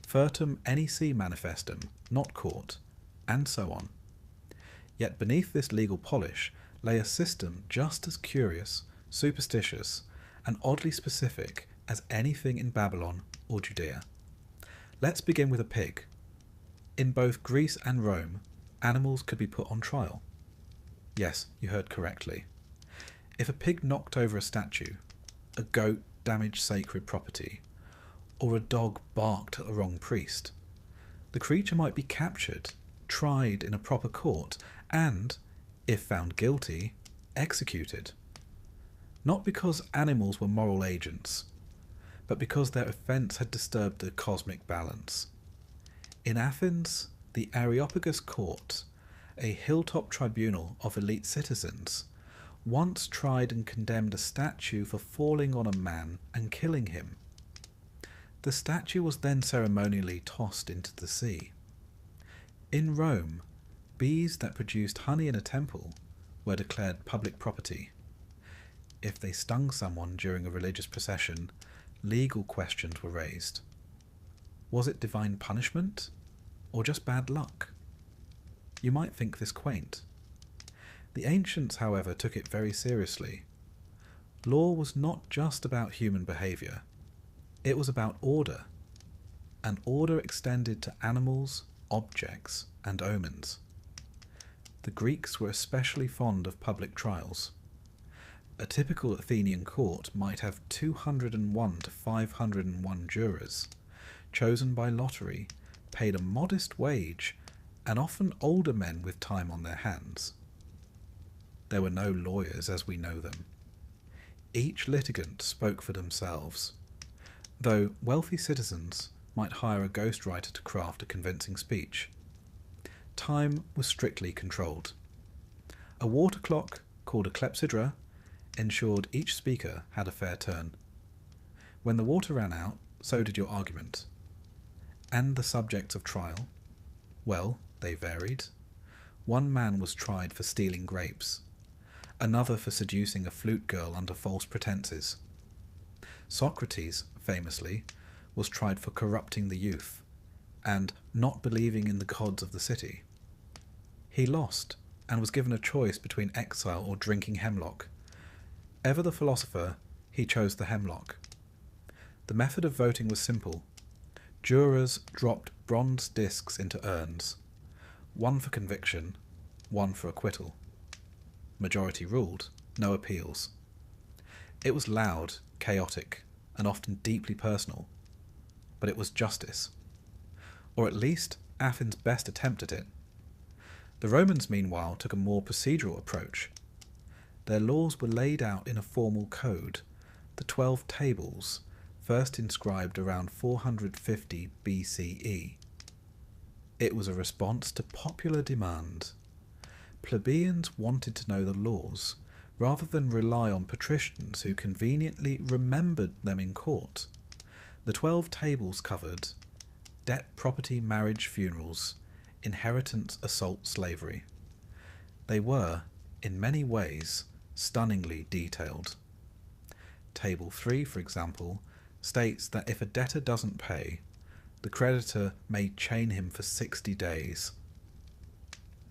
furtum nec manifestum, not caught, and so on. Yet beneath this legal polish lay a system just as curious, superstitious, and oddly specific as anything in Babylon or Judea. Let's begin with a pig. In both Greece and Rome, animals could be put on trial. Yes, you heard correctly. If a pig knocked over a statue, a goat damaged sacred property, or a dog barked at the wrong priest, the creature might be captured, tried in a proper court, and, if found guilty, executed. Not because animals were moral agents, but because their offence had disturbed the cosmic balance. In Athens, the Areopagus Court, a hilltop tribunal of elite citizens, once tried and condemned a statue for falling on a man and killing him. The statue was then ceremonially tossed into the sea. In Rome, bees that produced honey in a temple were declared public property. If they stung someone during a religious procession, legal questions were raised. Was it divine punishment, or just bad luck? You might think this quaint. The ancients, however, took it very seriously. Law was not just about human behaviour. It was about order, and order extended to animals, objects, and omens. The Greeks were especially fond of public trials. A typical Athenian court might have 201 to 501 jurors, chosen by lottery, paid a modest wage, and often older men with time on their hands. There were no lawyers as we know them. Each litigant spoke for themselves, though wealthy citizens might hire a ghostwriter to craft a convincing speech. Time was strictly controlled. A water clock, called a clepsydra, ensured each speaker had a fair turn. When the water ran out, so did your argument. And the subjects of trial? Well, they varied. One man was tried for stealing grapes, another for seducing a flute girl under false pretenses. Socrates, famously, was tried for corrupting the youth and not believing in the gods of the city. He lost and was given a choice between exile or drinking hemlock. Ever the philosopher, he chose the hemlock. The method of voting was simple. Jurors dropped bronze discs into urns, one for conviction, one for acquittal. Majority ruled, no appeals. It was loud, chaotic, and often deeply personal, but it was justice. Or at least Athens' best attempt at it. The Romans, meanwhile, took a more procedural approach. Their laws were laid out in a formal code, the 12 Tables, first inscribed around 450 BCE. It was a response to popular demand. Plebeians wanted to know the laws, rather than rely on patricians who conveniently remembered them in court. The 12 Tables covered debt, property, marriage, funerals, inheritance, assault, slavery. They were, in many ways, stunningly detailed. Table 3, for example, states that if a debtor doesn't pay, the creditor may chain him for 60 days.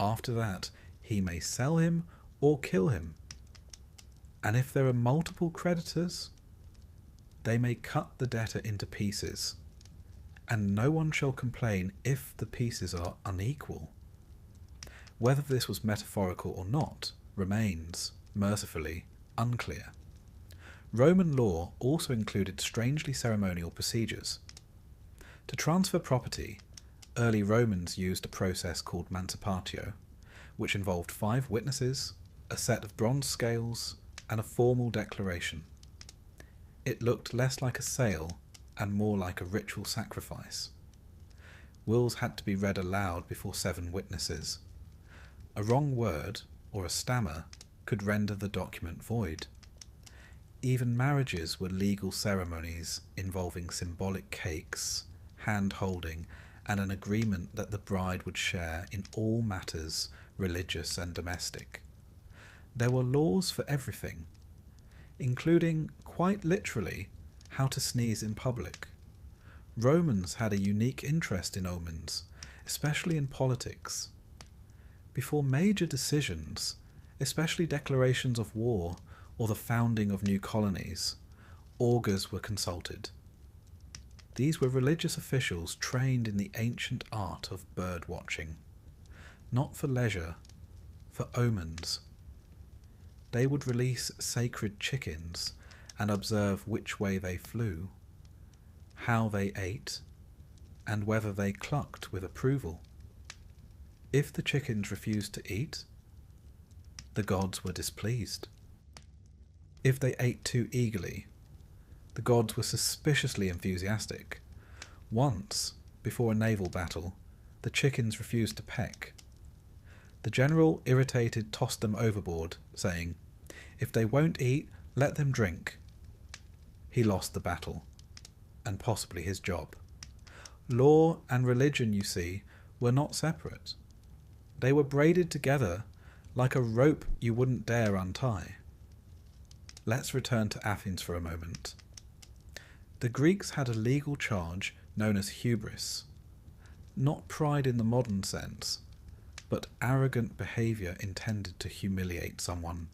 After that, he may sell him or kill him. And if there are multiple creditors, they may cut the debtor into pieces, and no one shall complain if the pieces are unequal. Whether this was metaphorical or not remains, mercifully, unclear. Roman law also included strangely ceremonial procedures. To transfer property, early Romans used a process called mancipatio, which involved 5 witnesses, a set of bronze scales, and a formal declaration. It looked less like a sale and more like a ritual sacrifice. Wills had to be read aloud before 7 witnesses. A wrong word, or a stammer, could render the document void. Even marriages were legal ceremonies involving symbolic cakes, hand-holding, and an agreement that the bride would share in all matters religious and domestic. There were laws for everything, including, quite literally, how to sneeze in public. Romans had a unique interest in omens, especially in politics. Before major decisions, especially declarations of war or the founding of new colonies, augurs were consulted. These were religious officials trained in the ancient art of bird watching, not for leisure, for omens. They would release sacred chickens and observe which way they flew, how they ate, and whether they clucked with approval. If the chickens refused to eat, the gods were displeased. If they ate too eagerly, the gods were suspiciously enthusiastic. Once, before a naval battle, the chickens refused to peck. The general, irritated, tossed them overboard, saying, "If they won't eat, let them drink." He lost the battle, and possibly his job. Law and religion, you see, were not separate. They were braided together like a rope you wouldn't dare untie. Let's return to Athens for a moment. The Greeks had a legal charge known as hubris, not pride in the modern sense, but arrogant behaviour intended to humiliate someone.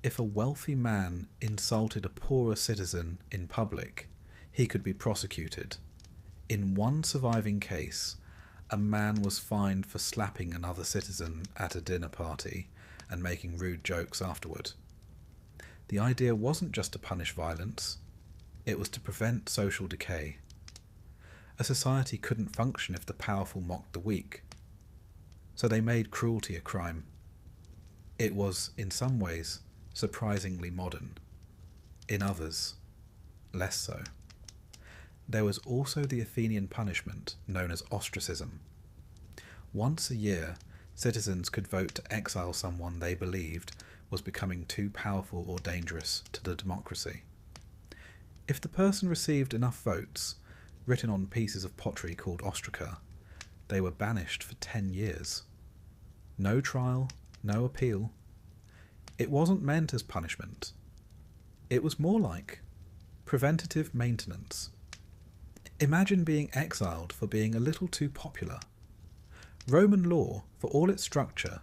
If a wealthy man insulted a poorer citizen in public, he could be prosecuted. In one surviving case, a man was fined for slapping another citizen at a dinner party and making rude jokes afterward. The idea wasn't just to punish violence, it was to prevent social decay. A society couldn't function if the powerful mocked the weak, so they made cruelty a crime. It was, in some ways, surprisingly modern. In others, less so. There was also the Athenian punishment known as ostracism. Once a year, citizens could vote to exile someone they believed was becoming too powerful or dangerous to the democracy. If the person received enough votes, written on pieces of pottery called ostraca, they were banished for 10 years. No trial, no appeal. It wasn't meant as punishment. It was more like preventative maintenance. Imagine being exiled for being a little too popular. Roman law, for all its structure,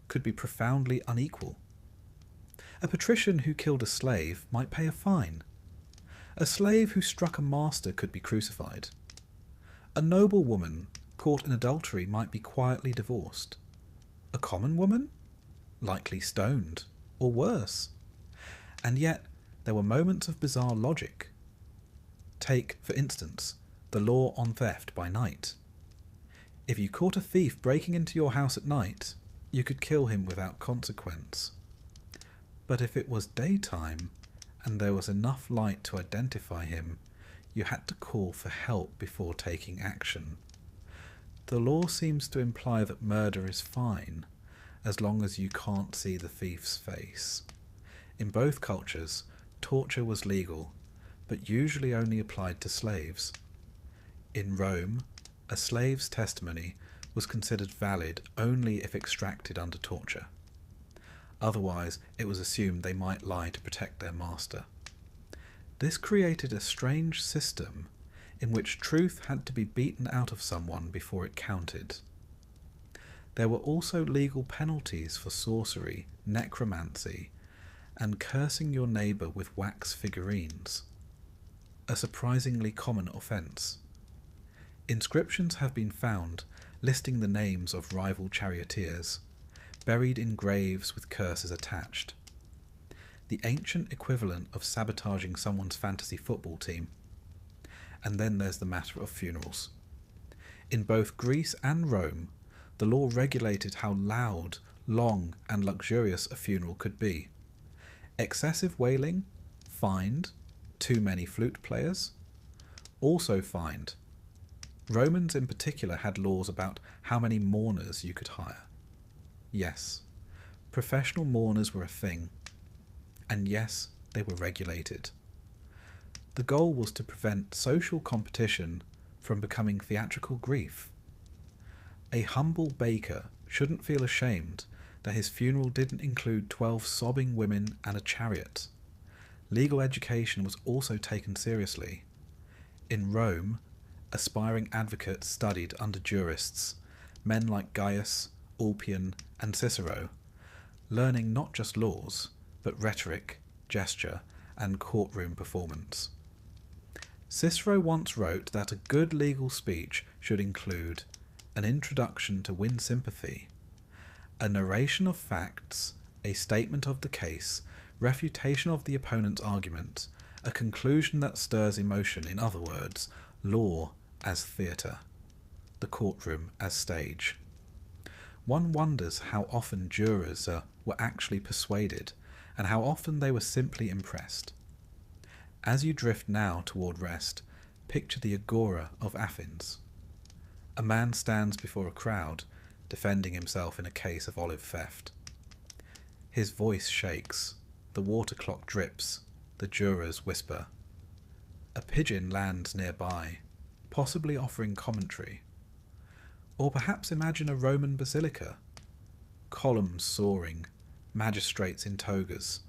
could be profoundly unequal. A patrician who killed a slave might pay a fine. A slave who struck a master could be crucified. A noble woman caught in adultery might be quietly divorced. A common woman? Likely stoned, or worse. And yet, there were moments of bizarre logic. Take, for instance, the law on theft by night. If you caught a thief breaking into your house at night, you could kill him without consequence. But if it was daytime, and there was enough light to identify him, you had to call for help before taking action. The law seems to imply that murder is fine, as long as you can't see the thief's face. In both cultures, torture was legal, but usually only applied to slaves. In Rome, a slave's testimony was considered valid only if extracted under torture. Otherwise, it was assumed they might lie to protect their master. This created a strange system in which truth had to be beaten out of someone before it counted. There were also legal penalties for sorcery, necromancy, and cursing your neighbour with wax figurines, a surprisingly common offence. Inscriptions have been found listing the names of rival charioteers, buried in graves with curses attached. The ancient equivalent of sabotaging someone's fantasy football team. And then there's the matter of funerals. In both Greece and Rome, the law regulated how loud, long, and luxurious a funeral could be. Excessive wailing, fined. Too many flute players, also fined. Romans in particular had laws about how many mourners you could hire. Yes, professional mourners were a thing, and yes, they were regulated. The goal was to prevent social competition from becoming theatrical grief. A humble baker shouldn't feel ashamed that his funeral didn't include 12 sobbing women and a chariot. Legal education was also taken seriously. In Rome, aspiring advocates studied under jurists, men like Gaius, Ulpian, and Cicero, learning not just laws, but rhetoric, gesture, and courtroom performance. Cicero once wrote that a good legal speech should include an introduction to win sympathy, a narration of facts, a statement of the case, refutation of the opponent's argument, a conclusion that stirs emotion, in other words, law as theatre, the courtroom as stage. One wonders how often jurors were actually persuaded, and how often they were simply impressed. As you drift now toward rest, picture the agora of Athens. A man stands before a crowd, defending himself in a case of olive theft. His voice shakes, the water clock drips, the jurors whisper. A pigeon lands nearby, possibly offering commentary. Or perhaps imagine a Roman basilica, columns soaring, magistrates in togas,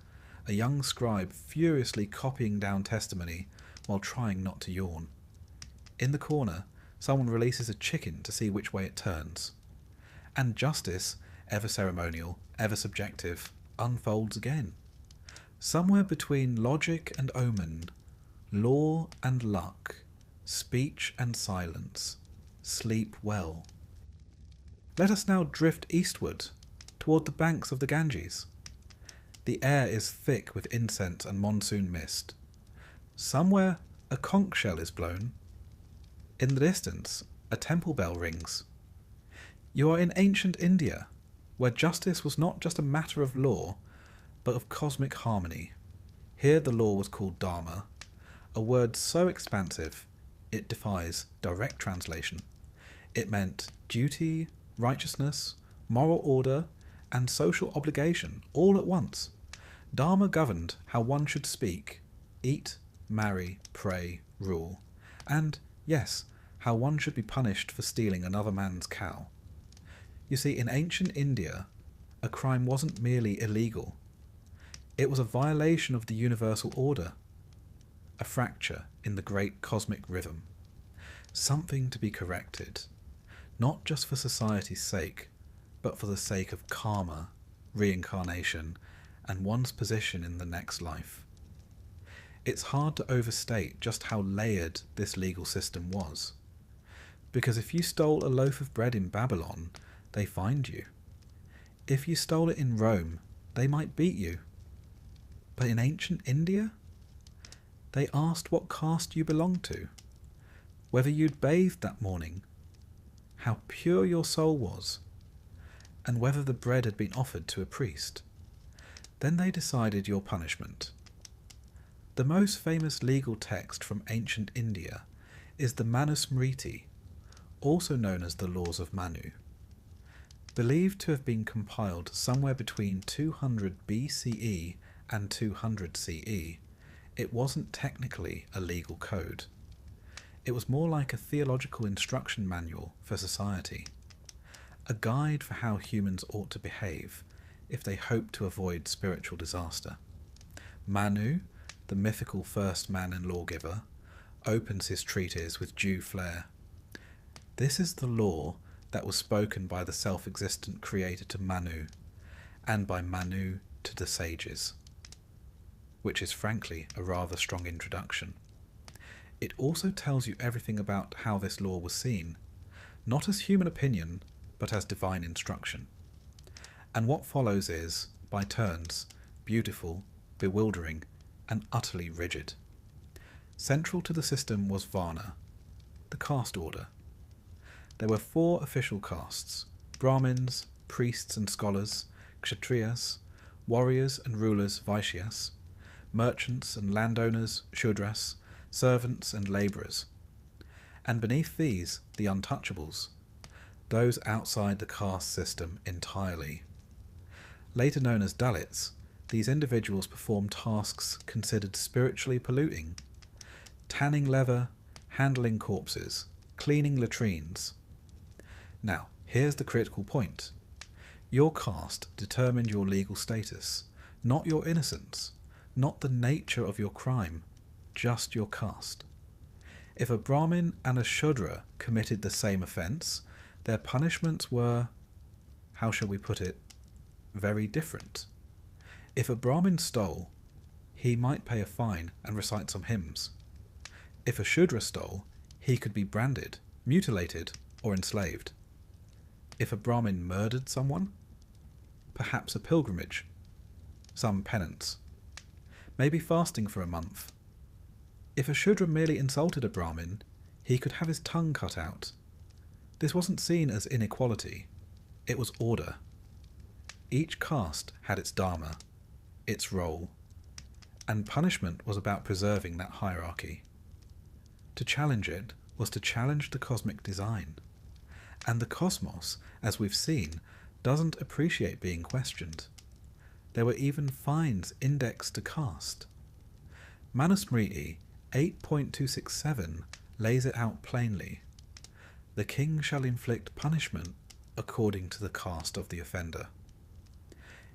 a young scribe furiously copying down testimony while trying not to yawn. In the corner, someone releases a chicken to see which way it turns. And justice, ever ceremonial, ever subjective, unfolds again. Somewhere between logic and omen, law and luck, speech and silence, sleep well. Let us now drift eastward, toward the banks of the Ganges. The air is thick with incense and monsoon mist. Somewhere a conch shell is blown. In the distance, a temple bell rings. You are in ancient India, where justice was not just a matter of law, but of cosmic harmony. Here the law was called Dharma, a word so expansive it defies direct translation. It meant duty, righteousness, moral order, and social obligation, all at once. Dharma governed how one should speak, eat, marry, pray, rule, and, yes, how one should be punished for stealing another man's cow. You see, in ancient India, a crime wasn't merely illegal. It was a violation of the universal order, a fracture in the great cosmic rhythm, something to be corrected, not just for society's sake, but for the sake of karma, reincarnation, and one's position in the next life. It's hard to overstate just how layered this legal system was. Because if you stole a loaf of bread in Babylon, they fined you. If you stole it in Rome, they might beat you. But in ancient India, they asked what caste you belonged to, whether you'd bathed that morning, how pure your soul was, and whether the bread had been offered to a priest. Then they decided your punishment. The most famous legal text from ancient India is the Manusmriti, also known as the Laws of Manu. Believed to have been compiled somewhere between 200 BCE and 200 CE, it wasn't technically a legal code. It was more like a theological instruction manual for society, a guide for how humans ought to behave if they hope to avoid spiritual disaster. Manu, the mythical first man and lawgiver, opens his treatise with due flair. This is the law that was spoken by the self-existent creator to Manu, and by Manu to the sages, which is frankly a rather strong introduction. It also tells you everything about how this law was seen, not as human opinion, but as divine instruction. And what follows is, by turns, beautiful, bewildering, and utterly rigid. Central to the system was Varna, the caste order. There were 4 official castes: Brahmins, priests and scholars, Kshatriyas, warriors and rulers, Vaishyas, merchants and landowners, Shudras, servants and labourers. And beneath these, the untouchables, those outside the caste system entirely. Later known as Dalits, these individuals performed tasks considered spiritually polluting: tanning leather, handling corpses, cleaning latrines. Now, here's the critical point. Your caste determined your legal status, not your innocence, not the nature of your crime, just your caste. If a Brahmin and a Shudra committed the same offence, their punishments were, how shall we put it, very different. If a Brahmin stole, he might pay a fine and recite some hymns. If a Shudra stole, he could be branded, mutilated, or enslaved. If a Brahmin murdered someone, perhaps a pilgrimage, some penance, maybe fasting for a month. If a Shudra merely insulted a Brahmin, he could have his tongue cut out. This wasn't seen as inequality, it was order. Each caste had its dharma, its role, and punishment was about preserving that hierarchy. To challenge it was to challenge the cosmic design, and the cosmos, as we've seen, doesn't appreciate being questioned. There were even fines indexed to caste. Manusmriti 8.267 lays it out plainly. The king shall inflict punishment according to the caste of the offender.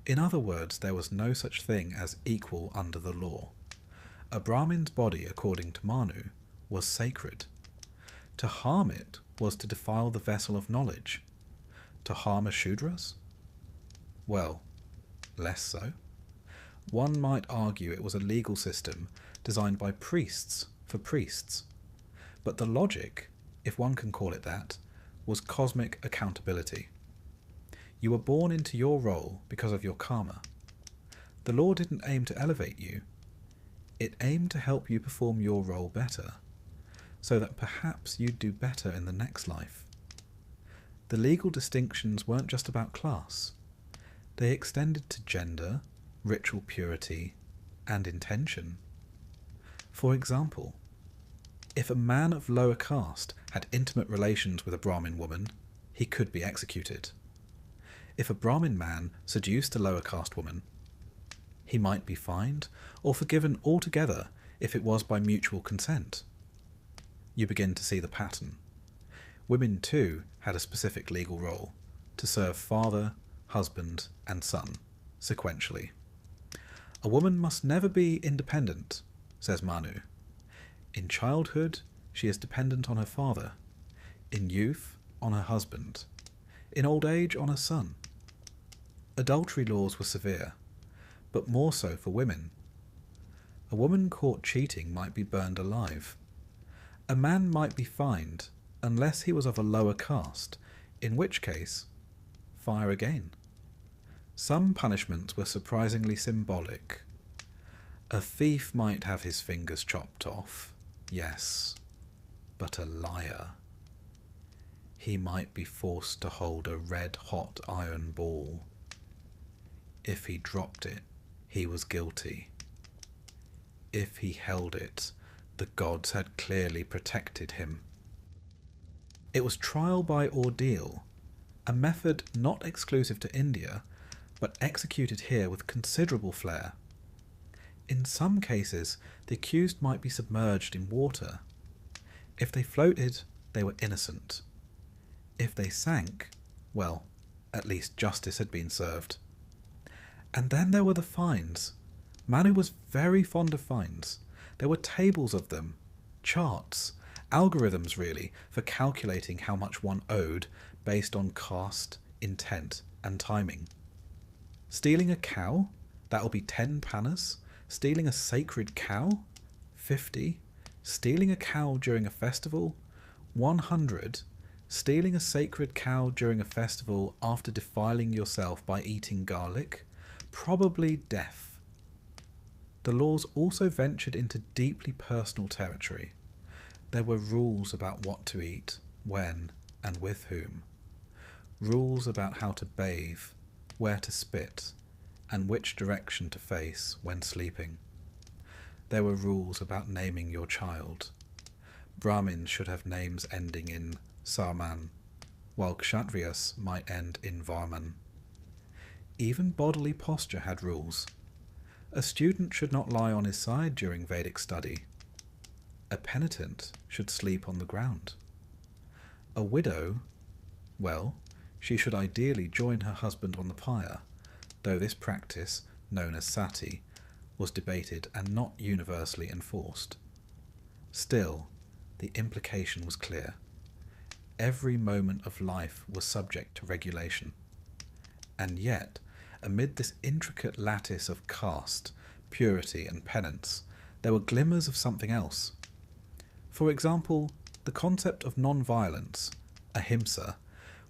In other words, there was no such thing as equal under the law. A Brahmin's body, according to Manu, was sacred. To harm it was to defile the vessel of knowledge. To harm a Shudras? Well, less so. One might argue it was a legal system designed by priests for priests. But the logic, if one can call it that, was cosmic accountability. You were born into your role because of your karma. The law didn't aim to elevate you. It aimed to help you perform your role better, so that perhaps you'd do better in the next life. The legal distinctions weren't just about class. They extended to gender, ritual purity, and intention. For example, if a man of lower caste had intimate relations with a Brahmin woman, he could be executed. If a Brahmin man seduced a lower caste woman, he might be fined or forgiven altogether if it was by mutual consent. You begin to see the pattern. Women too had a specific legal role, to serve father, husband, and son, sequentially. A woman must never be independent, says Manu. In childhood, she is dependent on her father. In youth, on her husband. In old age, on her son. Adultery laws were severe, but more so for women. A woman caught cheating might be burned alive. A man might be fined unless he was of a lower caste, in which case, fire again. Some punishments were surprisingly symbolic. A thief might have his fingers chopped off, yes, but a liar. He might be forced to hold a red-hot iron ball. If he dropped it, he was guilty. If he held it, the gods had clearly protected him. It was trial by ordeal, a method not exclusive to India, but executed here with considerable flair. In some cases, the accused might be submerged in water. If they floated, they were innocent. If they sank, well, at least justice had been served. And then there were the fines. Manu was very fond of fines. There were tables of them, charts, algorithms really, for calculating how much one owed based on caste, intent, and timing. Stealing a cow? That'll be 10 panas. Stealing a sacred cow? 50. Stealing a cow during a festival? 100. Stealing a sacred cow during a festival after defiling yourself by eating garlic? Probably death. The laws also ventured into deeply personal territory. There were rules about what to eat, when, and with whom. Rules about how to bathe, where to spit, and which direction to face when sleeping. There were rules about naming your child. Brahmins should have names ending in Sarman, while Kshatriyas might end in Varman. Even bodily posture had rules. A student should not lie on his side during Vedic study. A penitent should sleep on the ground. A widow, well, she should ideally join her husband on the pyre, though this practice, known as sati, was debated and not universally enforced. Still, the implication was clear. Every moment of life was subject to regulation. And yet, amid this intricate lattice of caste, purity, and penance, there were glimmers of something else. For example, the concept of non-violence, ahimsa,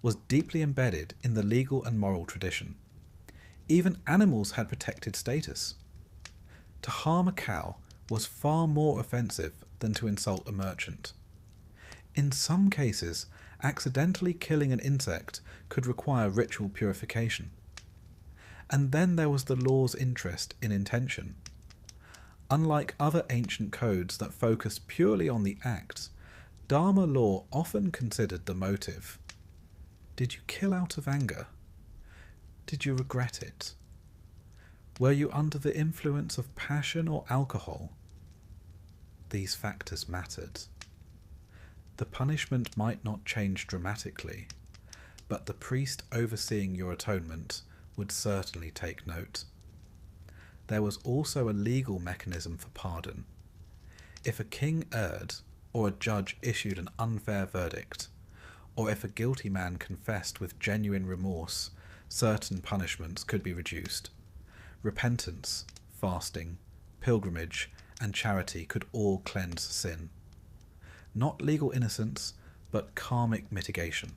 was deeply embedded in the legal and moral tradition. Even animals had protected status. To harm a cow was far more offensive than to insult a merchant. In some cases, accidentally killing an insect could require ritual purification. And then there was the law's interest in intention. Unlike other ancient codes that focused purely on the acts, Dharma law often considered the motive. Did you kill out of anger? Did you regret it? Were you under the influence of passion or alcohol? These factors mattered. The punishment might not change dramatically, but the priest overseeing your atonement would certainly take note. There was also a legal mechanism for pardon. If a king erred, or a judge issued an unfair verdict, or if a guilty man confessed with genuine remorse, certain punishments could be reduced. Repentance, fasting, pilgrimage, and charity could all cleanse sin. Not legal innocence, but karmic mitigation.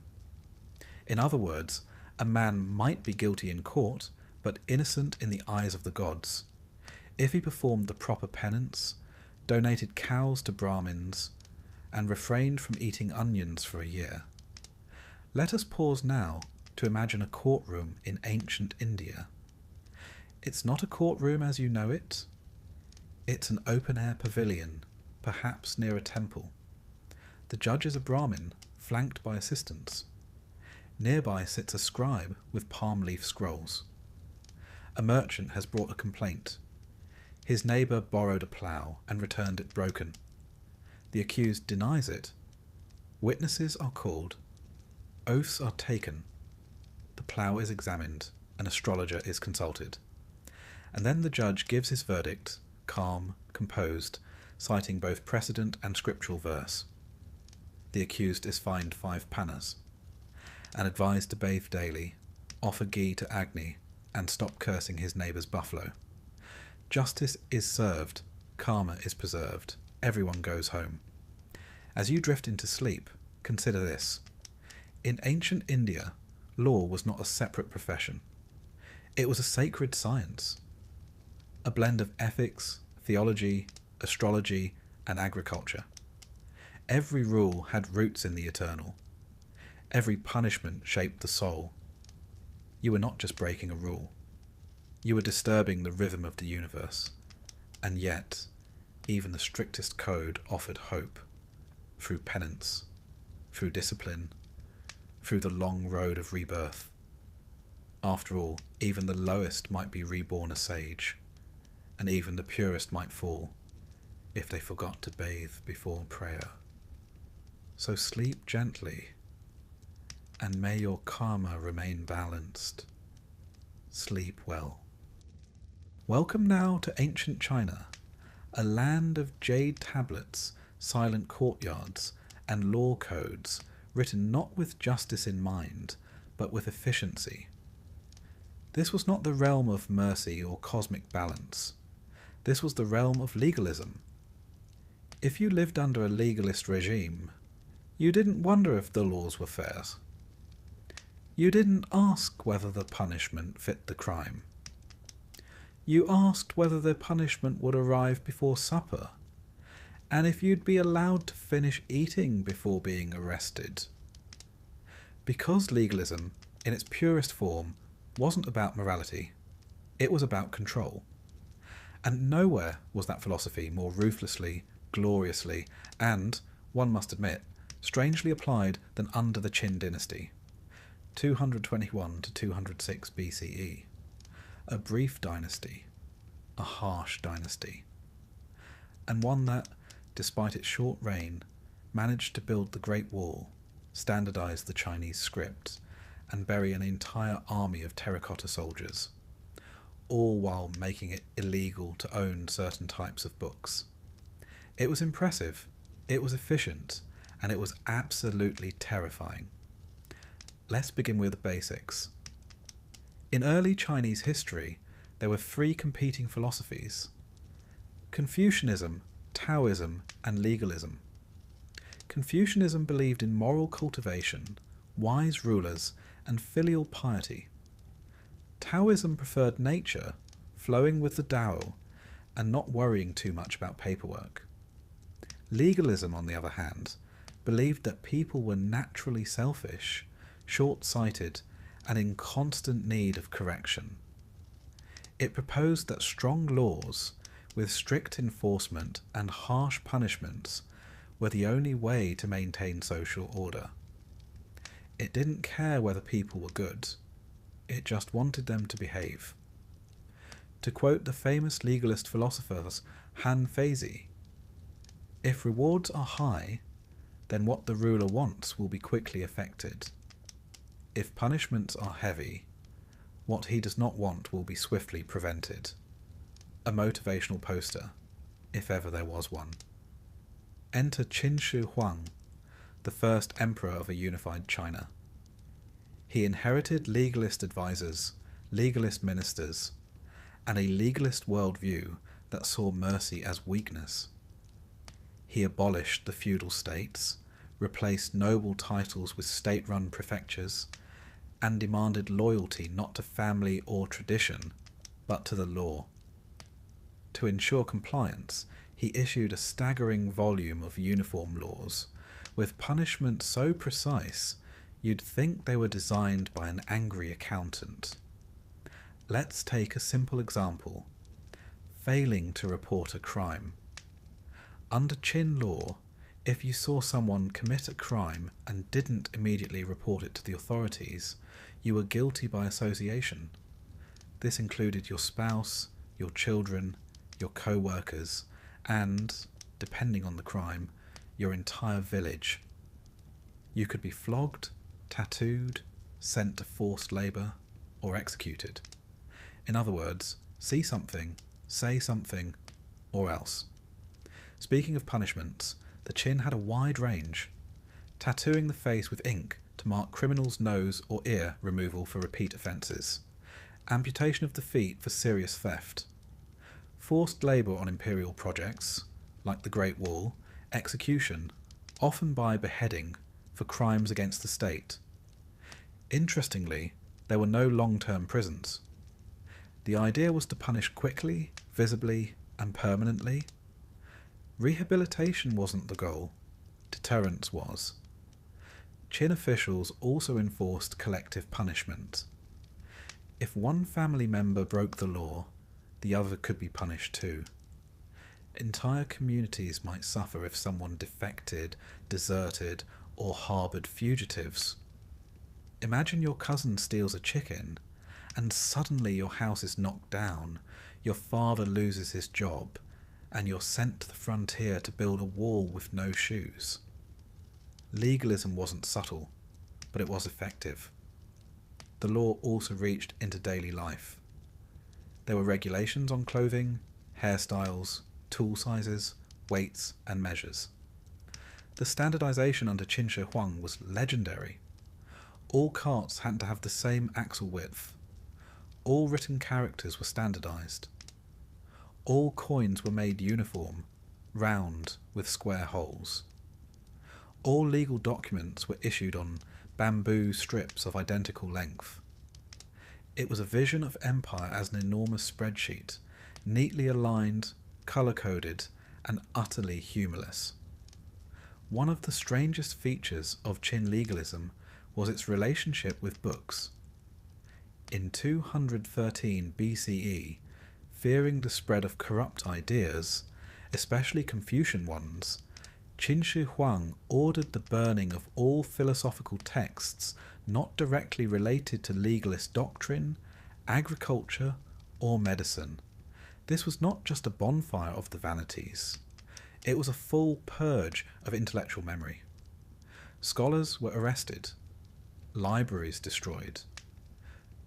In other words, a man might be guilty in court, but innocent in the eyes of the gods, if he performed the proper penance, donated cows to Brahmins, and refrained from eating onions for a year. Let us pause now to imagine a courtroom in ancient India. It's not a courtroom as you know it. It's an open-air pavilion, perhaps near a temple. The judge is a Brahmin, flanked by assistants. Nearby sits a scribe with palm leaf scrolls. A merchant has brought a complaint. His neighbour borrowed a plough and returned it broken. The accused denies it. Witnesses are called. Oaths are taken. The plough is examined. An astrologer is consulted. And then the judge gives his verdict, calm, composed, citing both precedent and scriptural verse. The accused is fined 5 panas, and advised to bathe daily, offer ghee to Agni, and stop cursing his neighbour's buffalo. Justice is served, karma is preserved, everyone goes home. As you drift into sleep, consider this. In ancient India, law was not a separate profession. It was a sacred science, a blend of ethics, theology, astrology, and agriculture. Every rule had roots in the eternal. Every punishment shaped the soul. You were not just breaking a rule. You were disturbing the rhythm of the universe. And yet, even the strictest code offered hope, through penance, through discipline, through the long road of rebirth. After all, even the lowest might be reborn a sage, and even the purest might fall, if they forgot to bathe before prayer. So sleep gently, and may your karma remain balanced. Sleep well. Welcome now to ancient China, a land of jade tablets, silent courtyards, and law codes written not with justice in mind, but with efficiency. This was not the realm of mercy or cosmic balance. This was the realm of legalism. If you lived under a legalist regime, you didn't wonder if the laws were fair. You didn't ask whether the punishment fit the crime. You asked whether the punishment would arrive before supper, and if you'd be allowed to finish eating before being arrested. Because legalism, in its purest form, wasn't about morality, it was about control. And nowhere was that philosophy more ruthlessly, gloriously, and, one must admit, strangely applied than under the Qin dynasty, 221 to 206 BCE. A brief dynasty, a harsh dynasty, and one that, despite its short reign, managed to build the Great Wall, standardize the Chinese script, and bury an entire army of terracotta soldiers, all while making it illegal to own certain types of books. It was impressive, It was efficient, and it was absolutely terrifying. Let's begin with the basics. In early Chinese history, there were three competing philosophies: Confucianism, Taoism, and legalism. Confucianism believed in moral cultivation, wise rulers, and filial piety. Taoism preferred nature, flowing with the Tao, and not worrying too much about paperwork. Legalism, on the other hand, believed that people were naturally selfish, short-sighted, and in constant need of correction. It proposed that strong laws, with strict enforcement and harsh punishments, were the only way to maintain social order. It didn't care whether people were good, it just wanted them to behave. To quote the famous legalist philosopher Han Feizi, "If rewards are high, then what the ruler wants will be quickly effected. If punishments are heavy, what he does not want will be swiftly prevented." A motivational poster, if ever there was one. Enter Qin Shi Huang, the first emperor of a unified China. He inherited legalist advisors, legalist ministers, and a legalist worldview that saw mercy as weakness. He abolished the feudal states, replaced noble titles with state-run prefectures, and demanded loyalty not to family or tradition, but to the law. To ensure compliance, he issued a staggering volume of uniform laws, with punishment so precise you'd think they were designed by an angry accountant. Let's take a simple example: failing to report a crime. Under Qin law, if you saw someone commit a crime and didn't immediately report it to the authorities, you were guilty by association. This included your spouse, your children, your co-workers, and, depending on the crime, your entire village. You could be flogged, tattooed, sent to forced labour, or executed. In other words, see something, say something, or else. Speaking of punishments, the Qin had a wide range: tattooing the face with ink to mark criminals' nose or ear removal for repeat offences, amputation of the feet for serious theft, forced labour on imperial projects, like the Great Wall, execution, often by beheading, for crimes against the state. Interestingly, there were no long-term prisons. The idea was to punish quickly, visibly, and permanently. Rehabilitation wasn't the goal, deterrence was. Qin officials also enforced collective punishment. If one family member broke the law, the other could be punished too. Entire communities might suffer if someone defected, deserted, or harboured fugitives. Imagine your cousin steals a chicken, and suddenly your house is knocked down, your father loses his job, and you're sent to the frontier to build a wall with no shoes. Legalism wasn't subtle, but it was effective. The law also reached into daily life. There were regulations on clothing, hairstyles, tool sizes, weights, and measures. The standardization under Qin Shi Huang was legendary. All carts had to have the same axle width. All written characters were standardized. All coins were made uniform, round with square holes. All legal documents were issued on bamboo strips of identical length. It was a vision of empire as an enormous spreadsheet, neatly aligned, colour-coded, and utterly humorless. One of the strangest features of Qin legalism was its relationship with books. In 213 BCE, fearing the spread of corrupt ideas, especially Confucian ones, Qin Shi Huang ordered the burning of all philosophical texts not directly related to legalist doctrine, agriculture, or medicine. This was not just a bonfire of the vanities. It was a full purge of intellectual memory. Scholars were arrested, libraries destroyed.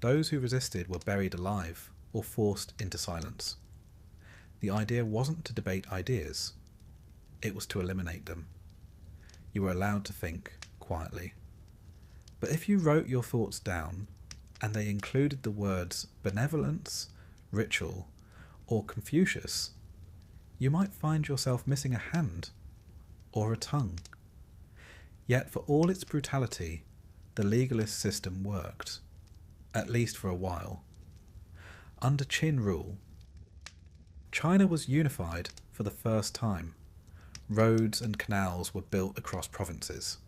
Those who resisted were buried alive or forced into silence. The idea wasn't to debate ideas. it was to eliminate them. You were allowed to think quietly. But if you wrote your thoughts down, and they included the words benevolence, ritual, or Confucius, you might find yourself missing a hand or a tongue. Yet for all its brutality, the legalist system worked, at least for a while. Under Qin rule, China was unified for the first time. Roads and canals were built across provinces.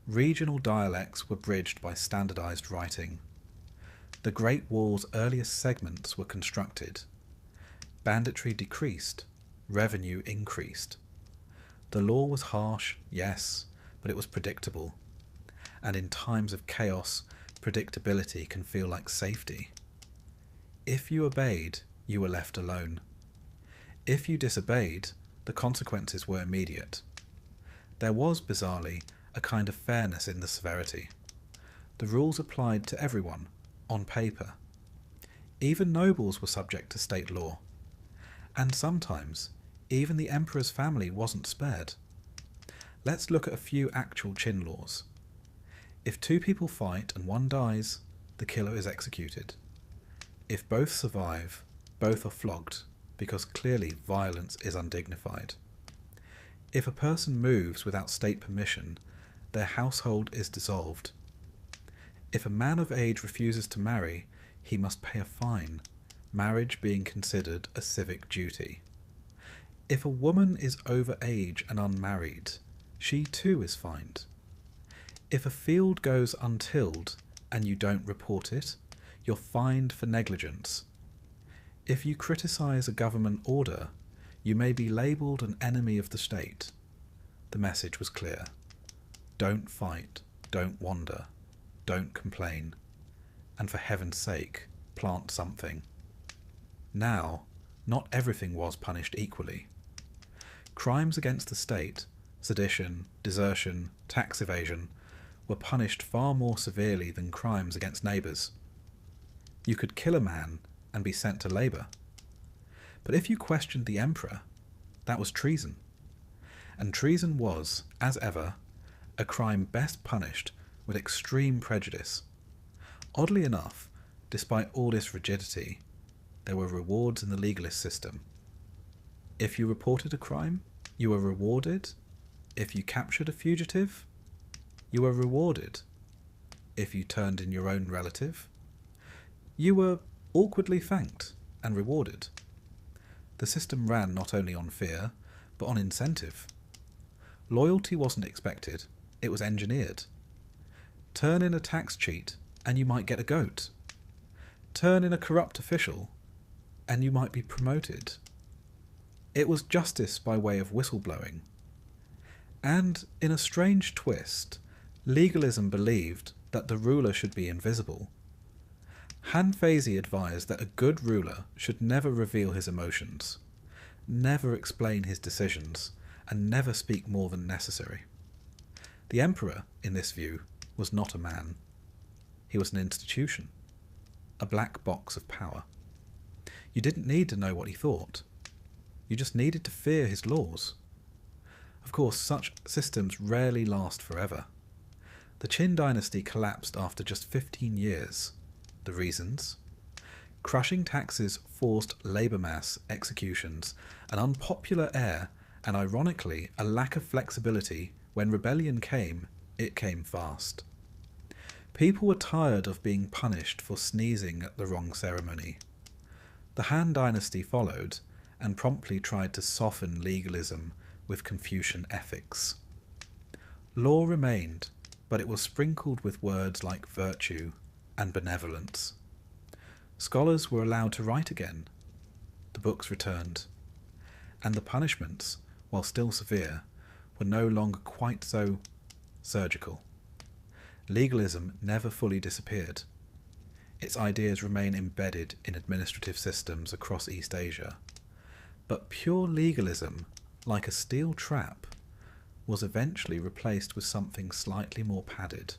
Regional dialects were bridged by standardized writing. The Great Wall's earliest segments were constructed. Banditry decreased, revenue increased. The law was harsh, yes, but it was predictable. And in times of chaos, predictability can feel like safety. If you obeyed, you were left alone. If you disobeyed, the consequences were immediate. There was, bizarrely, a kind of fairness in the severity. The rules applied to everyone, on paper. Even nobles were subject to state law. And sometimes, even the emperor's family wasn't spared. Let's look at a few actual Qin laws. If two people fight and one dies, the killer is executed. If both survive, both are flogged, because clearly violence is undignified. If a person moves without state permission, their household is dissolved. If a man of age refuses to marry, he must pay a fine, marriage being considered a civic duty. If a woman is over age and unmarried, she too is fined. If a field goes untilled and you don't report it, you're fined for negligence. If you criticize a government order, you may be labelled an enemy of the state. The message was clear. Don't fight, don't wander, don't complain, and for heaven's sake, plant something. Now, not everything was punished equally. Crimes against the state, sedition, desertion, tax evasion, were punished far more severely than crimes against neighbours. You could kill a man and be sent to labour. But if you questioned the emperor, that was treason. And treason was, as ever, a crime best punished with extreme prejudice. Oddly enough, despite all this rigidity, there were rewards in the legalist system. If you reported a crime, you were rewarded. If you captured a fugitive, you were rewarded. If you turned in your own relative, you were awkwardly thanked and rewarded. The system ran not only on fear, but on incentive. Loyalty wasn't expected, it was engineered. Turn in a tax cheat and you might get a goat. Turn in a corrupt official and you might be promoted. It was justice by way of whistleblowing. And in a strange twist, legalism believed that the ruler should be invisible. Han Feizi advised that a good ruler should never reveal his emotions, never explain his decisions, and never speak more than necessary. The emperor, in this view, was not a man. He was an institution, a black box of power. You didn't need to know what he thought. You just needed to fear his laws. Of course, such systems rarely last forever. The Qin dynasty collapsed after just 15 years. The reasons? Crushing taxes forced labour mass executions, an unpopular air, and ironically a lack of flexibility. When rebellion came, it came fast. People were tired of being punished for sneezing at the wrong ceremony. The Han dynasty followed and promptly tried to soften legalism with Confucian ethics. Law remained, but it was sprinkled with words like virtue and benevolence. Scholars were allowed to write again. The books returned. And the punishments, while still severe, were no longer quite so surgical. Legalism never fully disappeared. Its ideas remain embedded in administrative systems across East Asia. But pure legalism, like a steel trap, was eventually replaced with something slightly more padded.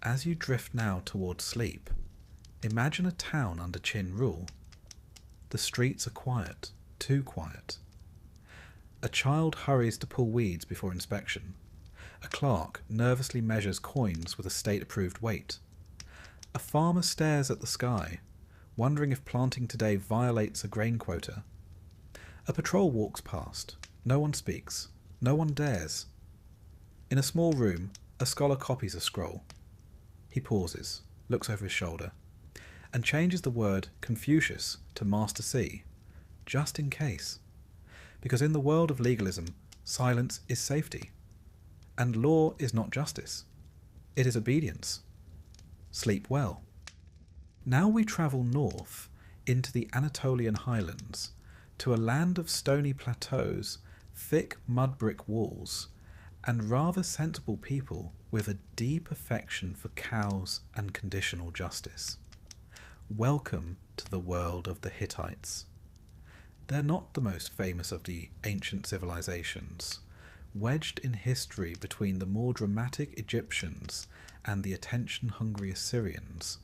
As you drift now towards sleep, imagine a town under Qin rule. The streets are quiet, too quiet. A child hurries to pull weeds before inspection. A clerk nervously measures coins with a state-approved weight. A farmer stares at the sky, wondering if planting today violates a grain quota. A patrol walks past. No one speaks. No one dares. In a small room, a scholar copies a scroll. He pauses, looks over his shoulder, and changes the word Confucius to Master C, just in case. Because in the world of legalism, silence is safety. And law is not justice. It is obedience. Sleep well. Now we travel north into the Anatolian highlands, to a land of stony plateaus, thick mud brick walls, and rather sensible people with a deep affection for cows and conditional justice. Welcome to the world of the Hittites. They're not the most famous of the ancient civilizations, wedged in history between the more dramatic Egyptians and the attention-hungry Assyrians.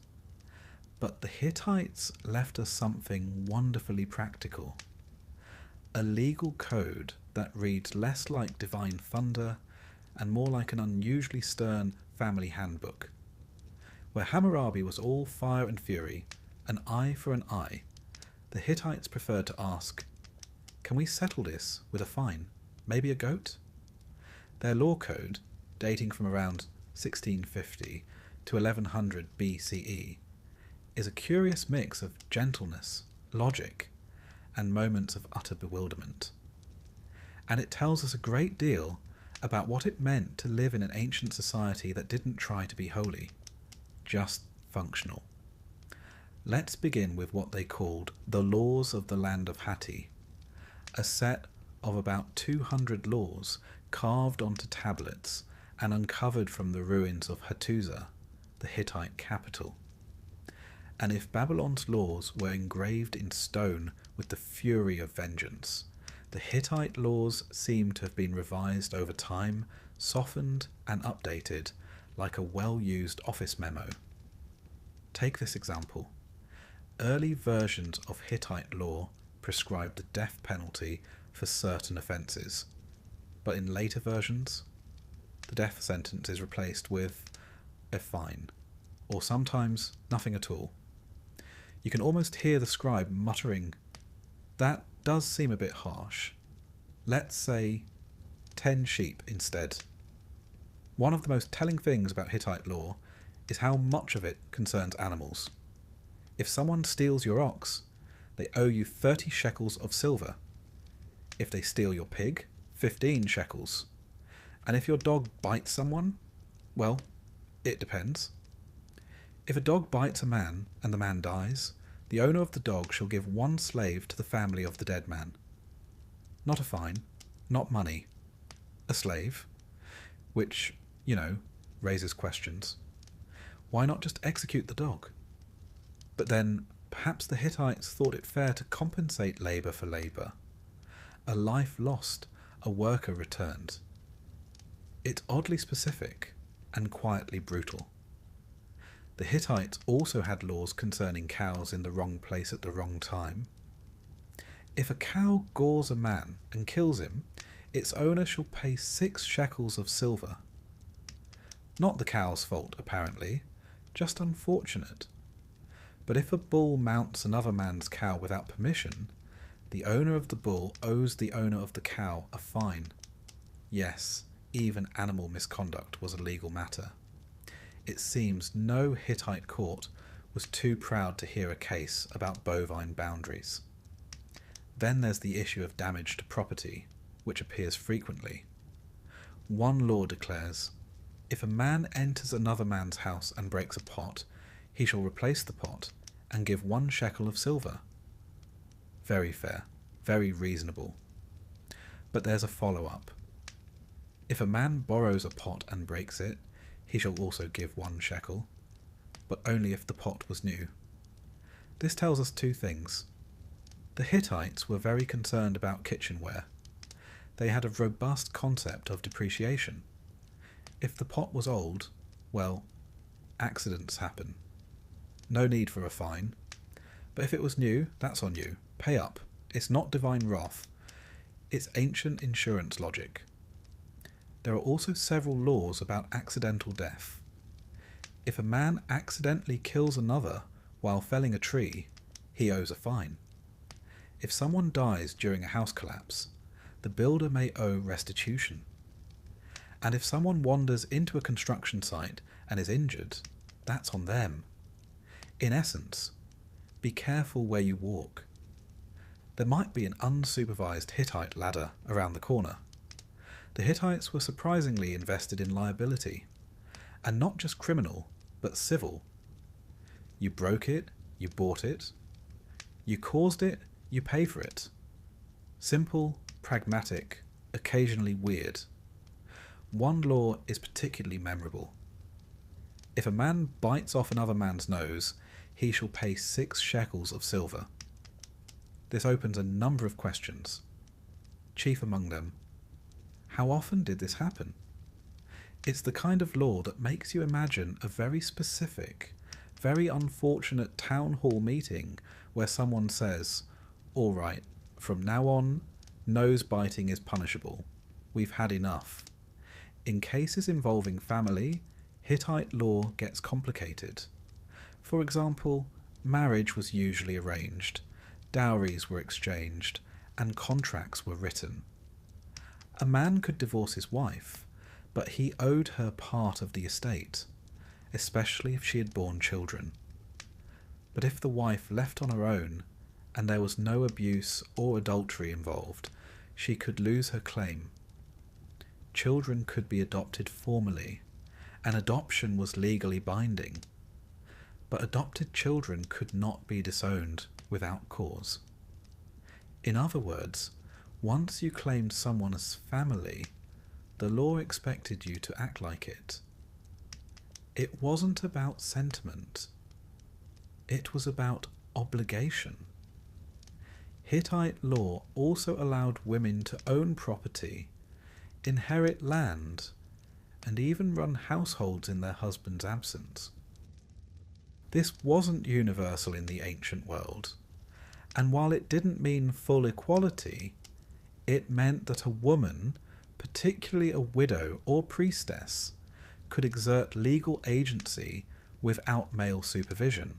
But the Hittites left us something wonderfully practical. A legal code that reads less like divine thunder and more like an unusually stern family handbook. Where Hammurabi was all fire and fury, an eye for an eye, the Hittites preferred to ask, can we settle this with a fine, maybe a goat? Their law code, dating from around 1650 to 1100 BCE, is a curious mix of gentleness, logic, and moments of utter bewilderment. And it tells us a great deal about what it meant to live in an ancient society that didn't try to be holy, just functional. Let's begin with what they called the Laws of the Land of Hatti, a set of about 200 laws carved onto tablets and uncovered from the ruins of Hattusa, the Hittite capital. And if Babylon's laws were engraved in stone with the fury of vengeance, the Hittite laws seem to have been revised over time, softened and updated like a well-used office memo. Take this example. Early versions of Hittite law prescribed the death penalty for certain offences, but in later versions, the death sentence is replaced with a fine, or sometimes nothing at all. You can almost hear the scribe muttering, "That does seem a bit harsh. Let's say 10 sheep instead." One of the most telling things about Hittite law is how much of it concerns animals. If someone steals your ox, they owe you 30 shekels of silver. If they steal your pig, 15 shekels. And if your dog bites someone, well, it depends. If a dog bites a man and the man dies, the owner of the dog shall give 1 slave to the family of the dead man. Not a fine, not money. A slave, which, raises questions. Why not just execute the dog? But then, perhaps the Hittites thought it fair to compensate labour for labour. A life lost, a worker returned. It's oddly specific and quietly brutal. The Hittites also had laws concerning cows in the wrong place at the wrong time. If a cow gores a man and kills him, its owner shall pay 6 shekels of silver. Not the cow's fault, apparently, just unfortunate. But if a bull mounts another man's cow without permission, the owner of the bull owes the owner of the cow a fine. Yes, even animal misconduct was a legal matter. It seems no Hittite court was too proud to hear a case about bovine boundaries. Then there's the issue of damage to property, which appears frequently. One law declares, if a man enters another man's house and breaks a pot, he shall replace the pot and give 1 shekel of silver. Very fair, very reasonable. But there's a follow-up. If a man borrows a pot and breaks it, he shall also give 1 shekel, but only if the pot was new. This tells us 2 things. The Hittites were very concerned about kitchenware. They had a robust concept of depreciation. If the pot was old, well, accidents happen. No need for a fine. But if it was new, that's on you. Pay up. It's not divine wrath. It's ancient insurance logic. There are also several laws about accidental death. If a man accidentally kills another while felling a tree, he owes a fine. If someone dies during a house collapse, the builder may owe restitution. And if someone wanders into a construction site and is injured, that's on them. In essence, be careful where you walk. There might be an unsupervised Hittite ladder around the corner. The Hittites were surprisingly invested in liability, and not just criminal, but civil. You broke it, you bought it. You caused it, you pay for it. Simple, pragmatic, occasionally weird. One law is particularly memorable. If a man bites off another man's nose, he shall pay 6 shekels of silver. This opens a number of questions. Chief among them, how often did this happen? It's the kind of law that makes you imagine a very specific, very unfortunate town hall meeting where someone says, "All right, from now on, nose biting is punishable. We've had enough." In cases involving family, Hittite law gets complicated. For example, marriage was usually arranged, dowries were exchanged, and contracts were written. A man could divorce his wife, but he owed her part of the estate, especially if she had borne children. But if the wife left on her own, and there was no abuse or adultery involved, she could lose her claim. Children could be adopted formally, and adoption was legally binding. But adopted children could not be disowned without cause. In other words, once you claimed someone as family, the law expected you to act like it. It wasn't about sentiment. It was about obligation. Hittite law also allowed women to own property, inherit land, and even run households in their husband's absence. This wasn't universal in the ancient world, and while it didn't mean full equality, it meant that a woman, particularly a widow or priestess, could exert legal agency without male supervision.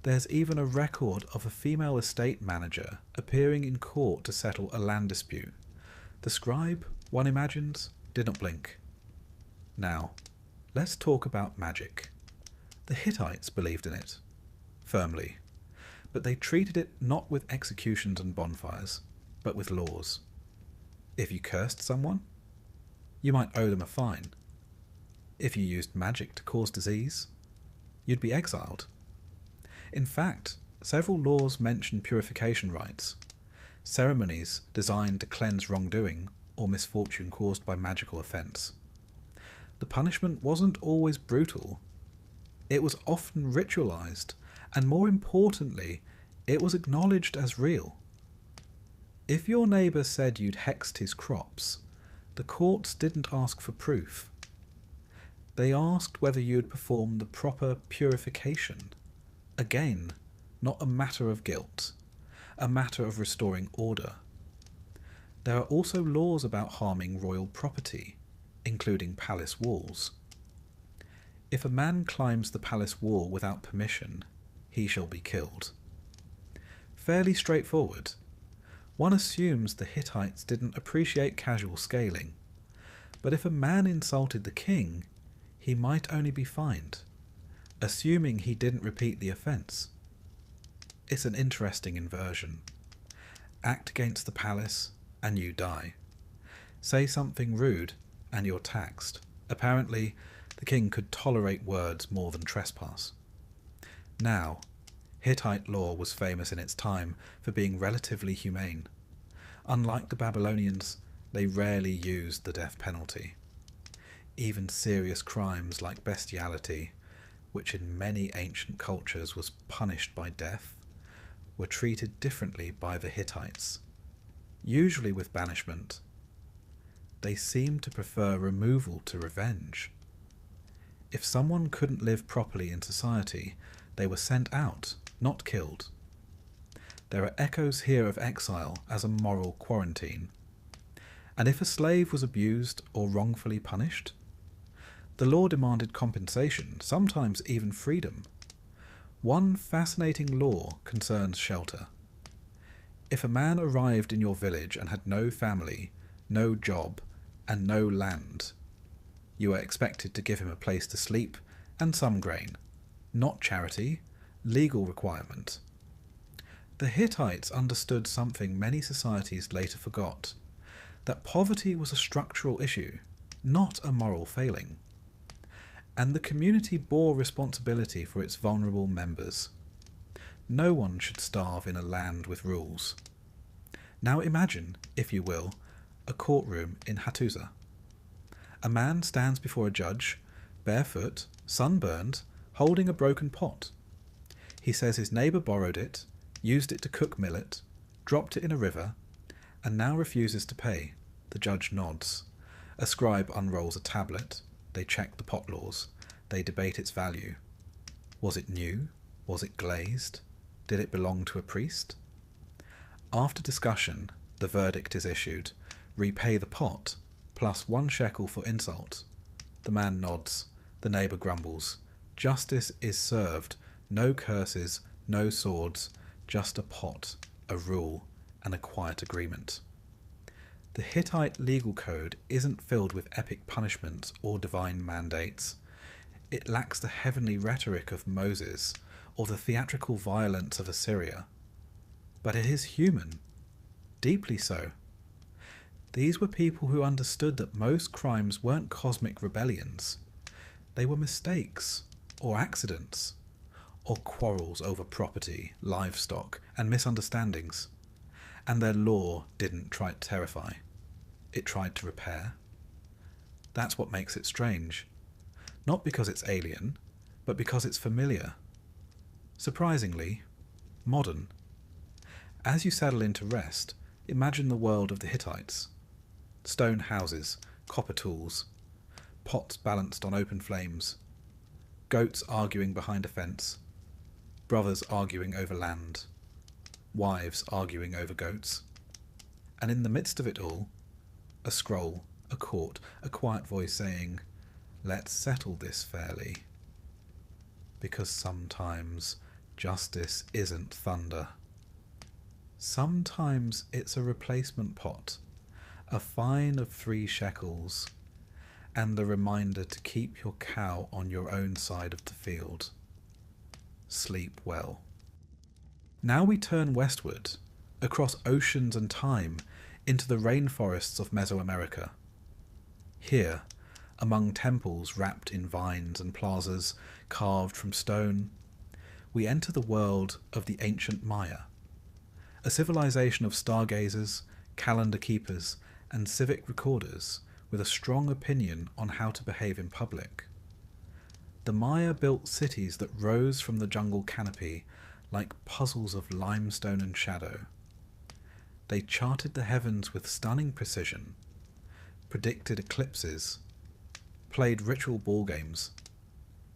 There's even a record of a female estate manager appearing in court to settle a land dispute. The scribe, one imagines, didn't blink. Now, let's talk about magic. The Hittites believed in it, firmly, but they treated it not with executions and bonfires, but with laws. If you cursed someone, you might owe them a fine. If you used magic to cause disease, you'd be exiled. In fact, several laws mention purification rites, ceremonies designed to cleanse wrongdoing or misfortune caused by magical offense. The punishment wasn't always brutal. It was often ritualized, and more importantly, it was acknowledged as real. If your neighbour said you'd hexed his crops, the courts didn't ask for proof. They asked whether you'd performed the proper purification. Again, not a matter of guilt, a matter of restoring order. There are also laws about harming royal property, including palace walls. If a man climbs the palace wall without permission, he shall be killed. Fairly straightforward. One assumes the Hittites didn't appreciate casual scaling, but if a man insulted the king, he might only be fined, assuming he didn't repeat the offence. It's an interesting inversion. Act against the palace, and you die. Say something rude, and you're taxed. Apparently, the king could tolerate words more than trespass. Now, Hittite law was famous in its time for being relatively humane. Unlike the Babylonians, they rarely used the death penalty. Even serious crimes like bestiality, which in many ancient cultures was punished by death, were treated differently by the Hittites, usually with banishment. They seemed to prefer removal to revenge. If someone couldn't live properly in society, they were sent out, not killed. There are echoes here of exile as a moral quarantine, And if a slave was abused or wrongfully punished, the law demanded compensation, sometimes even freedom. One fascinating law concerns shelter. If a man arrived in your village and had no family, no job, and no land, you were expected to give him a place to sleep and some grain. Not charity, legal requirement. The Hittites understood something many societies later forgot, that poverty was a structural issue, not a moral failing. And the community bore responsibility for its vulnerable members. No one should starve in a land with rules. Now imagine, if you will, a courtroom in Hattusa. A man stands before a judge, barefoot, sunburned, holding a broken pot. He says his neighbour borrowed it, used it to cook millet, dropped it in a river, and now refuses to pay. The judge nods. A scribe unrolls a tablet. They check the pot laws. They debate its value. Was it new? Was it glazed? Did it belong to a priest? After discussion, the verdict is issued. Repay the pot, plus 1 shekel for insult. The man nods. The neighbour grumbles. Justice is served. No curses, no swords, just a pot, a rule, and a quiet agreement. The Hittite legal code isn't filled with epic punishments or divine mandates. It lacks the heavenly rhetoric of Moses or the theatrical violence of Assyria. But it is human, deeply so. These were people who understood that most crimes weren't cosmic rebellions. They were mistakes, or accidents, or quarrels over property, livestock, and misunderstandings. And their law didn't try to terrify. It tried to repair. That's what makes it strange. Not because it's alien, but because it's familiar. Surprisingly, modern. As you settle into rest, imagine the world of the Hittites. Stone houses, copper tools, pots balanced on open flames, goats arguing behind a fence, brothers arguing over land, wives arguing over goats. And in the midst of it all, a scroll, a court, a quiet voice saying, "Let's settle this fairly." Because sometimes justice isn't thunder. Sometimes it's a replacement pot, a fine of 3 shekels, and the reminder to keep your cow on your own side of the field. Sleep well. Now we turn westward, across oceans and time, into the rainforests of Mesoamerica. Here, among temples wrapped in vines and plazas carved from stone, we enter the world of the ancient Maya, a civilization of stargazers, calendar keepers, and civic recorders with a strong opinion on how to behave in public. The Maya built cities that rose from the jungle canopy like puzzles of limestone and shadow. They charted the heavens with stunning precision, predicted eclipses, played ritual ball games,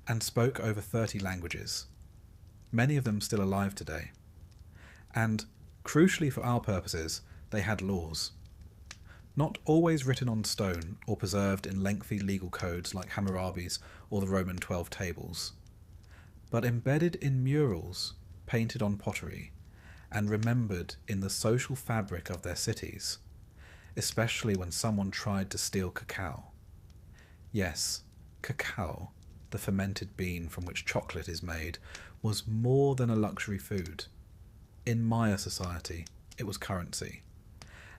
and spoke over 30 languages, many of them still alive today. And, crucially for our purposes, they had laws. Not always written on stone or preserved in lengthy legal codes like Hammurabi's or the Roman 12 tables, but embedded in murals painted on pottery and remembered in the social fabric of their cities, especially when someone tried to steal cacao. Yes, cacao, the fermented bean from which chocolate is made, was more than a luxury food. In Maya society, it was currency.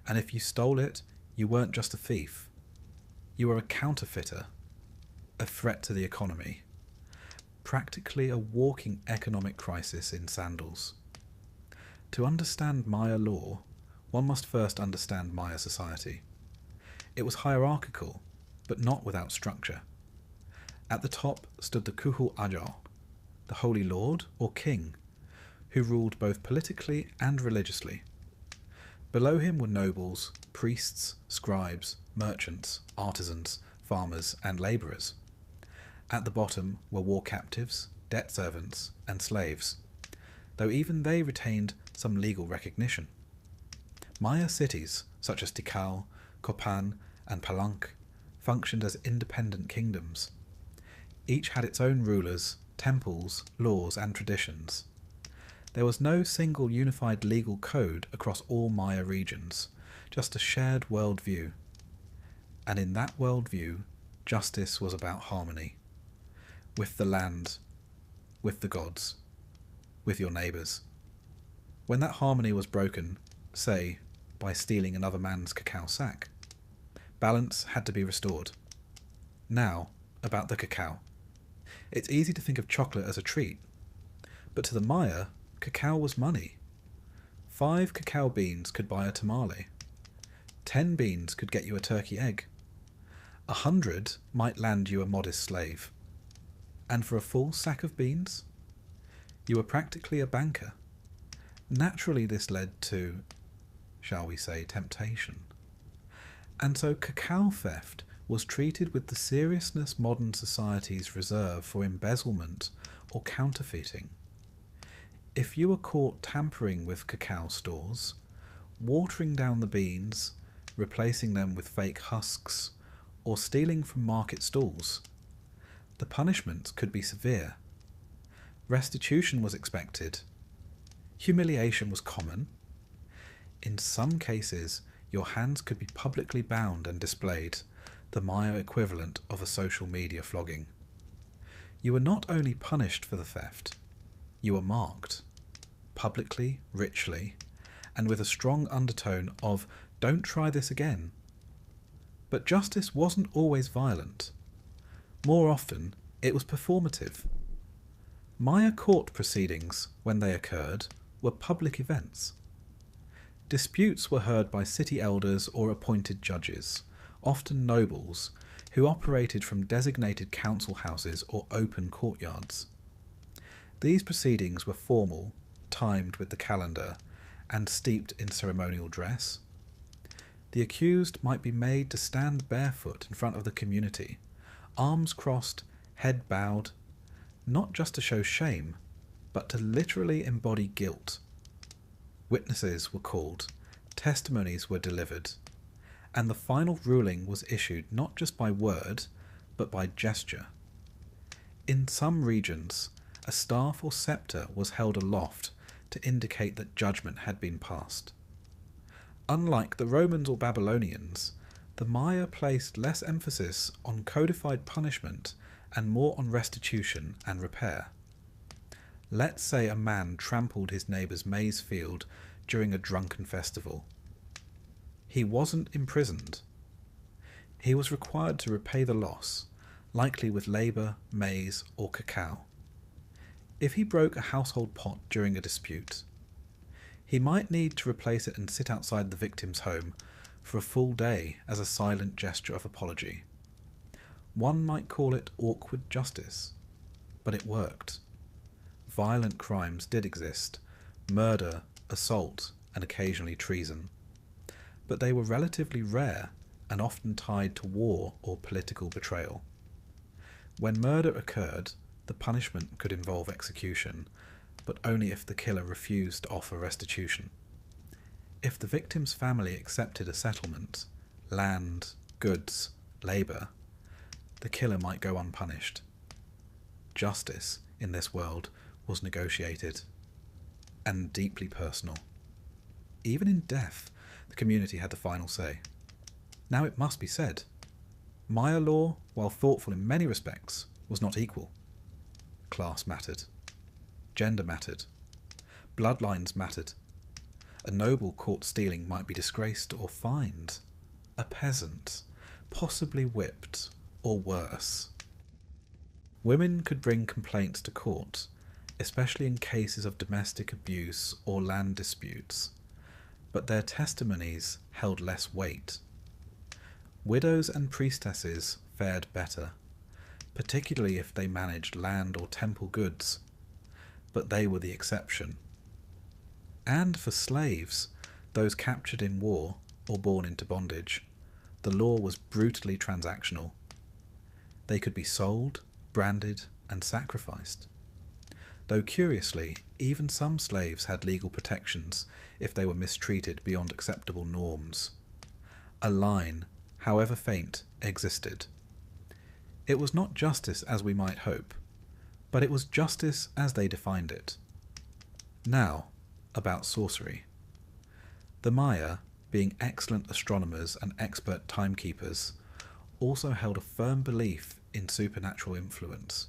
And if you stole it, you weren't just a thief. You were a counterfeiter, a threat to the economy, practically a walking economic crisis in sandals. To understand Maya law, one must first understand Maya society. It was hierarchical, but not without structure. At the top stood the Kuhul Ajar, the Holy Lord or King, who ruled both politically and religiously. Below him were nobles, priests, scribes, merchants, artisans, farmers, and labourers. At the bottom were war captives, debt servants, and slaves, though even they retained some legal recognition. Maya cities, such as Tikal, Copan, and Palenque functioned as independent kingdoms. Each had its own rulers, temples, laws, and traditions. There was no single unified legal code across all Maya regions, just a shared worldview. And in that worldview, justice was about harmony. With the land, with the gods, with your neighbours. When that harmony was broken, say, by stealing another man's cacao sack, balance had to be restored. Now, about the cacao. It's easy to think of chocolate as a treat, but to the Maya, cacao was money. 5 cacao beans could buy a tamale. 10 beans could get you a turkey egg. 100 might land you a modest slave. And for a full sack of beans, you were practically a banker. Naturally, this led to, shall we say, temptation. And so cacao theft was treated with the seriousness modern societies reserve for embezzlement or counterfeiting. If you were caught tampering with cacao stores, watering down the beans, replacing them with fake husks, or stealing from market stalls, the punishment could be severe. Restitution was expected. Humiliation was common. In some cases, your hands could be publicly bound and displayed, the Maya equivalent of a social media flogging. You were not only punished for the theft, you were marked, publicly, richly, and with a strong undertone of, "Don't try this again." But justice wasn't always violent. More often, it was performative. Maya court proceedings, when they occurred, were public events. Disputes were heard by city elders or appointed judges, often nobles, who operated from designated council houses or open courtyards. These proceedings were formal, timed with the calendar, and steeped in ceremonial dress. The accused might be made to stand barefoot in front of the community, arms crossed, head bowed, not just to show shame, but to literally embody guilt. Witnesses were called, testimonies were delivered, and the final ruling was issued not just by word, but by gesture. In some regions, a staff or scepter was held aloft to indicate that judgment had been passed. Unlike the Romans or Babylonians, the Maya placed less emphasis on codified punishment and more on restitution and repair. Let's say a man trampled his neighbour's maize field during a drunken festival. He wasn't imprisoned. He was required to repay the loss, likely with labour, maize, or cacao. If he broke a household pot during a dispute, he might need to replace it and sit outside the victim's home for a full day as a silent gesture of apology. One might call it awkward justice, but it worked. Violent crimes did exist, murder, assault, and occasionally treason, but they were relatively rare and often tied to war or political betrayal. When murder occurred, the punishment could involve execution, but only if the killer refused to offer restitution. If the victim's family accepted a settlement, land, goods, labour, the killer might go unpunished. Justice, in this world, was negotiated, and deeply personal. Even in death, the community had the final say. Now it must be said, Maya law, while thoughtful in many respects, was not equal. Class mattered. Gender mattered. Bloodlines mattered. A noble caught stealing might be disgraced or fined. A peasant, possibly whipped, or worse. Women could bring complaints to court, especially in cases of domestic abuse or land disputes, but their testimonies held less weight. Widows and priestesses fared better, particularly if they managed land or temple goods, but they were the exception. And for slaves, those captured in war or born into bondage, the law was brutally transactional. They could be sold, branded, and sacrificed. Though curiously, even some slaves had legal protections if they were mistreated beyond acceptable norms. A line, however faint, existed. It was not justice as we might hope, but it was justice as they defined it. Now, about sorcery. The Maya, being excellent astronomers and expert timekeepers, also held a firm belief in supernatural influence.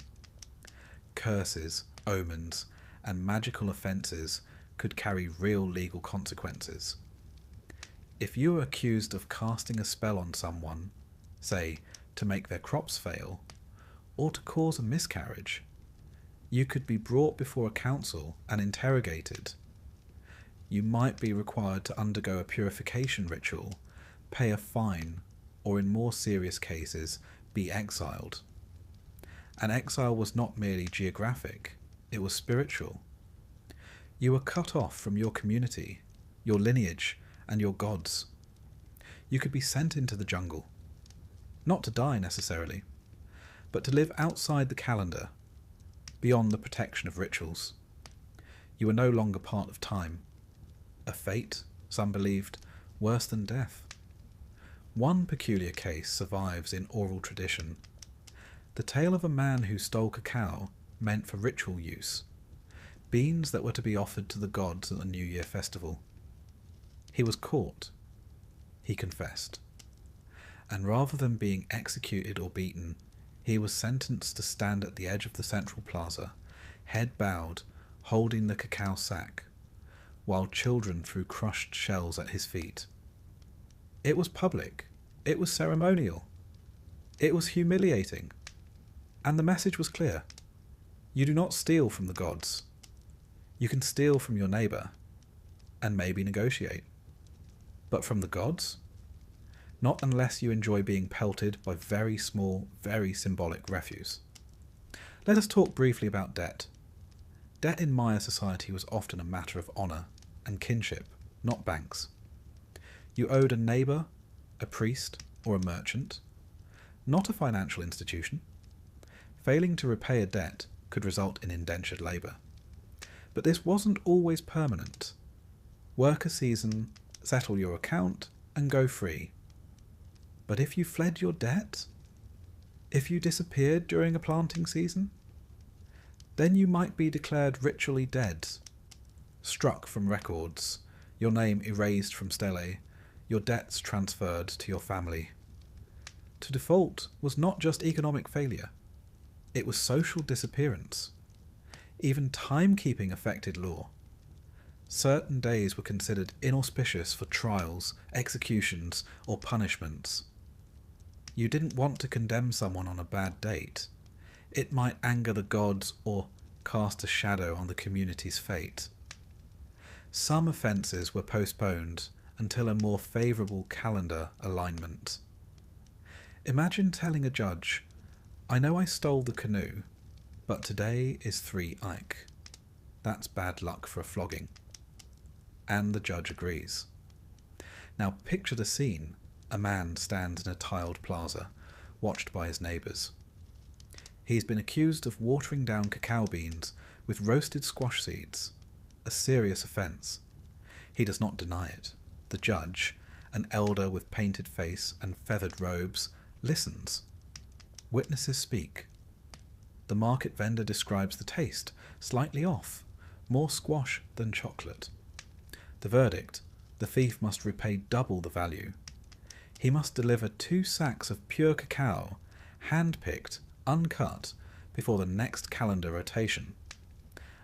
Curses, omens, and magical offences could carry real legal consequences. If you were accused of casting a spell on someone, say, to make their crops fail, or to cause a miscarriage, you could be brought before a council and interrogated. You might be required to undergo a purification ritual, pay a fine, or in more serious cases, be exiled. And exile was not merely geographic, it was spiritual. You were cut off from your community, your lineage, and your gods. You could be sent into the jungle, not to die necessarily, but to live outside the calendar, beyond the protection of rituals. You were no longer part of time. A fate, some believed, worse than death. One peculiar case survives in oral tradition. The tale of a man who stole cacao meant for ritual use, beans that were to be offered to the gods at the New Year festival. He was caught. He confessed. And rather than being executed or beaten, he was sentenced to stand at the edge of the central plaza, head bowed, holding the cacao sack, while children threw crushed shells at his feet. It was public. It was ceremonial. It was humiliating. And the message was clear. You do not steal from the gods. You can steal from your neighbour, and maybe negotiate. But from the gods? Not unless you enjoy being pelted by very small, very symbolic refuse. Let us talk briefly about debt. Debt in Maya society was often a matter of honour and kinship, not banks. You owed a neighbour, a priest, or a merchant, not a financial institution. Failing to repay a debt could result in indentured labour. But this wasn't always permanent. Work a season, settle your account, and go free. But if you fled your debt, if you disappeared during a planting season, then you might be declared ritually dead, struck from records, your name erased from stelae, your debts transferred to your family. To default was not just economic failure, it was social disappearance. Even timekeeping affected law. Certain days were considered inauspicious for trials, executions, or punishments. You didn't want to condemn someone on a bad date. It might anger the gods or cast a shadow on the community's fate. Some offences were postponed until a more favourable calendar alignment. Imagine telling a judge, "I know I stole the canoe, but today is 3 Ike. That's bad luck for a flogging." And the judge agrees. Now picture the scene. A man stands in a tiled plaza, watched by his neighbours. He's been accused of watering down cacao beans with roasted squash seeds, a serious offence. He does not deny it. The judge, an elder with painted face and feathered robes, listens. Witnesses speak. The market vendor describes the taste, slightly off, more squash than chocolate. The verdict: the thief must repay double the value. He must deliver 2 sacks of pure cacao, hand-picked, uncut, before the next calendar rotation.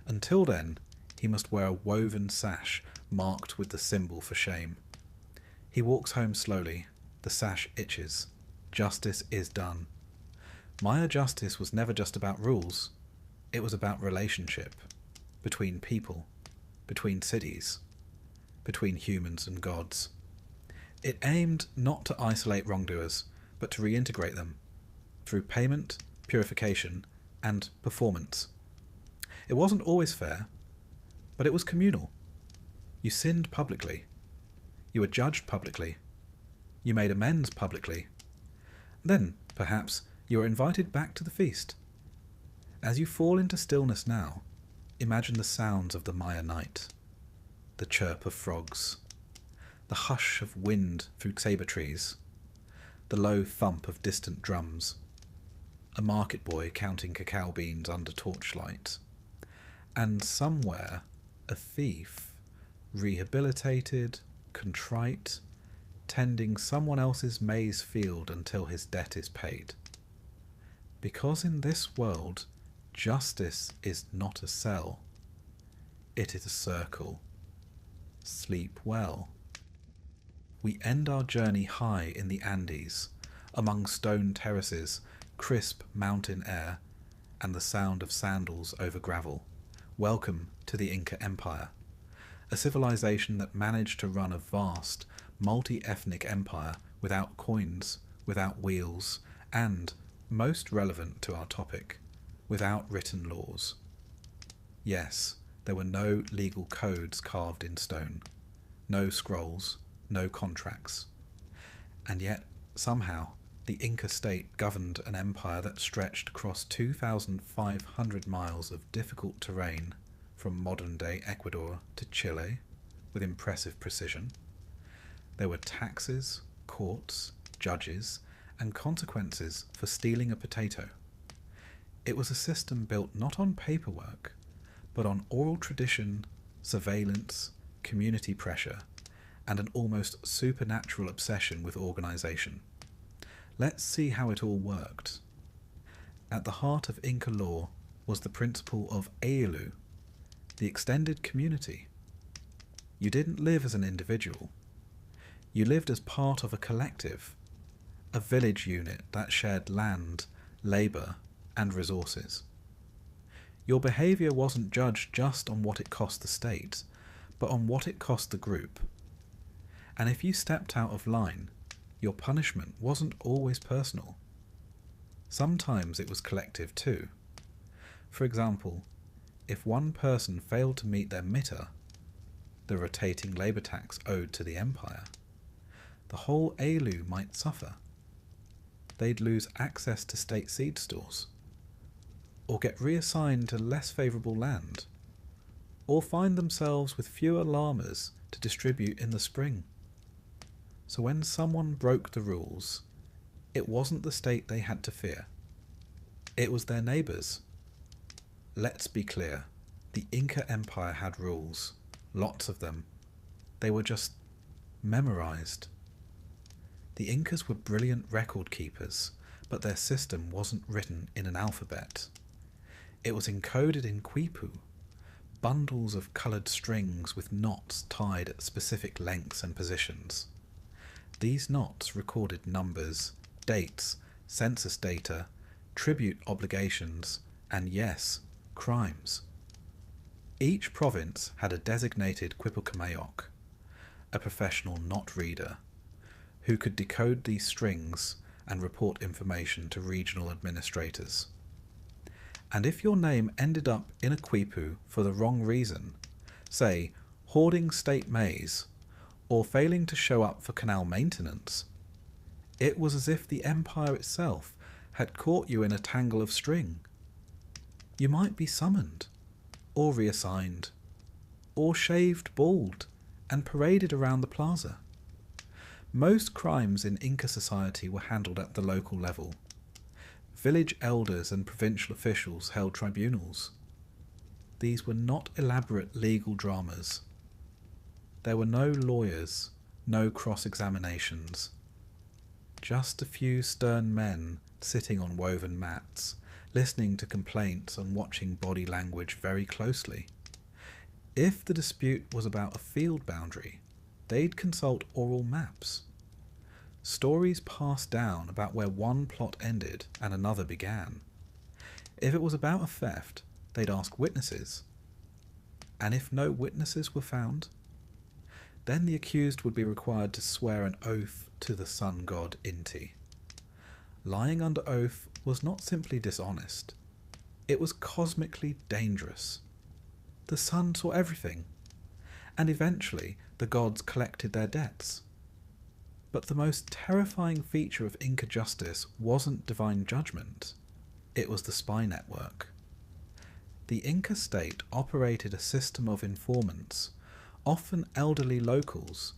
Until then, he must wear a woven sash marked with the symbol for shame. He walks home slowly. The sash itches. Justice is done. Maya justice was never just about rules. It was about relationship. Between people. Between cities. Between humans and gods. It aimed not to isolate wrongdoers, but to reintegrate them, through payment, purification, and performance. It wasn't always fair, but it was communal. You sinned publicly. You were judged publicly. You made amends publicly. Then, perhaps, you are invited back to the feast. As you fall into stillness now, imagine the sounds of the Maya night. The chirp of frogs. the hush of wind through sabre trees, the low thump of distant drums, a market boy counting cacao beans under torchlight, and somewhere a thief, rehabilitated, contrite, tending someone else's maize field until his debt is paid. Because in this world, justice is not a cell, it is a circle. Sleep well. We end our journey high in the Andes, among stone terraces, crisp mountain air, and the sound of sandals over gravel. Welcome to the Inca Empire, a civilization that managed to run a vast, multi-ethnic empire without coins, without wheels, and, most relevant to our topic, without written laws. Yes, there were no legal codes carved in stone, no scrolls, no contracts. And yet, somehow, the Inca state governed an empire that stretched across 2,500 miles of difficult terrain from modern-day Ecuador to Chile with impressive precision. There were taxes, courts, judges, and consequences for stealing a potato. It was a system built not on paperwork, but on oral tradition, surveillance, community pressure, and an almost supernatural obsession with organisation. Let's see how it all worked. At the heart of Inca law was the principle of Ailu, the extended community. You didn't live as an individual. You lived as part of a collective, a village unit that shared land, labour, and resources. Your behaviour wasn't judged just on what it cost the state, but on what it cost the group. And if you stepped out of line, your punishment wasn't always personal. Sometimes it was collective too. For example, if one person failed to meet their mitta, the rotating labour tax owed to the empire, the whole Ailu might suffer. They'd lose access to state seed stores, or get reassigned to less favourable land, or find themselves with fewer llamas to distribute in the spring. So when someone broke the rules, it wasn't the state they had to fear. It was their neighbours. Let's be clear, the Inca Empire had rules, lots of them. They were just memorised. The Incas were brilliant record keepers, but their system wasn't written in an alphabet. It was encoded in quipu, bundles of coloured strings with knots tied at specific lengths and positions. These knots recorded numbers, dates, census data, tribute obligations, and yes, crimes. Each province had a designated quipucamayok, a professional knot reader, who could decode these strings and report information to regional administrators. And if your name ended up in a quipu for the wrong reason, say hoarding state maize, or failing to show up for canal maintenance, it was as if the empire itself had caught you in a tangle of string. You might be summoned, or reassigned, or shaved bald and paraded around the plaza. Most crimes in Inca society were handled at the local level. Village elders and provincial officials held tribunals. These were not elaborate legal dramas. There were no lawyers, no cross-examinations. Just a few stern men sitting on woven mats, listening to complaints and watching body language very closely. If the dispute was about a field boundary, they'd consult oral maps. Stories passed down about where one plot ended and another began. If it was about a theft, they'd ask witnesses. And if no witnesses were found, then the accused would be required to swear an oath to the sun god Inti. Lying under oath was not simply dishonest. It was cosmically dangerous. The sun saw everything, and eventually the gods collected their debts. But the most terrifying feature of Inca justice wasn't divine judgment. It was the spy network. The Inca state operated a system of informants, often elderly locals,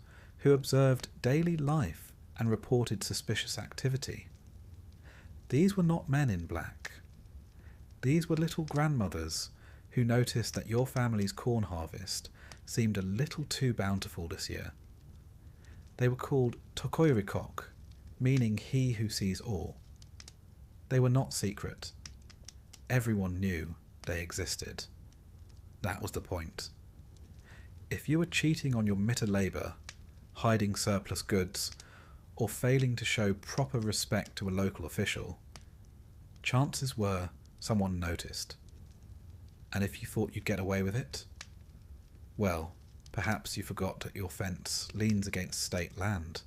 who observed daily life and reported suspicious activity. These were not men in black. These were little grandmothers who noticed that your family's corn harvest seemed a little too bountiful this year. They were called Tokoirikok, meaning he who sees all. They were not secret. Everyone knew they existed. That was the point. If you were cheating on your mitter labour, hiding surplus goods, or failing to show proper respect to a local official, chances were someone noticed. And if you thought you'd get away with it, well, perhaps you forgot that your fence leans against state land,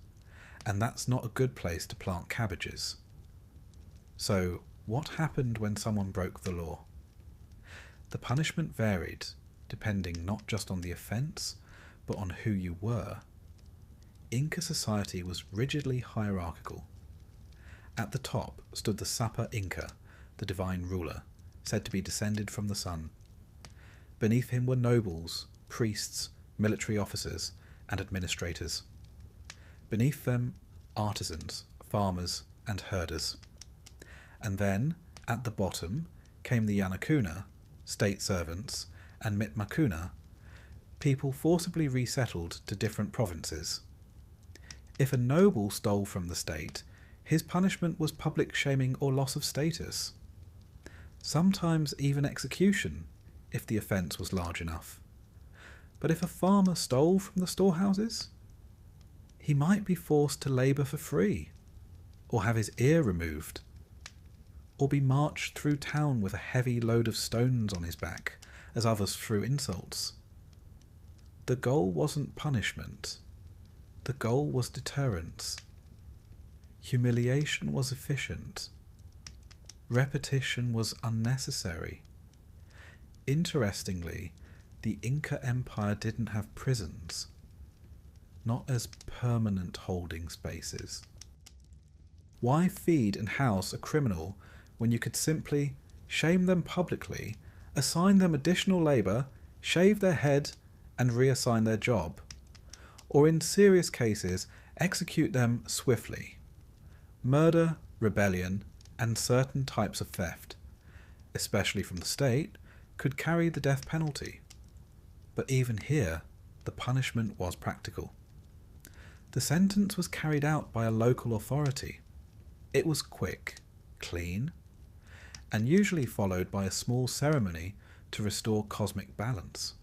and that's not a good place to plant cabbages. So, what happened when someone broke the law? The punishment varied, depending not just on the offence, but on who you were. Inca society was rigidly hierarchical. At the top stood the Sapa Inca, the divine ruler, said to be descended from the sun. Beneath him were nobles, priests, military officers, and administrators. Beneath them, artisans, farmers, and herders. And then, at the bottom, came the Yanakuna, state servants, and Mitmakuna, people forcibly resettled to different provinces. If a noble stole from the state, his punishment was public shaming or loss of status. Sometimes even execution, if the offence was large enough. But if a farmer stole from the storehouses, he might be forced to labour for free, or have his ear removed, or be marched through town with a heavy load of stones on his back, as others threw insults. The goal wasn't punishment. The goal was deterrence. Humiliation was efficient. Repetition was unnecessary. Interestingly, the Inca Empire didn't have prisons, not as permanent holding spaces. Why feed and house a criminal when you could simply shame them publicly, assign them additional labour, shave their head, and reassign their job? Or in serious cases, execute them swiftly. Murder, rebellion, and certain types of theft, especially from the state, could carry the death penalty. But even here, the punishment was practical. The sentence was carried out by a local authority. It was quick, clean, and usually followed by a small ceremony to restore cosmic balance.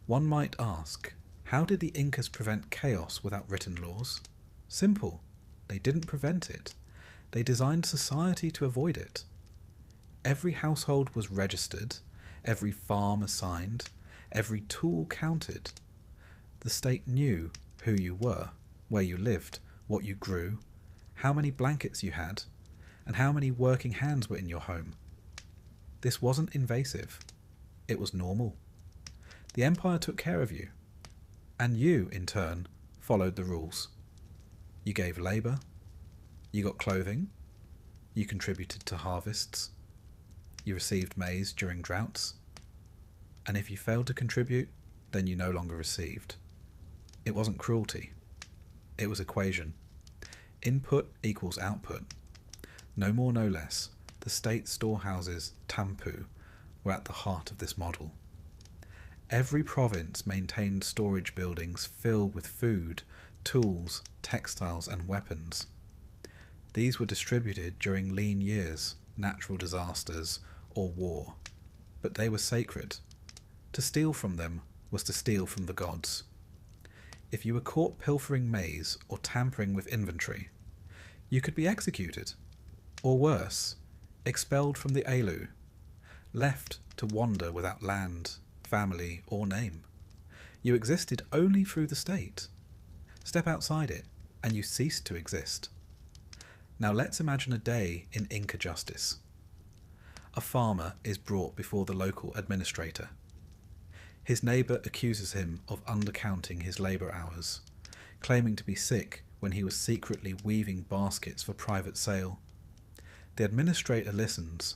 One might ask, how did the Incas prevent chaos without written laws? Simple. They didn't prevent it. They designed society to avoid it. Every household was registered, every farm assigned, every tool counted. The state knew who you were, where you lived, what you grew, how many blankets you had, and how many working hands were in your home. This wasn't invasive. It was normal. The empire took care of you, and you, in turn, followed the rules. You gave labour, you got clothing, you contributed to harvests, you received maize during droughts, and if you failed to contribute, then you no longer received. It wasn't cruelty. It was equation. Input equals output. No more, no less. The state storehouses, Tampu, were at the heart of this model. Every province maintained storage buildings filled with food, tools, textiles, and weapons. These were distributed during lean years, natural disasters, or war. But they were sacred. To steal from them was to steal from the gods. If you were caught pilfering maize or tampering with inventory, you could be executed, or worse, expelled from the Alu, left to wander without land, family, or name. You existed only through the state. Step outside it, and you cease to exist. Now let's imagine a day in Inca justice. A farmer is brought before the local administrator. His neighbour accuses him of undercounting his labour hours, claiming to be sick when he was secretly weaving baskets for private sale. The administrator listens.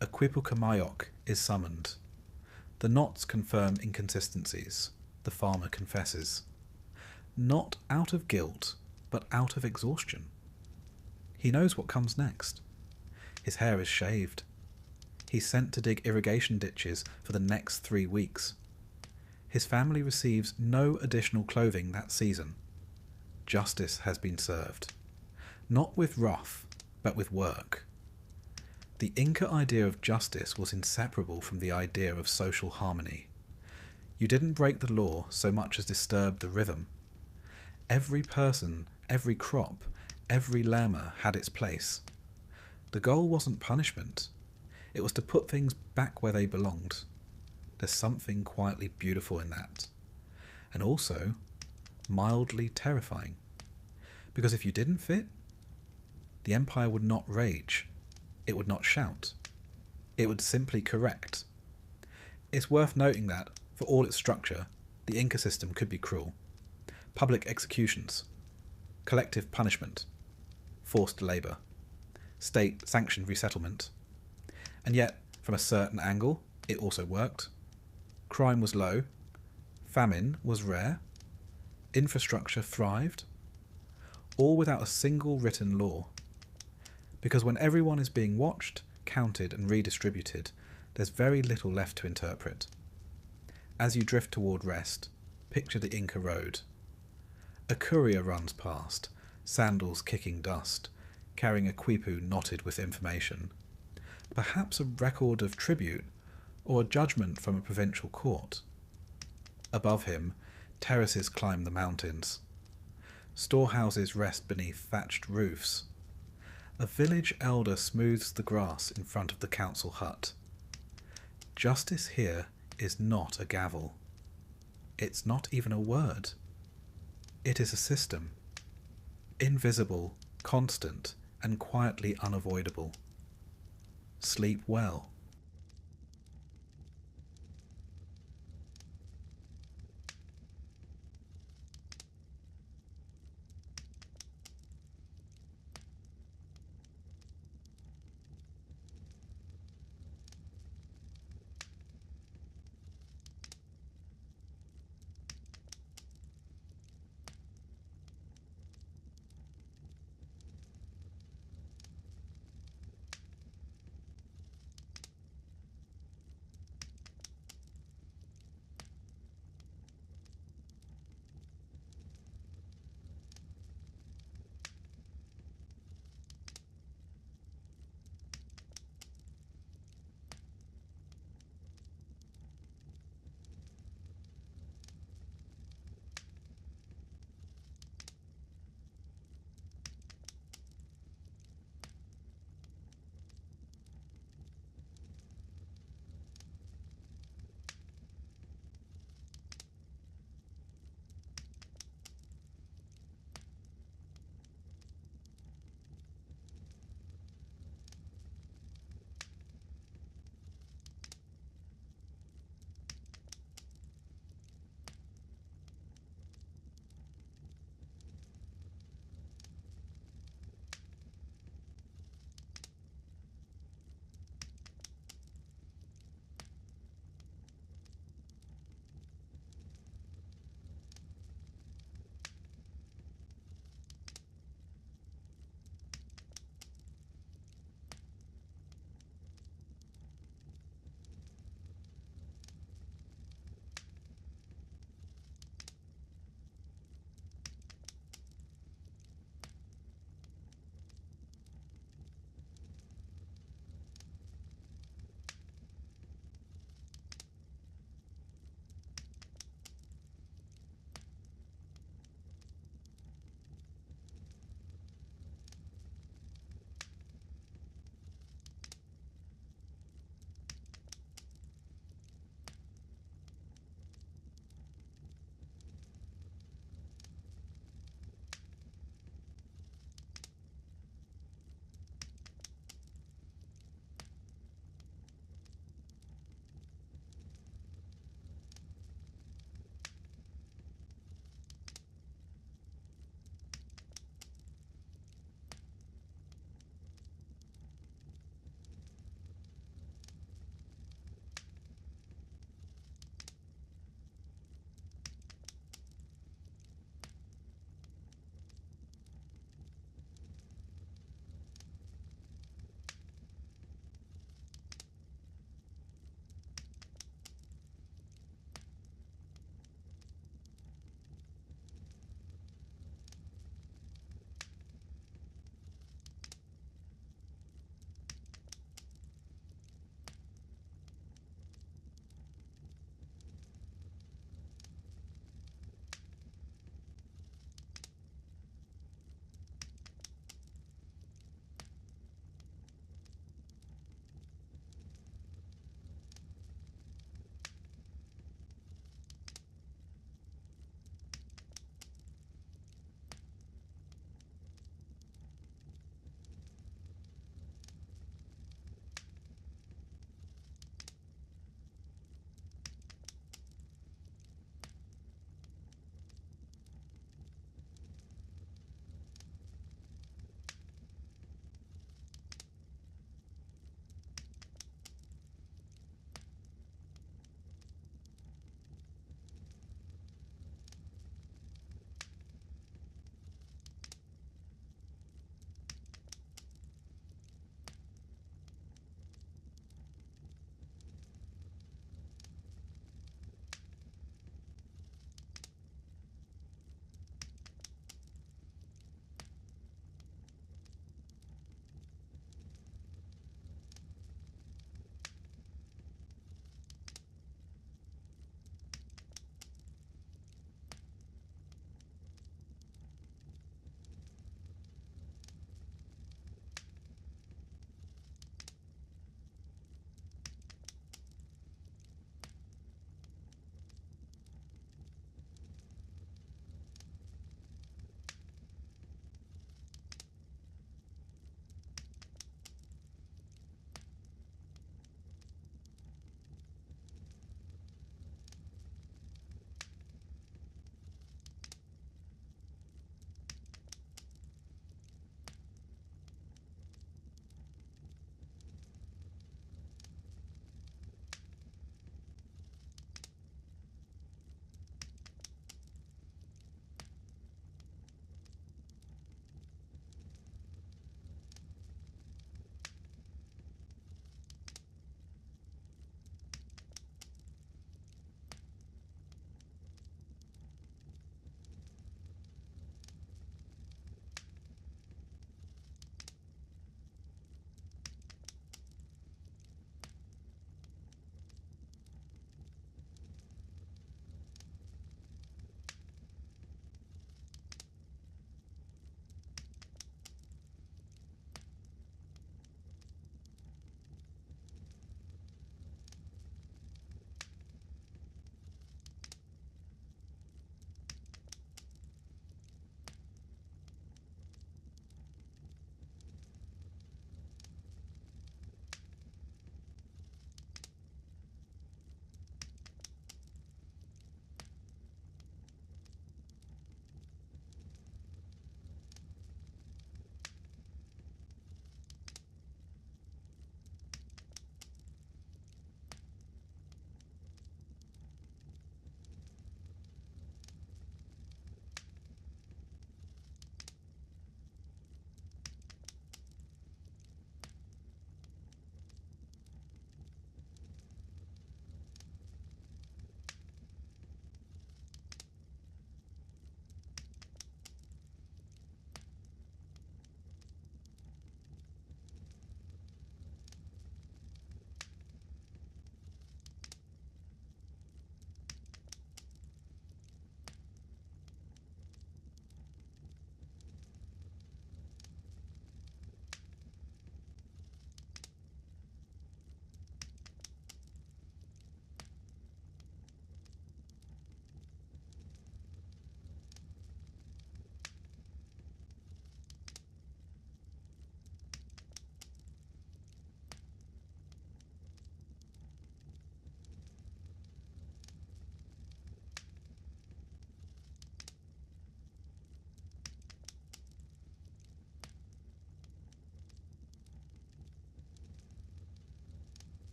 A Quipucamayok is summoned. The knots confirm inconsistencies. The farmer confesses. not out of guilt, but out of exhaustion. He knows what comes next. His hair is shaved. He's sent to dig irrigation ditches for the next 3 weeks. His family receives no additional clothing that season. Justice has been served. Not with wrath, but with work. The Inca idea of justice was inseparable from the idea of social harmony. You didn't break the law so much as disturb the rhythm. Every person, every crop, every llama had its place. The goal wasn't punishment. It was to put things back where they belonged. There's something quietly beautiful in that. And also, mildly terrifying. Because if you didn't fit, the empire would not rage. It would not shout. It would simply correct. It's worth noting that, for all its structure, the Inca system could be cruel. Public executions, collective punishment, forced labour, state-sanctioned resettlement. And yet, from a certain angle, it also worked. Crime was low, famine was rare, infrastructure thrived, all without a single written law. Because when everyone is being watched, counted and redistributed, there's very little left to interpret. As you drift toward rest, picture the Inca road. A courier runs past, sandals kicking dust, carrying a quipu knotted with information. Perhaps a record of tribute, or a judgment from a provincial court. Above him, terraces climb the mountains. Storehouses rest beneath thatched roofs. A village elder smooths the grass in front of the council hut. Justice here is not a gavel. It's not even a word. It is a system. Invisible, constant, and quietly unavoidable. Sleep well.